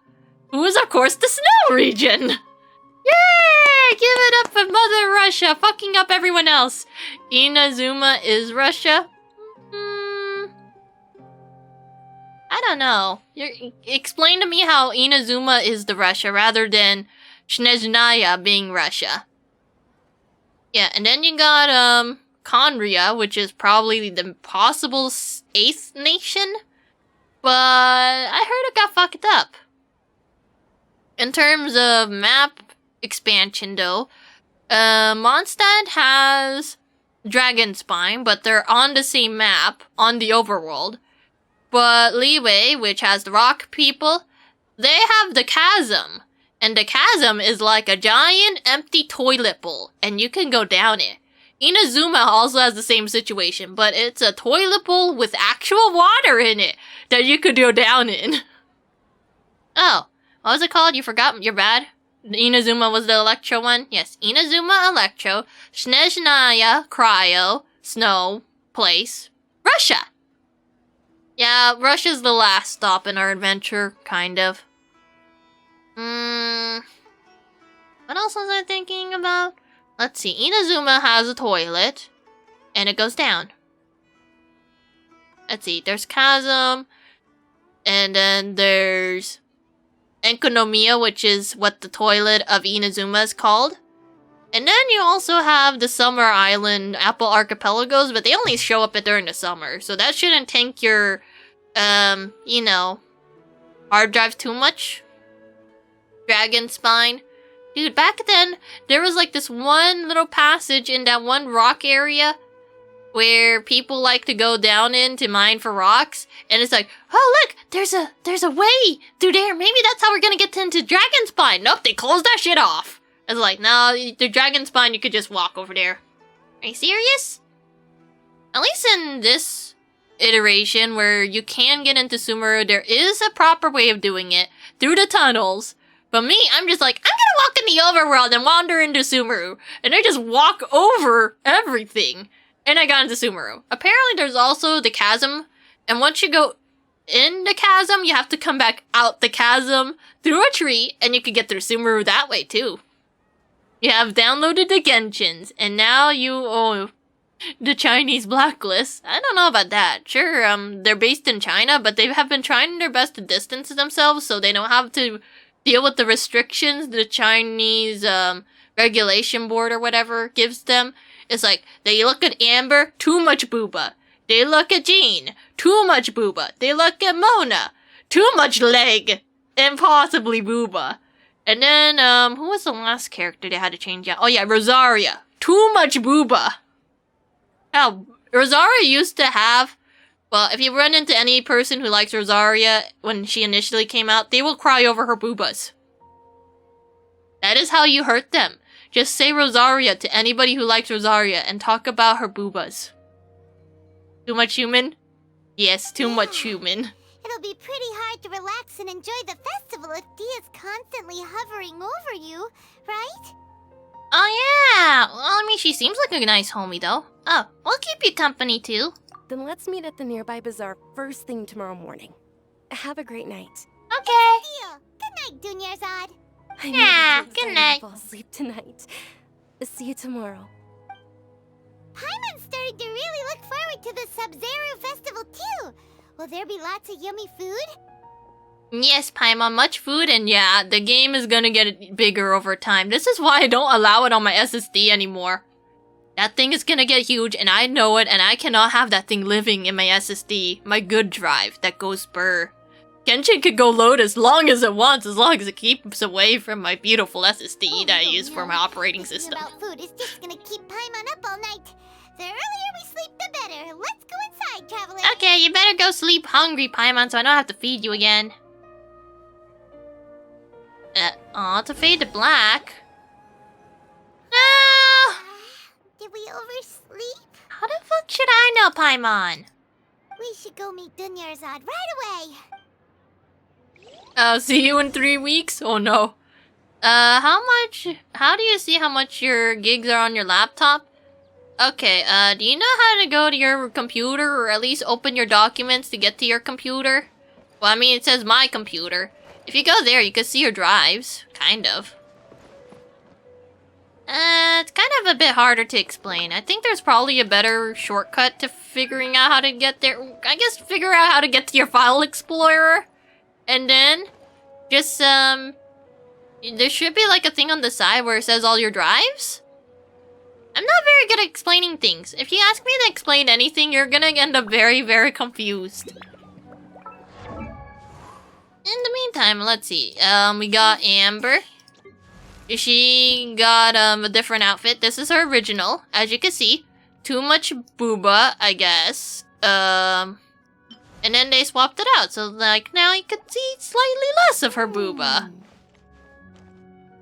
who is of course the snow region! Yay! Give it up for Mother Russia, fucking up everyone else! Inazuma is Russia? I don't know. Explain to me how Inazuma is the Russia rather than Snezhnaya being Russia. Yeah, and then you got, Conria, which is probably the possible 8th nation? But I heard it got fucked up. In terms of map expansion, though, Mondstadt has Dragonspine, but they're on the same map, on the overworld. But Liyue, which has the rock people, they have the Chasm. And the chasm is like a giant empty toilet bowl, and you can go down it. Inazuma also has the same situation, but it's a toilet bowl with actual water in it that you could go down in. Oh, what was it called? You forgot? You're bad? Inazuma was the Electro one? Yes, Inazuma Electro, Snezhnaya Cryo, Snow, Place, Russia. Yeah, Russia's the last stop in our adventure, kind of. What else was I thinking about? Let's see, Inazuma has a toilet, and it goes down. Let's see, there's Chasm, and then there's Enkonomiya, which is what the toilet of Inazuma is called. And then you also have the Summer Island Apple Archipelagos, but they only show up during the summer, so that shouldn't tank your, you know, hard drive too much. Dragon Spine. Dude, back then, there was like this one little passage in that one rock area where people like to go down in to mine for rocks, and it's like, oh look, there's a way through there. Maybe that's how we're gonna get into Dragon Spine. Nope, they closed that shit off. It's like, no, the Dragon Spine, you could just walk over there. Are you serious? At least in this iteration where you can get into Sumeru, there is a proper way of doing it through the tunnels. But me, I'm just like, I'm gonna walk in the overworld and wander into Sumeru. And I just walk over everything. And I got into Sumeru. Apparently there's also the chasm. And once you go in the chasm, you have to come back out the chasm through a tree. And you can get through Sumeru that way too. You have downloaded the Genshins. And now you own the Chinese blacklist. I don't know about that. Sure, they're based in China. But they have been trying their best to distance themselves. So they don't have to deal with the restrictions the Chinese regulation board or whatever gives them. It's like, they look at Amber, too much booba. They look at Jean, too much booba. They look at Mona, too much leg, and possibly booba. And then, who was the last character they had to change out? Oh yeah, Rosaria, too much booba. Hell, Rosaria used to have, well, if you run into any person who likes Rosaria when she initially came out, they will cry over her boobas. That is how you hurt them. Just say Rosaria to anybody who likes Rosaria and talk about her boobas. Too much human? Yes, too much human. It'll be pretty hard to relax and enjoy the festival if Dia's constantly hovering over you, right? Oh yeah! Well, I mean, she seems like a nice homie though. Oh, we'll keep you company too. Then let's meet at the nearby bazaar first thing tomorrow morning. Have a great night. Okay. Deal. Good night, Dunyarzad. Yeah, good night. Fall asleep tonight. See you tomorrow. Paimon's starting to really look forward to the Sub-Zero festival too. Will there be lots of yummy food? Yes, Paimon, much food, and yeah, the game is gonna get bigger over time. This is why I don't allow it on my SSD anymore. That thing is gonna get huge, and I know it, and I cannot have that thing living in my SSD, my good drive that goes burr. Genshin could go load as long as it wants, as long as it keeps away from my beautiful SSD that I use for my operating system. About food is just gonna keep Paimon up all night. The earlier we sleep, the better. Let's go inside, traveler. Okay, you better go sleep hungry, Paimon, so I don't have to feed you again. To fade to black. No! Did we oversleep? How the fuck should I know, Paimon? We should go meet Dunyarzad right away. See you in 3 weeks? Oh no. How do you see how much your gigs are on your laptop? Okay, do you know how to go to your computer or at least open your documents to get to your computer? Well, I mean, it says my computer. If you go there, you can see your drives. Kind of. It's kind of a bit harder to explain. I think there's probably a better shortcut to figuring out how to get there. I guess figure out how to get to your file explorer. And then, just, there should be like a thing on the side where it says all your drives. I'm not very good at explaining things. If you ask me to explain anything, you're gonna end up very, very confused. In the meantime, let's see. We got Amber. She got, a different outfit. This is her original, as you can see. Too much booba, I guess. And then they swapped it out, so like now you can see slightly less of her booba.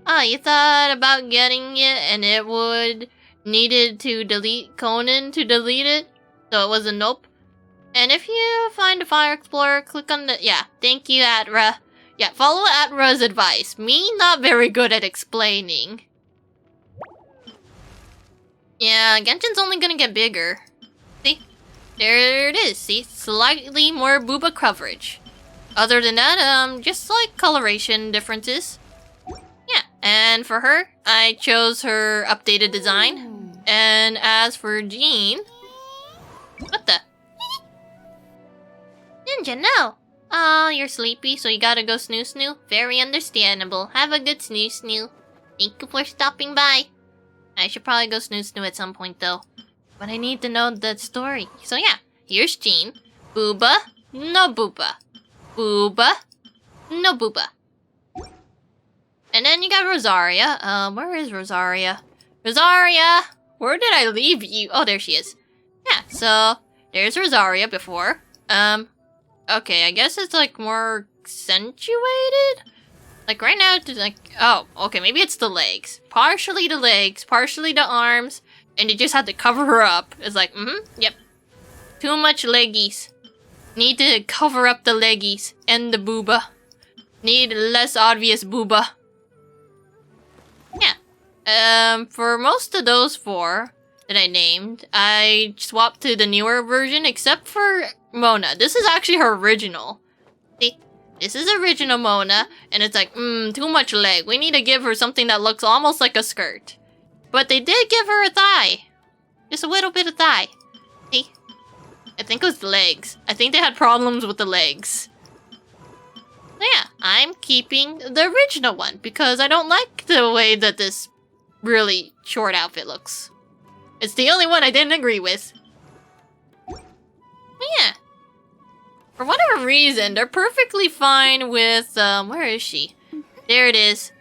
Oh, you thought about getting it and it would needed to delete Conan to delete it? So it was a nope? And if you find a Fire Explorer, click on the... Yeah, thank you, Atra. Yeah, follow Atra's advice. Me, not very good at explaining. Yeah, Genshin's only gonna get bigger. See? There it is, see? Slightly more booba coverage. Other than that, just like coloration differences. Yeah, and for her, I chose her updated design. And as for Jean... What the? Ninja, no! Oh, you're sleepy, so you gotta go snoo-snoo? Very understandable. Have a good snoo-snoo. Thank you for stopping by. I should probably go snoo-snoo at some point, though. But I need to know the story. So yeah, here's Jean. Booba, no booba. Booba, no booba. And then you got Rosaria. Where is Rosaria? Rosaria! Where did I leave you? Oh, there she is. Yeah, so there's Rosaria before. Okay, I guess it's like more accentuated? Like right now, it's like, oh, okay, maybe it's the legs. Partially the legs, partially the arms, and you just had to cover her up. It's like, yep. Too much leggies. Need to cover up the leggies and the booba. Need less obvious booba. Yeah. For most of those four that I named, I swapped to the newer version, except for Mona. This is actually her original. See? This is original Mona, and it's like, too much leg. We need to give her something that looks almost like a skirt. But they did give her a thigh. Just a little bit of thigh. See? I think it was the legs. I think they had problems with the legs. So yeah, I'm keeping the original one because I don't like the way that this really short outfit looks. It's the only one I didn't agree with. But yeah. For whatever reason, they're perfectly fine with, where is she? There it is.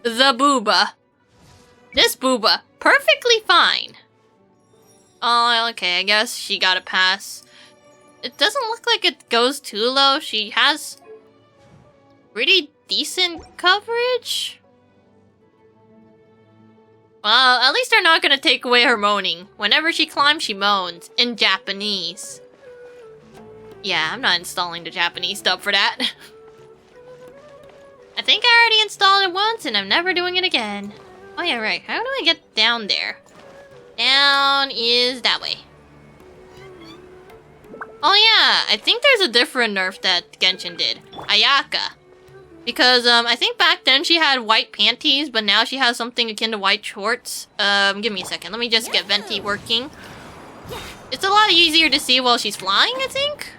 The booba. This booba. Perfectly fine. Oh, okay, I guess she got a pass. It doesn't look like it goes too low. She has pretty decent coverage. Well, at least they're not gonna take away her moaning. Whenever she climbs, she moans. In Japanese. Yeah, I'm not installing the Japanese stuff for that. I think I already installed it once and I'm never doing it again. Oh yeah, right. How do I get down there? Down is that way. Oh yeah, I think there's a different nerf that Genshin did. Ayaka. Because, I think back then she had white panties, but now she has something akin to white shorts. Give me a second. Let me just get Venti working. It's a lot easier to see while she's flying, I think?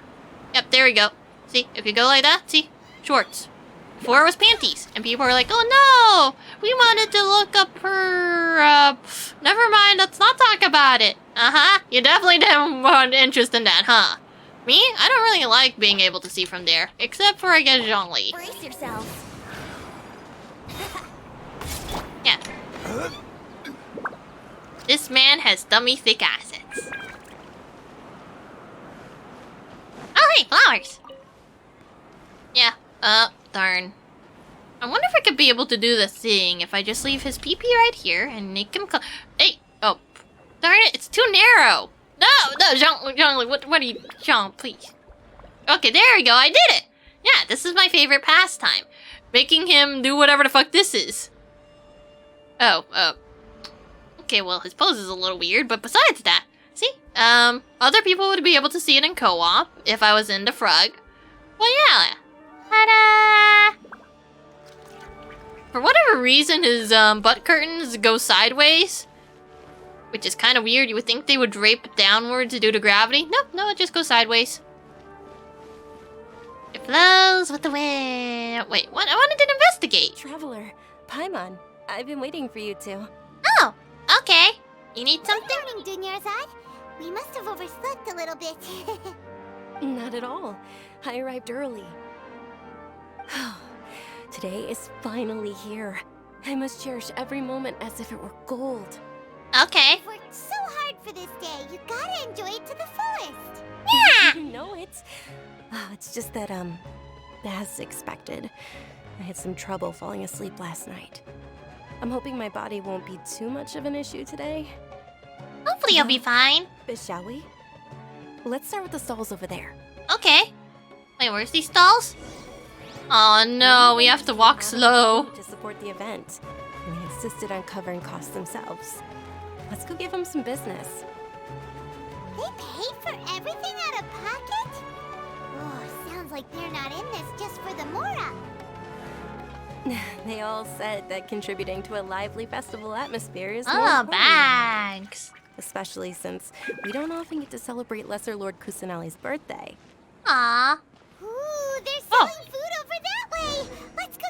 Yep, there we go. See, if you go like that, see? Shorts. Before it was panties. And people were like, oh no! We wanted to look up her, never mind, let's not talk about it. Uh-huh, you definitely didn't want interest in that, huh? Me? I don't really like being able to see from there. Except for, I guess, Zhongli. Brace yourself. Yeah. This man has dummy thick assets. Oh, hey, flowers! Yeah, darn. I wonder if I could be able to do the thing if I just leave his pee-pee right here and make him come. Hey! Oh, darn it, it's too narrow! No, Zhongli, what are you... Zhong, please. Okay, there we go, I did it! Yeah, this is my favorite pastime. Making him do whatever the fuck this is. Oh, okay, well, his pose is a little weird, but besides that, see? Other people would be able to see it in co-op if I was in the frog. Well, yeah. Ta-da! For whatever reason, his, butt curtains go sideways. Which is kind of weird. You would think they would drape downwards due to gravity. Nope, no, it just goes sideways. It flows with the wind. Wait, what? I wanted to investigate. Traveler, Paimon, I've been waiting for you two. Oh, okay. You need something? Good morning, Dunyarzad. We must have overslept a little bit. Not at all. I arrived early. Today is finally here. I must cherish every moment as if it were gold. Okay. You've worked so hard for this day. You gotta enjoy it to the fullest. Yeah! You know it. Oh, it's just that, as expected, I had some trouble falling asleep last night. I'm hoping my body won't be too much of an issue today. Hopefully you'll be fine. But shall we? Let's start with the stalls over there. Okay. Wait, where's these stalls? Oh no, we have to walk slow. To support the event. And they insisted on covering costs themselves. Let's go give them some business. They paid for everything out of pocket? Oh, sounds like they're not in this just for the Mora. They all said that contributing to a lively festival atmosphere is more Oh, important. bags. Especially since we don't often get to celebrate Lesser Lord Kusanali's birthday. Aw. Ooh, they're selling food over that way. Let's go.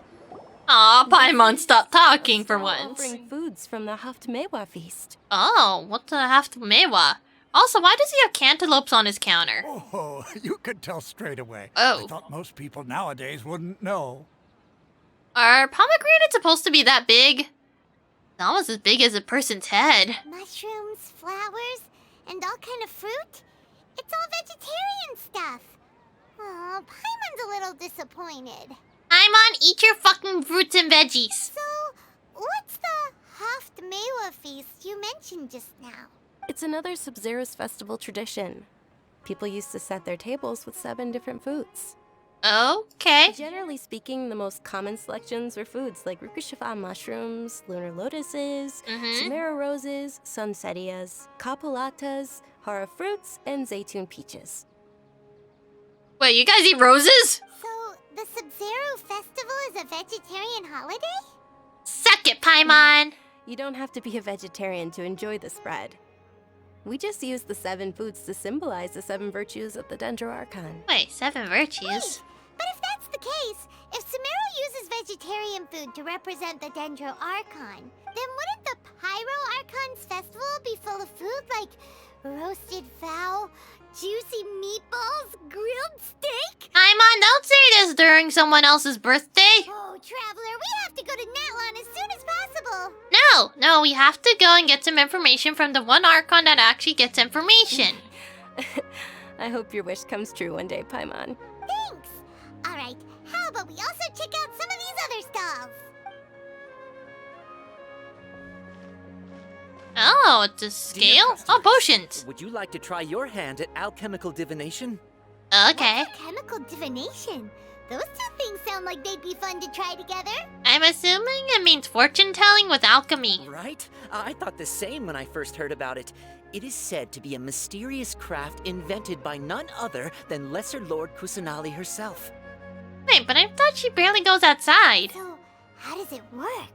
Aw, Paimon, stop talking for once. Offering foods from the Haftmewa feast. Oh, what the Haftmewa? Also, why does he have cantaloupes on his counter? Oh, you could tell straight away. Oh. I thought most people nowadays wouldn't know. Are pomegranates supposed to be that big? Almost as big as a person's head. Mushrooms, flowers, and all kind of fruit? It's all vegetarian stuff. Oh, Paimon's a little disappointed. Paimon, eat your fucking fruits and veggies. So, what's the Haftmewa feast you mentioned just now? It's another Sub-Zero's festival tradition. People used to set their tables with 7 different foods. Okay. Generally speaking, the most common selections were foods like Rukushifa mushrooms, lunar lotuses, Sumeru roses, sunsetias, capulatas, hara fruits, and zaytun peaches. Wait, you guys eat roses? So, the Sub-Zero festival is a vegetarian holiday? Suck it, Paimon! You don't have to be a vegetarian to enjoy the spread. We just use the 7 foods to symbolize the 7 virtues of the Dendro Archon. Wait, 7 virtues? Wait, but if that's the case, if Sumeru uses vegetarian food to represent the Dendro Archon, then wouldn't the Pyro Archon's festival be full of food like roasted fowl, juicy meatballs, grilled steak? Paimon, don't say this during someone else's birthday. Oh, Traveler, we have to go to Natlan as soon as possible. No, we have to go and get some information from the one Archon that actually gets information. I hope your wish comes true one day, Paimon. Thanks. All right, how about we also check out some of these other stalls? Oh, it's a scale? Oh, potions. Would you like to try your hand at alchemical divination? Okay. Chemical divination. Those 2 things sound like they'd be fun to try together. I'm assuming it means fortune telling with alchemy. Right? I thought the same when I first heard about it. It is said to be a mysterious craft invented by none other than Lesser Lord Kusanali herself. Wait, but I thought she barely goes outside. So, how does it work?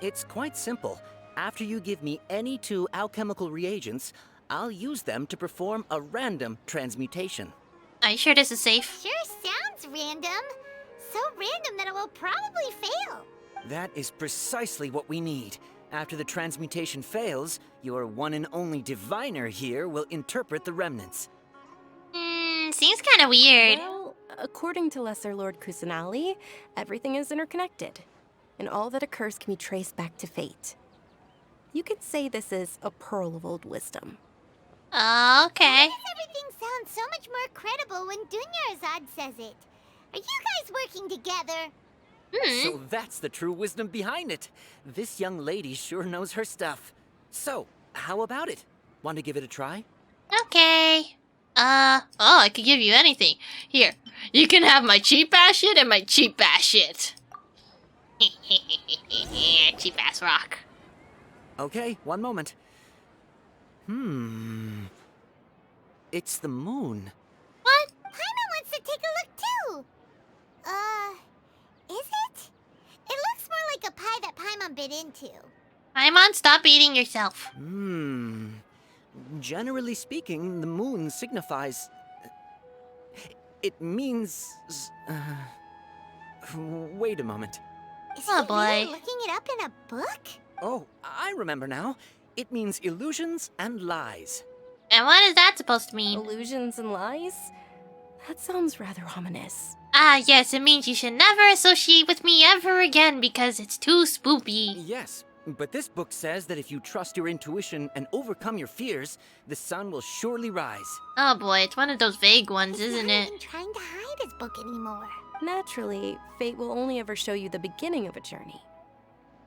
It's quite simple. After you give me any 2 alchemical reagents, I'll use them to perform a random transmutation. Are you sure this is safe? Sure sounds random. So random that it will probably fail. That is precisely what we need. After the transmutation fails, your one and only diviner here will interpret the remnants. Seems kind of weird. Well, according to Lesser Lord Kusanali, everything is interconnected, and all that occurs can be traced back to fate. You could say this is a pearl of old wisdom. Okay. Why does everything sound so much more credible when Dunyarzad says it? Are you guys working together? So that's the true wisdom behind it. This young lady sure knows her stuff. So, how about it? Want to give it a try? Okay. I could give you anything. Here, you can have my cheap-ass shit and my cheap-ass shit. Cheap-ass rock. Okay, one moment. It's the moon. What? Paimon wants to take a look too. Is it? It looks more like a pie that Paimon bit into. Paimon, stop eating yourself. Generally speaking, the moon signifies... It means... Wait a moment. Is oh he boy. really looking it up in a book? Oh, I remember now. It means illusions and lies. And what is that supposed to mean? Illusions and lies? That sounds rather ominous. Ah, yes, it means you should never associate with me ever again because it's too spoopy. Yes, but this book says that if you trust your intuition and overcome your fears, the sun will surely rise. Oh boy, it's one of those vague ones, isn't it? He's not even trying to hide his book anymore. Naturally, fate will only ever show you the beginning of a journey.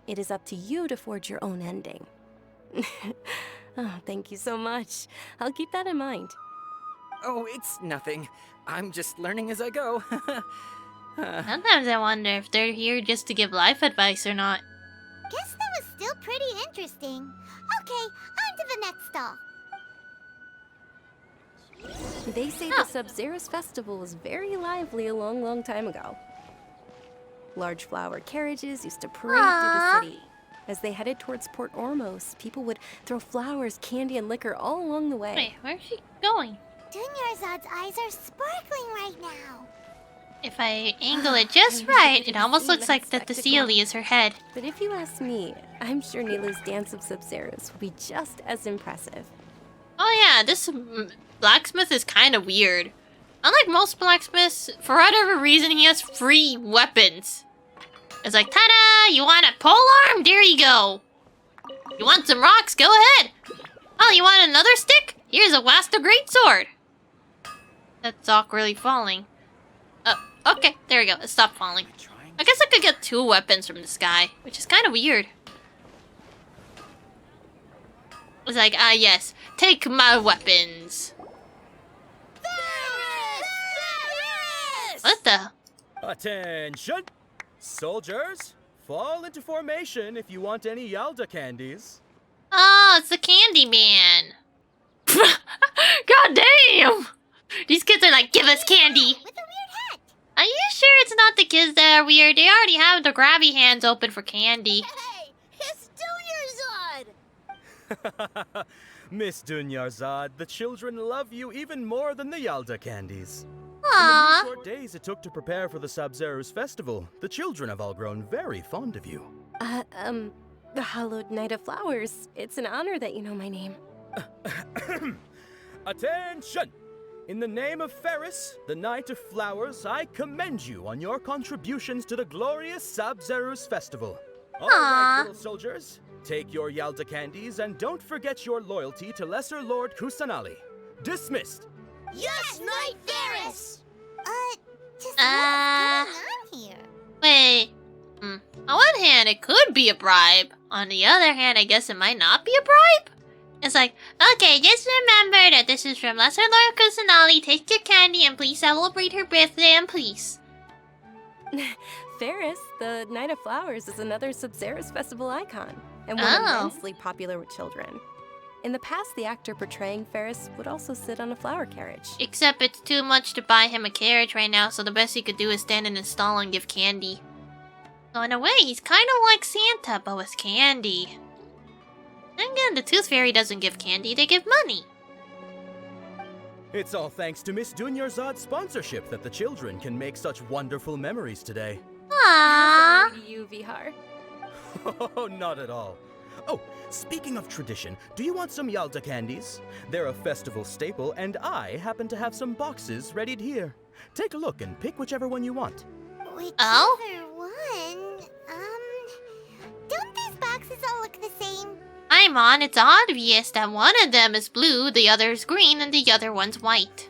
It is up to you to forge your own ending. Oh, thank you so much. I'll keep that in mind. Oh, it's nothing. I'm just learning as I go. Sometimes I wonder if they're here just to give life advice or not. Guess that was still pretty interesting. Okay, on to the next stall. They say the Sub-Zerus Festival was very lively a long time ago. Large flower carriages used to parade through the city. As they headed towards Port Ormos, people would throw flowers, candy, and liquor all along the way. Wait, where's she going? Dunyarzad's eyes are sparkling right now. If I angle it just right, it almost looks like that the Sealy is her head. But if you ask me, I'm sure Nilu's Dance of Sub-Zerus will be just as impressive. Oh yeah, this blacksmith is kind of weird. Unlike most blacksmiths, for whatever reason, he has free weapons. It's like, ta-da! You want a polearm? There you go. You want some rocks? Go ahead. Oh, you want another stick? Here's a Wasta Greatsword. That's awkwardly falling. Oh, okay, there we go. It stopped falling. I guess I could get 2 weapons from this guy, which is kind of weird. It's like, ah yes, take my weapons. What the? Attention! Soldiers, fall into formation if you want any Yalda candies. Oh, it's the Candy Man. God damn! These kids are like, give us candy. With a weird hat. Are you sure it's not the kids that are weird? They already have the grabby hands open for candy. Hey, it's Dunyarzad! Miss Dunyarzad, the children love you even more than the Yalda candies. Aww. In the short days it took to prepare for the Sub-Zerus festival, the children have all grown very fond of you. The Hallowed Knight of Flowers. It's an honor that you know my name. Attention! In the name of Ferris, the Knight of Flowers, I commend you on your contributions to the glorious Sub-Zerus festival. All right, little soldiers, take your Yalda candies and don't forget your loyalty to Lesser Lord Kusanali. Dismissed! Yes, Knight Ferris! Just what's going on here? Wait. On one hand, it could be a bribe. On the other hand, I guess it might not be a bribe. It's like, okay, just remember that this is from Lesser Lord Kusanali. Take your candy and please celebrate her birthday and please. Ferris, the Knight of Flowers, is another Sub-Zerus Festival icon, and one immensely popular with children. In the past, the actor portraying Ferris would also sit on a flower carriage. Except it's too much to buy him a carriage right now, so the best he could do is stand in a stall and give candy. So in a way, he's kind of like Santa, but with candy. And again, the Tooth Fairy doesn't give candy, they give money. It's all thanks to Miss Dunyarzad's sponsorship that the children can make such wonderful memories today. Aww. You, Vihar. Oh, not at all. Oh, speaking of tradition, do you want some Yalda candies? They're a festival staple, and I happen to have some boxes readied here. Take a look and pick whichever one you want. Whichever one? Don't these boxes all look the same? Paimon, it's obvious that one of them is blue, the other is green, and the other one's white.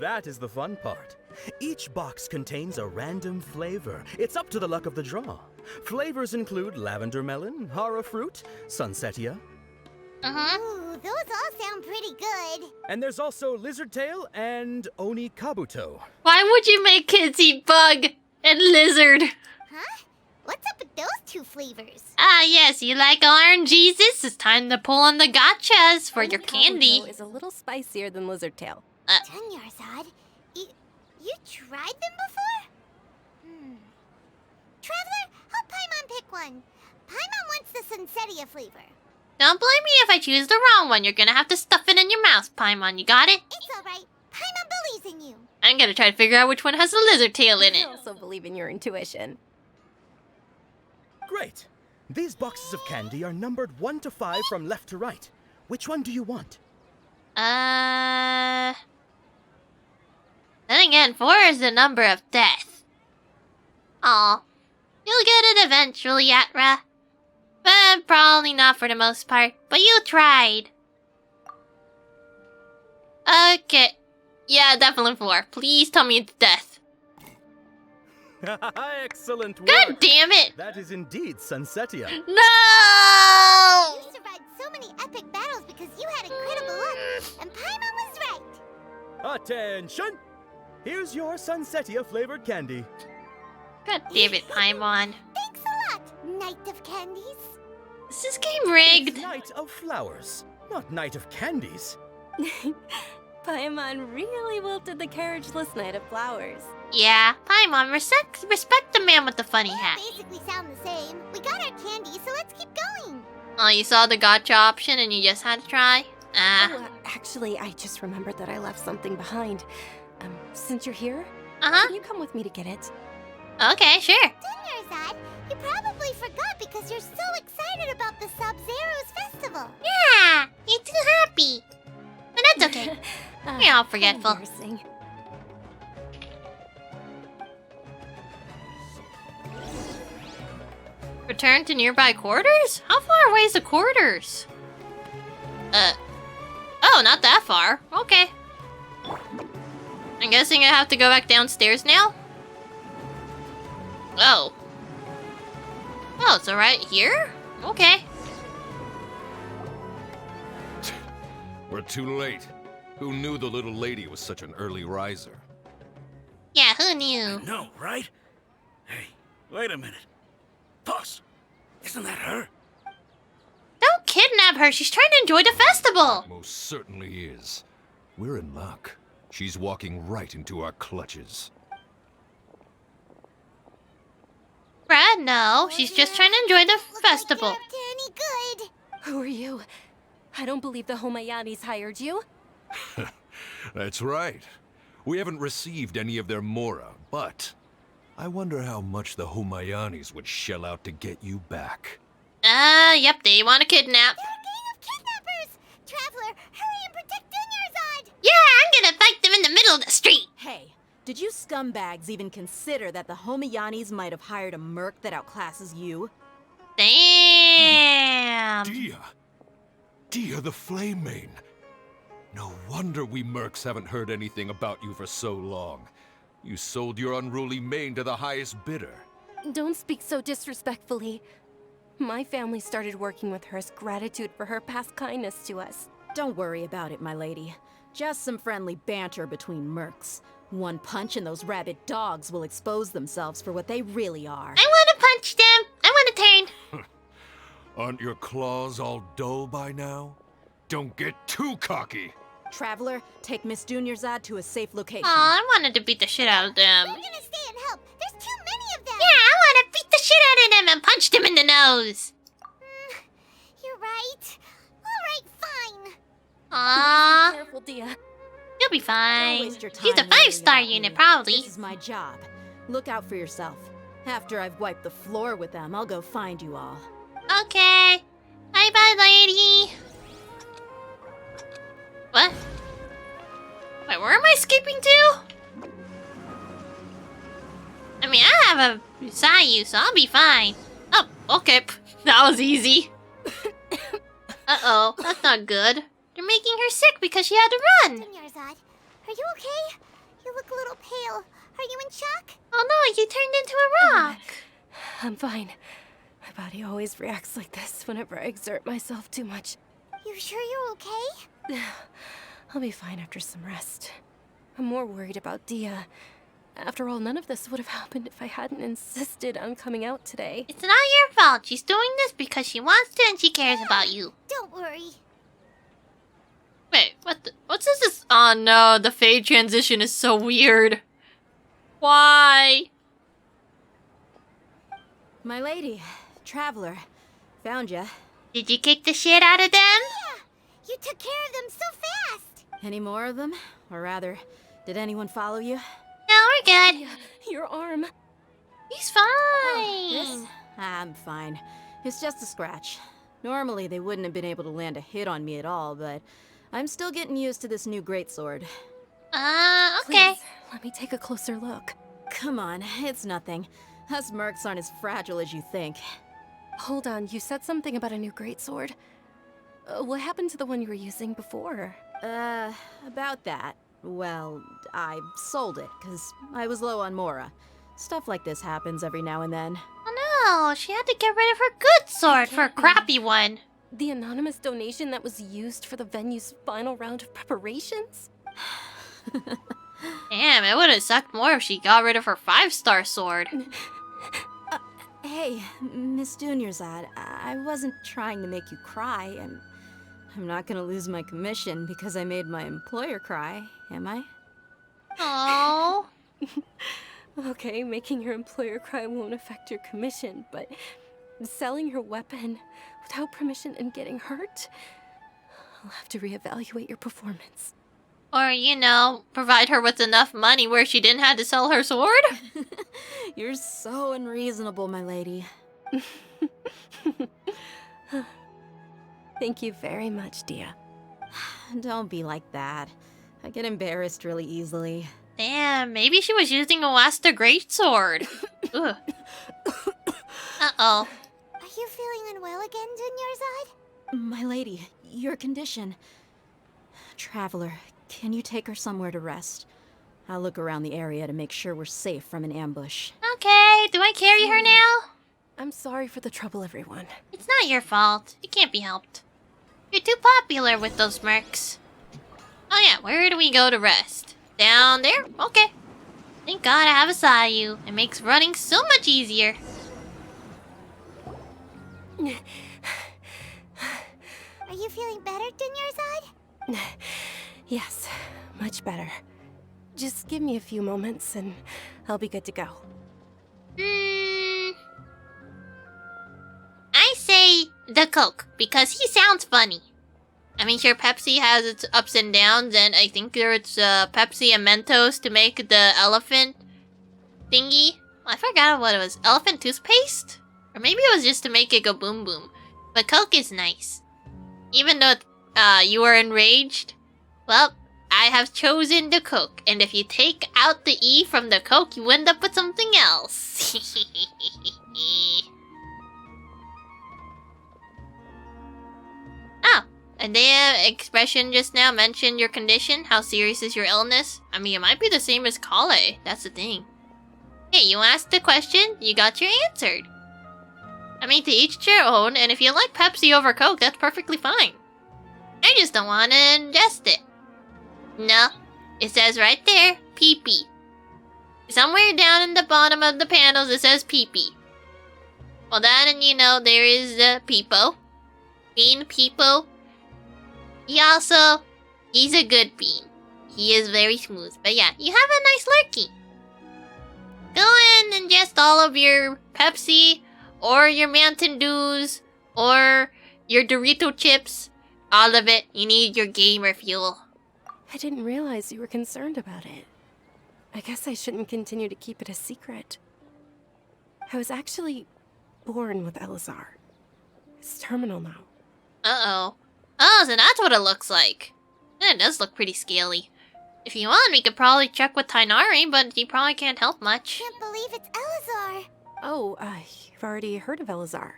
That is the fun part. Each box contains a random flavor. It's up to the luck of the draw. Flavors include lavender melon, hara fruit, sunsetia. Ooh, those all sound pretty good. And there's also lizard tail and oni kabuto. Why would you make kids eat bug and lizard? Huh? What's up with those 2 flavors? Ah, yes, you like RNGs? It's time to pull on the gotchas for your candy. Is a little spicier than lizard tail. Dunyarzad, you tried them before? Traveler, help Paimon pick one. Paimon wants the Sunsetia flavor. Don't blame me if I choose the wrong one. You're gonna have to stuff it in your mouth, Paimon. You got it? It's alright. Paimon believes in you. I'm gonna try to figure out which one has the lizard tail in it. I also believe in your intuition. Great. These boxes of candy are numbered 1 to 5 from left to right. Which one do you want? Then again, 4 is the number of death. Aw. You'll get it eventually, Atra. But probably not for the most part. But you tried. Okay. Yeah, definitely 4. Please tell me it's death. Excellent work. God damn it! That is indeed Sunsetia. No! You survived so many epic battles because you had incredible luck, and Paimon was right. Attention! Here's your Sunsetia flavored candy. God damn it, Paimon. Thanks a lot, Knight of Candies. Is this game rigged? It's Night of Flowers, not Night of Candies. Paimon really wilted the carriageless Knight of Flowers. Yeah, Paimon, respect the man with the funny hat. Basically sound the same. We got our candy, so let's keep going. Oh, you saw the gotcha option and you just had to try? Actually, I just remembered that I left something behind. Since you're here, can you come with me to get it? Okay, sure. Dunyarzad, you probably forgot because you're so excited about the Sub-Zero's festival. Yeah, you're too happy. But that's okay. You're all forgetful. Return to nearby quarters? How far away is the quarters? Oh, not that far. Okay. I'm guessing I have to go back downstairs now? Oh. Oh, it's right here? Okay. We're too late. Who knew the little lady was such an early riser? Yeah, who knew? No, right? Hey, wait a minute. Boss, isn't that her? Don't kidnap her. She's trying to enjoy the festival. Most certainly is. We're in luck. She's walking right into our clutches. Brad, no. She's just trying to enjoy the festival. Like you're up to any good. Who are you? I don't believe the Homayanis hired you. That's right. We haven't received any of their mora, but I wonder how much the Homayanis would shell out to get you back. Yep, they want to kidnap. They're a gang of kidnappers! Traveler, hurry and protect Dunyarzad! Yeah, I'm gonna fight them in the middle of the street. Hey, did you scumbags even consider that the Homayanis might have hired a merc that outclasses you? Damn. Dia the Flame Mane. No wonder we mercs haven't heard anything about you for so long. You sold your unruly mane to the highest bidder. Don't speak so disrespectfully. My family started working with her as gratitude for her past kindness to us. Don't worry about it, my lady. Just some friendly banter between mercs. One punch and those rabid dogs will expose themselves for what they really are. I want to punch them. I want to turn. Aren't your claws all dull by now? Don't get too cocky. Traveler, take Miss Dunyarzad to a safe location. Aw, I wanted to beat the shit out of them. I'm gonna stay and help. There's too many of them. Yeah, I want to beat the shit out of them and punch them in the nose. You're right. All right, fine. Aww. Be careful, Dia. You'll be fine. Don't waste your time She's a worrying 5-star about unit, me. probably. This is my job. Look out for yourself. After I've wiped the floor with them, I'll go find you all. Okay. Bye-bye, lady. What? Wait, where am I skipping to? I mean, I have a Sayu, so I'll be fine. Oh, okay. That was easy. Uh-oh, that's not good. They're making her sick because she had to run. Dunyarzad, are you okay? You look a little pale. Are you in shock? Oh no, you turned into a rock. I'm fine. My body always reacts like this whenever I exert myself too much. You sure you're okay? I'll be fine after some rest. I'm more worried about Dia. After all, none of this would have happened if I hadn't insisted on coming out today. It's not your fault. She's doing this because she wants to and she cares about you. Don't worry. Wait, what's this? Oh no, the fade transition is so weird. Why? My lady, Traveler, found ya. Did you kick the shit out of them? Yeah, you took care of them so fast. Any more of them? Or rather, did anyone follow you? No, we're good. Your arm. He's fine. This? I'm fine. It's just a scratch. Normally, they wouldn't have been able to land a hit on me at all, but I'm still getting used to this new greatsword. Okay. Please, let me take a closer look. Come on, it's nothing. Us mercs aren't as fragile as you think. Hold on, you said something about a new greatsword. What happened to the one you were using before? About that. Well, I sold it, because I was low on mora. Stuff like this happens every now and then. Oh no, she had to get rid of her good sword for a crappy one. The anonymous donation that was used for the venue's final round of preparations? Damn, it would have sucked more if she got rid of her 5-star sword. Hey, Miss Dunyarzad, I wasn't trying to make you cry. I'm not gonna lose my commission because I made my employer cry, am I? Aww. Okay, making your employer cry won't affect your commission, but selling your weapon without permission and getting hurt? I'll have to reevaluate your performance. Or, you know, provide her with enough money where she didn't have to sell her sword? You're so unreasonable, my lady. Thank you very much, Dia. Don't be like that. I get embarrassed really easily. Damn, maybe she was using a Wasta Greatsword. Ugh. Uh-oh. Are you feeling unwell again, Dunyarzad? My lady, your condition. Traveler, can you take her somewhere to rest? I'll look around the area to make sure we're safe from an ambush. Okay, do I carry her now? I'm sorry for the trouble, everyone. It's not your fault. It can't be helped. You're too popular with those mercs. Oh yeah, where do we go to rest? Down there? Okay. Thank God I have a Sayu. It makes running so much easier. Are you feeling better, Dunyarzad? Yes, much better. Just give me a few moments and I'll be good to go. I say the Coke, because he sounds funny. I mean, sure, Pepsi has its ups and downs, and I think there's Pepsi and Mentos to make the elephant thingy. I forgot what it was. Elephant toothpaste? Or maybe it was just to make it go boom boom. But Coke is nice. Even though you are enraged, well, I have chosen the Coke. And if you take out the E from the Coke, you end up with something else. Oh, and the expression just now mentioned your condition. How serious is your illness? I mean, it might be the same as Kale. That's the thing. Hey, you asked the question, you got your answered. I mean, to each their own, and if you like Pepsi over Coke, that's perfectly fine. I just don't want to ingest it. No, it says right there, pee-pee. Somewhere down in the bottom of the panels it says pee-pee. Well, that and you know, there is the Peepo. Bean Peepo. He's a good bean. He is very smooth. But yeah, you have a nice lurkey. Go and ingest all of your Pepsi, or your Mountain Dews, or your Dorito chips. All of it. You need your gamer fuel. I didn't realize you were concerned about it. I guess I shouldn't continue to keep it a secret. I was actually born with Elazar. It's terminal now. Uh-oh. Oh, so that's what it looks like. It does look pretty scaly. If you want, we could probably check with Tainari, but he probably can't help much. Can't believe it's Elazar. Oh, you've already heard of Elazar.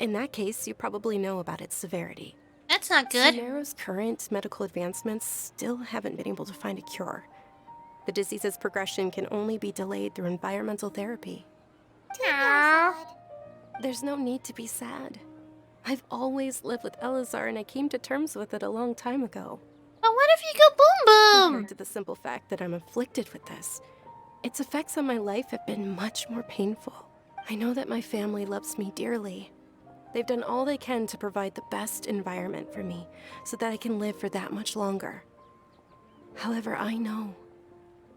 In that case, you probably know about its severity. That's not good. Sumeru's current medical advancements still haven't been able to find a cure. The disease's progression can only be delayed through environmental therapy. There's no need to be sad. I've always lived with Elazar, and I came to terms with it a long time ago. But what if you go boom boom? Compared to the simple fact that I'm afflicted with this, its effects on my life have been much more painful. I know that my family loves me dearly. They've done all they can to provide the best environment for me, so that I can live for that much longer. However, I know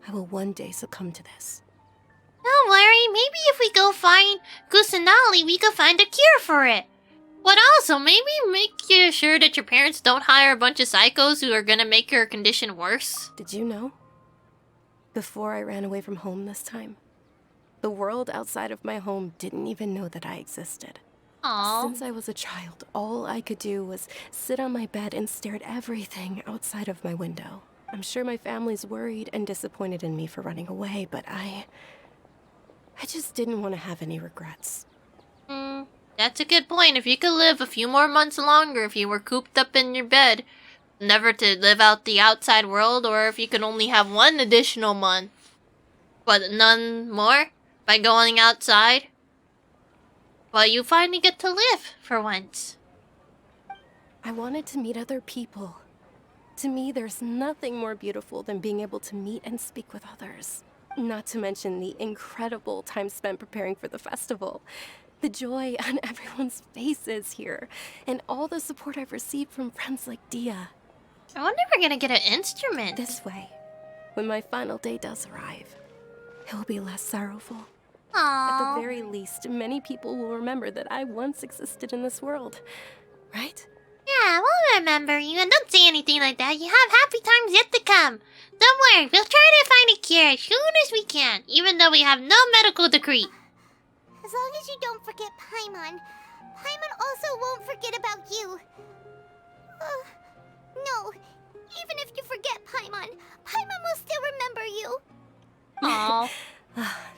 I will one day succumb to this. Don't worry, maybe if we go find Kusanali, we could find a cure for it. But also, maybe make sure that your parents don't hire a bunch of psychos who are gonna make your condition worse. Did you know? Before I ran away from home this time, the world outside of my home didn't even know that I existed. Aww. Since I was a child, all I could do was sit on my bed and stare at everything outside of my window. I'm sure my family's worried and disappointed in me for running away, but I just didn't want to have any regrets. That's a good point. If you could live a few more months longer, if you were cooped up in your bed, never to live out the outside world, or if you could only have one additional month. but none more by going outside. But you finally get to live for once. I wanted to meet other people. To me, there's nothing more beautiful than being able to meet and speak with others. Not to mention the incredible time spent preparing for the festival. The joy on everyone's faces here, and all the support I've received from friends like Dia. I wonder if we're gonna get an instrument. This way, when my final day does arrive, it will be less sorrowful. Aww. At the very least, many people will remember that I once existed in this world, right? Yeah, we'll remember you, and don't say anything like that. You have happy times yet to come. Don't worry, we'll try to find a cure as soon as we can, even though we have no medical degree. As long as you don't forget Paimon. Paimon also won't forget about you. No, even if you forget Paimon, Paimon will still remember you. Aww.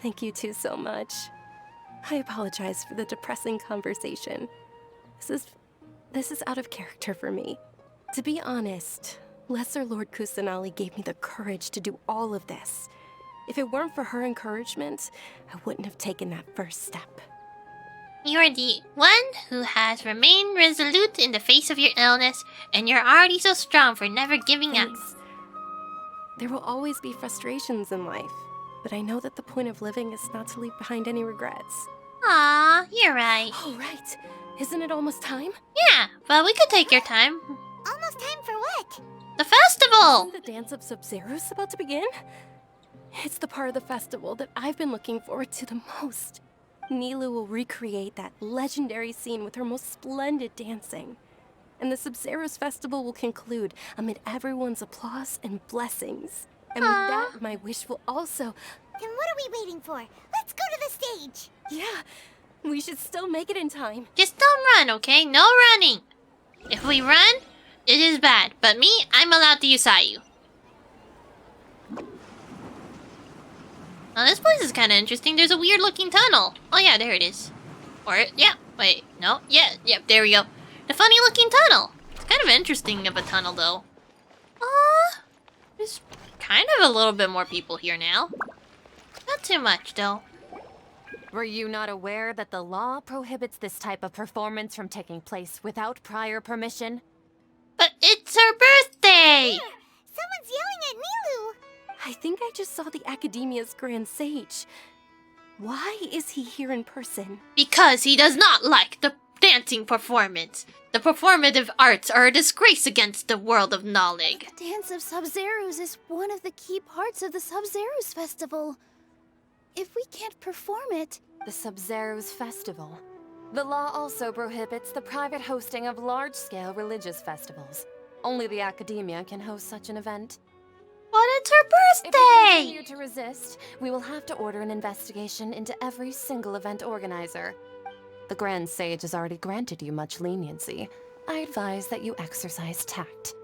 Thank you two so much. I apologize for the depressing conversation. This is out of character for me. To be honest, Lesser Lord Kusanali gave me the courage to do all of this. If it weren't for her encouragement, I wouldn't have taken that first step. You're the one who has remained resolute in the face of your illness, and you're already so strong for never giving up. There will always be frustrations in life, but I know that the point of living is not to leave behind any regrets. Aw, you're right. Oh, right. Isn't it almost time? Yeah, but we could take your time. Almost time for what? The festival! Isn't the dance of Sub-Zero's about to begin? It's the part of the festival that I've been looking forward to the most. Nilu will recreate that legendary scene with her most splendid dancing. And the Sub-Zero's festival will conclude amid everyone's applause and blessings. And with that, my wish will also... Then what are we waiting for? Let's go to the stage! Yeah, we should still make it in time. Just don't run, okay? No running. If we run, it is bad. But me, I'm allowed to use Sayu. Now this place is kind of interesting. There's a weird looking tunnel. Oh yeah, there it is. Or, yeah, wait, no, yeah, there we go. The funny looking tunnel. It's kind of interesting of a tunnel though. There's kind of a little bit more people here now. Not too much though. Were you not aware that the law prohibits this type of performance from taking place without prior permission? But it's her birthday! Someone's yelling at Nilu! I think I just saw the Academia's Grand Sage. Why is he here in person? Because he does not like the dancing performance. The performative arts are a disgrace against the world of knowledge. The Dance of Sub-Zeros is one of the key parts of the Sub-Zeros Festival. If we can't perform it... The Sub-Zeros Festival. The law also prohibits the private hosting of large-scale religious festivals. Only the Academia can host such an event. But it's her birthday! If we continue to resist, we will have to order an investigation into every single event organizer. The Grand Sage has already granted you much leniency. I advise that you exercise tact.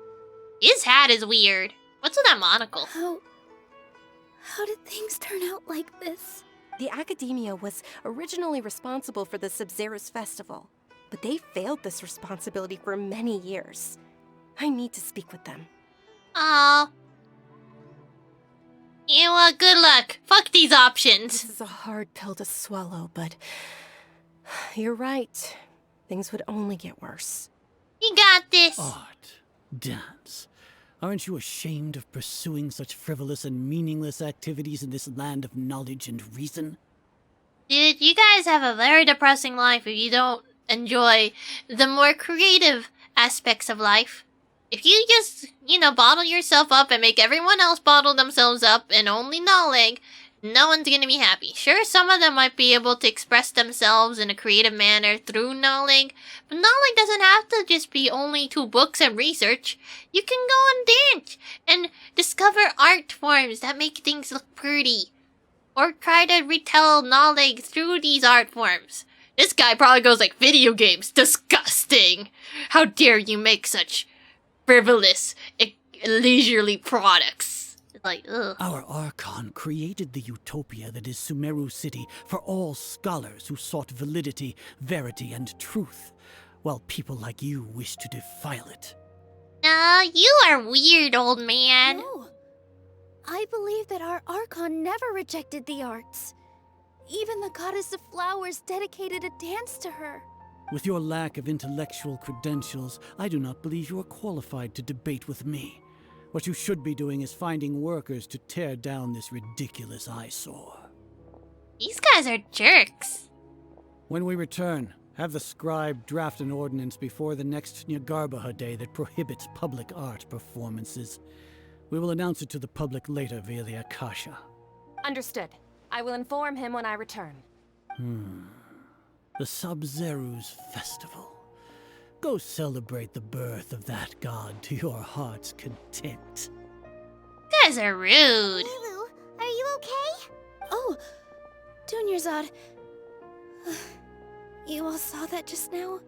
His hat is weird. What's with that monocle? How did things turn out like this? The Academia was originally responsible for the Sub-Zero's festival, but they failed this responsibility for many years. I need to speak with them. Aww. Yeah, good luck. Fuck these options. This is a hard pill to swallow, but you're right. Things would only get worse. You got this. Art. Dance. Aren't you ashamed of pursuing such frivolous and meaningless activities in this land of knowledge and reason? Dude, you guys have a very depressing life if you don't enjoy the more creative aspects of life. If you just, bottle yourself up and make everyone else bottle themselves up and only knowledge, no one's gonna be happy. Sure, some of them might be able to express themselves in a creative manner through knowledge, but knowledge doesn't have to just be only to books and research. You can go and dance and discover art forms that make things look pretty. Or try to retell knowledge through these art forms. This guy probably goes like, video games, disgusting! How dare you make such frivolous, leisurely products. Like, ugh. Our Archon created the utopia that is Sumeru City for all scholars who sought validity, verity, and truth, while people like you wish to defile it. You are weird, old man. No. I believe that our Archon never rejected the arts. Even the goddess of flowers dedicated a dance to her. With your lack of intellectual credentials, I do not believe you are qualified to debate with me. What you should be doing is finding workers to tear down this ridiculous eyesore. These guys are jerks. When we return, have the scribe draft an ordinance before the next Nyargarbaha Day that prohibits public art performances. We will announce it to the public later via the Akasha. Understood. I will inform him when I return. The Sub-Zeru's festival. Go celebrate the birth of that god to your heart's content. You guys are rude. Milu, are you okay? Oh, Dunyarzad. You all saw that just now?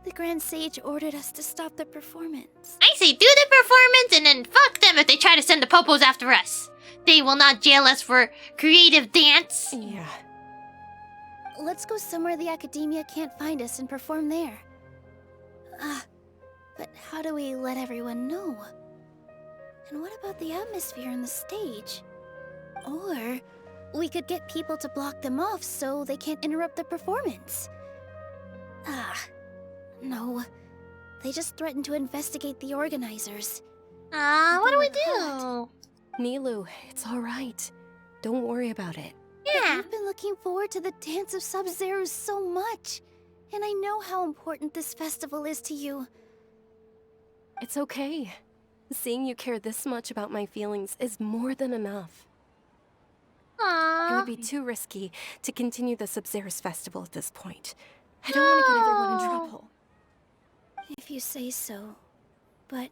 The Grand Sage ordered us to stop the performance. I say do the performance and then fuck them if they try to send the popos after us. They will not jail us for creative dance. Yeah. Let's go somewhere the academia can't find us and perform there. But how do we let everyone know? And what about the atmosphere on the stage? Or we could get people to block them off so they can't interrupt the performance. No. They just threatened to investigate the organizers. What do we do? Nilou, it's alright. Don't worry about it. Yeah. I've been looking forward to the Dance of Sub-Zero so much. And I know how important this festival is to you. It's okay. Seeing you care this much about my feelings is more than enough. It would be too risky to continue the Sub-Zero's festival at this point. I don't want to get everyone in trouble. If you say so. But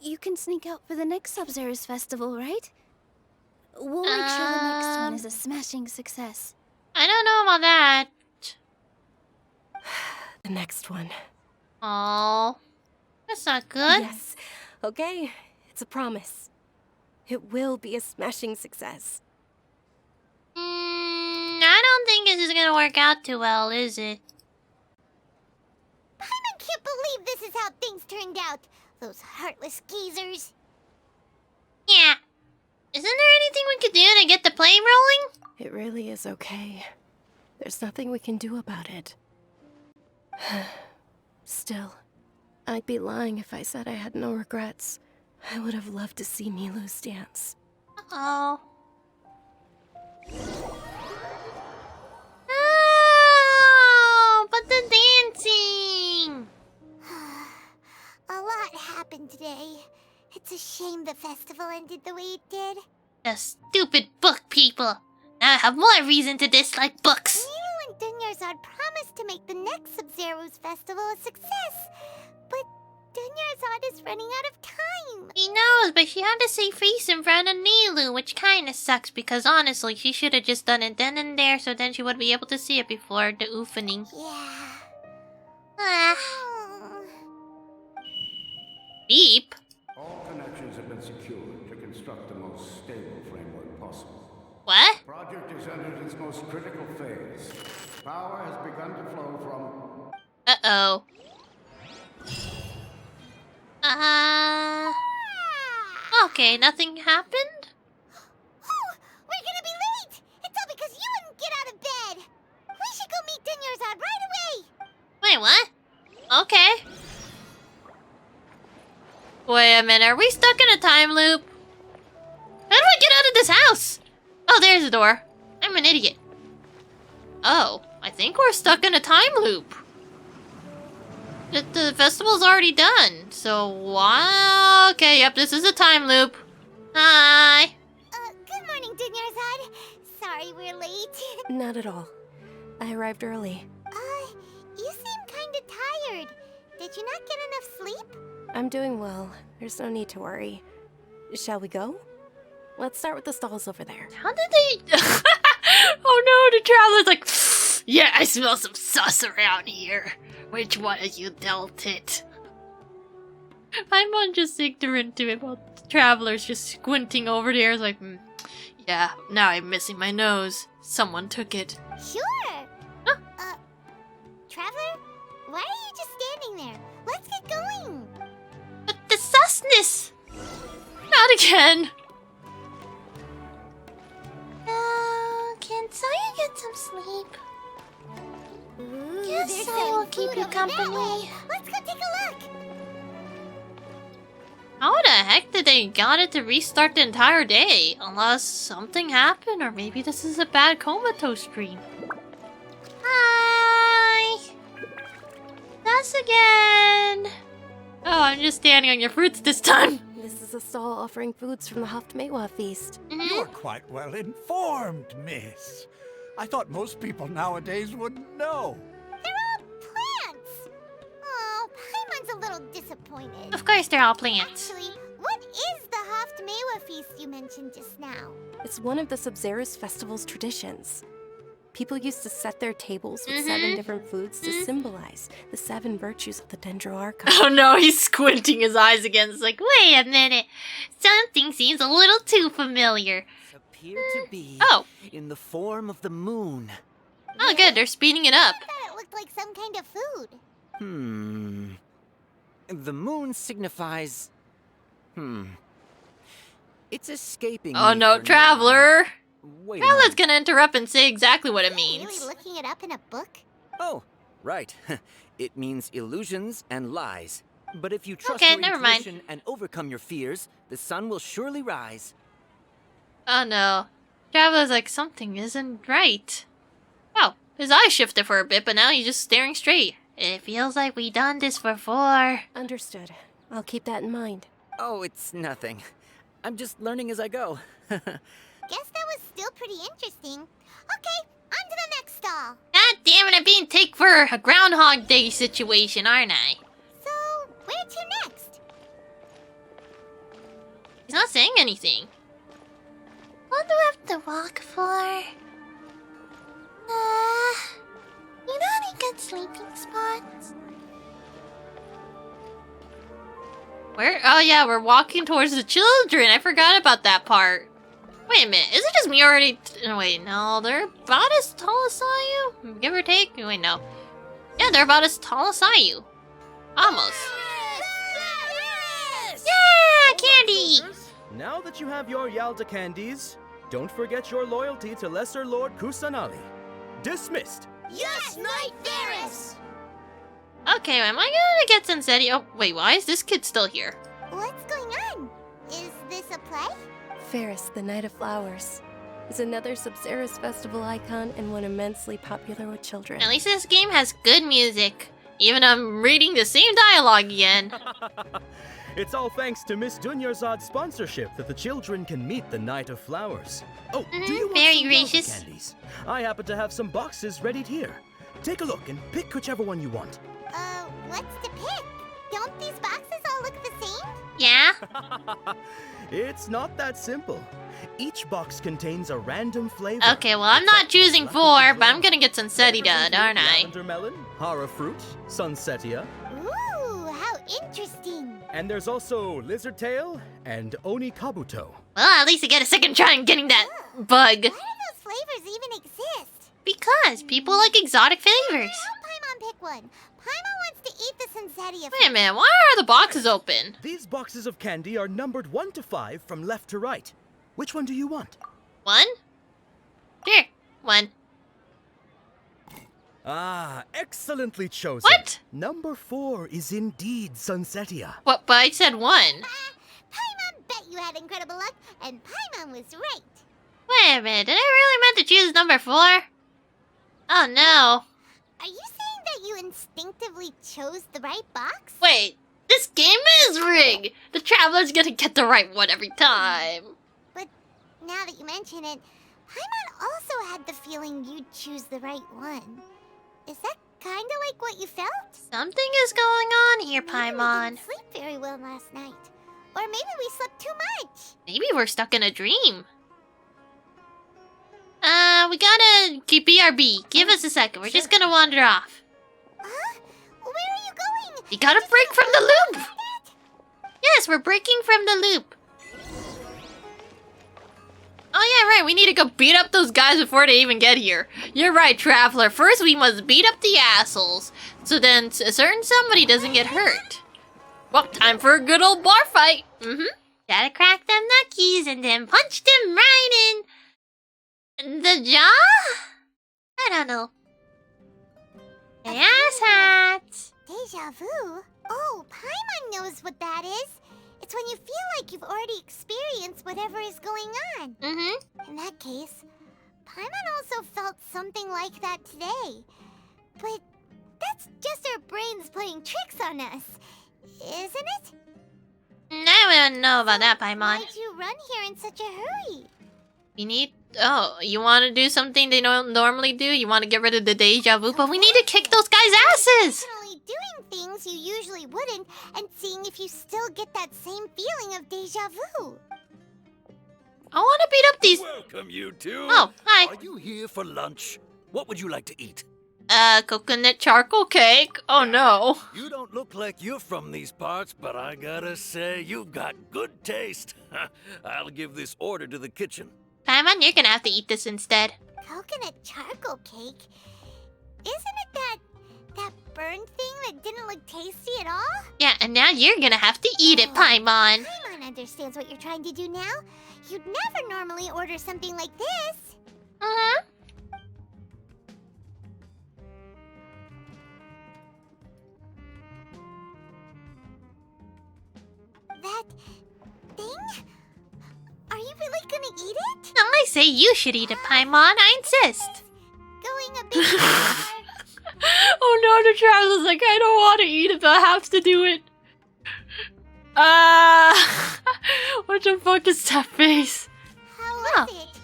you can sneak out for the next Sub-Zero's festival, right? We'll make sure the next one is a smashing success. I don't know about that. The next one. Oh, that's not good. Yes. Okay, it's a promise. It will be a smashing success. I don't think this is gonna work out too well, is it? Paimon can't believe this is how things turned out. Those heartless geezers. Yeah. Isn't there anything we could do to get the plane rolling? It really is okay. There's nothing we can do about it. Still, I'd be lying if I said I had no regrets. I would have loved to see Nilou's dance. Uh-oh. No! But the dancing! A lot happened today. It's a shame the festival ended the way it did. The stupid book people. Now I have more reason to dislike books. Milu and Dunyarzad promised to make the next Sub-Zero's festival a success. But Dunyarzad is running out of time. She knows, but she had to save face in front of Nilou, which kinda sucks because honestly, she should have just done it then and there so then she would be able to see it before the opening. Yeah. Beep. All connections have been secured to construct the most stable framework possible. What? Project has entered its most critical phase. Power has begun to flow from... Uh-oh. Okay, nothing happened? Oh, we're gonna be late! It's all because you wouldn't get out of bed! We should go meet Dunyarzad right away! Wait, what? Okay. Wait a minute, are we stuck in a time loop? How do I get out of this house? Oh, there's the door. I'm an idiot. Oh, I think we're stuck in a time loop. The festival's already done, so why? Okay, yep, this is a time loop. Hi. Good morning, Dunyarzad. Sorry we're late. Not at all. I arrived early. You seem kinda tired. Did you not get enough sleep? I'm doing well. There's no need to worry. Shall we go? Let's start with the stalls over there. How did they... Oh no, the traveler's like, yeah, I smell some sus around here. Which one of you dealt it? I'm just ignorant to it while the traveler's just squinting over there. It's like, yeah, now I'm missing my nose. Someone took it. Sure. Traveler? Why are you just standing there? Let's get going. But the susness! Not again. Can Saya get some sleep? Yes, I will keep you company. Let's go take a look. How the heck did they got it to restart the entire day? Unless something happened, or maybe this is a bad comatose dream. Hi! Us again! Oh, I'm just standing on your fruits this time. This is a stall offering foods from the Haftmewa feast. You're quite well informed, miss. I thought most people nowadays wouldn't know. They're all plants. Oh, Paimon's a little disappointed. Of course they're all plants. Actually, what is the Haftmewa feast you mentioned just now? It's one of the Sabzeruz festival's traditions. People used to set their tables with 7 different foods to symbolize the 7 virtues of the Dendro Archon. Oh no, he's squinting his eyes again. It's like, wait a minute. Something seems a little too familiar. Appear to be in the form of the moon. Oh good, they're speeding it up. I thought it looked like some kind of food. The moon signifies... It's escaping Oh me no, for Traveler! Wait a Traveler's moment. gonna interrupt and say exactly what it means. Really looking it up in a book? Oh, right. It means illusions and lies. But if you trust Okay, your never mind. intuition and overcome your fears, the sun will surely rise. Oh no. Traveler's like, something isn't right. Oh, his eyes shifted for a bit, but now he's just staring straight. It feels like we done this before. Understood. I'll keep that in mind. Oh, it's nothing. I'm just learning as I go. Guess that was still pretty interesting. Okay, on to the next stall. God damn it, I'm being taken for a Groundhog Day situation, aren't I? So, where to next? He's not saying anything. What do I have to walk for? You know any good sleeping spots? Where? Oh yeah, we're walking towards the children. I forgot about that part. Wait a minute, is it just me already? Wait, no, they're about as tall as Sayu? Give or take? Wait, no. Yeah, they're about as tall as Sayu. Almost. Yeah, candy! Now that you have your Yalda candies, don't forget your loyalty to Lesser Lord Kusanali. Dismissed! Yes, Knight Varys! Okay, am I gonna get Sensetti? Oh, wait, why is this kid still here? What's going on? Is this a play? Ferris, the Night of Flowers, is another Sabzeruz festival icon and one immensely popular with children. At least this game has good music. Even I'm reading the same dialogue again. It's all thanks to Miss Dunyarzad's sponsorship that the children can meet the Night of Flowers. Oh, do you want very some Yalda gracious. candies? I happen to have some boxes ready here. Take a look and pick whichever one you want. What's to pick? Don't these boxes all look the same? Yeah? It's not that simple. Each box contains a random flavor. Okay, well, I'm not choosing 4, but I'm gonna get Sensetti done, aren't I? Lavender melon, hara fruit, sunsetia. Ooh, how interesting. And there's also lizard tail and oni kabuto. Well, at least I get a second try in getting that bug. Why do those flavors even exist? Because people like exotic flavors. Paimon pick one. Paimon wants to eat the Sensetia. Wait a minute, why are the boxes open? These boxes of candy are numbered 1 to 5 from left to right. Which one do you want? 1? Here, 1. Ah, excellently chosen. What? Number 4 is indeed Sunsetia. What? But I said 1. Paimon bet you had incredible luck, and Paimon was right. Wait a minute, did I really meant to choose number 4? Oh no. Are you saying that you instinctively chose the right box? Wait, this game is rigged! The Traveler's gonna get the right one every time. But now that you mention it, Paimon also had the feeling you'd choose the right one. Is that kinda like what you felt? Something is going on here, Maybe Paimon. we didn't sleep very well last night. Or maybe we slept too much. Maybe we're stuck in a dream. We gotta keep BRB. Give us a second. We're just gonna wander off. Huh? Where are you going? We gotta break from the loop! Yes, we're breaking from the loop. Oh yeah, right. We need to go beat up those guys before they even get here. You're right, Traveler. First, we must beat up the assholes. So then a certain somebody doesn't get hurt. Well, time for a good old bar fight. Gotta crack them nuckies and then punch them right in the jaw? I don't know. Yes, hats. Deja vu? Oh, Paimon knows what that is. It's when you feel like you've already experienced whatever is going on. Mm-hmm. In that case, Paimon also felt something like that today. But that's just our brains playing tricks on us, isn't it? I wouldn't know about that, Paimon. Why'd you run here in such a hurry? We need... Oh, you want to do something they don't normally do? You want to get rid of the deja vu? But we need to kick those guys' asses! Definitely doing things you usually wouldn't and seeing if you still get that same feeling of deja vu. I want to beat up these... Welcome, you two. Oh, hi. Are you here for lunch? What would you like to eat? Coconut charcoal cake? Oh no. You don't look like you're from these parts, but I gotta say, you've got good taste. I'll give this order to the kitchen. Paimon, you're gonna have to eat this instead. Coconut charcoal cake? Isn't it that burned thing that didn't look tasty at all? Yeah, and now you're gonna have to eat it, Paimon. Paimon understands what you're trying to do now. You'd never normally order something like this. Uh-huh. That thing? Are you really gonna eat it? No, I say you should eat it, Paimon. I insist. Going a bit Oh no, the traveler's like, I don't want to eat it, but I have to do it. What the fuck is that face? How was it?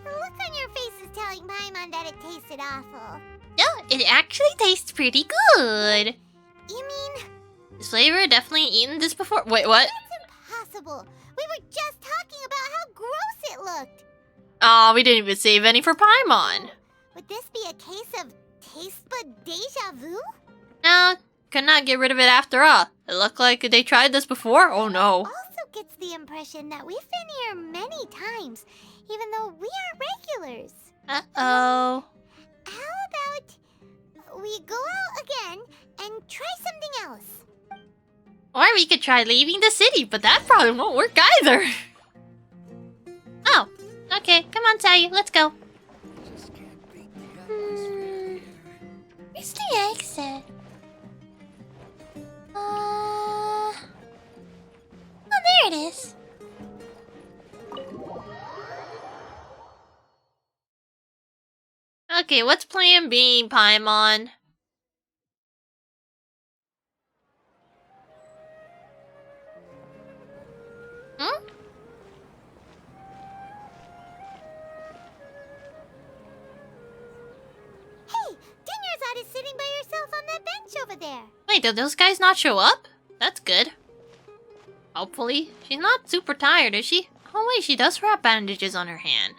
The look on your face is telling Paimon that it tasted awful. No, it actually tastes pretty good. You mean... This flavor, definitely eaten this before. Wait, what? That's impossible. We were just talking about how gross it looked. Aw, we didn't even save any for Paimon. Would this be a case of taste bud deja vu? No, could not get rid of it after all. It looked like they tried this before. Oh no. Also gets the impression that we've been here many times, even though we aren't regulars. Uh-oh. How about we go out again and try something else? Or we could try leaving the city, but that probably won't work either. Oh, okay. Come on, Tayu. Let's go. Where's the exit? Oh, there it is. Okay, what's plan B, Paimon? Hmm? Hey, Dinyarzad is sitting by herself on that bench over there. Wait, did those guys not show up? That's good. Hopefully. She's not super tired, is she? Oh wait, she does wrap bandages on her hand.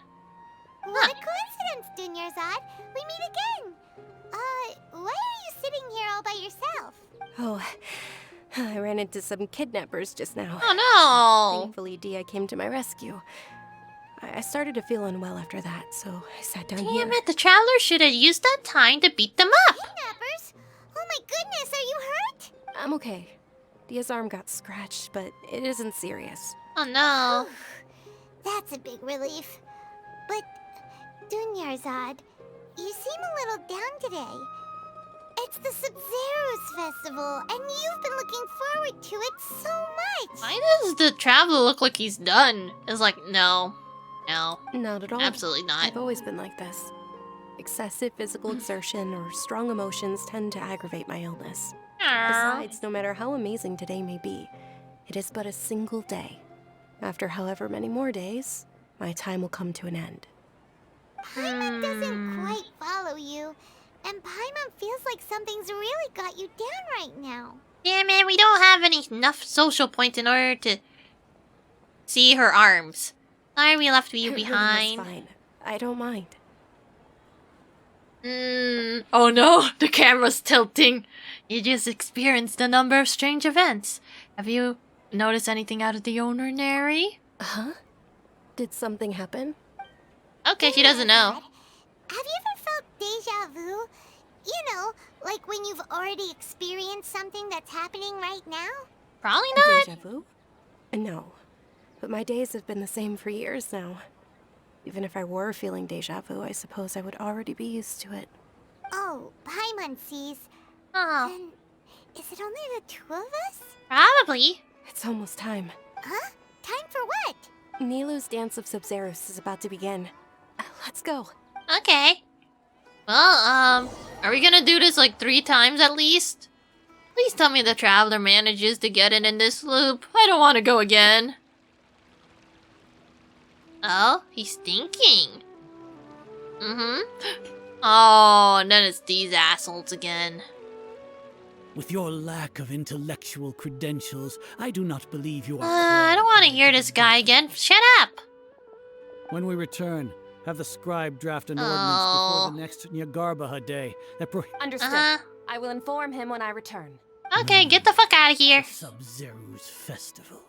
What a coincidence, Dinyarzad. We meet again. Why are you sitting here all by yourself? Oh, I ran into some kidnappers just now. Oh no! Thankfully, Dia came to my rescue. I started to feel unwell after that, so I sat down here. Damn it, the traveler should have used that time to beat them up! Kidnappers? Oh my goodness, are you hurt? I'm okay. Dia's arm got scratched, but it isn't serious. Oh no. That's a big relief. But, Dinyarzad, you seem a little down today. It's the Sub-Zero's festival, and you've been looking forward to it so much. Why does the traveler look like he's done? It's like, no. No. Not at all. Absolutely not. I've always been like this. Excessive physical exertion or strong emotions tend to aggravate my illness. Besides, no matter how amazing today may be, it is but a single day. After however many more days, my time will come to an end. Paimon doesn't quite follow you, and Paimon feels like something's really got you down right now. Yeah, man, we don't have enough social points in order to see her arms. Sorry we left you behind. It's fine. I don't mind. Oh no, the camera's tilting. You just experienced a number of strange events. Have you noticed anything out of the ordinary? Huh? Did something happen? Okay, she doesn't know. Have you ever felt deja vu? You know, like when you've already experienced something that's happening right now? Probably not. Deja vu? No. but my days have been the same for years now. Even if I were feeling deja vu, I suppose I would already be used to it. Oh, Paimon sees. Oh. Then, is it only the two of us? Probably. It's almost time. Huh? Time for what? Nilou's Dance of Sub-Zerus is about to begin. Let's go. Okay. Well, are we gonna do this like 3 times at least? Please tell me the traveler manages to get it in this loop. I don't want to go again. Oh, he's thinking. Oh, and then it's these assholes again. With your lack of intellectual credentials, I do not believe you are. I don't want to hear this guy again. Shut up. When we return, have the scribe draft an ordinance before the next Nyagarbha day that Understood. I will inform him when I return. Okay, get the fuck out of here. Sub-Zeru's festival.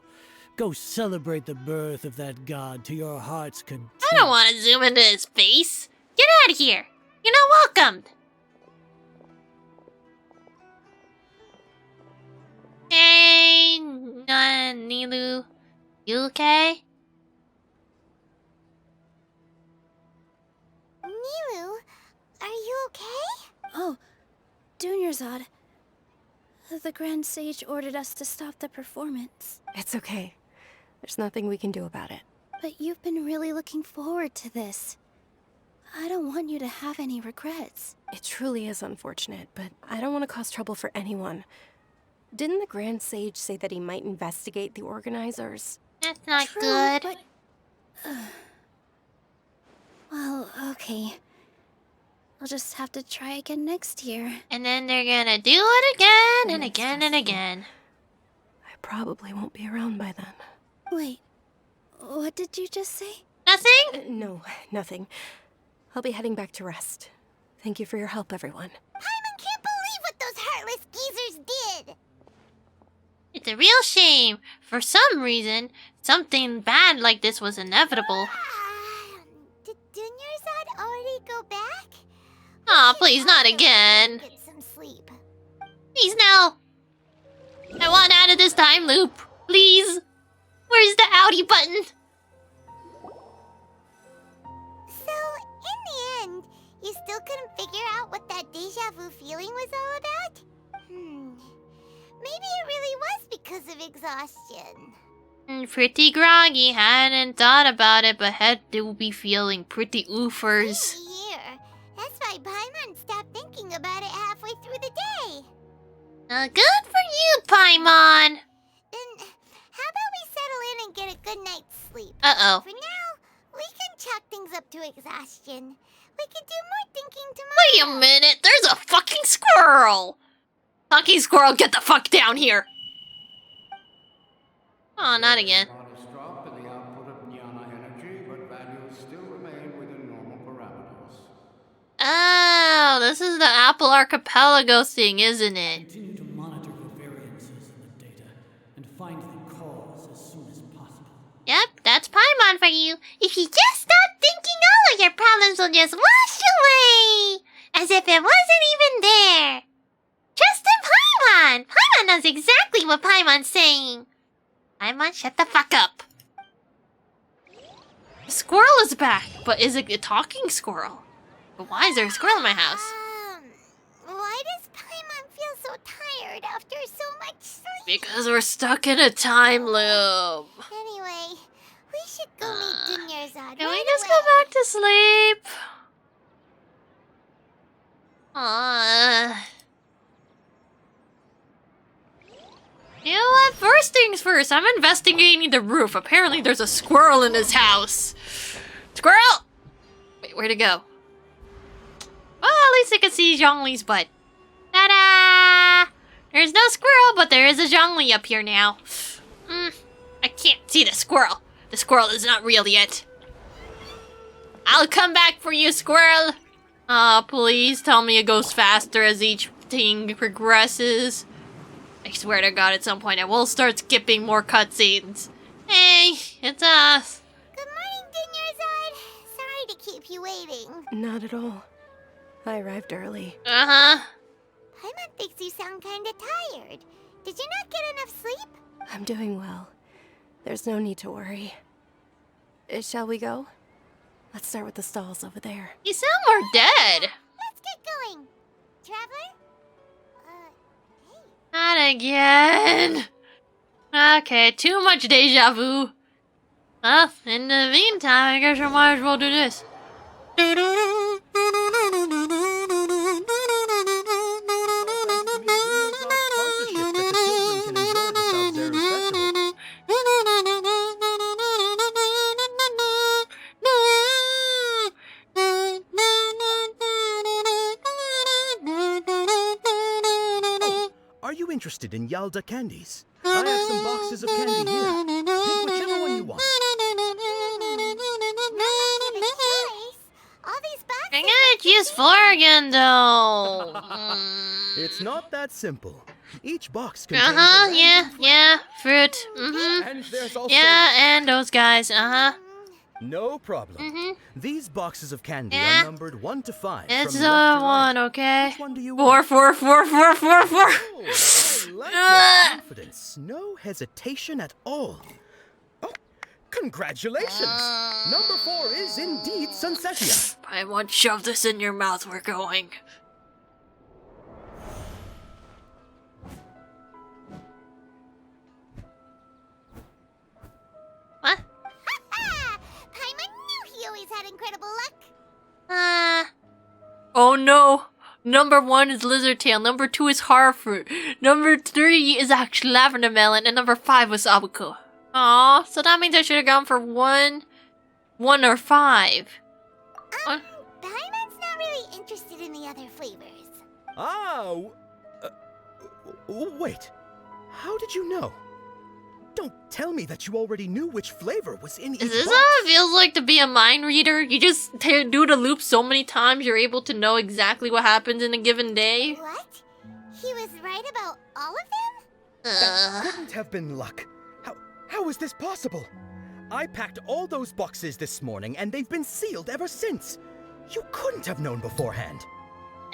Go celebrate the birth of that god to your heart's content. I don't want to zoom into his face. Get out of here. You're not welcomed. Hey, Nilou. You okay? Nilou, are you okay? Oh, Dunyarzad. The Grand Sage ordered us to stop the performance. It's okay. There's nothing we can do about it. But you've been really looking forward to this. I don't want you to have any regrets. It truly is unfortunate, but I don't want to cause trouble for anyone. Didn't the Grand Sage say that he might investigate the organizers? That's not True, good. But, well, okay. I'll just have to try again next year. And then they're gonna do it again and again and again. I probably won't be around by then. Wait, what did you just say? Nothing? No, nothing. I'll be heading back to rest. Thank you for your help, everyone. Paimon can't believe what those heartless geezers did! It's a real shame. For some reason, something bad like this was inevitable. Did Dunyarzad already go back? Aw, please, not again. Get some sleep. Please, no. I want out of this time loop. Please. Where's the outie button? So, in the end, you still couldn't figure out what that deja vu feeling was all about? Maybe it really was because of exhaustion. Pretty groggy. Hadn't thought about it, but head do be feeling pretty oofers. Here. That's why Paimon stopped thinking about it halfway through the day. Good for you, Paimon. Then, how about we settle in and get a good night's sleep? Uh-oh. For now, we can chalk things up to exhaustion. We can do more thinking tomorrow. Wait a minute, there's a fucking squirrel! Fucking squirrel, get the fuck down here! Oh, not again. Modest drop in the output of jnana energy, but values still remain within normal parameters. Oh, this is the Apple Archipelago thing, isn't it? Continue to monitor the variances in the data and find the cause as soon as possible. Yep, that's Paimon for you. If you just stop thinking, all of your problems will just wash away! As if it wasn't even there. Trust in Paimon! Paimon knows exactly what Paimon's saying. Paimon, shut the fuck up. The squirrel is back, but is it a talking squirrel? But why is there a squirrel in my house? Why does Paimon feel so tired after so much sleep? Because we're stuck in a time loop. Anyway, we should go meet Dunyarzad. Can we just go back to sleep? You know what? First things first, I'm investigating the roof. Apparently there's a squirrel in this house. Squirrel! Wait, where'd it go? Well, at least I can see Zhongli's butt. Ta-da! There's no squirrel, but there is a Zhongli up here now. I can't see the squirrel. The squirrel is not real yet. I'll come back for you, squirrel. Please tell me it goes faster as each thing progresses. I swear to God, at some point I will start skipping more cutscenes. Hey, it's us. Good morning, Dunyarzad. Sorry to keep you waiting. Not at all. I arrived early. Uh-huh. Paimon thinks you sound kinda tired. Did you not get enough sleep? I'm doing well. There's no need to worry. Shall we go? Let's start with the stalls over there. You sound more dead. Let's get going. Traveler? Not again. Okay, too much deja vu. Well, in the meantime, I guess I might as well do this. Are you interested in Yalda candies? I have some boxes of candy here. Pick whichever one you want. I'm gonna choose 4 again, though. It's not that simple. Each box contains Yeah, fruit. And there's also... Yeah, and those guys, No problem. These boxes of candy are numbered 1 to 5. It's from left to right. 1, okay? Which one do you 4, want? 4, 4, 4, 4, 4. I like your confidence. No hesitation at all. Oh, congratulations! Number 4 is indeed Sunsetia. I won't shove this in your mouth, we're going. What? Paimon knew he always had incredible luck. Oh no! Number 1 is lizard tail, number 2 is horrorfruit, number 3 is actually lavender melon, and number 5 was abaco. Aw, so that means I should have gone for 1 or 5. Paimon's not really interested in the other flavors. Ah, wait. How did you know? Don't tell me that you already knew which flavor was in each Is this box. how it feels like to be a mind reader? You just do the loop so many times you're able to know exactly what happens in a given day? What? He was right about all of them? That couldn't have been luck. How is this possible? I packed all those boxes this morning and they've been sealed ever since. You couldn't have known beforehand.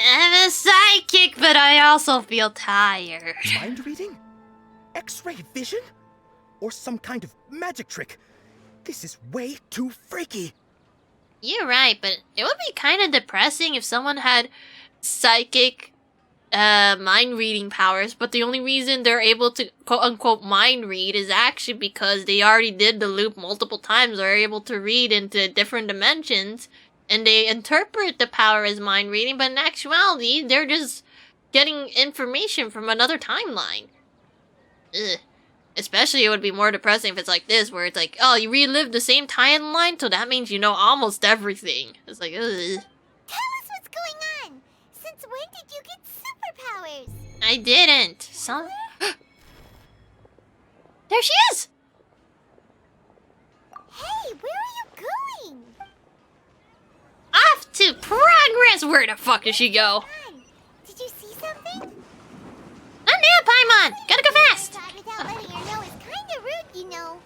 I'm a psychic, but I also feel tired. Mind reading? X-ray vision? Or some kind of magic trick? This is way too freaky. You're right, but it would be kind of depressing if someone had psychic mind reading powers, but the only reason they're able to quote unquote mind read is actually because they already did the loop multiple times. They're able to read into different dimensions and they interpret the power as mind reading, but in actuality they're just getting information from another timeline. Ugh. Especially it would be more depressing if it's like this, where it's like, oh, you relived the same timeline, so that means you know almost everything. It's like, ugh. Tell us what's going on. Since when did you get superpowers? I didn't. Some. There she is! Hey, where are you going? Off to progress! Where the fuck did she go? Did you see something? Not now, Paimon! Gotta go fast! Without letting her know is kinda rude, you know.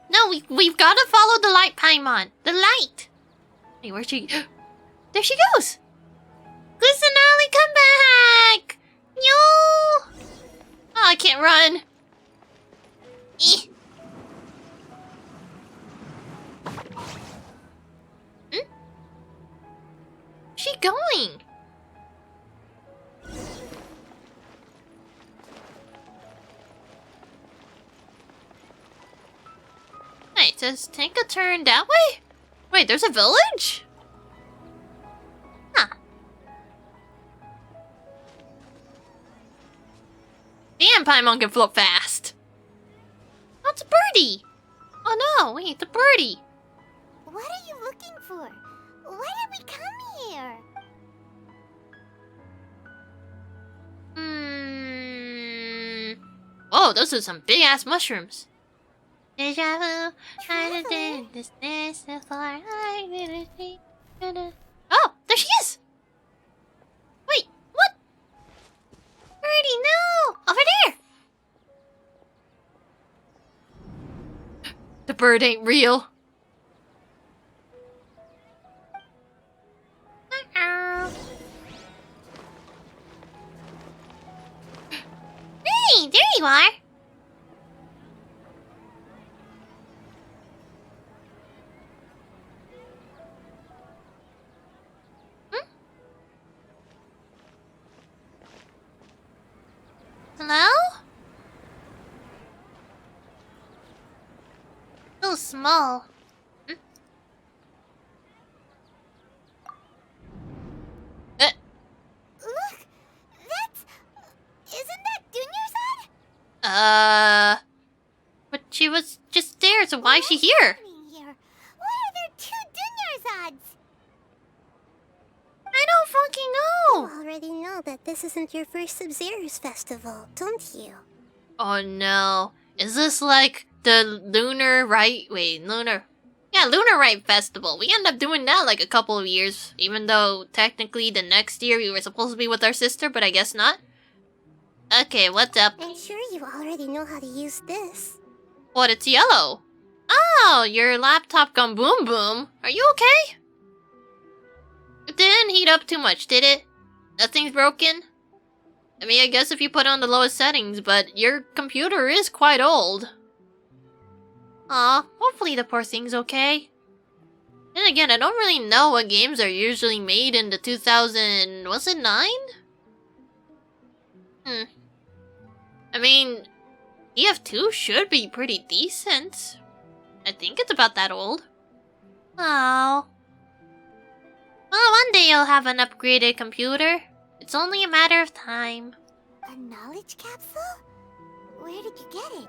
No, we've gotta follow the light, Paimon. The light! Hey, where'd she... There she goes! Kusanali, come back! Yo! Oh, I can't run. Where's she going? Wait, does take a turn that way? Wait, there's a village? Huh. Damn, Paimon can float fast. Oh, it's a birdie. Oh no, wait, the birdie. What are you looking for? Why did we come here? Oh, those are some big ass mushrooms. Deja vu, I did this before I did it. Oh, there she is! Wait, what? Birdie, no! Over there! The bird ain't real. Hey, there you are! small. Look, that's... Isn't that Dunyarzad? But she was just there, so why is she here? Why are there two Dunyarzads? I don't fucking know. You already know that this isn't your first Sub-Zero's festival, don't you? Oh no. Is this like the Lunar Rite? Wait, Lunar... Yeah, Lunar Rite Festival. We end up doing that like a couple of years. Even though technically the next year we were supposed to be with our sister, but I guess not. Okay, what's up? I'm sure you already know how to use this. What, it's yellow. Oh, your laptop gone boom boom. Are you okay? It didn't heat up too much, did it? Nothing's broken? I mean, I guess if you put on the lowest settings, but your computer is quite old. Aw, hopefully the poor thing's okay. Then again, I don't really know what games are usually made in the 2000... was it 9? I mean, EF2 should be pretty decent. I think it's about that old. Oh. Well, one day you'll have an upgraded computer. It's only a matter of time. A knowledge capsule? Where did you get it?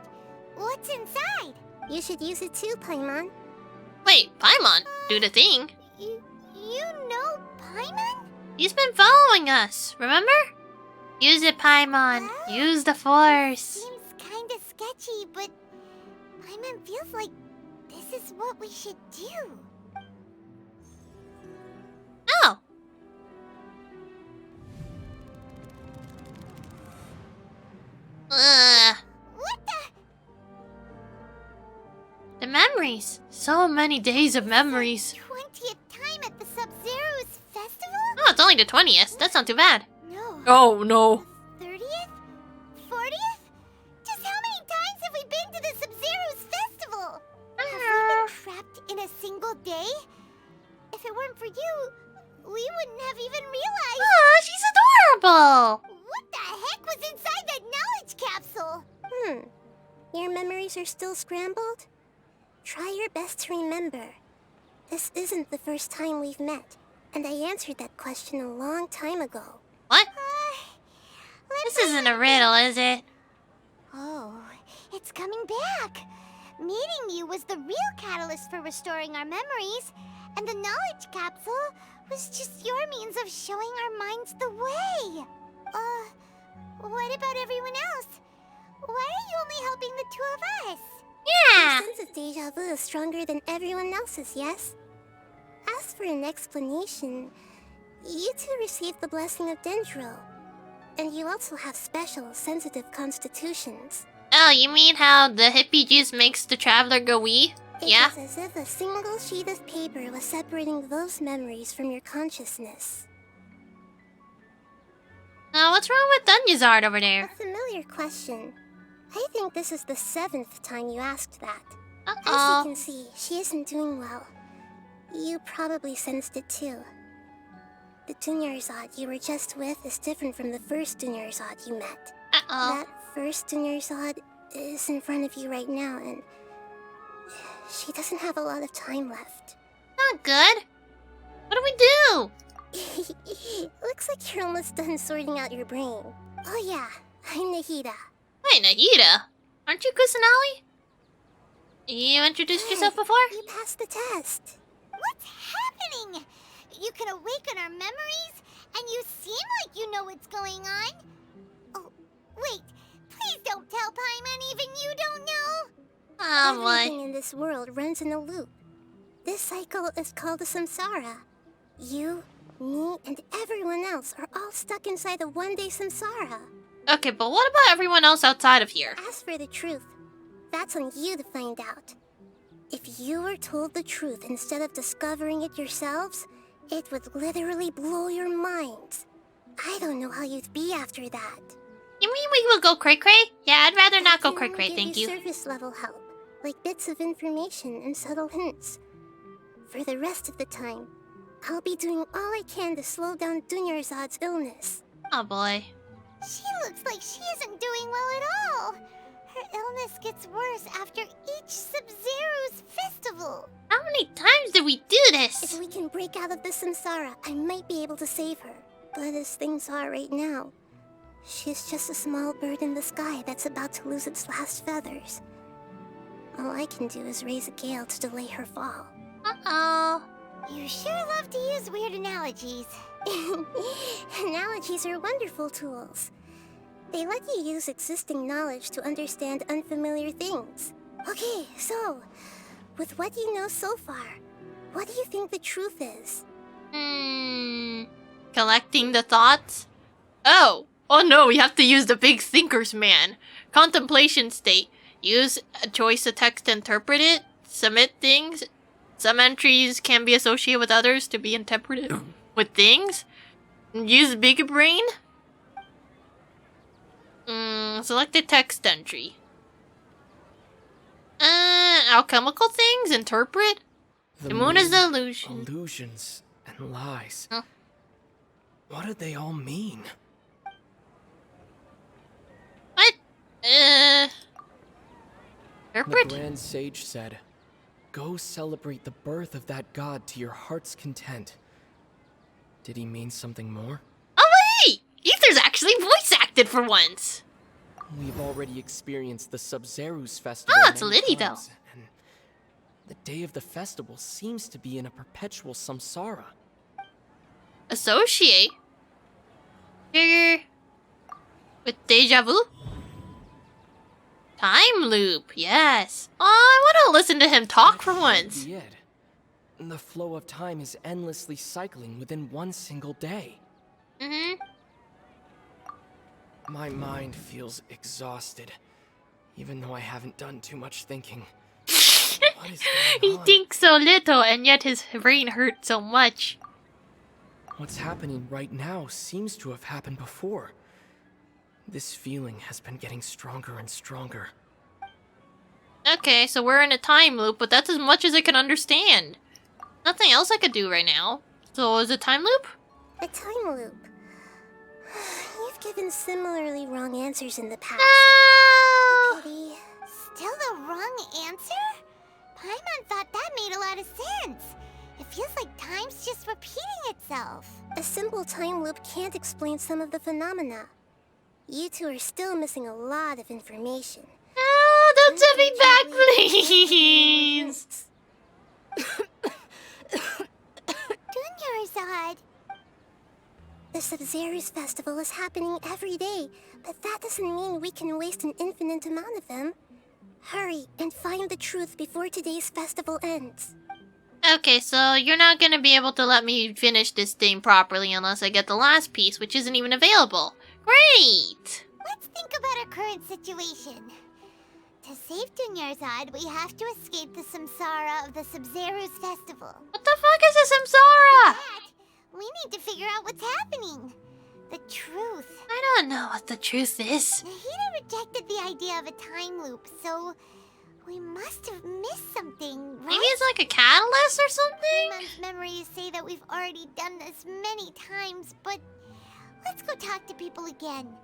What's inside? You should use it too, Paimon. Wait, Paimon? Do the thing? You know Paimon? He's been following us, remember? Use it, Paimon. Use the Force. Seems kinda sketchy, but Paimon feels like this is what we should do. Oh. What the? The memories. So many days of memories. 20th time at the Sub-Zero's festival? Oh, it's only the 20th. That's not too bad. No. Oh, no. 30th? 40th? Just how many times have we been to the Sub-Zero's festival? Have we been trapped in a single day? If it weren't for you, we wouldn't have even realized. Aw, she's adorable. What the heck was inside that knowledge capsule? Your memories are still scrambled? Try your best to remember. This isn't the first time we've met, and I answered that question a long time ago. What? This isn't a riddle, is it? Oh, it's coming back. Meeting you was the real catalyst for restoring our memories, and the knowledge capsule was just your means of showing our minds the way. What about everyone else? Why are you only helping the two of us? Yeah. Your sense of deja vu is stronger than everyone else's, yes? As for an explanation, you two received the blessing of Dendro. And you also have special, sensitive constitutions. Oh, you mean how the hippie juice makes the traveler go wee? Yeah? It was as if a single sheet of paper was separating those memories from your consciousness. What's wrong with Dunyarzad over there? A familiar question. I think this is the 7th time you asked that. As you can see, she isn't doing well. You probably sensed it too. The Dunyarzad you were just with is different from the first Dunyarzad you met. That first Dunyarzad is in front of you right now, and she doesn't have a lot of time left. Not good. What do we do? Looks like you're almost done sorting out your brain. Oh yeah, I'm Nahida. Wait, Nahida? Aren't you Kusanali? You introduced yourself before? You passed the test. What's happening? You can awaken our memories, and you seem like you know what's going on. Oh, wait. Please don't tell Paimon even you don't know. Oh, boy. Everything in this world runs in a loop. This cycle is called a samsara. You, me, and everyone else are all stuck inside a one-day samsara. Okay, but what about everyone else outside of here? As for the truth, that's on you to find out. If you were told the truth instead of discovering it yourselves, it would literally blow your minds. I don't know how you'd be after that. You mean we will go cray-cray? Yeah, I'd rather not go cray-cray, thank you. Surface level help, like bits of information and subtle hints. For the rest of the time, I'll be doing all I can to slow down Dunyarzad's illness. Oh boy. She looks like she isn't doing well at all. Her illness gets worse after each Sub-Zero's festival. How many times did we do this? If we can break out of the samsara, I might be able to save her. But as things are right now, she's just a small bird in the sky that's about to lose its last feathers. All I can do is raise a gale to delay her fall. Uh-oh. You sure love to use weird analogies. Analogies are wonderful tools. They let you use existing knowledge to understand unfamiliar things. Okay, so, with what you know so far, what do you think the truth is? Collecting the thoughts? Oh no, we have to use the big thinker's man. Contemplation state. Use a choice of text to interpret it. Submit things. Some entries can be associated with others to be interpreted with things. Use big brain. Select a text entry. Alchemical things? Interpret? The moon is the illusion. Illusions and lies. What do they all mean? What? The Grand Sage said, "Go celebrate the birth of that god to your heart's content." Did he mean something more? Oh wait! Ether's actually voice acted for once! We've already experienced the Sub-Zeru's festival. Oh, it's Liddy though. And the day of the festival seems to be in a perpetual samsara. Associate? Trigger with deja vu? Time loop, yes. Oh, I want to listen to him talk for once. Be it. The flow of time is endlessly cycling within one single day. My mind feels exhausted, even though I haven't done too much thinking. What is going He on? thinks so little, and yet his brain hurts so much. What's happening right now seems to have happened before. This feeling has been getting stronger and stronger. Okay, so we're in a time loop, but that's as much as I can understand. Nothing else I could do right now. So is it time loop? A time loop. You've given similarly wrong answers in the past. No! Pity. Still the wrong answer? Paimon thought that made a lot of sense. It feels like time's just repeating itself. A simple time loop can't explain some of the phenomena. You two are still missing a lot of information. Oh, don't send me back, please! Dunyarzad. The Sub-Zeru's festival is happening every day, but that doesn't mean we can waste an infinite amount of them. Hurry and find the truth before today's festival ends. Okay, so you're not gonna be able to let me finish this thing properly unless I get the last piece, which isn't even available. Great! Let's think about our current situation. To save Dunyarzad, we have to escape the samsara of the Sub-Zeru's festival. What the fuck is a samsara? We need to figure out what's happening. The truth. I don't know what the truth is. Nahida rejected the idea of a time loop, so we must have missed something, right? Maybe it's like a catalyst or something? Paimon's memories say that we've already done this many times, but let's go talk to people again.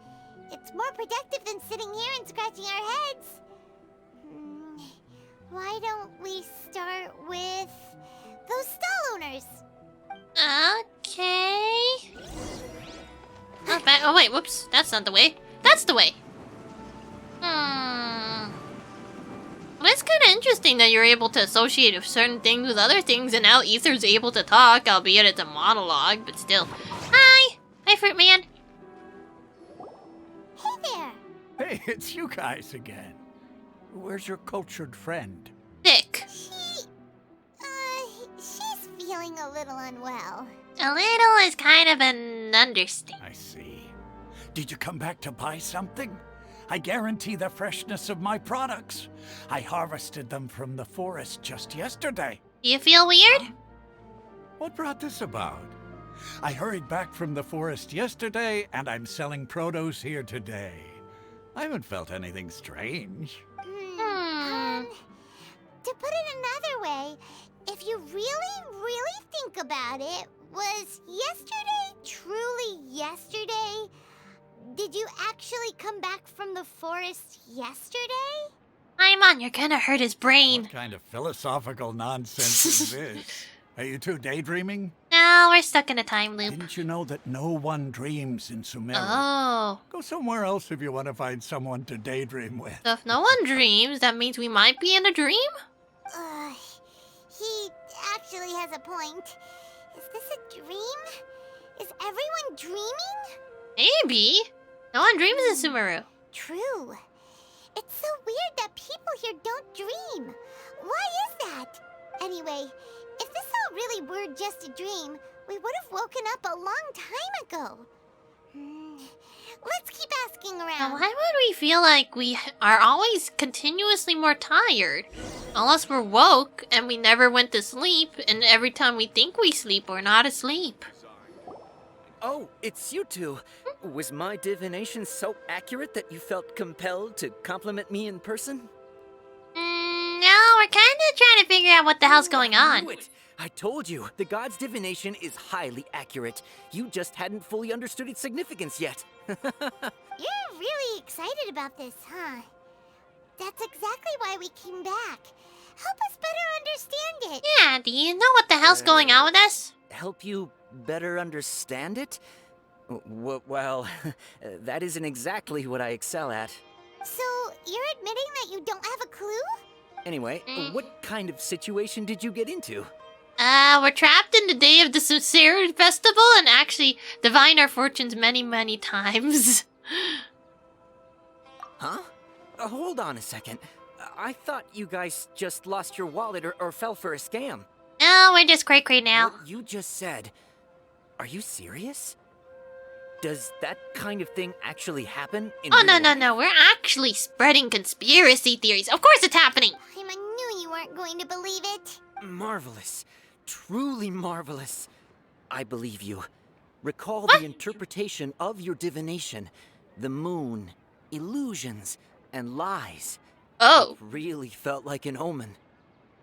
It's more productive than sitting here and scratching our heads. Why don't we start with those stall owners? Okay. Not bad. Oh wait, whoops. That's not the way. That's the way. Well, it's kind of interesting that you're able to associate certain things with other things, and now Ether's able to talk, albeit it's a monologue, but still. Hi! Hi, Fruit Man. Hey there. Hey, it's you guys again. Where's your cultured friend? Thick. She's feeling a little unwell. A little is kind of an understatement. I see. Did you come back to buy something? I guarantee the freshness of my products. I harvested them from the forest just yesterday. Do you feel weird? What brought this about? I hurried back from the forest yesterday, and I'm selling produce here today. I haven't felt anything strange. To put it another way, if you really think about it, was yesterday truly yesterday? did you actually come back from the forest yesterday? Paimon, you're gonna hurt his brain. What kind of philosophical nonsense is this? Are you two daydreaming? No, we're stuck in a time loop. Didn't you know that no one dreams in Sumeru? Oh. Go somewhere else if you want to find someone to daydream with. So if no one dreams, that means we might be in a dream? He actually has a point. Is this a dream? Is everyone dreaming? Maybe. No one dreams in Sumeru. True. It's so weird that people here don't dream. Why is that? Anyway, if this all really were just a dream, we would have woken up a long time ago. Let's keep asking around. Why would we feel like we are always continuously more tired? Unless we're woke and we never went to sleep, and every time we think we sleep, we're not asleep. Oh, it's you two. Was my divination so accurate that you felt compelled to compliment me in person? No, we're kind of trying to figure out what the hell's going on. Knew it. I told you, the god's divination is highly accurate. You just hadn't fully understood its significance yet. You're really excited about this, huh? That's exactly why we came back. Help us better understand it. Yeah, do you know what the hell's going on with us? Help you better understand it? Well, that isn't exactly what I excel at. So, you're admitting that you don't have a clue? Anyway, what kind of situation did you get into? We're trapped in the day of the Sumeru festival and actually divine our fortunes many, many times. Huh? Hold on a second. I thought you guys just lost your wallet or fell for a scam. No, we're just cray-cray now. What you just said, are you serious? Does that kind of thing actually happen in Oh, real life? no, we're actually spreading conspiracy theories. Of course it's happening. I knew you weren't going to believe it. Marvelous. Truly marvelous. I believe you. Recall the interpretation of your divination. The moon, illusions, and lies. Oh. It really felt like an omen.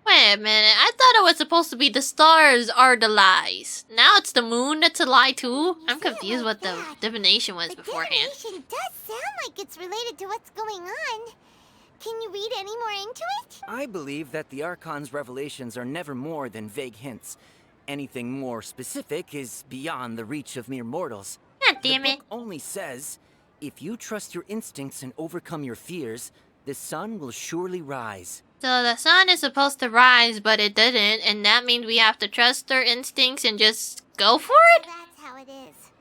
Wait a minute, I thought it was supposed to be the stars are the lies. Now it's the moon that's a lie too? I'm confused what the divination was beforehand. Divination does sound like it's related to what's going on. Can you read any more into it? I believe that the Archon's revelations are never more than vague hints. Anything more specific is beyond the reach of mere mortals. God damn it. The book only says, if you trust your instincts and overcome your fears, the sun will surely rise. So the sun is supposed to rise, but it didn't, and that means we have to trust our instincts and just go for it? That's how it is.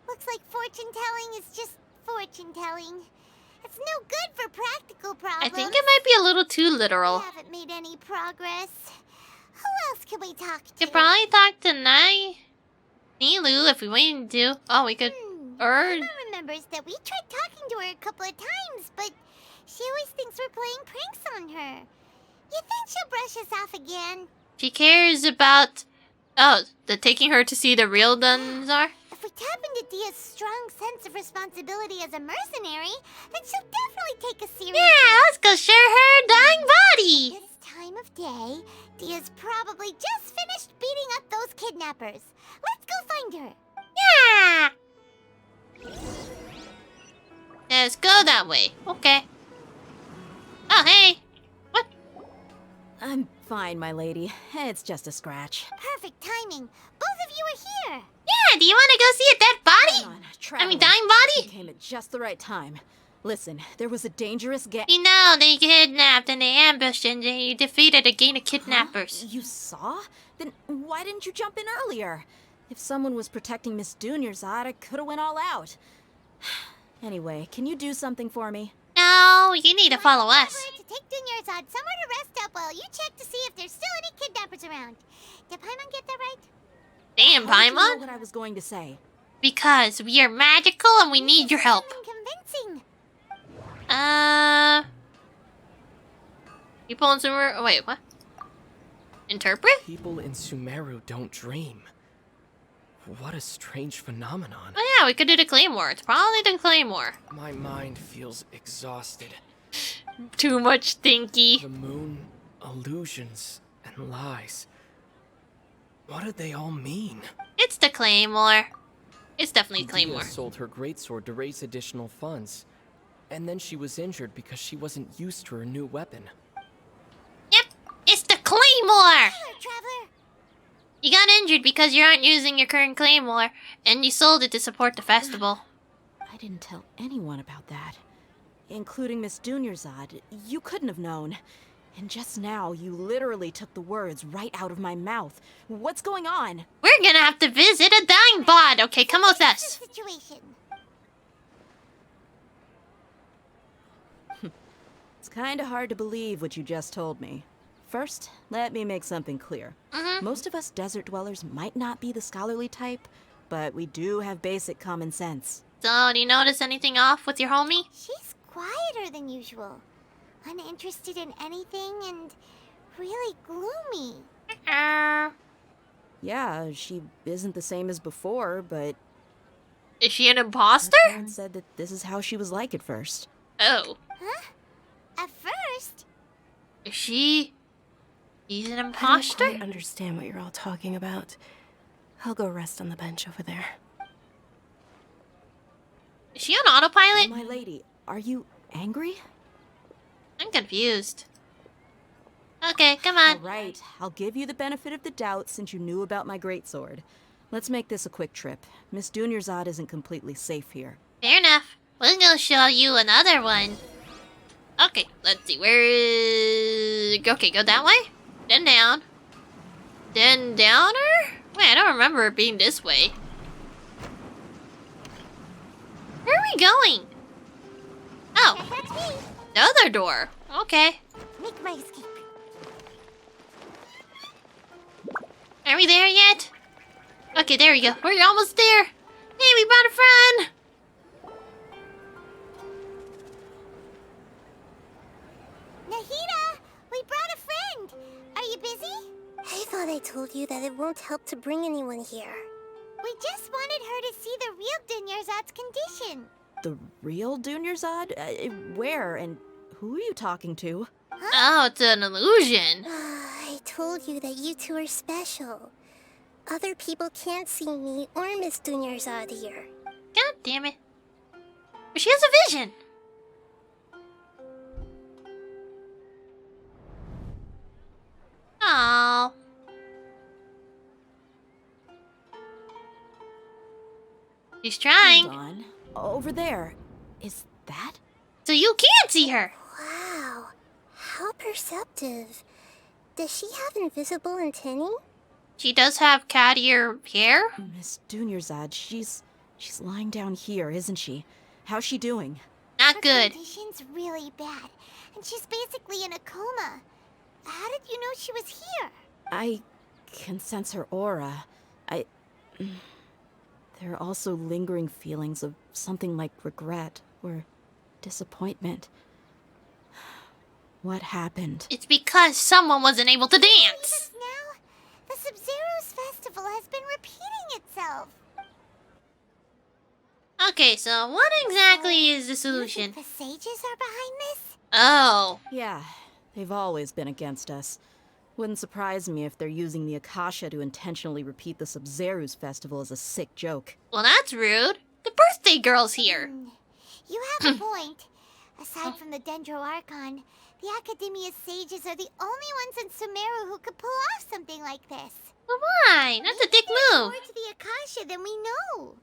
Looks like fortune-telling is just fortune-telling. It's no good for practical problems. I think it might be a little too literal. We haven't made any progress. Who else can we talk to? Could probably talk to Nilu if we wanted to. Oh, we could. Emma remembers that we tried talking to her a couple of times, but she always thinks we're playing pranks on her. You think she'll brush us off again? She cares about. Oh, the taking her to see the real Dunzar? If we tap into Dia's strong sense of responsibility as a mercenary, then she'll definitely take us seriously. Yeah, let's go share her dying body. This time of day, Dia's probably just finished beating up those kidnappers. Let's go find her. Yeah. Let's go that way. Okay. Oh, hey. What? I'm fine, my lady. It's just a scratch. Perfect timing. Both of you are here. Yeah, do you want to go see a dead body? Dying body? You came at just the right time. Listen, there was a dangerous gang. You know, they kidnapped and they ambushed and they defeated a gang of kidnappers. You saw? Then why didn't you jump in earlier? If someone was protecting Miss Dunyarzad, I could have went all out. Anyway, can you do something for me? No, you need to follow us. To take Dunyarzad somewhere to rest up while you check to see if there's still any kidnappers around. Did Paimon get that right? Damn, How did you know Paimon. what I was going to say? Because we are magical and we need your help. Convincing. People in Sumeru. Oh, wait, what? Interpret? People in Sumeru don't dream. What a strange phenomenon. Oh, yeah, we could do the Claymore. It's probably the Claymore. My mind feels exhausted. Too much thinky. The moon, illusions, and lies. What do they all mean? It's the Claymore. It's definitely Dia Claymore. sold her greatsword to raise additional funds. And then she was injured because she wasn't used to her new weapon. Yep, it's the Claymore! You got injured because you aren't using your current Claymore, and you sold it to support the festival. I didn't tell anyone about that. Including Miss Dunyarzad. You couldn't have known. And just now, you literally took the words right out of my mouth. What's going on? We're gonna have to visit a dying bod. Okay, come with us. Situation. It's kinda hard to believe what you just told me. First, let me make something clear. Most of us desert dwellers might not be the scholarly type, but we do have basic common sense. So, do you notice anything off with your homie? She's quieter than usual. Uninterested in anything and really gloomy. Yeah, she isn't the same as before, but... Is she an imposter? Her parents said that this is how she was like at first. Oh. Huh? At first? Is she... She's an I imposter? don't quite understand what you're all talking about. I'll go rest on the bench over there. Is she on autopilot? My lady, are you angry? I'm confused. Okay, come on. All right, I'll give you the benefit of the doubt since you knew about my greatsword. Let's make this a quick trip. Miss Dunyarzad isn't completely safe here. Fair enough. We'll go show you another one. Okay, let's see. Where is... Okay, go that way. Then down. Then downer? Wait, I don't remember it being this way. Where are we going? Oh. The other door. Okay. Make my escape. Are we there yet? Okay, there we go. We're almost there. Hey, we brought a friend. Nahida, we brought a friend. Are you busy? I thought I told you that it won't help to bring anyone here. We just wanted her to see the real Dunyarzad's condition. The real Dunyarzad? Where and who are you talking to? Oh, it's an illusion. I told you that you two are special. Other people can't see me or Miss Dunyarzad here. God damn it. But she has a vision. Aww. She's trying. Hold on. Over there. Is that? So you can't see her. Wow. How perceptive. Does she have invisible antennae? She does have cattier hair. Miss Dunyarzad, she's lying down here, isn't she? How's she doing? Not good. Her condition's really bad, and she's basically in a coma. How did you know she was here? I can sense her aura. There are also lingering feelings of something like regret or disappointment. What happened? It's because someone wasn't able to dance. Now, the Sub-Zero's festival has been repeating itself. Okay, so what exactly is the solution? The sages are behind this? Oh. Yeah, they've always been against us. Wouldn't surprise me if they're using the Akasha to intentionally repeat the Sub-Zero's festival as a sick joke. Well, that's rude. The birthday girl's here. You have a point. Aside from the Dendro Archon, the Academia's sages are the only ones in Sumeru who could pull off something like this. But why? That's a dick move. More to the Akasha than we know.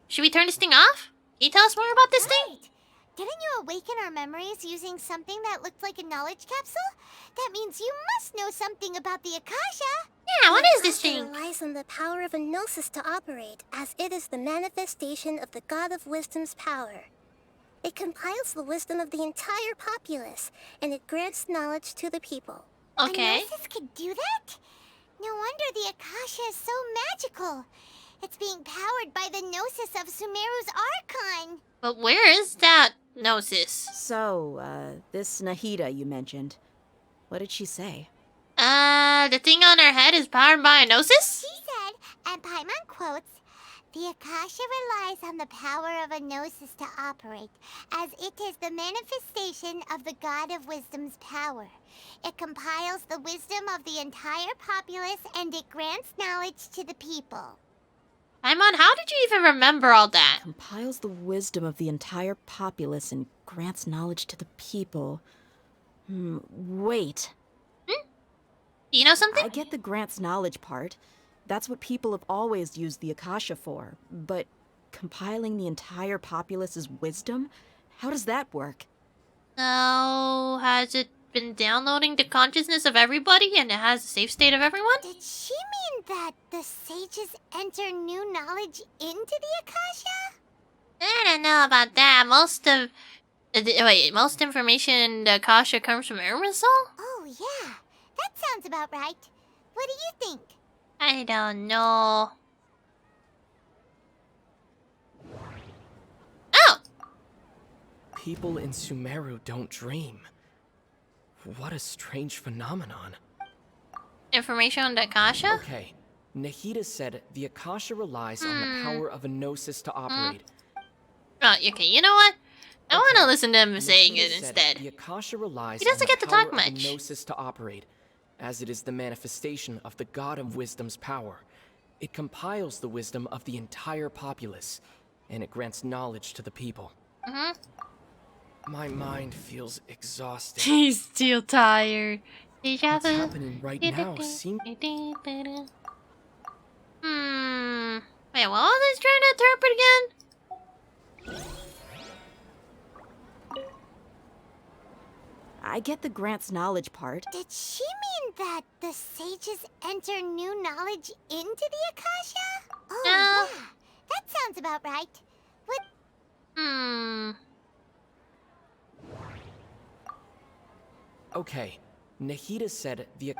Should we turn this thing off? Can you tell us more about this thing? Didn't you awaken our memories using something that looked like a knowledge capsule? That means you must know something about the Akasha. Yeah, what is this thing? It relies on the power of a gnosis to operate, as it is the manifestation of the God of Wisdom's power. It compiles the wisdom of the entire populace, and it grants knowledge to the people. Okay. A gnosis could do that? No wonder the Akasha is so magical. It's being powered by the gnosis of Sumeru's Archon. But where is that gnosis? So, this Nahida you mentioned. What did she say? The thing on her head is powered by a gnosis? She said, and Paimon quotes, "The Akasha relies on the power of a gnosis to operate, as it is the manifestation of the God of Wisdom's power. It compiles the wisdom of the entire populace, and it grants knowledge to the people." Paimon, how did you even remember all that? Compiles the wisdom of the entire populace and grants knowledge to the people. Wait. Do you know something? I get the grants knowledge part. That's what people have always used the Akasha for. But compiling the entire populace's wisdom? How does that work? So, has it been downloading the consciousness of everybody and it has a safe state of everyone? Did she mean that the sages enter new knowledge into the Akasha? I don't know about that. Most information in the Akasha comes from Irmisol? Oh, yeah. That sounds about right. What do you think? I don't know. Oh! People in Sumeru don't dream. What a strange phenomenon. Information on the Akasha? Okay. Nahida said the Akasha relies on the power of a gnosis to operate. Oh, okay, you know what? I want to listen to him saying it instead. The Akasha relies He doesn't get to talk much. on a gnosis to operate, as it is the manifestation of the God of Wisdom's power. It compiles the wisdom of the entire populace, and it grants knowledge to the people. My mind feels exhausted. He's still tired. What's happening right now seems... Wait, what was I trying to interpret again? I get the grants knowledge part. Did she mean that the sages enter new knowledge into the Akasha? Oh, yeah. That sounds about right. What? Okay, Nahida said the...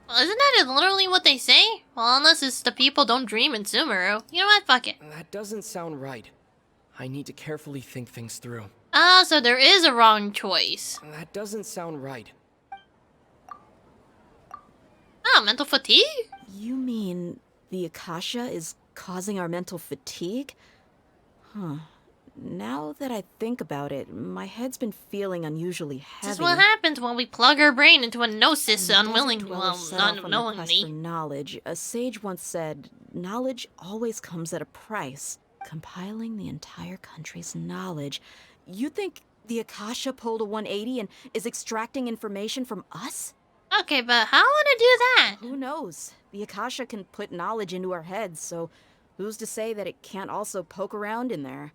Well, isn't that literally what they say? Well, unless it's the people don't dream in Sumeru. You know what? Fuck it. That doesn't sound right. I need to carefully think things through. Ah, so there is a wrong choice. That doesn't sound right. Oh, mental fatigue? You mean the Akasha is causing our mental fatigue? Huh. Now that I think about it, my head's been feeling unusually heavy. This is what happens when we plug our brain into a gnosis unknowingly. For knowledge, a sage once said, knowledge always comes at a price. Compiling the entire country's knowledge. You think the Akasha pulled a 180 and is extracting information from us? Okay, but how would it do that? Who knows? The Akasha can put knowledge into our heads, so who's to say that it can't also poke around in there?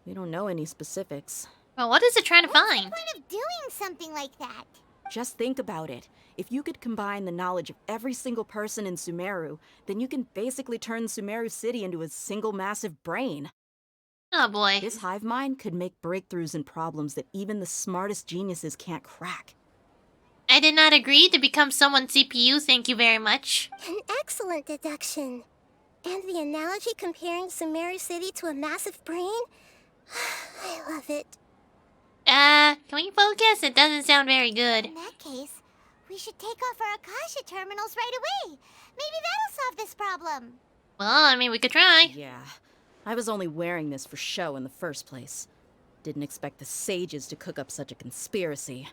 We don't know any specifics. Well, what is it trying to find? What's the point of doing something like that? Just think about it. If you could combine the knowledge of every single person in Sumeru, then you can basically turn Sumeru City into a single massive brain. Oh boy. This hive mind could make breakthroughs in problems that even the smartest geniuses can't crack. I did not agree to become someone's CPU, thank you very much. An excellent deduction. And the analogy comparing Sumeru City to a massive brain? I love it. Can we focus? It doesn't sound very good. In that case, we should take off our Akasha terminals right away. Maybe that'll solve this problem. Well, I mean, we could try. Yeah. I was only wearing this for show in the first place. Didn't expect the sages to cook up such a conspiracy.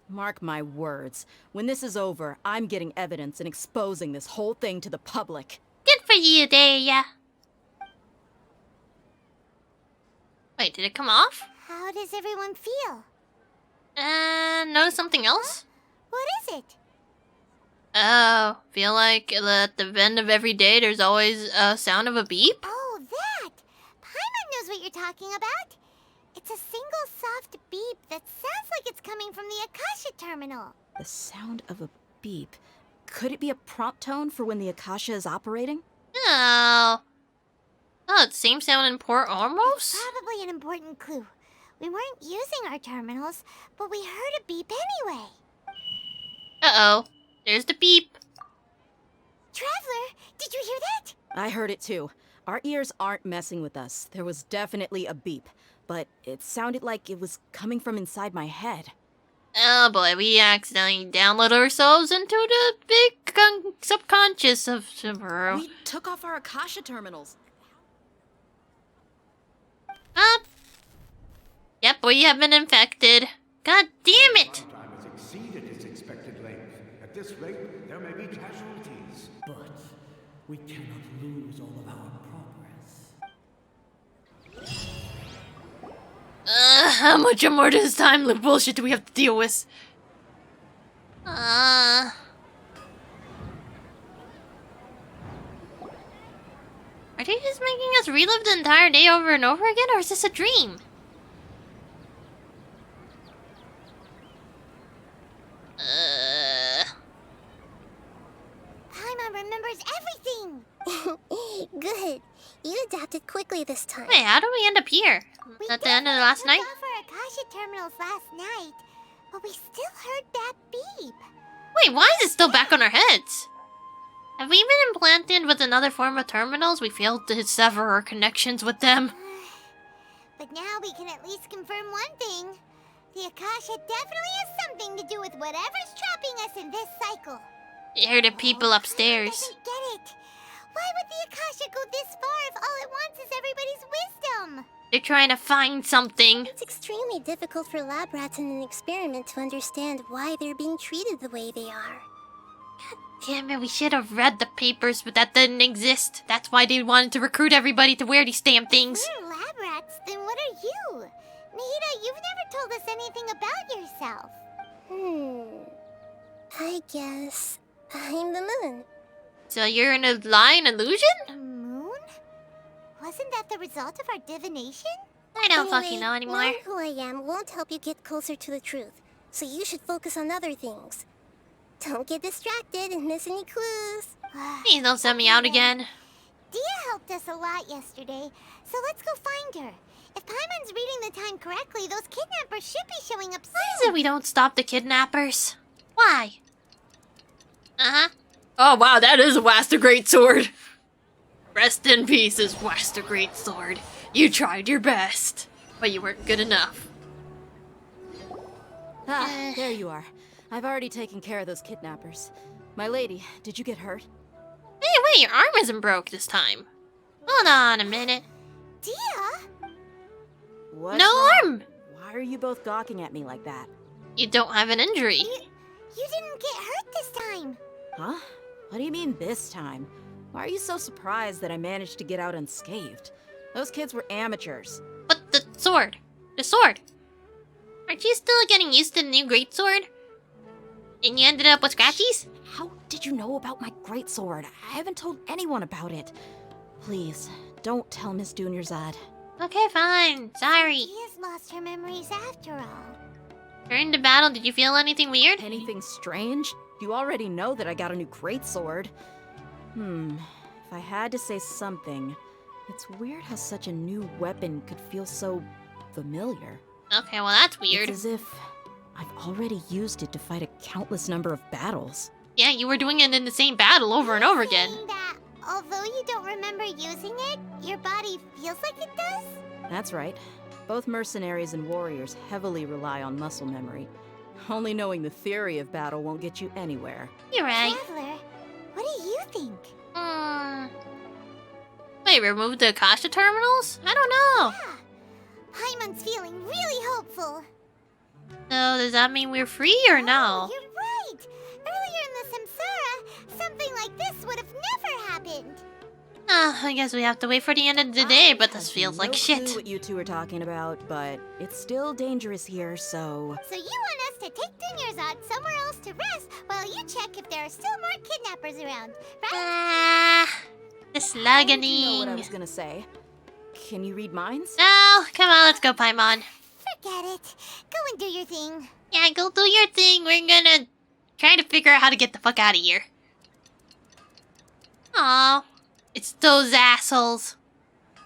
Mark my words. When this is over, I'm getting evidence and exposing this whole thing to the public. Good for you, Deya. Wait, did it come off? How does everyone feel? Notice something else? What is it? Oh, feel like at the end of every day there's always a sound of a beep? Oh, that! Paimon knows what you're talking about. It's a single soft beep that sounds like it's coming from the Akasha terminal. The sound of a beep. Could it be a prompt tone for when the Akasha is operating? No. Oh, it's same sound in Port Ormos? Probably an important clue. We weren't using our terminals, but we heard a beep anyway. Uh-oh. There's the beep. Traveler, did you hear that? I heard it too. Our ears aren't messing with us. There was definitely a beep, but it sounded like it was coming from inside my head. Oh boy, we accidentally downloaded ourselves into the big subconscious of Sumeru. We took off our Akasha terminals. Yep, we have been infected. God damn it! Time has exceeded its expected length. At this rate, there may be casualties. But We cannot lose all of our progress. How much more this time loop bullshit do we have to deal with? Are they just making us relive the entire day over and over again, or is this a dream? Paimon remembers everything! Good. You adapted quickly this time. Wait, how did we end up here? At the end of the last night? We took off our Akasha terminals last night, but we still heard that beep. Wait, why is it still back on our heads? Have we been implanted with another form of terminals? We failed to sever our connections with them. But now we can at least confirm one thing. The Akasha definitely has something to do with whatever's trapping us in this cycle. Hear the people upstairs. Doesn't get it. Why would the Akasha go this far if all it wants is everybody's wisdom? They're trying to find something. It's extremely difficult for lab rats in an experiment to understand why they're being treated the way they are. Damn it, we should have read the papers, but that didn't exist. That's why they wanted to recruit everybody to wear these damn things. If we're lab rats, then what are you? Nahida, you've never told us anything about yourself. I guess I'm the moon. So you're an lying illusion? The moon? Wasn't that the result of our divination? I don't fucking know anymore. Knowing who I am won't help you get closer to the truth, so you should focus on other things. Don't get distracted and miss any clues. Please don't send me out again. Dia helped us a lot yesterday, so let's go find her. If Paimon's reading the time correctly, those kidnappers should be showing up soon. Why is it we don't stop the kidnappers? Why? Oh wow, that is a Wasta Greatsword. Rest in peace, Wasta Greatsword. You tried your best, but you weren't good enough. Ah, there you are. I've already taken care of those kidnappers. My lady, did you get hurt? Hey, wait, your arm isn't broke this time. Hold on a minute. Dia? What's no wrong? arm! Why are you both gawking at me like that? You don't have an injury. You didn't get hurt this time. Huh? What do you mean this time? Why are you so surprised that I managed to get out unscathed? Those kids were amateurs. But the sword. The sword. Aren't you still getting used to the new greatsword? And you ended up with scratchies? How did you know about my greatsword? I haven't told anyone about it. Please, don't tell Miss Dunyarzad. Okay, fine. Sorry. Dia's lost her memories after all. During the battle, did you feel anything weird? Anything strange? You already know that I got a new greatsword. If I had to say something, it's weird how such a new weapon could feel so familiar. Okay, well that's weird. It's as if I've already used it to fight a countless number of battles. Yeah, you were doing it in the same battle over and over again. That, although you don't remember using it, your body feels like it does? That's right. Both mercenaries and warriors heavily rely on muscle memory. Only knowing the theory of battle won't get you anywhere. You're right. Traveler, what do you think? Wait, remove the Akasha terminals? I don't know. Yeah. Paimon's feeling really hopeful. So, does that mean we're free or no? Oh, you're right. Earlier in the Samsara, something like this would have never happened. I guess we have to wait for the end of the day, but this feels like shit. Clue what you two are talking about, but it's still dangerous here, so... So you want us to take Dunyarzad somewhere else to rest while you check if there are still more kidnappers around, right? This You laganing. know what I was gonna say. Can you read minds? No, come on, let's go, Paimon. Forget it. Go and do your thing. Yeah, go do your thing. We're gonna try to figure out how to get the fuck out of here. Aw, it's those assholes.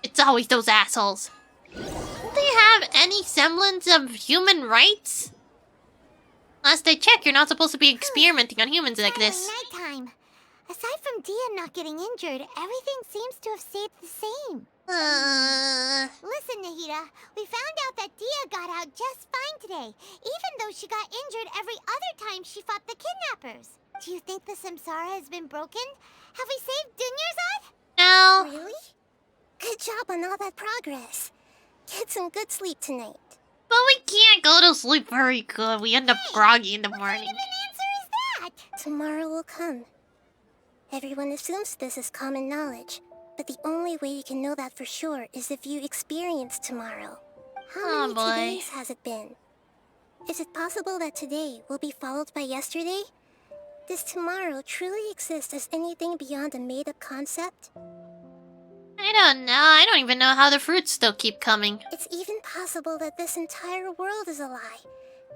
It's always those assholes. Don't they have any semblance of human rights? Last I checked, you're not supposed to be experimenting on humans like this. Nighttime. Aside from Dia not getting injured, everything seems to have stayed the same. Listen, Nahida, we found out that Dia got out just fine today, even though she got injured every other time she fought the kidnappers. Do you think the Samsara has been broken? Have we saved Dunyarzad? No. Really? Good job on all that progress. Get some good sleep tonight. But we can't go to sleep very good. We end up groggy in the morning. What kind of an answer is that? Tomorrow will come. Everyone assumes this is common knowledge, but the only way you can know that for sure is if you experience tomorrow. How many days has it been? Is it possible that today will be followed by yesterday? Does tomorrow truly exist as anything beyond a made-up concept? I don't know. I don't even know how the fruits still keep coming. It's even possible that this entire world is a lie,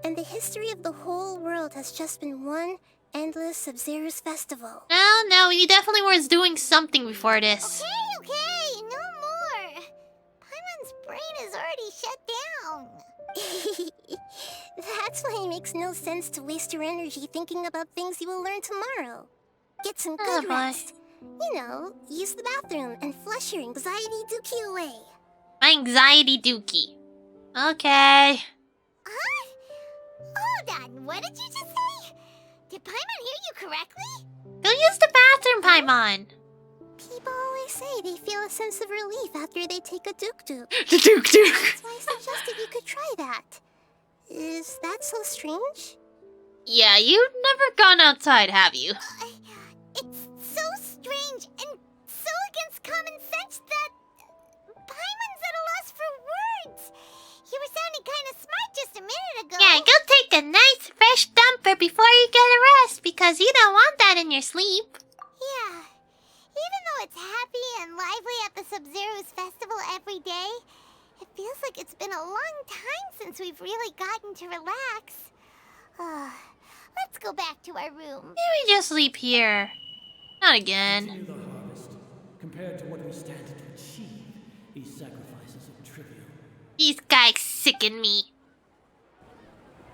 and the history of the whole world has just been one endless Sub-Zero's festival. No, he definitely was doing something before this. Okay, no more. Paimon's brain is already shut down. That's why it makes no sense to waste your energy thinking about things you will learn tomorrow. Get some good rest. You know, use the bathroom and flush your anxiety dookie away. My anxiety dookie. Okay. Hold on, what did you just say? Did Paimon hear you correctly? Go use the bathroom, Paimon. People always say they feel a sense of relief after they take a duk-duk. The duk-duk. That's why I suggested you could try that. Is that so strange? Yeah, you've never gone outside, have you? It's so strange and so against common sense that Paimon's at a loss for words. You were sounding kind of smart just a minute ago. Yeah, go take a nice fresh dumper before you get a rest, because you don't want that in your sleep. Yeah. Even though it's happy and lively at the Sub-Zero's festival every day, it feels like it's been a long time since we've really gotten to relax. Let's go back to our room. Maybe we just sleep here. Not again. Continue the harvest. Compared to what we stand to achieve, these sacrifices are trivial. These guys sicken me.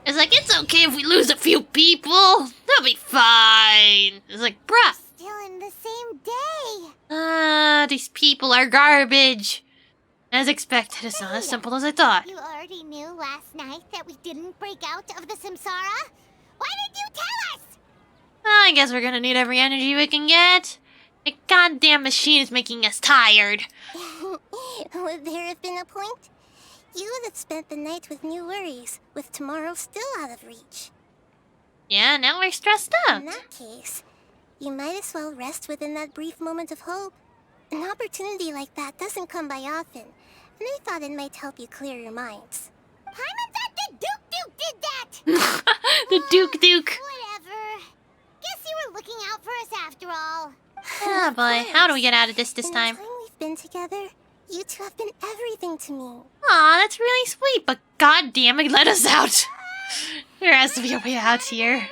It's like, it's okay if we lose a few people. They'll be fine. It's like, bruh. Still in the same day. These people are garbage. As expected, it's not as simple as I thought. You already knew last night that we didn't break out of the Samsara? Why did you tell us? I guess we're gonna need every energy we can get. The goddamn machine is making us tired. Would there have been a point? You would have spent the night with new worries, with tomorrow still out of reach. Yeah, now we're stressed out. In that case, you might as well rest within that brief moment of hope. An opportunity like that doesn't come by often, and I thought it might help you clear your minds. Paimon thought the Duke did that! The Duke. Whatever. Guess you were looking out for us after all. Oh boy, how do we get out of this time? In the time we've been together, you two have been everything to me. Aw, that's really sweet, but goddamn it, let us out. There has to be a way out here.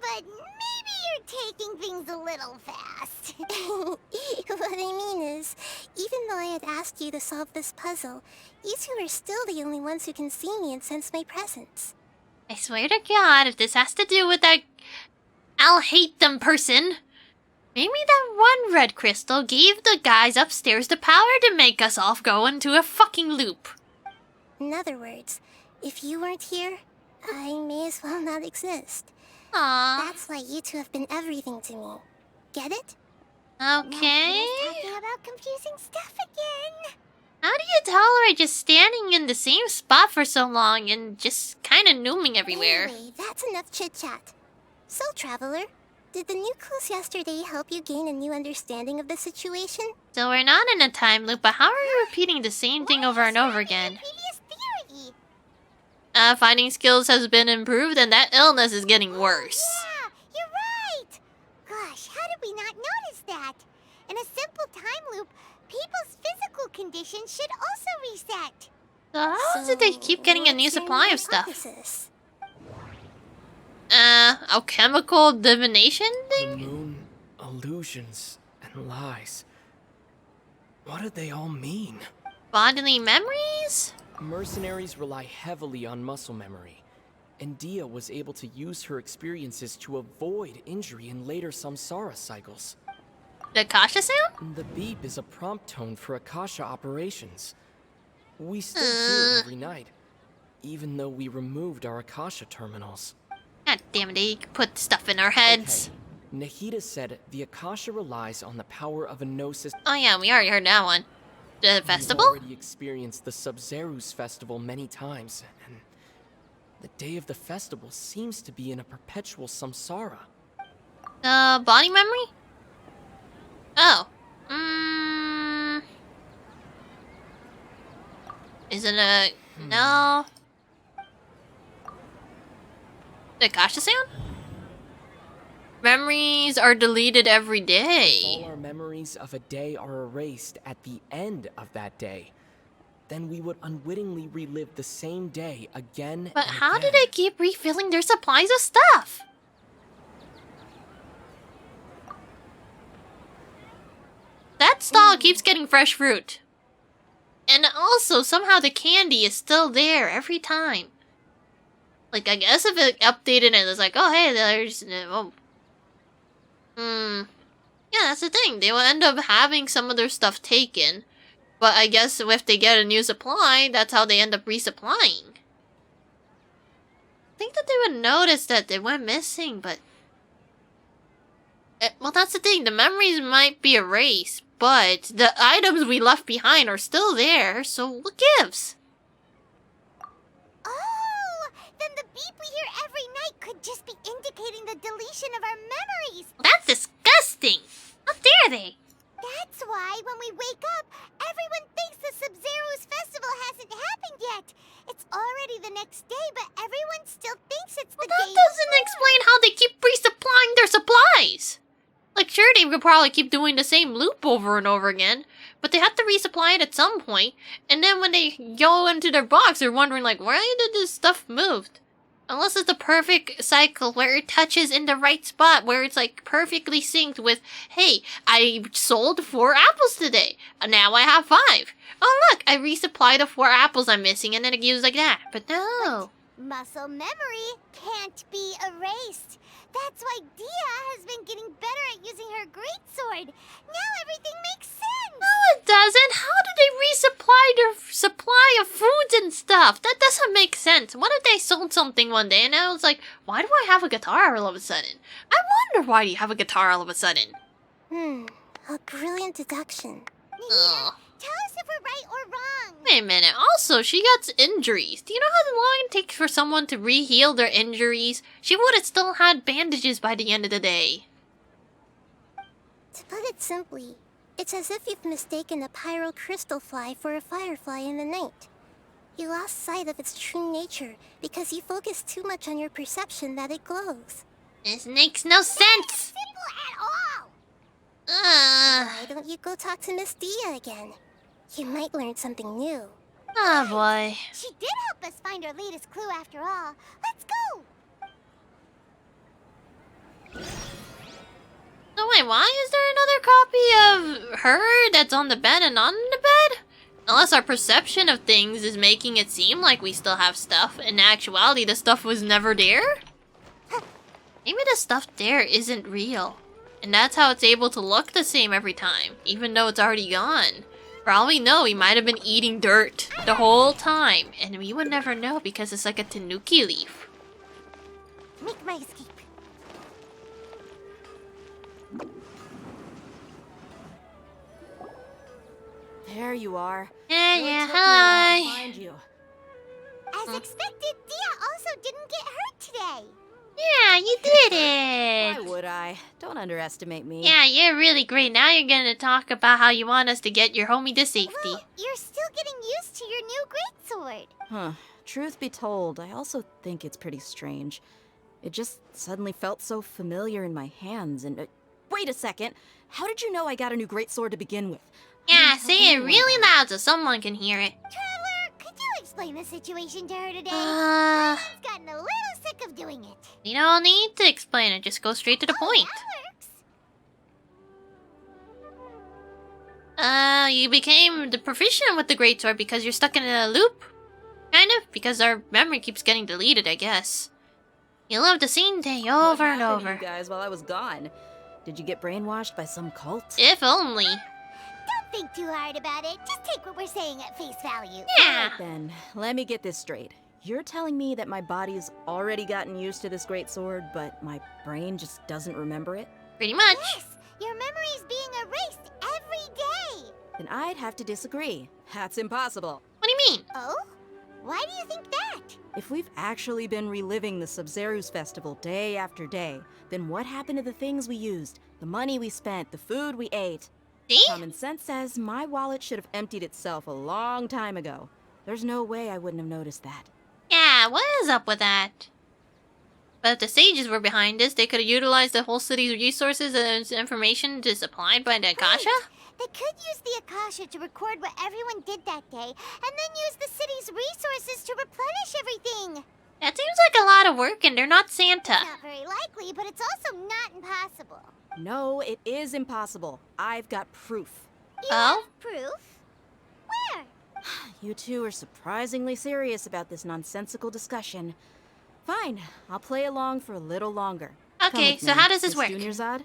But maybe you're taking things a little fast. What I mean is, even though I had asked you to solve this puzzle, you two are still the only ones who can see me and sense my presence. I swear to God, if this has to do with that I'll hate them person, maybe that one red crystal gave the guys upstairs the power to make us all go into a fucking loop. In other words, if you weren't here, I may as well not exist. Aww. That's why you two have been everything to me. Get it? Okay. Talking about confusing stuff again. How do you tolerate just standing in the same spot for so long and just kind of nooming everywhere? Anyway, that's enough chit-chat. So, Traveler, did the new clues yesterday help you gain a new understanding of the situation? So we're not in a time loop, but how are you repeating the same thing over and over again? Fighting skills has been improved and that illness is getting worse. Yeah, you're right. Gosh, how did we not notice that? In a simple time loop, people's physical conditions should also reset. So how did they keep getting a new supply of stuff? Alchemical divination thing? The moon, illusions, and lies. What do they all mean? Bodily memories? Mercenaries rely heavily on muscle memory, and Dia was able to use her experiences to avoid injury in later samsara cycles. The Akasha sound? The beep is a prompt tone for Akasha operations. We still hear it every night, even though we removed our Akasha terminals. God damn it, they put stuff in our heads. Okay. Nahida said the Akasha relies on the power of a gnosis. Oh yeah, we already heard that one. The festival? We've already experienced the Sub-Zero's festival many times, and the day of the festival seems to be in a perpetual samsara. Body memory? Oh. Is it a... No. The Kasha sound? Memories are deleted every day. If all our memories of a day are erased at the end of that day, then we would unwittingly relive the same day again. But and how again. do they keep refilling their supplies of stuff? That stall keeps getting fresh fruit. And also, somehow the candy is still there every time. Like, I guess if it updated and it's like, oh, hey, there's... Yeah, that's the thing. They will end up having some of their stuff taken. But I guess if they get a new supply, that's how they end up resupplying. I think that they would notice that they went missing, but... well, that's the thing. The memories might be erased, but the items we left behind are still there, so what gives? Oh, then the beep we hear every night could just be indicating the deletion of our memories. That's disgusting! How dare they? That's why when we wake up, everyone thinks the Sub-Zero's festival hasn't happened yet. It's already the next day, but everyone still thinks it's the day That doesn't explain how they keep resupplying their supplies. Like, sure, they could probably keep doing the same loop over and over again, but they have to resupply it at some point, and then when they go into their box, they're wondering, like, why did this stuff move? Unless it's the perfect cycle where it touches in the right spot, where it's, like, perfectly synced with, hey, I sold 4 apples today, and now I have 5. Oh, look, I resupplied the 4 apples I'm missing, and then it gives like that. But no. But muscle memory can't be erased. That's why Dia has been getting better at using her greatsword. Now everything makes sense. No, it doesn't. How do they resupply their supply of foods and stuff? That doesn't make sense. What if they sold something one day and I was like, why do I have a guitar all of a sudden? I wonder why you have a guitar all of a sudden. A brilliant deduction. Ugh. Tell us if we're right or wrong. Wait a minute. Also, she got injuries. Do you know how long it takes for someone to re-heal their injuries? She would have still had bandages by the end of the day. To put it simply, it's as if you've mistaken a pyro crystal fly for a firefly in the night. You lost sight of its true nature because you focused too much on your perception that it glows. This makes no sense. Simple at all. Why don't you go talk to Miss Dia again? You might learn something new. Oh boy. She did help us find our latest clue after all. Let's go. So wait, why is there another copy of her that's on the bed and not in the bed? Unless our perception of things is making it seem like we still have stuff. In actuality, the stuff was never there? Maybe the stuff there isn't real. And that's how it's able to look the same every time, even though it's already gone. For all we know, we might have been eating dirt the whole time, and we would never know because it's like a tanuki leaf. Make my escape. There you are. Yeah, hi. Find you. As expected, Dia also didn't get hurt today. Yeah, you did it. Why would I? Don't underestimate me. Yeah, you're really great. Now you're gonna talk about how you want us to get your homie to safety. Well, you're still getting used to your new greatsword. Huh. Truth be told, I also think it's pretty strange. It just suddenly felt so familiar in my hands, and... wait a second! How did you know I got a new greatsword to begin with? Yeah, say it really loud so someone can hear it. Traveler, could you explain the situation to her today? I've gotten a little sick of doing it. You don't need to explain it, just go straight to the point. That works. You became the proficient with the greatsword because you're stuck in a loop? Kind of, because our memory keeps getting deleted, I guess. You lived the same day over and over. What happened to you guys while I was gone? Did you get brainwashed by some cult? If only. Don't think too hard about it. Just take what we're saying at face value. Yeah. Alright then, let me get this straight. You're telling me that my body's already gotten used to this greatsword, but my brain just doesn't remember it? Pretty much. Yes, your memory's being erased every day. Then I'd have to disagree. That's impossible. What do you mean? Oh? Why do you think that? If we've actually been reliving the Sub-Zero's festival day after day, then what happened to the things we used? The money we spent, the food we ate. See? Common sense says my wallet should have emptied itself a long time ago. There's no way I wouldn't have noticed that. Yeah, what is up with that? But if the sages were behind this, they could have utilized the whole city's resources and information just supplied by the Akasha? Right. They could use the Akasha to record what everyone did that day, and then use the city's resources to replenish everything. That seems like a lot of work, and they're not Santa. Not very likely, but it's also not impossible. No, it is impossible. I've got proof. You have proof? Where? You two are surprisingly serious about this nonsensical discussion. Fine, I'll play along for a little longer. Okay, so how does this work? Junior Zod,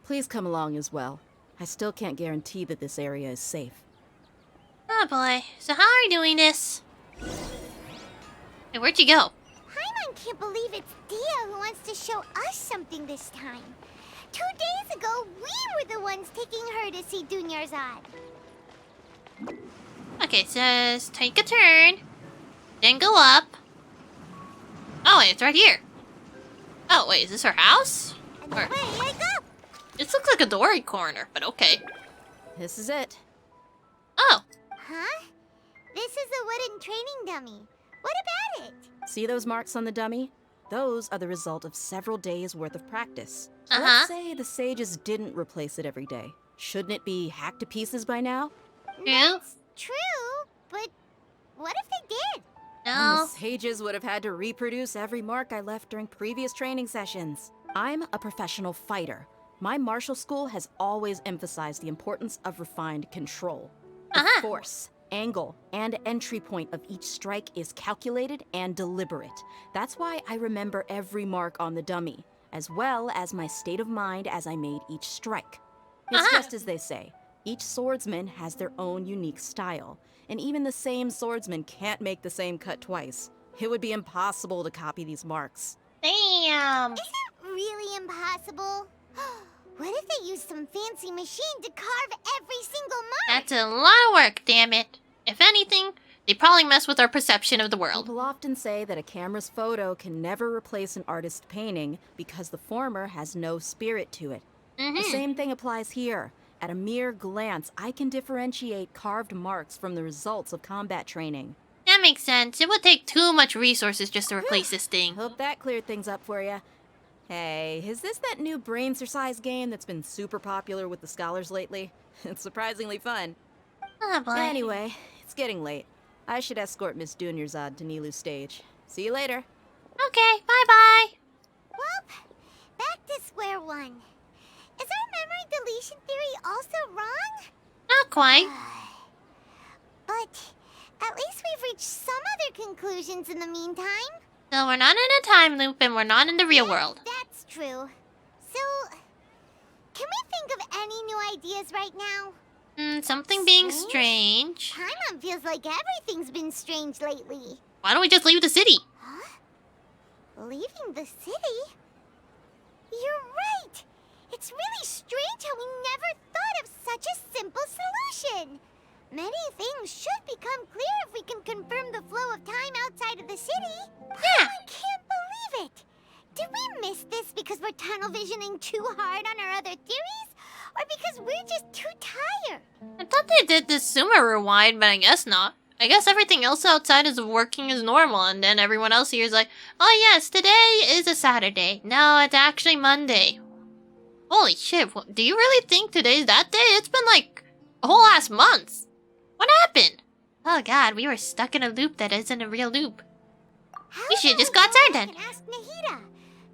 please come along as well. I still can't guarantee that this area is safe. Oh boy, so how are you doing this? Hey, where'd you go? Paimon can't believe it's Dia who wants to show us something this time. 2 days ago, we were the ones taking her to see Dunyarzad. Okay, it says take a turn, then go up. Oh, wait, it's right here. Oh, wait, is this her house? And away I go! This looks like a dory corner, but okay. This is it. Oh. Huh? This is a wooden training dummy. What about it? See those marks on the dummy? Those are the result of several days' worth of practice. Uh-huh. Let's say the sages didn't replace it every day. Shouldn't it be hacked to pieces by now? Yeah. That's true, but what if they did? And the sages would have had to reproduce every mark I left during previous training sessions. I'm a professional fighter. My martial school has always emphasized the importance of refined control. The force, angle, and entry point of each strike is calculated and deliberate. That's why I remember every mark on the dummy, as well as my state of mind as I made each strike. It's just as they say, each swordsman has their own unique style, and even the same swordsman can't make the same cut twice. It would be impossible to copy these marks. Damn! Is it really impossible? What if they use some fancy machine to carve every single mark? That's a lot of work, damn it. If anything, they probably mess with our perception of the world. People often say that a camera's photo can never replace an artist's painting because the former has no spirit to it. The same thing applies here. At a mere glance, I can differentiate carved marks from the results of combat training. That makes sense. It would take too much resources just to replace this thing. Hope that cleared things up for you. Hey, is this that new brain exercise game that's been super popular with the scholars lately? It's surprisingly fun. Oh boy. Anyway, it's getting late. I should escort Miss Dunyarzad to Nilu's stage. See you later. Okay, bye-bye. Well, back to square one. Is our memory deletion theory also wrong? Not quite. But at least we've reached some other conclusions in the meantime. So we're not in a time loop and we're not in the real world. That's true. So, can we think of any new ideas right now? Something being strange. Paimon feels like everything's been strange lately. Why don't we just leave the city? Huh? Leaving the city? You're right! It's really strange how we never thought of such a simple solution. Many things should become clear if we can confirm the flow of time outside of the city. Yeah. I can't believe it. Did we miss this because we're tunnel visioning too hard on our other theories? Or because we're just too tired? I thought they did this Sumeru wide, but I guess not. I guess everything else outside is working as normal, and then everyone else here is like, oh yes, today is a Saturday. No, it's actually Monday. Holy shit, do you really think today's that day? It's been like a whole ass month. What happened? Oh god, we were stuck in a loop that isn't a real loop. We should just go outside then. Ask Nahida.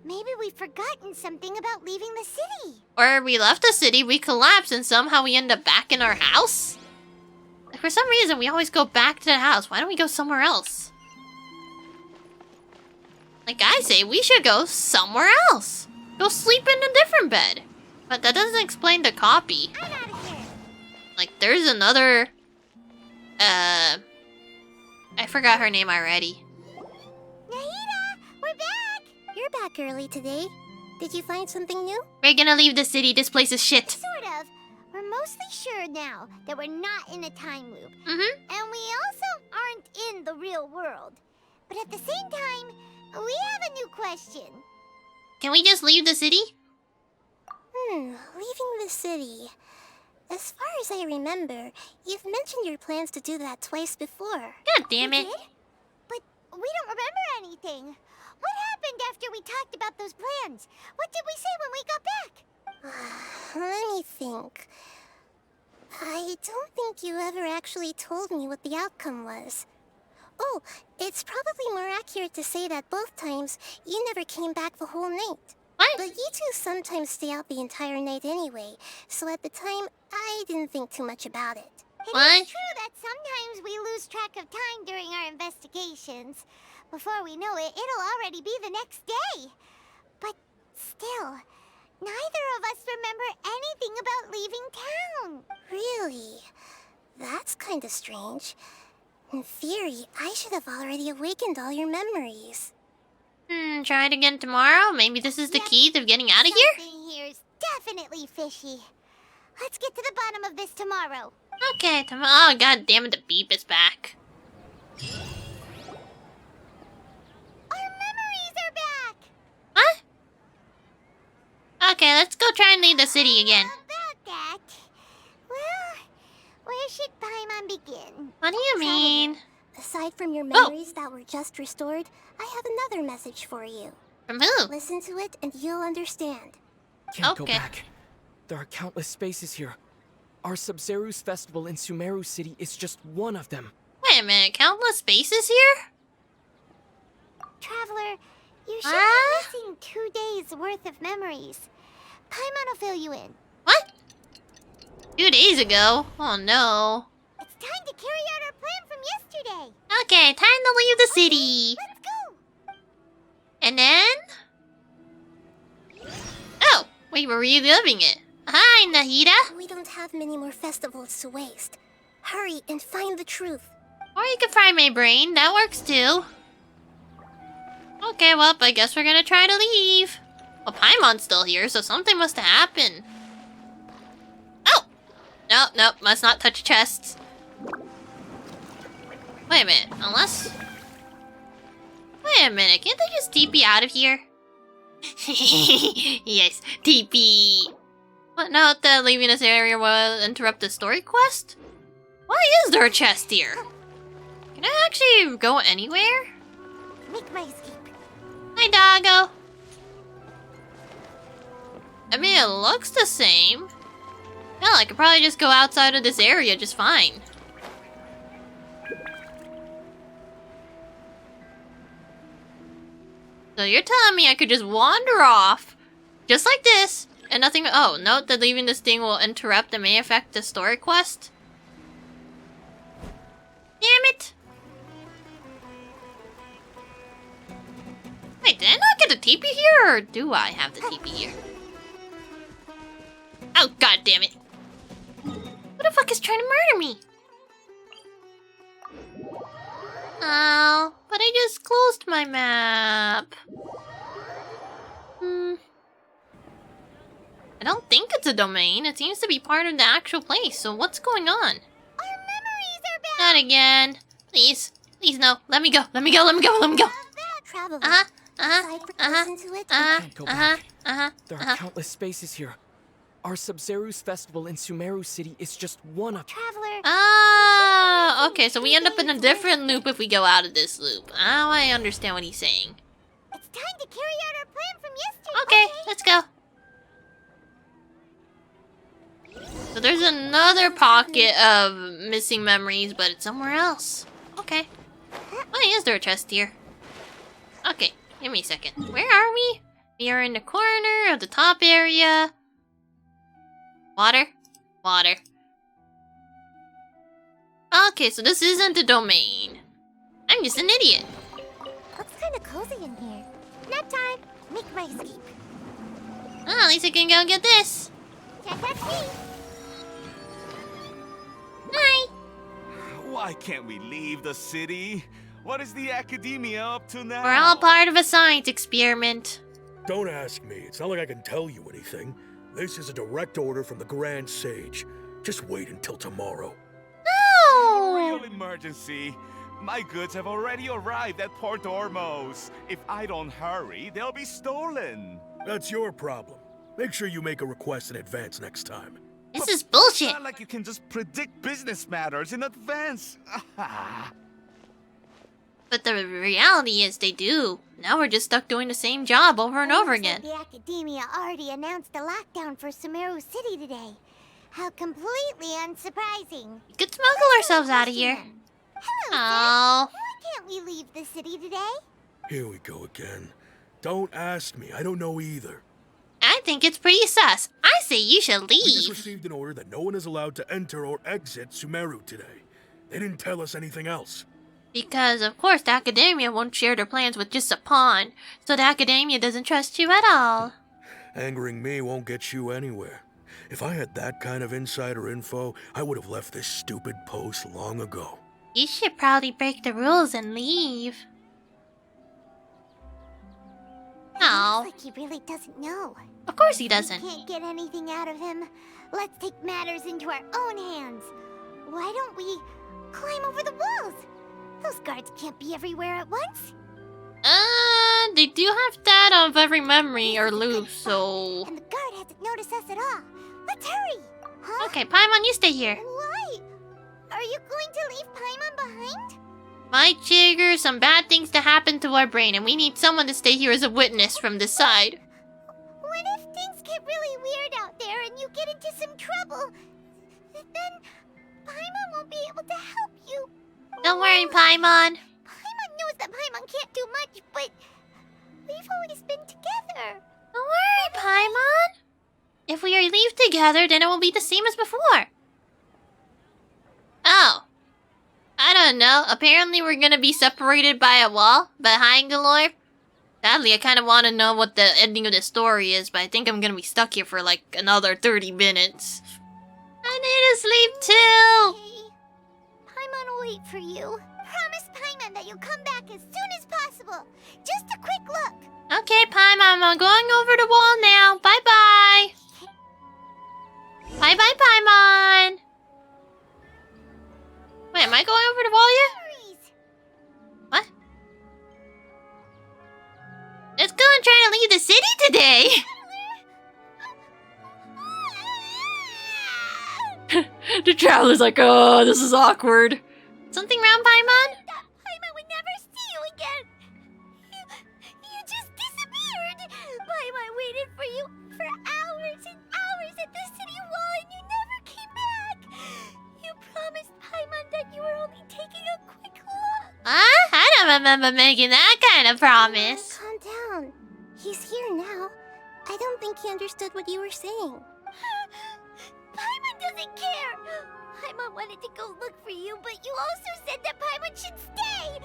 Maybe we've forgotten something about leaving the city. Or we left the city, we collapsed, and somehow we end up back in our house? Like, for some reason, we always go back to the house. Why don't we go somewhere else? Like I say, we should go somewhere else. Go sleep in a different bed. But that doesn't explain the copy. I'm out of here. Like, there's another... I forgot her name already. Nahida, we're back. You're back early today. Did you find something new? We're gonna leave the city. This place is shit. Sort of. We're mostly sure now that we're not in a time loop. Mm-hmm. And we also aren't in the real world. But at the same time, we have a new question. Can we just leave the city? Leaving the city. As far as I remember, you've mentioned your plans to do that twice before. God damn it. But we don't remember anything. What happened after we talked about those plans? What did we say when we got back? Let me think. I don't think you ever actually told me what the outcome was. Oh, it's probably more accurate to say that both times you never came back the whole night. What? But you two sometimes stay out the entire night anyway, so at the time, I didn't think too much about it. It is true that sometimes we lose track of time during our investigations. Before we know it, it'll already be the next day. But still, neither of us remember anything about leaving town. Really? That's kinda strange. In theory, I should have already awakened all your memories. Try it again tomorrow? Maybe this is the key to getting out of here? Something here's definitely fishy. Let's get to the bottom of this tomorrow. Okay, oh god damn it, the beep is back. Our memories are back! Huh? Okay, let's go try and leave the city again. About that, well, where should Paimon begin? What do you mean? Aside from your memories that were just restored, I have another message for you. From who? Listen to it and you'll understand. Can't go back. There are countless spaces here. Our Sub-Zeru's festival in Sumeru City is just one of them. Wait a minute, countless spaces here? Traveler, you should be missing 2 days worth of memories. Paimon will fill you in. What? 2 days ago? Oh no. It's time to carry out our plan from yesterday. Okay, time to leave the city. Let's go. And then? Oh, we were reliving it. Hi, Nahida. We don't have many more festivals to waste. Hurry and find the truth. Or you can fry my brain. That works too. Okay, well, I guess we're gonna try to leave. Well, Paimon's still here, so something must have happened. Oh! Nope, must not touch chests. Wait a minute, unless... Wait a minute, can't they just TP out of here? Yes, TP. But note that leaving this area will interrupt the story quest? Why is there a chest here? Can I actually go anywhere? Make my escape. Hi, doggo. I mean, it looks the same. Hell, I could probably just go outside of this area just fine. So you're telling me I could just wander off, just like this, and nothing— oh, note that leaving this thing will interrupt and may affect the story quest? Damn it! Wait, did I not get a TP here, or do I have the TP here? Oh, god damn it. Who the fuck is trying to murder me? Oh, but I just closed my map. I don't think it's a domain. It seems to be part of the actual place, so what's going on? Our memories are back! Not again. Please. Please, no. Let me go. Let me go. Let me go. Let me go. Traveler, Listen to it. Can't go back. There are countless spaces here. Our Sub-Zeru's festival in Sumeru City is just one of— Traveler. Ah, okay, so we end up in a different loop if we go out of this loop. Now I understand what he's saying. It's time to carry out our plan from yesterday. Okay, let's go. So there's another pocket of missing memories, but it's somewhere else. Okay. Why is there a chest here? Okay, give me a second. Where are we? We are in the corner of the top area. Water? Water. Okay, so this isn't a domain. I'm just an idiot. Looks kind of cozy in here. Nap time. Make my escape. Oh, at least I can go get this. That's me. Hi. Why can't we leave the city? What is the academia up to now? We're all part of a science experiment. Don't ask me. It's not like I can tell you anything. This is a direct order from the Grand Sage. Just wait until tomorrow. No! Real emergency. My goods have already arrived at Port Ormos. If I don't hurry, they'll be stolen. That's your problem. Make sure you make a request in advance next time. This is bullshit. It's not like you can just predict business matters in advance. But the reality is they do. Now we're just stuck doing the same job over and over again. The Academia already announced a lockdown for Sumeru City today. How completely unsurprising. We could smuggle ourselves out of here. Hello, sir. Why can't we leave the city today? Here we go again. Don't ask me. I don't know either. I think it's pretty sus. I say you should We just leave. received an order that no one is allowed to enter or exit Sumeru today. They didn't tell us anything else. Because, of course, the Academia won't share their plans with just a pawn. So the Academia doesn't trust you at all. Angering me won't get you anywhere. If I had that kind of insider info, I would have left this stupid post long ago. You should probably break the rules and leave. Oh. Looks like he really doesn't know. Of course he doesn't. We can't get anything out of him. Let's take matters into our own hands. Why don't we climb over the walls? Those guards can't be everywhere at once. They do have that of every memory or loose, so... And the guard hasn't noticed us at all. Let's hurry. Huh? Okay, Paimon, you stay here. Why? Are you going to leave Paimon behind? Might trigger some bad things to happen to our brain, and we need someone to stay here as a witness from the side. What if things get really weird out there and you get into some trouble? Then Paimon won't be able to help you. Don't worry, Paimon. Paimon knows that Paimon can't do much, but we've always been together. Don't worry, Paimon. If we leave together, then it will be the same as before. Oh. I don't know. Apparently we're gonna be separated by a wall behind Galore. Sadly, I kind of want to know what the ending of the story is, but I think I'm gonna be stuck here for like another 30 minutes. I need to sleep too! Okay. Paimon will wait for you. Promise Paimon that you'll come back as soon as possible. Just a quick look. Okay, Paimon, I'm going over the wall now. Bye-bye! Bye-bye, Paimon! Wait, am I going over the wall yet? What? Let's go and try to leave the city today! The traveler's like, oh, this is awkward. Something wrong, Paimon? Paimon would never see you again. You just disappeared. Paimon waited for you for hours and hours at the city wall and you never came back. You promised Paimon that you were only taking a quick look. Huh? I don't remember making that kind of promise. Calm down. He's here now. I don't think he understood what you were saying. Paimon doesn't care. Paimon wanted to go look for you, but you also said that Paimon should stay.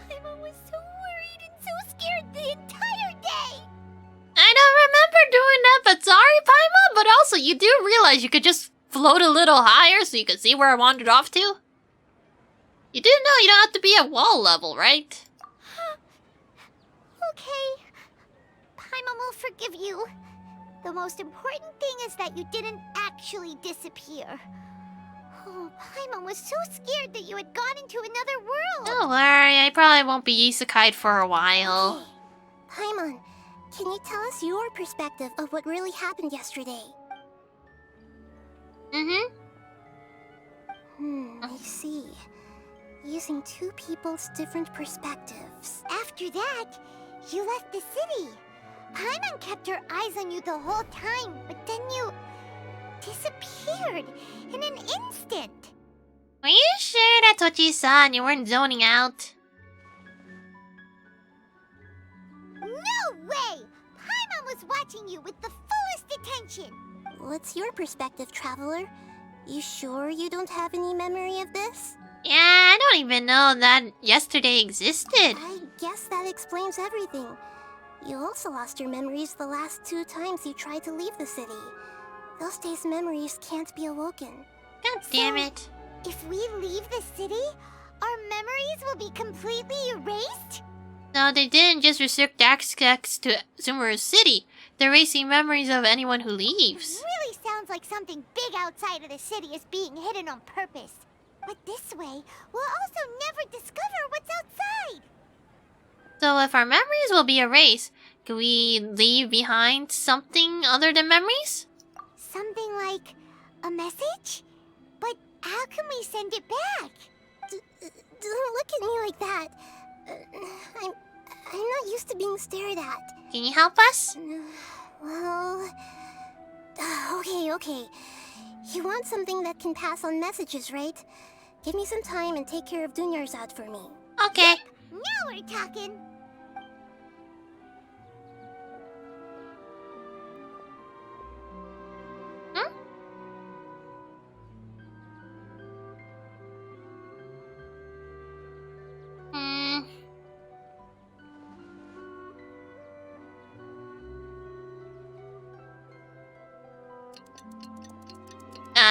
Paimon was so worried and so scared the entire day. I don't remember doing that, but sorry, Paimon. But also, you do realize you could just float a little higher so you could see where I wandered off to? You do know you don't have to be at wall level, right? Okay. Paimon will forgive you. The most important thing is that you didn't actually disappear. Oh, Paimon was so scared that you had gone into another world. Don't worry, I probably won't be isekai'd for a while. Paimon, can you tell us your perspective of what really happened yesterday? I see. Using two people's different perspectives. After that, you left the city. Paimon kept her eyes on you the whole time, but then you disappeared in an instant. Are you sure that's what you saw and you weren't zoning out? No way! Paimon was watching you with the fullest attention. What's your perspective, Traveler? You sure you don't have any memory of this? Yeah, I don't even know that yesterday existed. I guess that explains everything. You also lost your memories the last 2 times you tried to leave the city. Those days' memories can't be awoken. God damn it. If we leave the city, our memories will be completely erased? No, they didn't just restrict access to Sumeru City. They're erasing memories of anyone who leaves. It really sounds like something big outside of the city is being hidden on purpose. But this way, we'll also never discover what's outside. So if our memories will be erased, Can we leave behind something other than memories? Something like a message? But how can we send it back? Don't look at me like that. I'm not used to being stared at. Can you help us? Well... Okay. You want something that can pass on messages, right? Give me some time and take care of Dunyar's out for me. Okay. Now we're talking.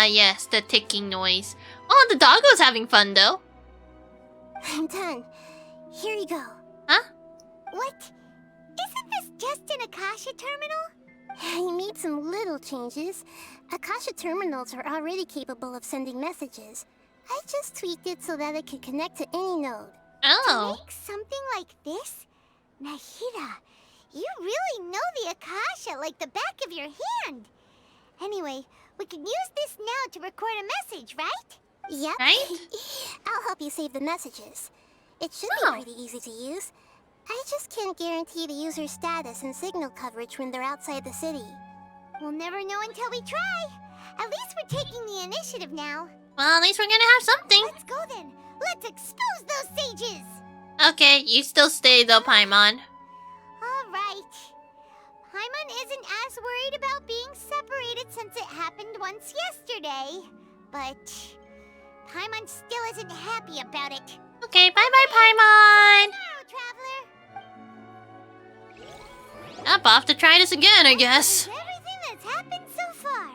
Yes, the ticking noise. Oh, the doggo's having fun though. I'm done. Here you go. Huh? What? Isn't this just an Akasha terminal? I made some little changes. Akasha terminals are already capable of sending messages. I just tweaked it so that it can connect to any node. Oh. To make something like this? Nahida, you really know the Akasha like the back of your hand. Anyway, we can use this now to record a message, right? Yep. Right? I'll help you save the messages. It should be pretty easy to use. I just can't guarantee the user's status and signal coverage when they're outside the city. We'll never know until we try. At least we're taking the initiative now. Well, at least we're gonna have something. Let's go then. Let's expose those sages. Okay, you still stay though, Paimon. All right. Paimon isn't as worried about being separated since it happened once yesterday. But Paimon still isn't happy about it. Okay, bye-bye, Paimon! Traveler. Up, off to try this again, I guess. Everything that's happened so far.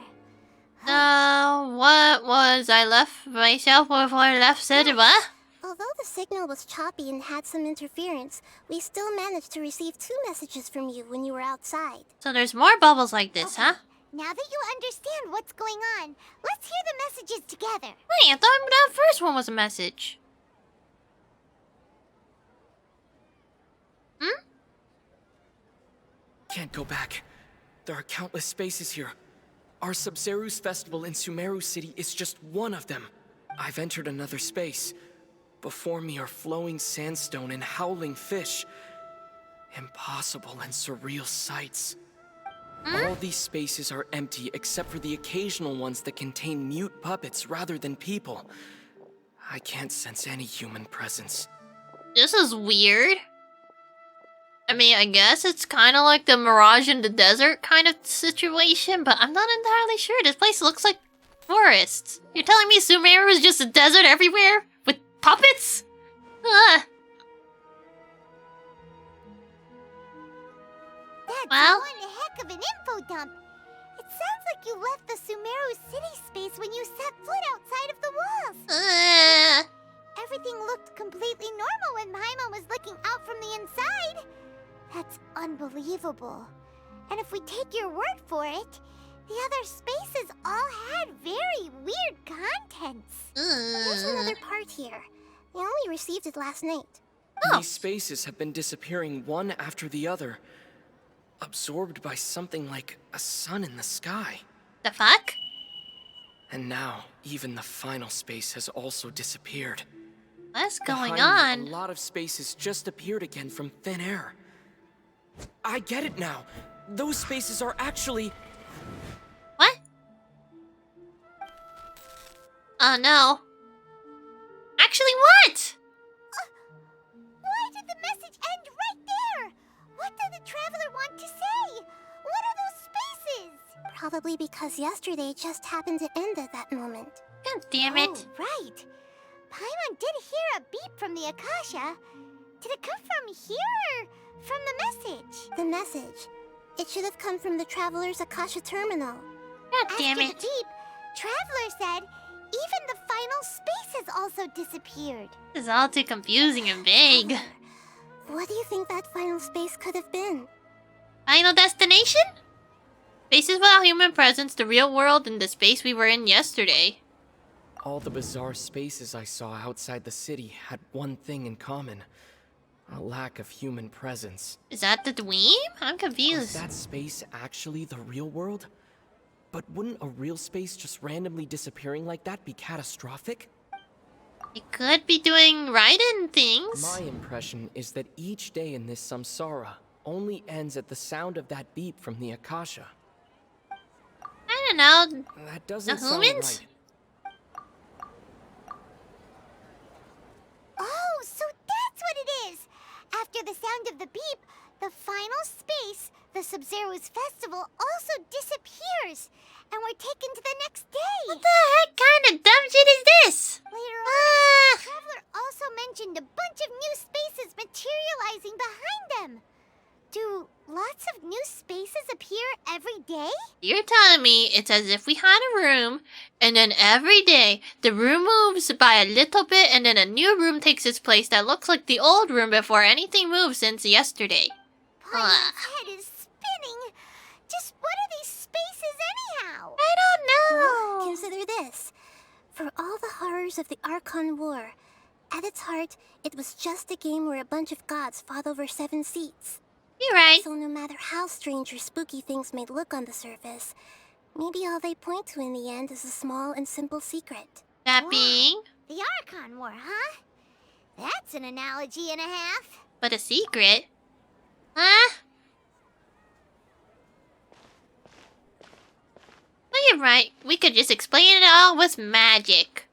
What was I left myself before I left city, what? Although the signal was choppy and had some interference, we still managed to receive 2 messages from you when you were outside. So there's more bubbles like this, huh? Now that you understand what's going on, let's hear the messages together. Wait, I thought that first one was a message. Can't go back. There are countless spaces here. Our Sabzeruz festival in Sumeru City is just one of them. I've entered another space. Before me are flowing sandstone and howling fish. Impossible and surreal sights. All these spaces are empty except for the occasional ones that contain mute puppets rather than people. I can't sense any human presence. This is weird. I mean, I guess it's kind of like the Mirage in the Desert kind of situation, but I'm not entirely sure. This place looks like forests. You're telling me Sumeru is just a desert everywhere? With puppets? Ugh. That's one heck of an info dump. It sounds like you left the Sumeru city space when you set foot outside of the walls. Everything looked completely normal when Paimon was looking out from the inside. That's unbelievable. And if we take your word for it, the other spaces all had very weird contents. There's another part here. I only received it last night. These spaces have been disappearing one after the other, absorbed by something like a sun in the sky. The fuck? And now, even the final space has also disappeared. What's going Behind on? me, a lot of spaces just appeared again from thin air. I get it now. Those spaces are actually... What? Oh no. Actually what? Why did the message end right there? What did the traveler want to say? What are those spaces? Probably because yesterday just happened to end at that moment. God damn it. Oh, right. Paimon did hear a beep from the Akasha. Did it come from here or from the message? The message. It should have come from the Traveler's Akasha terminal. God damn After it. the beep, Traveler said even the final spaces also disappeared. This is all too confusing and vague. What do you think that final space could have been? Final destination? Spaces without human presence, the real world, and the space we were in yesterday. All the bizarre spaces I saw outside the city had one thing in common. A lack of human presence. Is that the dweeb? I'm confused. Is that space actually the real world? But wouldn't a real space just randomly disappearing like that be catastrophic? It could be doing Raiden things. My impression is that each day in this samsara only ends at the sound of that beep from the Akasha. I don't know. That doesn't sound humans? right. Oh, so that's what it is! After the sound of the beep, the final space, the Sub-Zero's festival, also disappears! And we're taken to the next day! What the heck kind of dumb shit is this? Later on, the Traveler also mentioned a bunch of new spaces materializing behind them. Do lots of new spaces appear every day? You're telling me it's as if we had a room, and then every day the room moves by a little bit, and then a new room takes its place that looks like the old room before anything moved since yesterday. Paimon's head is spinning. Just what are these spaces anyhow? I don't know. Well, consider this. For all the horrors of the Archon War, at its heart, it was just a game where a bunch of gods fought over 7 seats. You're right. So no matter how strange or spooky things may look on the surface, maybe all they point to in the end is a small and simple secret. That being? The Archon War, huh? That's an analogy and a half. But a secret? Huh? Well, you're right. We could just explain it all with magic.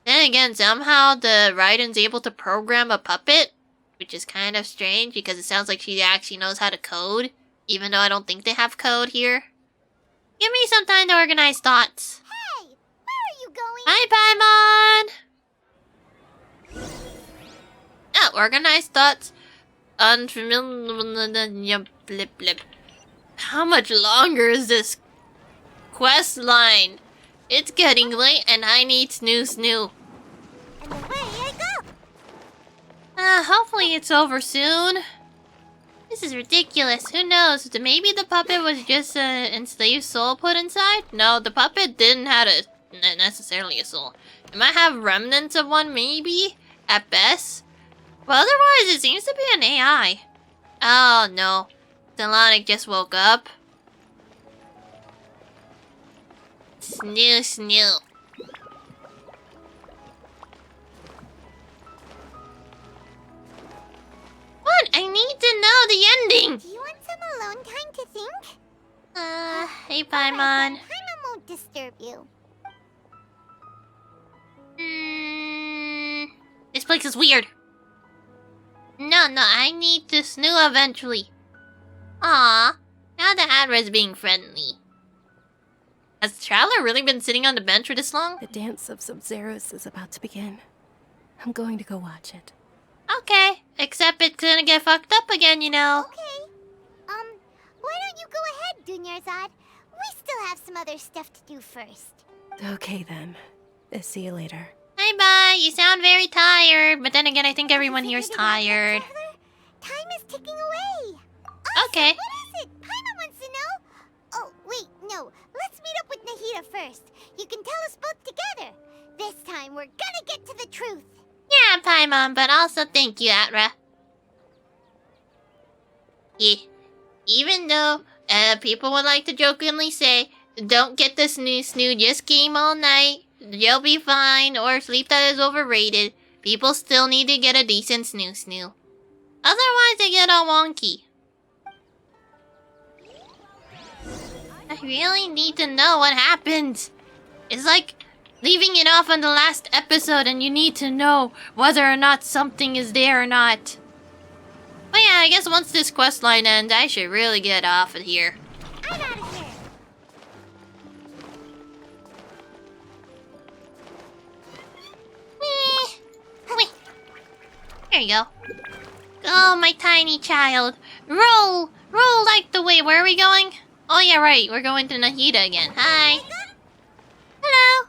Then again, somehow the Raiden's able to program a puppet, which is kind of strange because it sounds like she actually knows how to code, even though I don't think they have code here. Give me some time to organize thoughts. Hey, where are you going? Hi, Paimon! Oh, organize thoughts. Unfamiliar. Blip blip. How much longer is this quest line? It's getting late and I need snoo. And away I go! Hopefully it's over soon. This is ridiculous. Who knows? Maybe the puppet was just an enslaved soul put inside? No, the puppet didn't have necessarily a soul. It might have remnants of one, maybe? At best? But otherwise, it seems to be an AI. Oh, no. Delonic just woke up. Snoo. What? I need to know the ending! Do you want some alone time to think? Hey, Paimon. Paimon won't disturb you. This place is weird. No, I need to snoo eventually. Aw, now the Adra's being friendly. Has the Traveler really been sitting on the bench for this long? The dance of Sub-Zeros is about to begin. I'm going to go watch it. Okay, except it's gonna get fucked up again, you know. Okay. Why don't you go ahead, Dunyarzad? We still have some other stuff to do first. Okay then. See you later. Bye. You sound very tired, but then again, I think everyone here is tired. Time is ticking away. Okay. What is it? Paimon wants to know. Oh, wait, no. Let's meet up with Nahida first. You can tell us both together. This time, we're gonna get to the truth. Yeah, Paimon, but also thank you, Atra. Yeah. Even though people would like to jokingly say, don't get the snoo, just game all night. You'll be fine, or sleep that is overrated. People still need to get a decent snoo. Otherwise, they get all wonky. I really need to know what happened. It's like leaving it off on the last episode and you need to know whether or not something is there or not. But yeah, I guess once this quest line ends, I should really get off of here. I'm out of here. There you go. Go, my tiny child. Roll like the way. Where are we going? Oh yeah, right. We're going to Nahida again. Hi. Hello.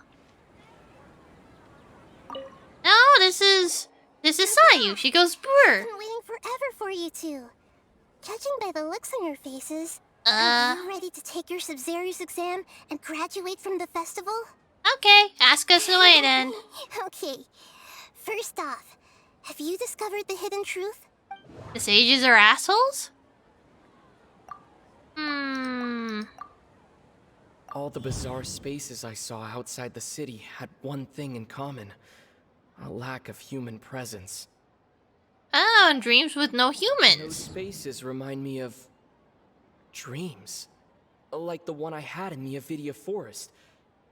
No, this is Sayu. She goes brr. I've been waiting forever for you two. Judging by the looks on your faces, Uh-huh. are you ready to take your Sub-Zero's exam and graduate from the festival? Okay, ask us the way then. Okay. First off, have you discovered the hidden truth? The sages are assholes? All the bizarre spaces I saw outside the city had one thing in common. A lack of human presence. Oh, and dreams with no humans. Those spaces remind me of... dreams. Like the one I had in the Avidia Forest.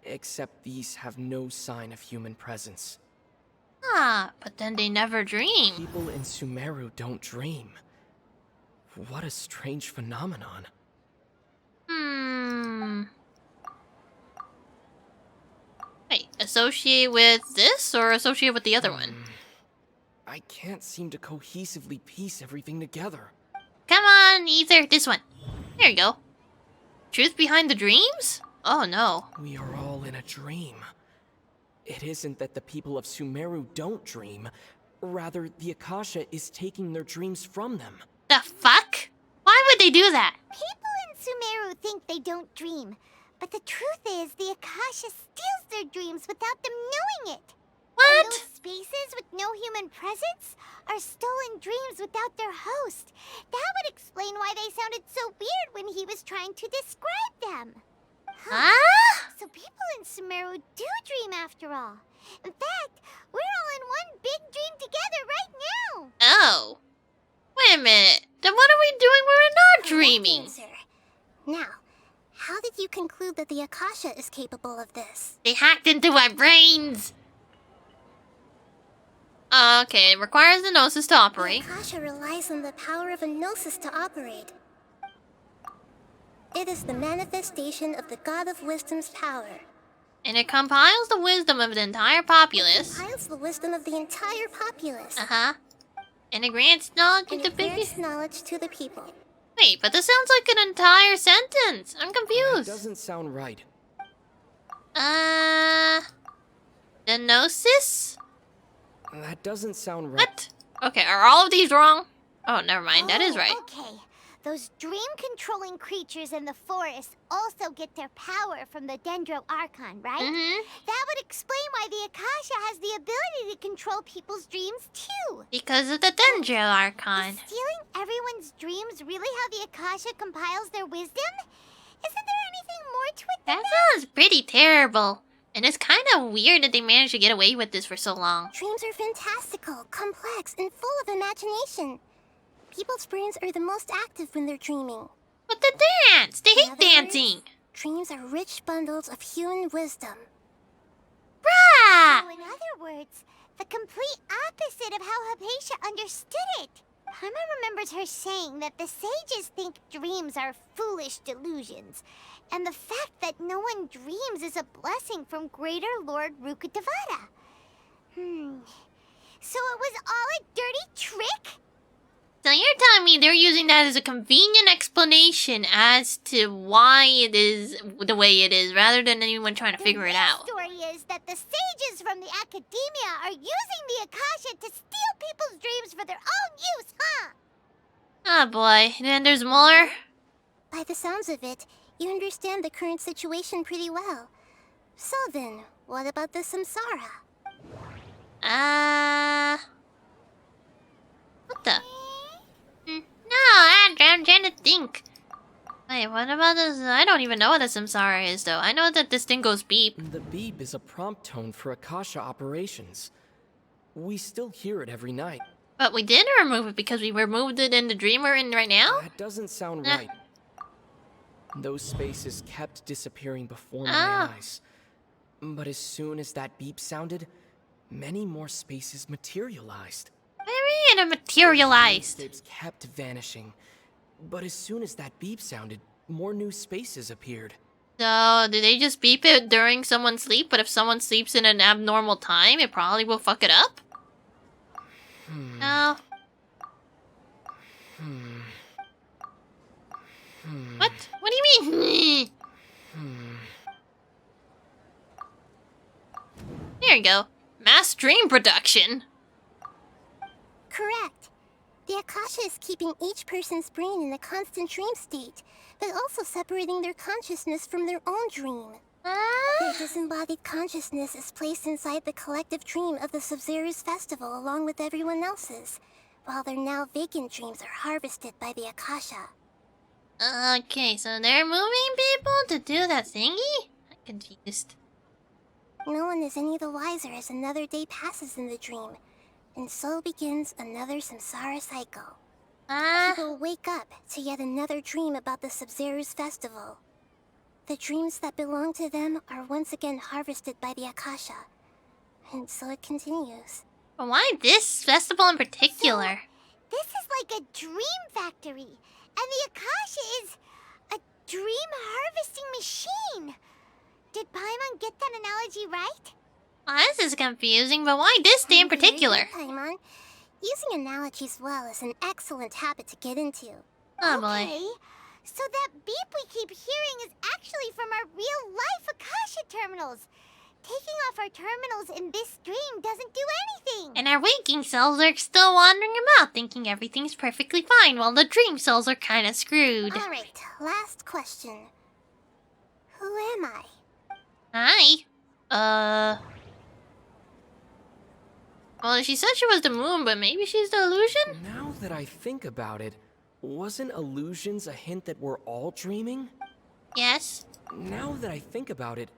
Except these have no sign of human presence. Ah, but then they never dream. People in Sumeru don't dream. What a strange phenomenon. Wait, associate with this or associate with the other one? I can't seem to cohesively piece everything together. Come on, either this one. There you go. Truth behind the dreams? Oh no. We are all in a dream. It isn't that the people of Sumeru don't dream. Rather, the Akasha is taking their dreams from them. The fuck? Why would they do that? People in Sumeru think they don't dream. But the truth is, the Akasha steals their dreams without them knowing it. What? And those spaces with no human presence are stolen dreams without their host. That would explain why they sounded so weird when he was trying to describe them. Huh? So people in Sumeru do dream after all. In fact, we're all in one big dream together right now. Oh. Wait a minute. Then what are we doing when we're not dreaming? Now, how did you conclude that the Akasha is capable of this? They hacked into our brains. Okay, it requires the Gnosis to operate. The Akasha relies on the power of a Gnosis to operate. It is the manifestation of the God of Wisdom's power. And it compiles the wisdom of the entire populace. It compiles the wisdom of the entire populace. Uh-huh. And it grants knowledge to the grants knowledge to the people. Wait, but this sounds like an entire sentence. I'm confused. That doesn't sound right. The Gnosis? That doesn't sound right. What? Okay, are all of these wrong? Oh, never mind. That is right. Okay. Those dream-controlling creatures in the forest also get their power from the Dendro Archon, right? That would explain why the Akasha has the ability to control people's dreams, too. Because of the Dendro Archon. Is stealing everyone's dreams really how the Akasha compiles their wisdom? Isn't there anything more to it than that? That sounds pretty terrible. And it's kind of weird that they managed to get away with this for so long. Dreams are fantastical, complex, and full of imagination. People's brains are the most active when they're dreaming. But the dance! They hate dancing! Dreams are rich bundles of human wisdom. Bruh! So in other words, the complete opposite of how Hypatia understood it. Paimon remembers her saying that the sages think dreams are foolish delusions, and the fact that no one dreams is a blessing from Greater Lord Rukkhadevata. So it was all a dirty trick? So you're telling me they're using that as a convenient explanation as to why it is the way it is, rather than anyone trying to figure it out. The story is that the sages from the Academia are using the Akasha to steal people's dreams for their own use, huh? Oh boy, then there's more? By the sounds of it, you understand the current situation pretty well. So then, what about the Samsara? What the? No, I'm trying to think. Wait, what about this? I don't even know what a samsara is, though. I know that this thing goes beep. The beep is a prompt tone for Akasha operations. We still hear it every night. But we did remove it because we removed it in the dream we're in right now? That doesn't sound right. Those spaces kept disappearing before my eyes. But as soon as that beep sounded, many more spaces materialized. What do you mean it materialized? Shapes kept vanishing. But as soon as that beep sounded, more new spaces appeared. So, did they just beep it during someone's sleep? But if someone sleeps in an abnormal time, it probably will fuck it up? No. What? What do you mean? There you go. Mass dream production. Correct. The Akasha is keeping each person's brain in a constant dream state, but also separating their consciousness from their own dream. Their disembodied consciousness is placed inside the collective dream of the Sabzeruz festival along with everyone else's, while their now vacant dreams are harvested by the Akasha. Okay, so they're moving people to do that thingy? I'm confused. No one is any the wiser as another day passes in the dream, and so begins another samsara cycle. People wake up to yet another dream about the Sub-Zeru's festival. The dreams that belong to them are once again harvested by the Akasha, and so it continues. But why this festival in particular? So, this is like a dream factory, and the Akasha is a dream harvesting machine. Did Paimon get that analogy right? Oh, this is confusing, but why this day in particular? Paimon, using analogies well is an excellent habit to get into. Oh boy. Okay, so that beep we keep hearing is actually from our real-life Akasha terminals. Taking off our terminals in this dream doesn't do anything. And our waking selves are still wandering about, thinking everything's perfectly fine, while the dream selves are kinda screwed. Alright, last question. Who am I? Hi. Well, she said she was the moon, but maybe she's the illusion? Now that I think about it, wasn't illusions a hint that we're all dreaming? Yes. Now that I think about it,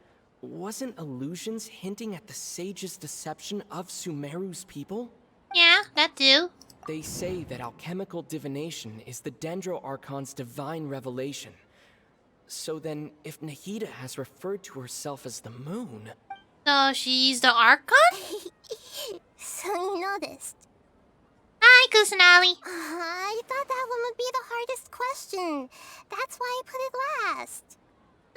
wasn't illusions hinting at the sage's deception of Sumeru's people? Yeah, that too. They say that alchemical divination is the Dendro Archon's divine revelation. So then, if Nahida has referred to herself as the moon... So she's the Archon? So you noticed. Hi, Kusanali. I thought that one would be the hardest question. That's why I put it last.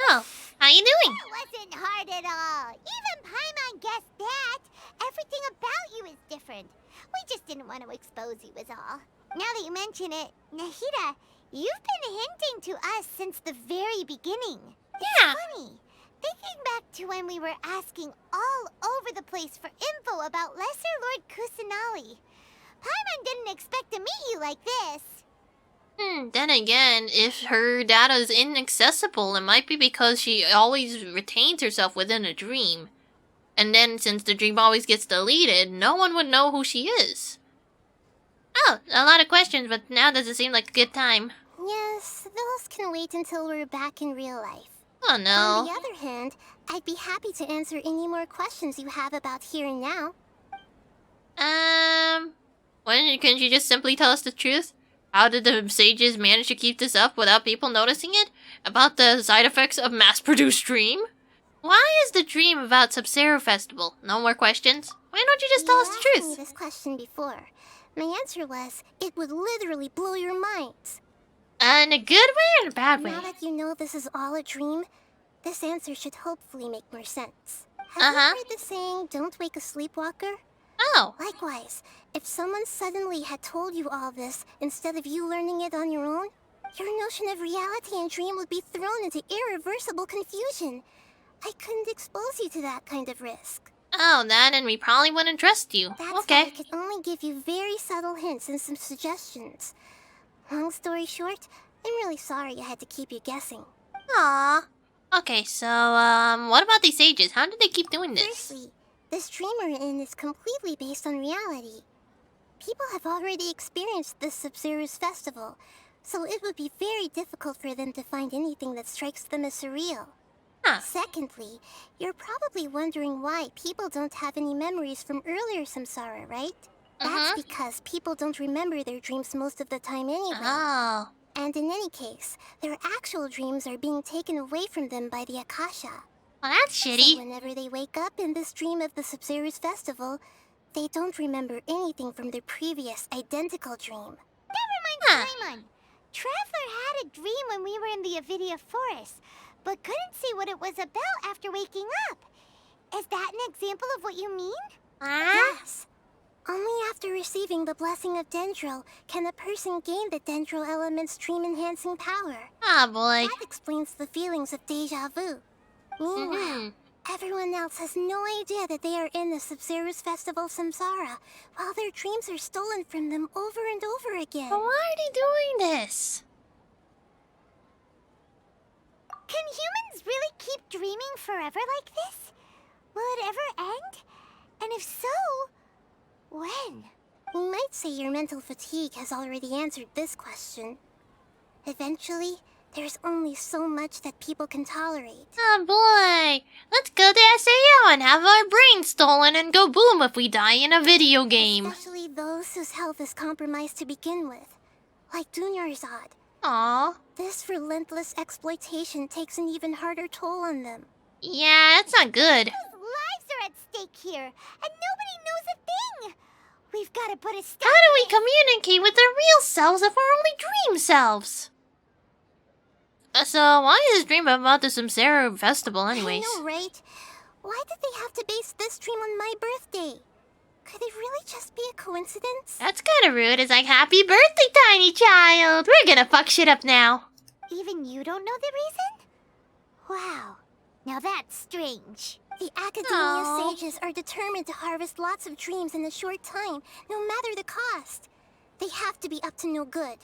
Oh, how you doing? It wasn't hard at all. Even Paimon guessed that. Everything about you is different. We just didn't want to expose you is all. Now that you mention it, Nahida, you've been hinting to us since the very beginning. Yeah. It's funny. Thinking back to when we were asking all over the place for info about Lesser Lord Kusanali. Paimon didn't expect to meet you like this. Then again, if her data is inaccessible, it might be because she always retains herself within a dream. And then, since the dream always gets deleted, no one would know who she is. Oh, a lot of questions, but now doesn't seem like a good time. Yes, those can wait until we're back in real life. Oh no. On the other hand, I'd be happy to answer any more questions you have about here and now. Couldn't you just simply tell us the truth? How did the sages manage to keep this up without people noticing it? About the side effects of mass-produced dream? Why is the dream about Sub-Zero Festival? No more questions? Why don't you just tell us the You asked truth? me this question before. My answer was, it would literally blow your minds. In a good way or in a bad way? Now that you know this is all a dream, this answer should hopefully make more sense. Have you heard the saying, don't wake a sleepwalker? Oh. Likewise, if someone suddenly had told you all this instead of you learning it on your own, your notion of reality and dream would be thrown into irreversible confusion. I couldn't expose you to that kind of risk. Oh, that and we probably wouldn't trust you. That's Okay. why I could only give you very subtle hints and some suggestions. Long story short, I'm really sorry I had to keep you guessing. Aww. Okay, so, what about these sages? How did they keep doing this? Firstly, this dream we're in is completely based on reality. People have already experienced this Sub-Zeru's festival, so it would be very difficult for them to find anything that strikes them as surreal. Secondly, you're probably wondering why people don't have any memories from earlier samsara, right? That's because people don't remember their dreams most of the time anyway. Oh. And in any case, their actual dreams are being taken away from them by the Akasha. Well, that's shitty. So whenever they wake up in this dream of the Sub-Zeru's festival, they don't remember anything from their previous identical dream. Never mind, Paimon. Traveler had a dream when we were in the Avidia Forest, but couldn't see what it was about after waking up. Is that an example of what you mean? Yes. Only after receiving the blessing of Dendro can a person gain the Dendro element's dream-enhancing power. Ah, boy. That explains the feelings of déjà vu. Meanwhile, everyone else has no idea that they are in the Sub-Zeru's festival samsara, while their dreams are stolen from them over and over again. But why are they doing this? Can humans really keep dreaming forever like this? Will it ever end? And if so, when? We might say your mental fatigue has already answered this question. Eventually, there's only so much that people can tolerate. Oh boy! Let's go to SAO and have our brains stolen and go boom if we die in a video game. Especially those whose health is compromised to begin with. Like Dunyarzad. Aww. This relentless exploitation takes an even harder toll on them. Yeah, that's not good. Lives are at stake here, and nobody knows a thing. We've got to put a stop. How do we communicate with our real selves if we're only dream selves? So why is this dream about the Sumeru festival anyways? I know, right? Why did they have to base this dream on my birthday? Could it really just be a coincidence? That's kinda rude. It's like, happy birthday, tiny child! We're gonna fuck shit up now. Even you don't know the reason? Wow. Now that's strange. The Academia sages are determined to harvest lots of dreams in a short time, no matter the cost. They have to be up to no good.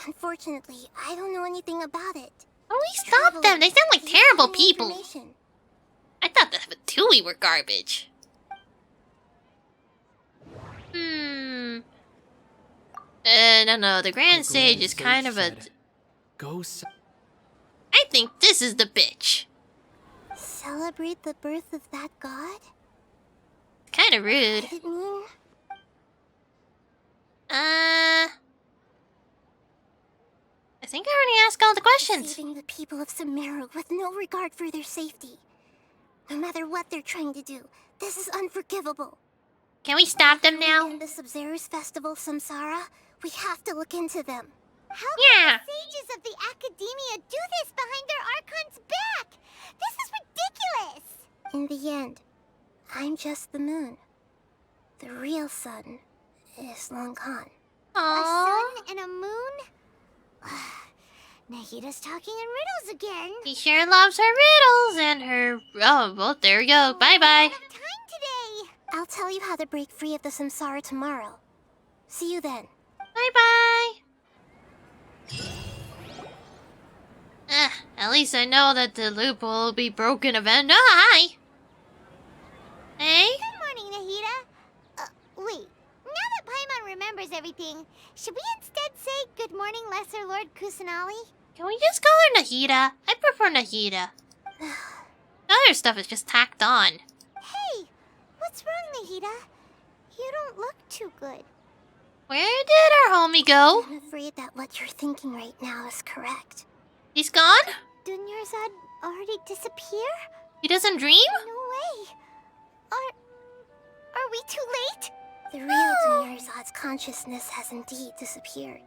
Unfortunately, I don't know anything about it. Oh, we stopped them. They sound like terrible people. I thought the Vtuber were garbage. No, the Grand Sage is kind of a... I think this is the bitch. Celebrate the birth of that god? Kinda rude. Does it mean... I think I already asked all the questions. Saving the people of Sumeru with no regard for their safety. No matter what they're trying to do, this is unforgivable. Can we stop them now? In the Sabzerus Festival, Samsara, we have to look into them. How can the sages of the Academia do this behind their Archon's back? This is ridiculous! In the end, I'm just the moon. The real sun is long gone. A sun and a moon? Nahida's talking in riddles again. He sure loves her riddles and her... Oh, well, there we go. Bye-bye. Time today. I'll tell you how to break free of the Samsara tomorrow. See you then. Bye-bye. At least I know that the loop will be broken eventually. Oh, hi. Hey? Good morning, Nahida. Wait. Now that Paimon remembers everything, should we instead say good morning, Lesser Lord Kusanali? Can we just call her Nahida? I prefer Nahida. The other stuff is just tacked on. Hey, what's wrong, Nahida? You don't look too good. Where did our homie go? I'm afraid that what you're thinking right now is correct. He's gone? Dunyarzad already disappear? He doesn't dream? No way. Are we too late? The real Dunyarzad's consciousness has indeed disappeared.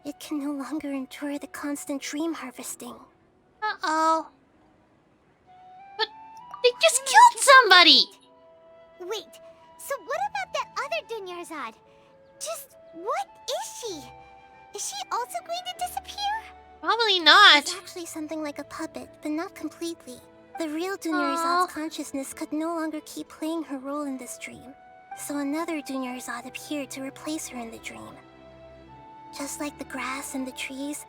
It can no longer endure the constant dream harvesting. Uh-oh. But they just killed somebody! Wait, so what about that other Dunyarzad? Just what is she? Is she also going to disappear? Probably not. It's actually something like a puppet, but not completely. The real Dunyarzad's consciousness could no longer keep playing her role in this dream. So another Dunyarzad appeared to replace her in the dream. Just like the grass and the trees,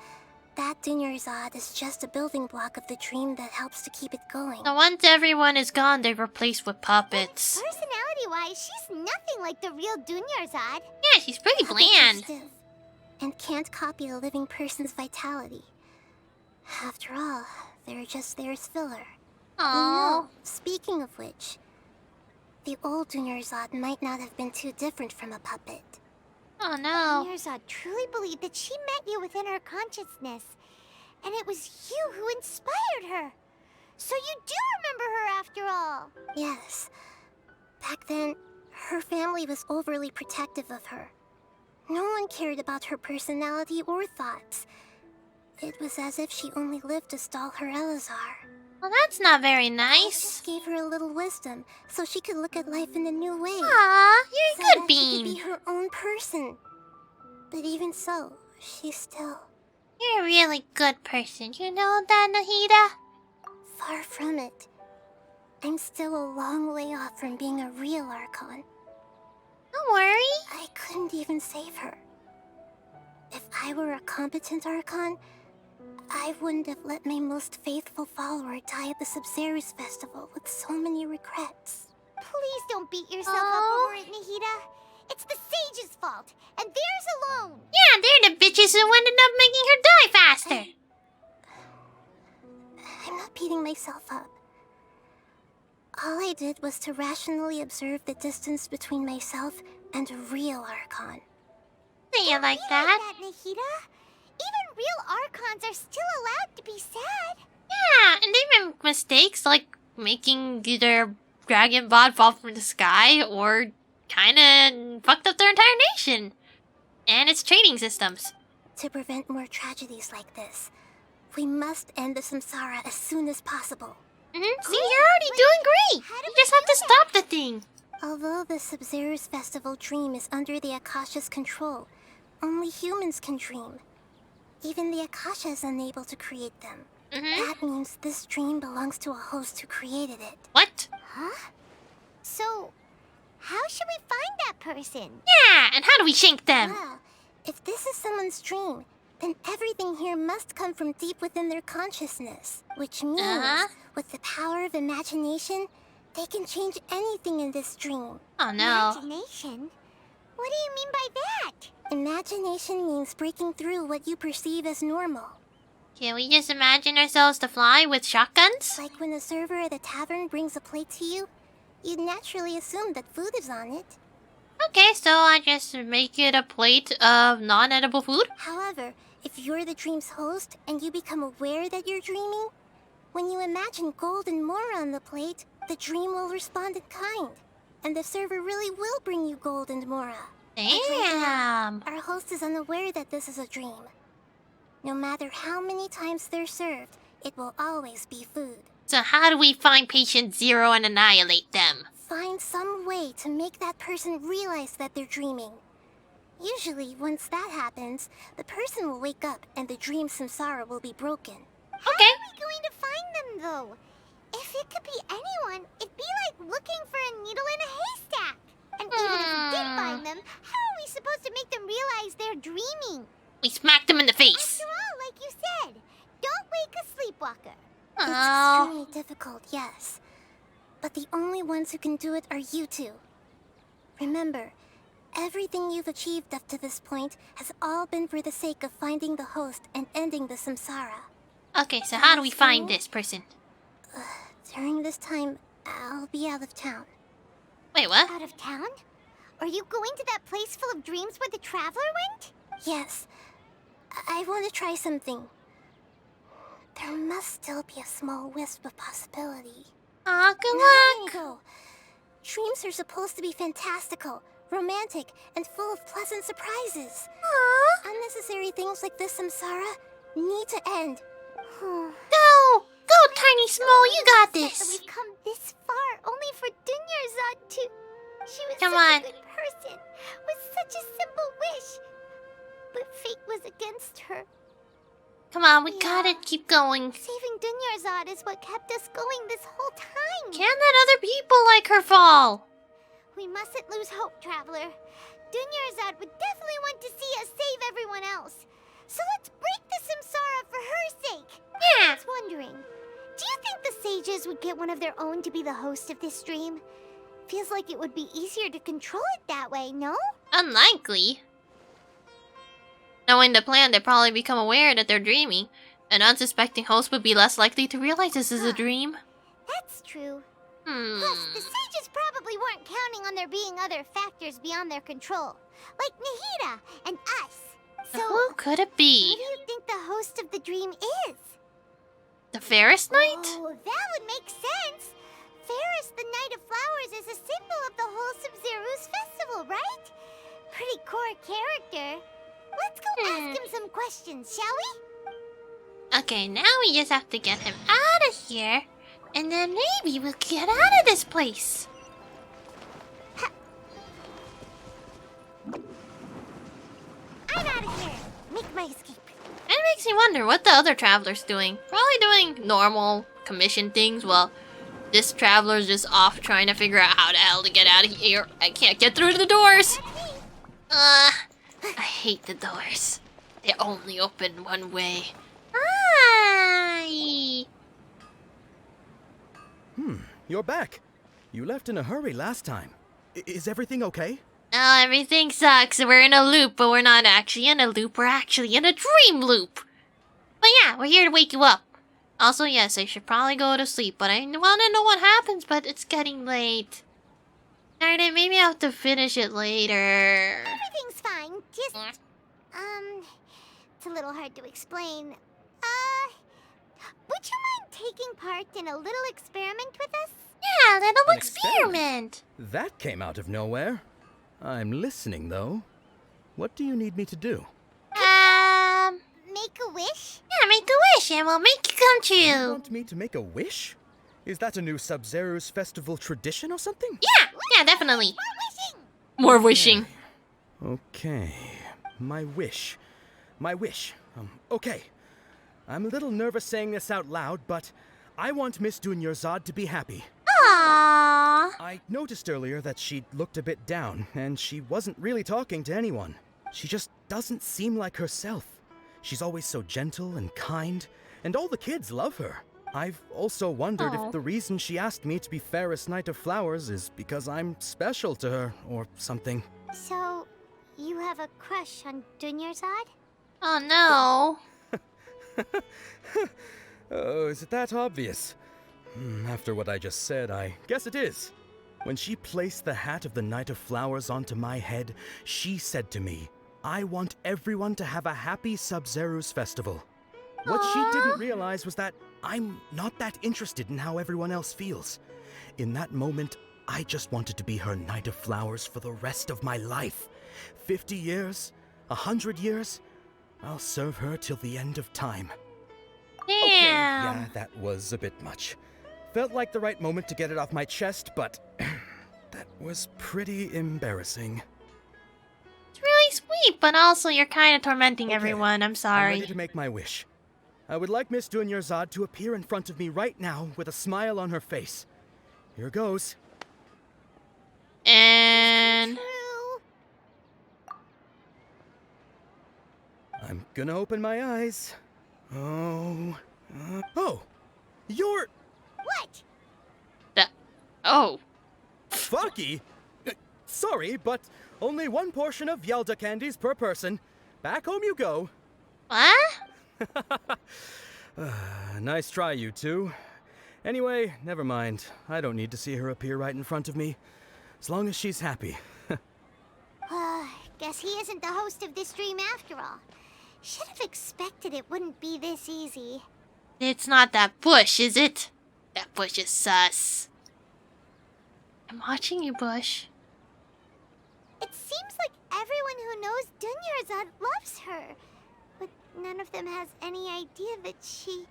that Dunyarzad is just a building block of the dream that helps to keep it going. So once everyone is gone, they're replaced with puppets. Personality-wise, she's nothing like the real Dunyarzad. Yeah, she's pretty bland. And can't copy a living person's vitality. After all, they're just there as filler. Aww. Speaking of which, the old Dunyarzad might not have been too different from a puppet. Oh no. Dunyarzad truly believed that she met you within her consciousness, and it was you who inspired her. So you do remember her after all. Yes. Back then, her family was overly protective of her. No one cared about her personality or thoughts. It was as if she only lived to stall her Elazar. Well, that's not very nice. I just gave her a little wisdom, so she could look at life in a new way. Aw, you're a good bean. She could be her own person. But even so, she's still... You're a really good person, you know that, Nahida? Far from it. I'm still a long way off from being a real Archon. Don't worry. I couldn't even save her. If I were a competent Archon, I wouldn't have let my most faithful follower die at the Sabzerus Festival with so many regrets. Please don't beat yourself up over it, Nahida. It's the Sage's fault, and theirs alone. Yeah, they're the bitches who ended up making her die faster. I'm not beating myself up. All I did was to rationally observe the distance between myself and a real Archon. Do you like Be that? like that, Nahida. Even real Archons are still allowed to be sad. Yeah, and they make mistakes like making their dragon bod fall from the sky or kinda fucked up their entire nation and its training systems. To prevent more tragedies like this, we must end the samsara as soon as possible. See, you're already doing great. You just have to stop the thing. Although the Sub-Zero's festival dream is under the Akasha's control, only humans can dream. Even the Akasha is unable to create them. That means this dream belongs to a host who created it. What? Huh? So, how should we find that person? Yeah, and how do we shank them? Well, if this is someone's dream, then everything here must come from deep within their consciousness. Which means, with the power of imagination, they can change anything in this dream. Oh no. Imagination? What do you mean by that? Imagination means breaking through what you perceive as normal. Can we just imagine ourselves to fly with shotguns? Like when the server at the tavern brings a plate to you, you'd naturally assume that food is on it. Okay, so I just make it a plate of non-edible food? However, if you're the dream's host and you become aware that you're dreaming, when you imagine gold and more on the plate, the dream will respond in kind. And the server really will bring you gold and mora. Damn! Our host is unaware that this is a dream. No matter how many times they're served, it will always be food. So how do we find patient zero and annihilate them? Find some way to make that person realize that they're dreaming. Usually, once that happens, the person will wake up and the dream samsara will be broken. How are we going to find them, though? If it could be anyone, it'd be like looking for a needle in a haystack. And even if we did find them, how are we supposed to make them realize they're dreaming? We smack them in the face. After all, like you said, don't wake a sleepwalker. It's extremely difficult, yes. But the only ones who can do it are you two. Remember, everything you've achieved up to this point has all been for the sake of finding the host and ending the samsara. Okay, so how do we find this person? During this time, I'll be out of town. Wait, what? Out of town? Are you going to that place full of dreams where the traveler went? Yes. I want to try something. There must still be a small wisp of possibility. Aw, good luck! luck! Dreams are supposed to be fantastical, romantic, and full of pleasant surprises. Aww. Unnecessary things like this samsara need to end. Go! Go, Tiny Small, you got this! We've come this far only for Dunyarzad to... She was Come such on. a good person, with such a simple wish. But fate was against her. Come on, we gotta keep going. Saving Dunyarzad is what kept us going this whole time. Can't let other people like her fall. We mustn't lose hope, Traveler. Dunyarzad would definitely want to see us save everyone else. So let's break the samsara for her sake. Yeah. I was wondering, do you think the sages would get one of their own to be the host of this stream? Feels like it would be easier to control it that way, no? Unlikely. Knowing the plan, they'd probably become aware that they're dreaming. An unsuspecting host would be less likely to realize this is a dream. That's true. Plus, the sages probably weren't counting on there being other factors beyond their control, like Nahida and us. So who could it be? Who do you think the host of the dream is? The Ferris Knight? Oh, that would make sense. Ferris, the Knight of Flowers, is a symbol of the whole Sub-Zero's festival, right? Pretty core character. Let's go ask him some questions, shall we? Okay, now we just have to get him out of here, and then maybe we'll get out of this place. I'm out of here. Make my escape. It makes me wonder what the other traveler's doing. Probably doing normal commission things while this traveler's just off trying to figure out how the hell to get out of here. I can't get through the doors. I hate the doors. They only open one way. Hi. You're back. You left in a hurry last time. Is everything okay? Oh, everything sucks. We're in a loop, but we're not actually in a loop. We're actually in a dream loop. But yeah, we're here to wake you up. Also, yes, I should probably go to sleep, but I want to know what happens, but it's getting late. Darn it, maybe I'll have to finish it later. Everything's fine. Just, it's a little hard to explain. Would you mind taking part in a little experiment with us? Yeah, a little An experiment. That came out of nowhere. I'm listening, though. What do you need me to do? Make a wish? Yeah, make a wish and we'll make you come true. You want me to make a wish? Is that a new Sub-Zero's festival tradition or something? Yeah, definitely. More wishing. Okay. My wish. Okay. I'm a little nervous saying this out loud, but I want Miss Dunyarzad to be happy. Aww. I noticed earlier that she looked a bit down, and she wasn't really talking to anyone. She just doesn't seem like herself. She's always so gentle and kind, and all the kids love her. I've also wondered if the reason she asked me to be Fairest Knight of Flowers is because I'm special to her, or something. So, you have a crush on Dunyarzad? Oh no. Oh, is it that obvious? After what I just said, I guess it is. When she placed the hat of the Knight of Flowers onto my head, she said to me, I want everyone to have a happy Sub-Zero's festival. What she didn't realize was that I'm not that interested in how everyone else feels. In that moment, I just wanted to be her Knight of Flowers for the rest of my life. 50 years, 100 years, I'll serve her till the end of time. Damn. Okay, yeah, that was a bit much. Felt like the right moment to get it off my chest, but that was pretty embarrassing. It's really sweet, but also you're kind of tormenting everyone. I'm sorry. I'm ready to make my wish. I would like Miss Dunyarzad to appear in front of me right now with a smile on her face. Here goes. And I'm gonna open my eyes. Oh, you're... What? Oh. Fucky? Sorry, but only one portion of Yelda candies per person. Back home you go. What? Nice try, you two. Anyway, never mind. I don't need to see her appear right in front of me. As long as she's happy. Guess he isn't the host of this dream after all. Should have expected it wouldn't be this easy. It's not that bush, is it? That bush is sus. I'm watching you, Bush. It seems like everyone who knows Dunyarzad loves her. But none of them has any idea that she...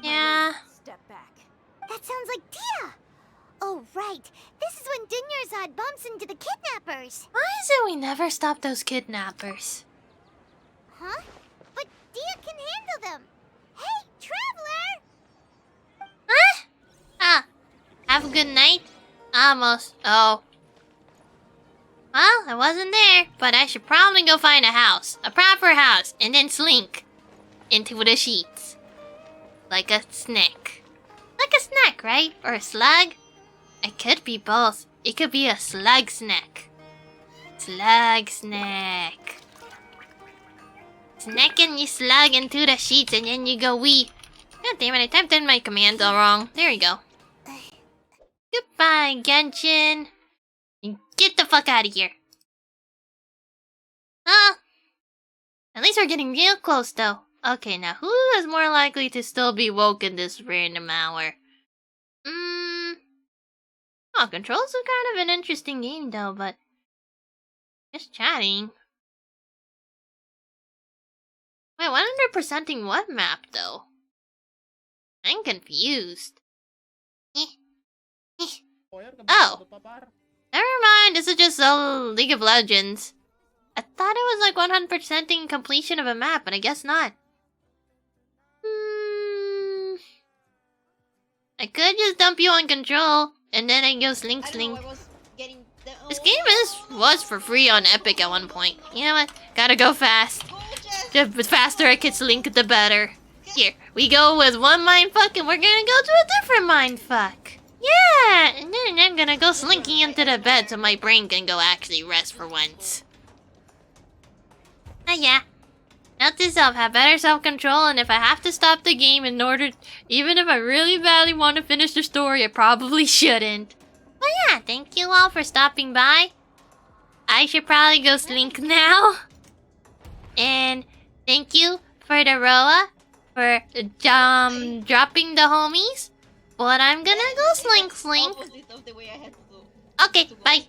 Yeah. Step back. That sounds like Dia! Oh, right. This is when Dunyarzad bumps into the kidnappers. Why is it we never stop those kidnappers? Huh? But Dia can handle them. Hey, traveler! Huh? Ah. Have a good night? Almost. Oh. Well, I wasn't there, but I should probably go find a house. A proper house, and then slink into the sheets. Like a snack. Like a snack, right? Or a slug? It could be both. It could be a slug snack. Slug snack. Snacking you slug into the sheets and then you go wee. God damn it, I typed in my command all wrong. There you go. Goodbye, Genshin. Get the fuck out of here. At least we're getting real close, though. Okay, now who is more likely to still be woke in this random hour? Oh, Control's a kind of an interesting game, though, but... just chatting. Wait, 100%ing what map, though? I'm confused. Oh. Never mind, this is just League of Legends. I thought it was like 100%ing completion of a map, but I guess not. I could just dump you on Control, and then I go slink. This game was for free on Epic at one point. You know what? Gotta go fast. The faster I can slink, the better. Here, we go with one mindfuck, and we're gonna go to a different mindfuck. Yeah, and then I'm gonna go slinky into the bed so my brain can go actually rest for once. Yeah. Note this up, have better self-control, and if I have to stop the game in order, even if I really badly want to finish the story, I probably shouldn't. But yeah, thank you all for stopping by. I should probably go slink now. And thank you for the Roa for dropping the homies. But I'm gonna go slink. Okay, bye.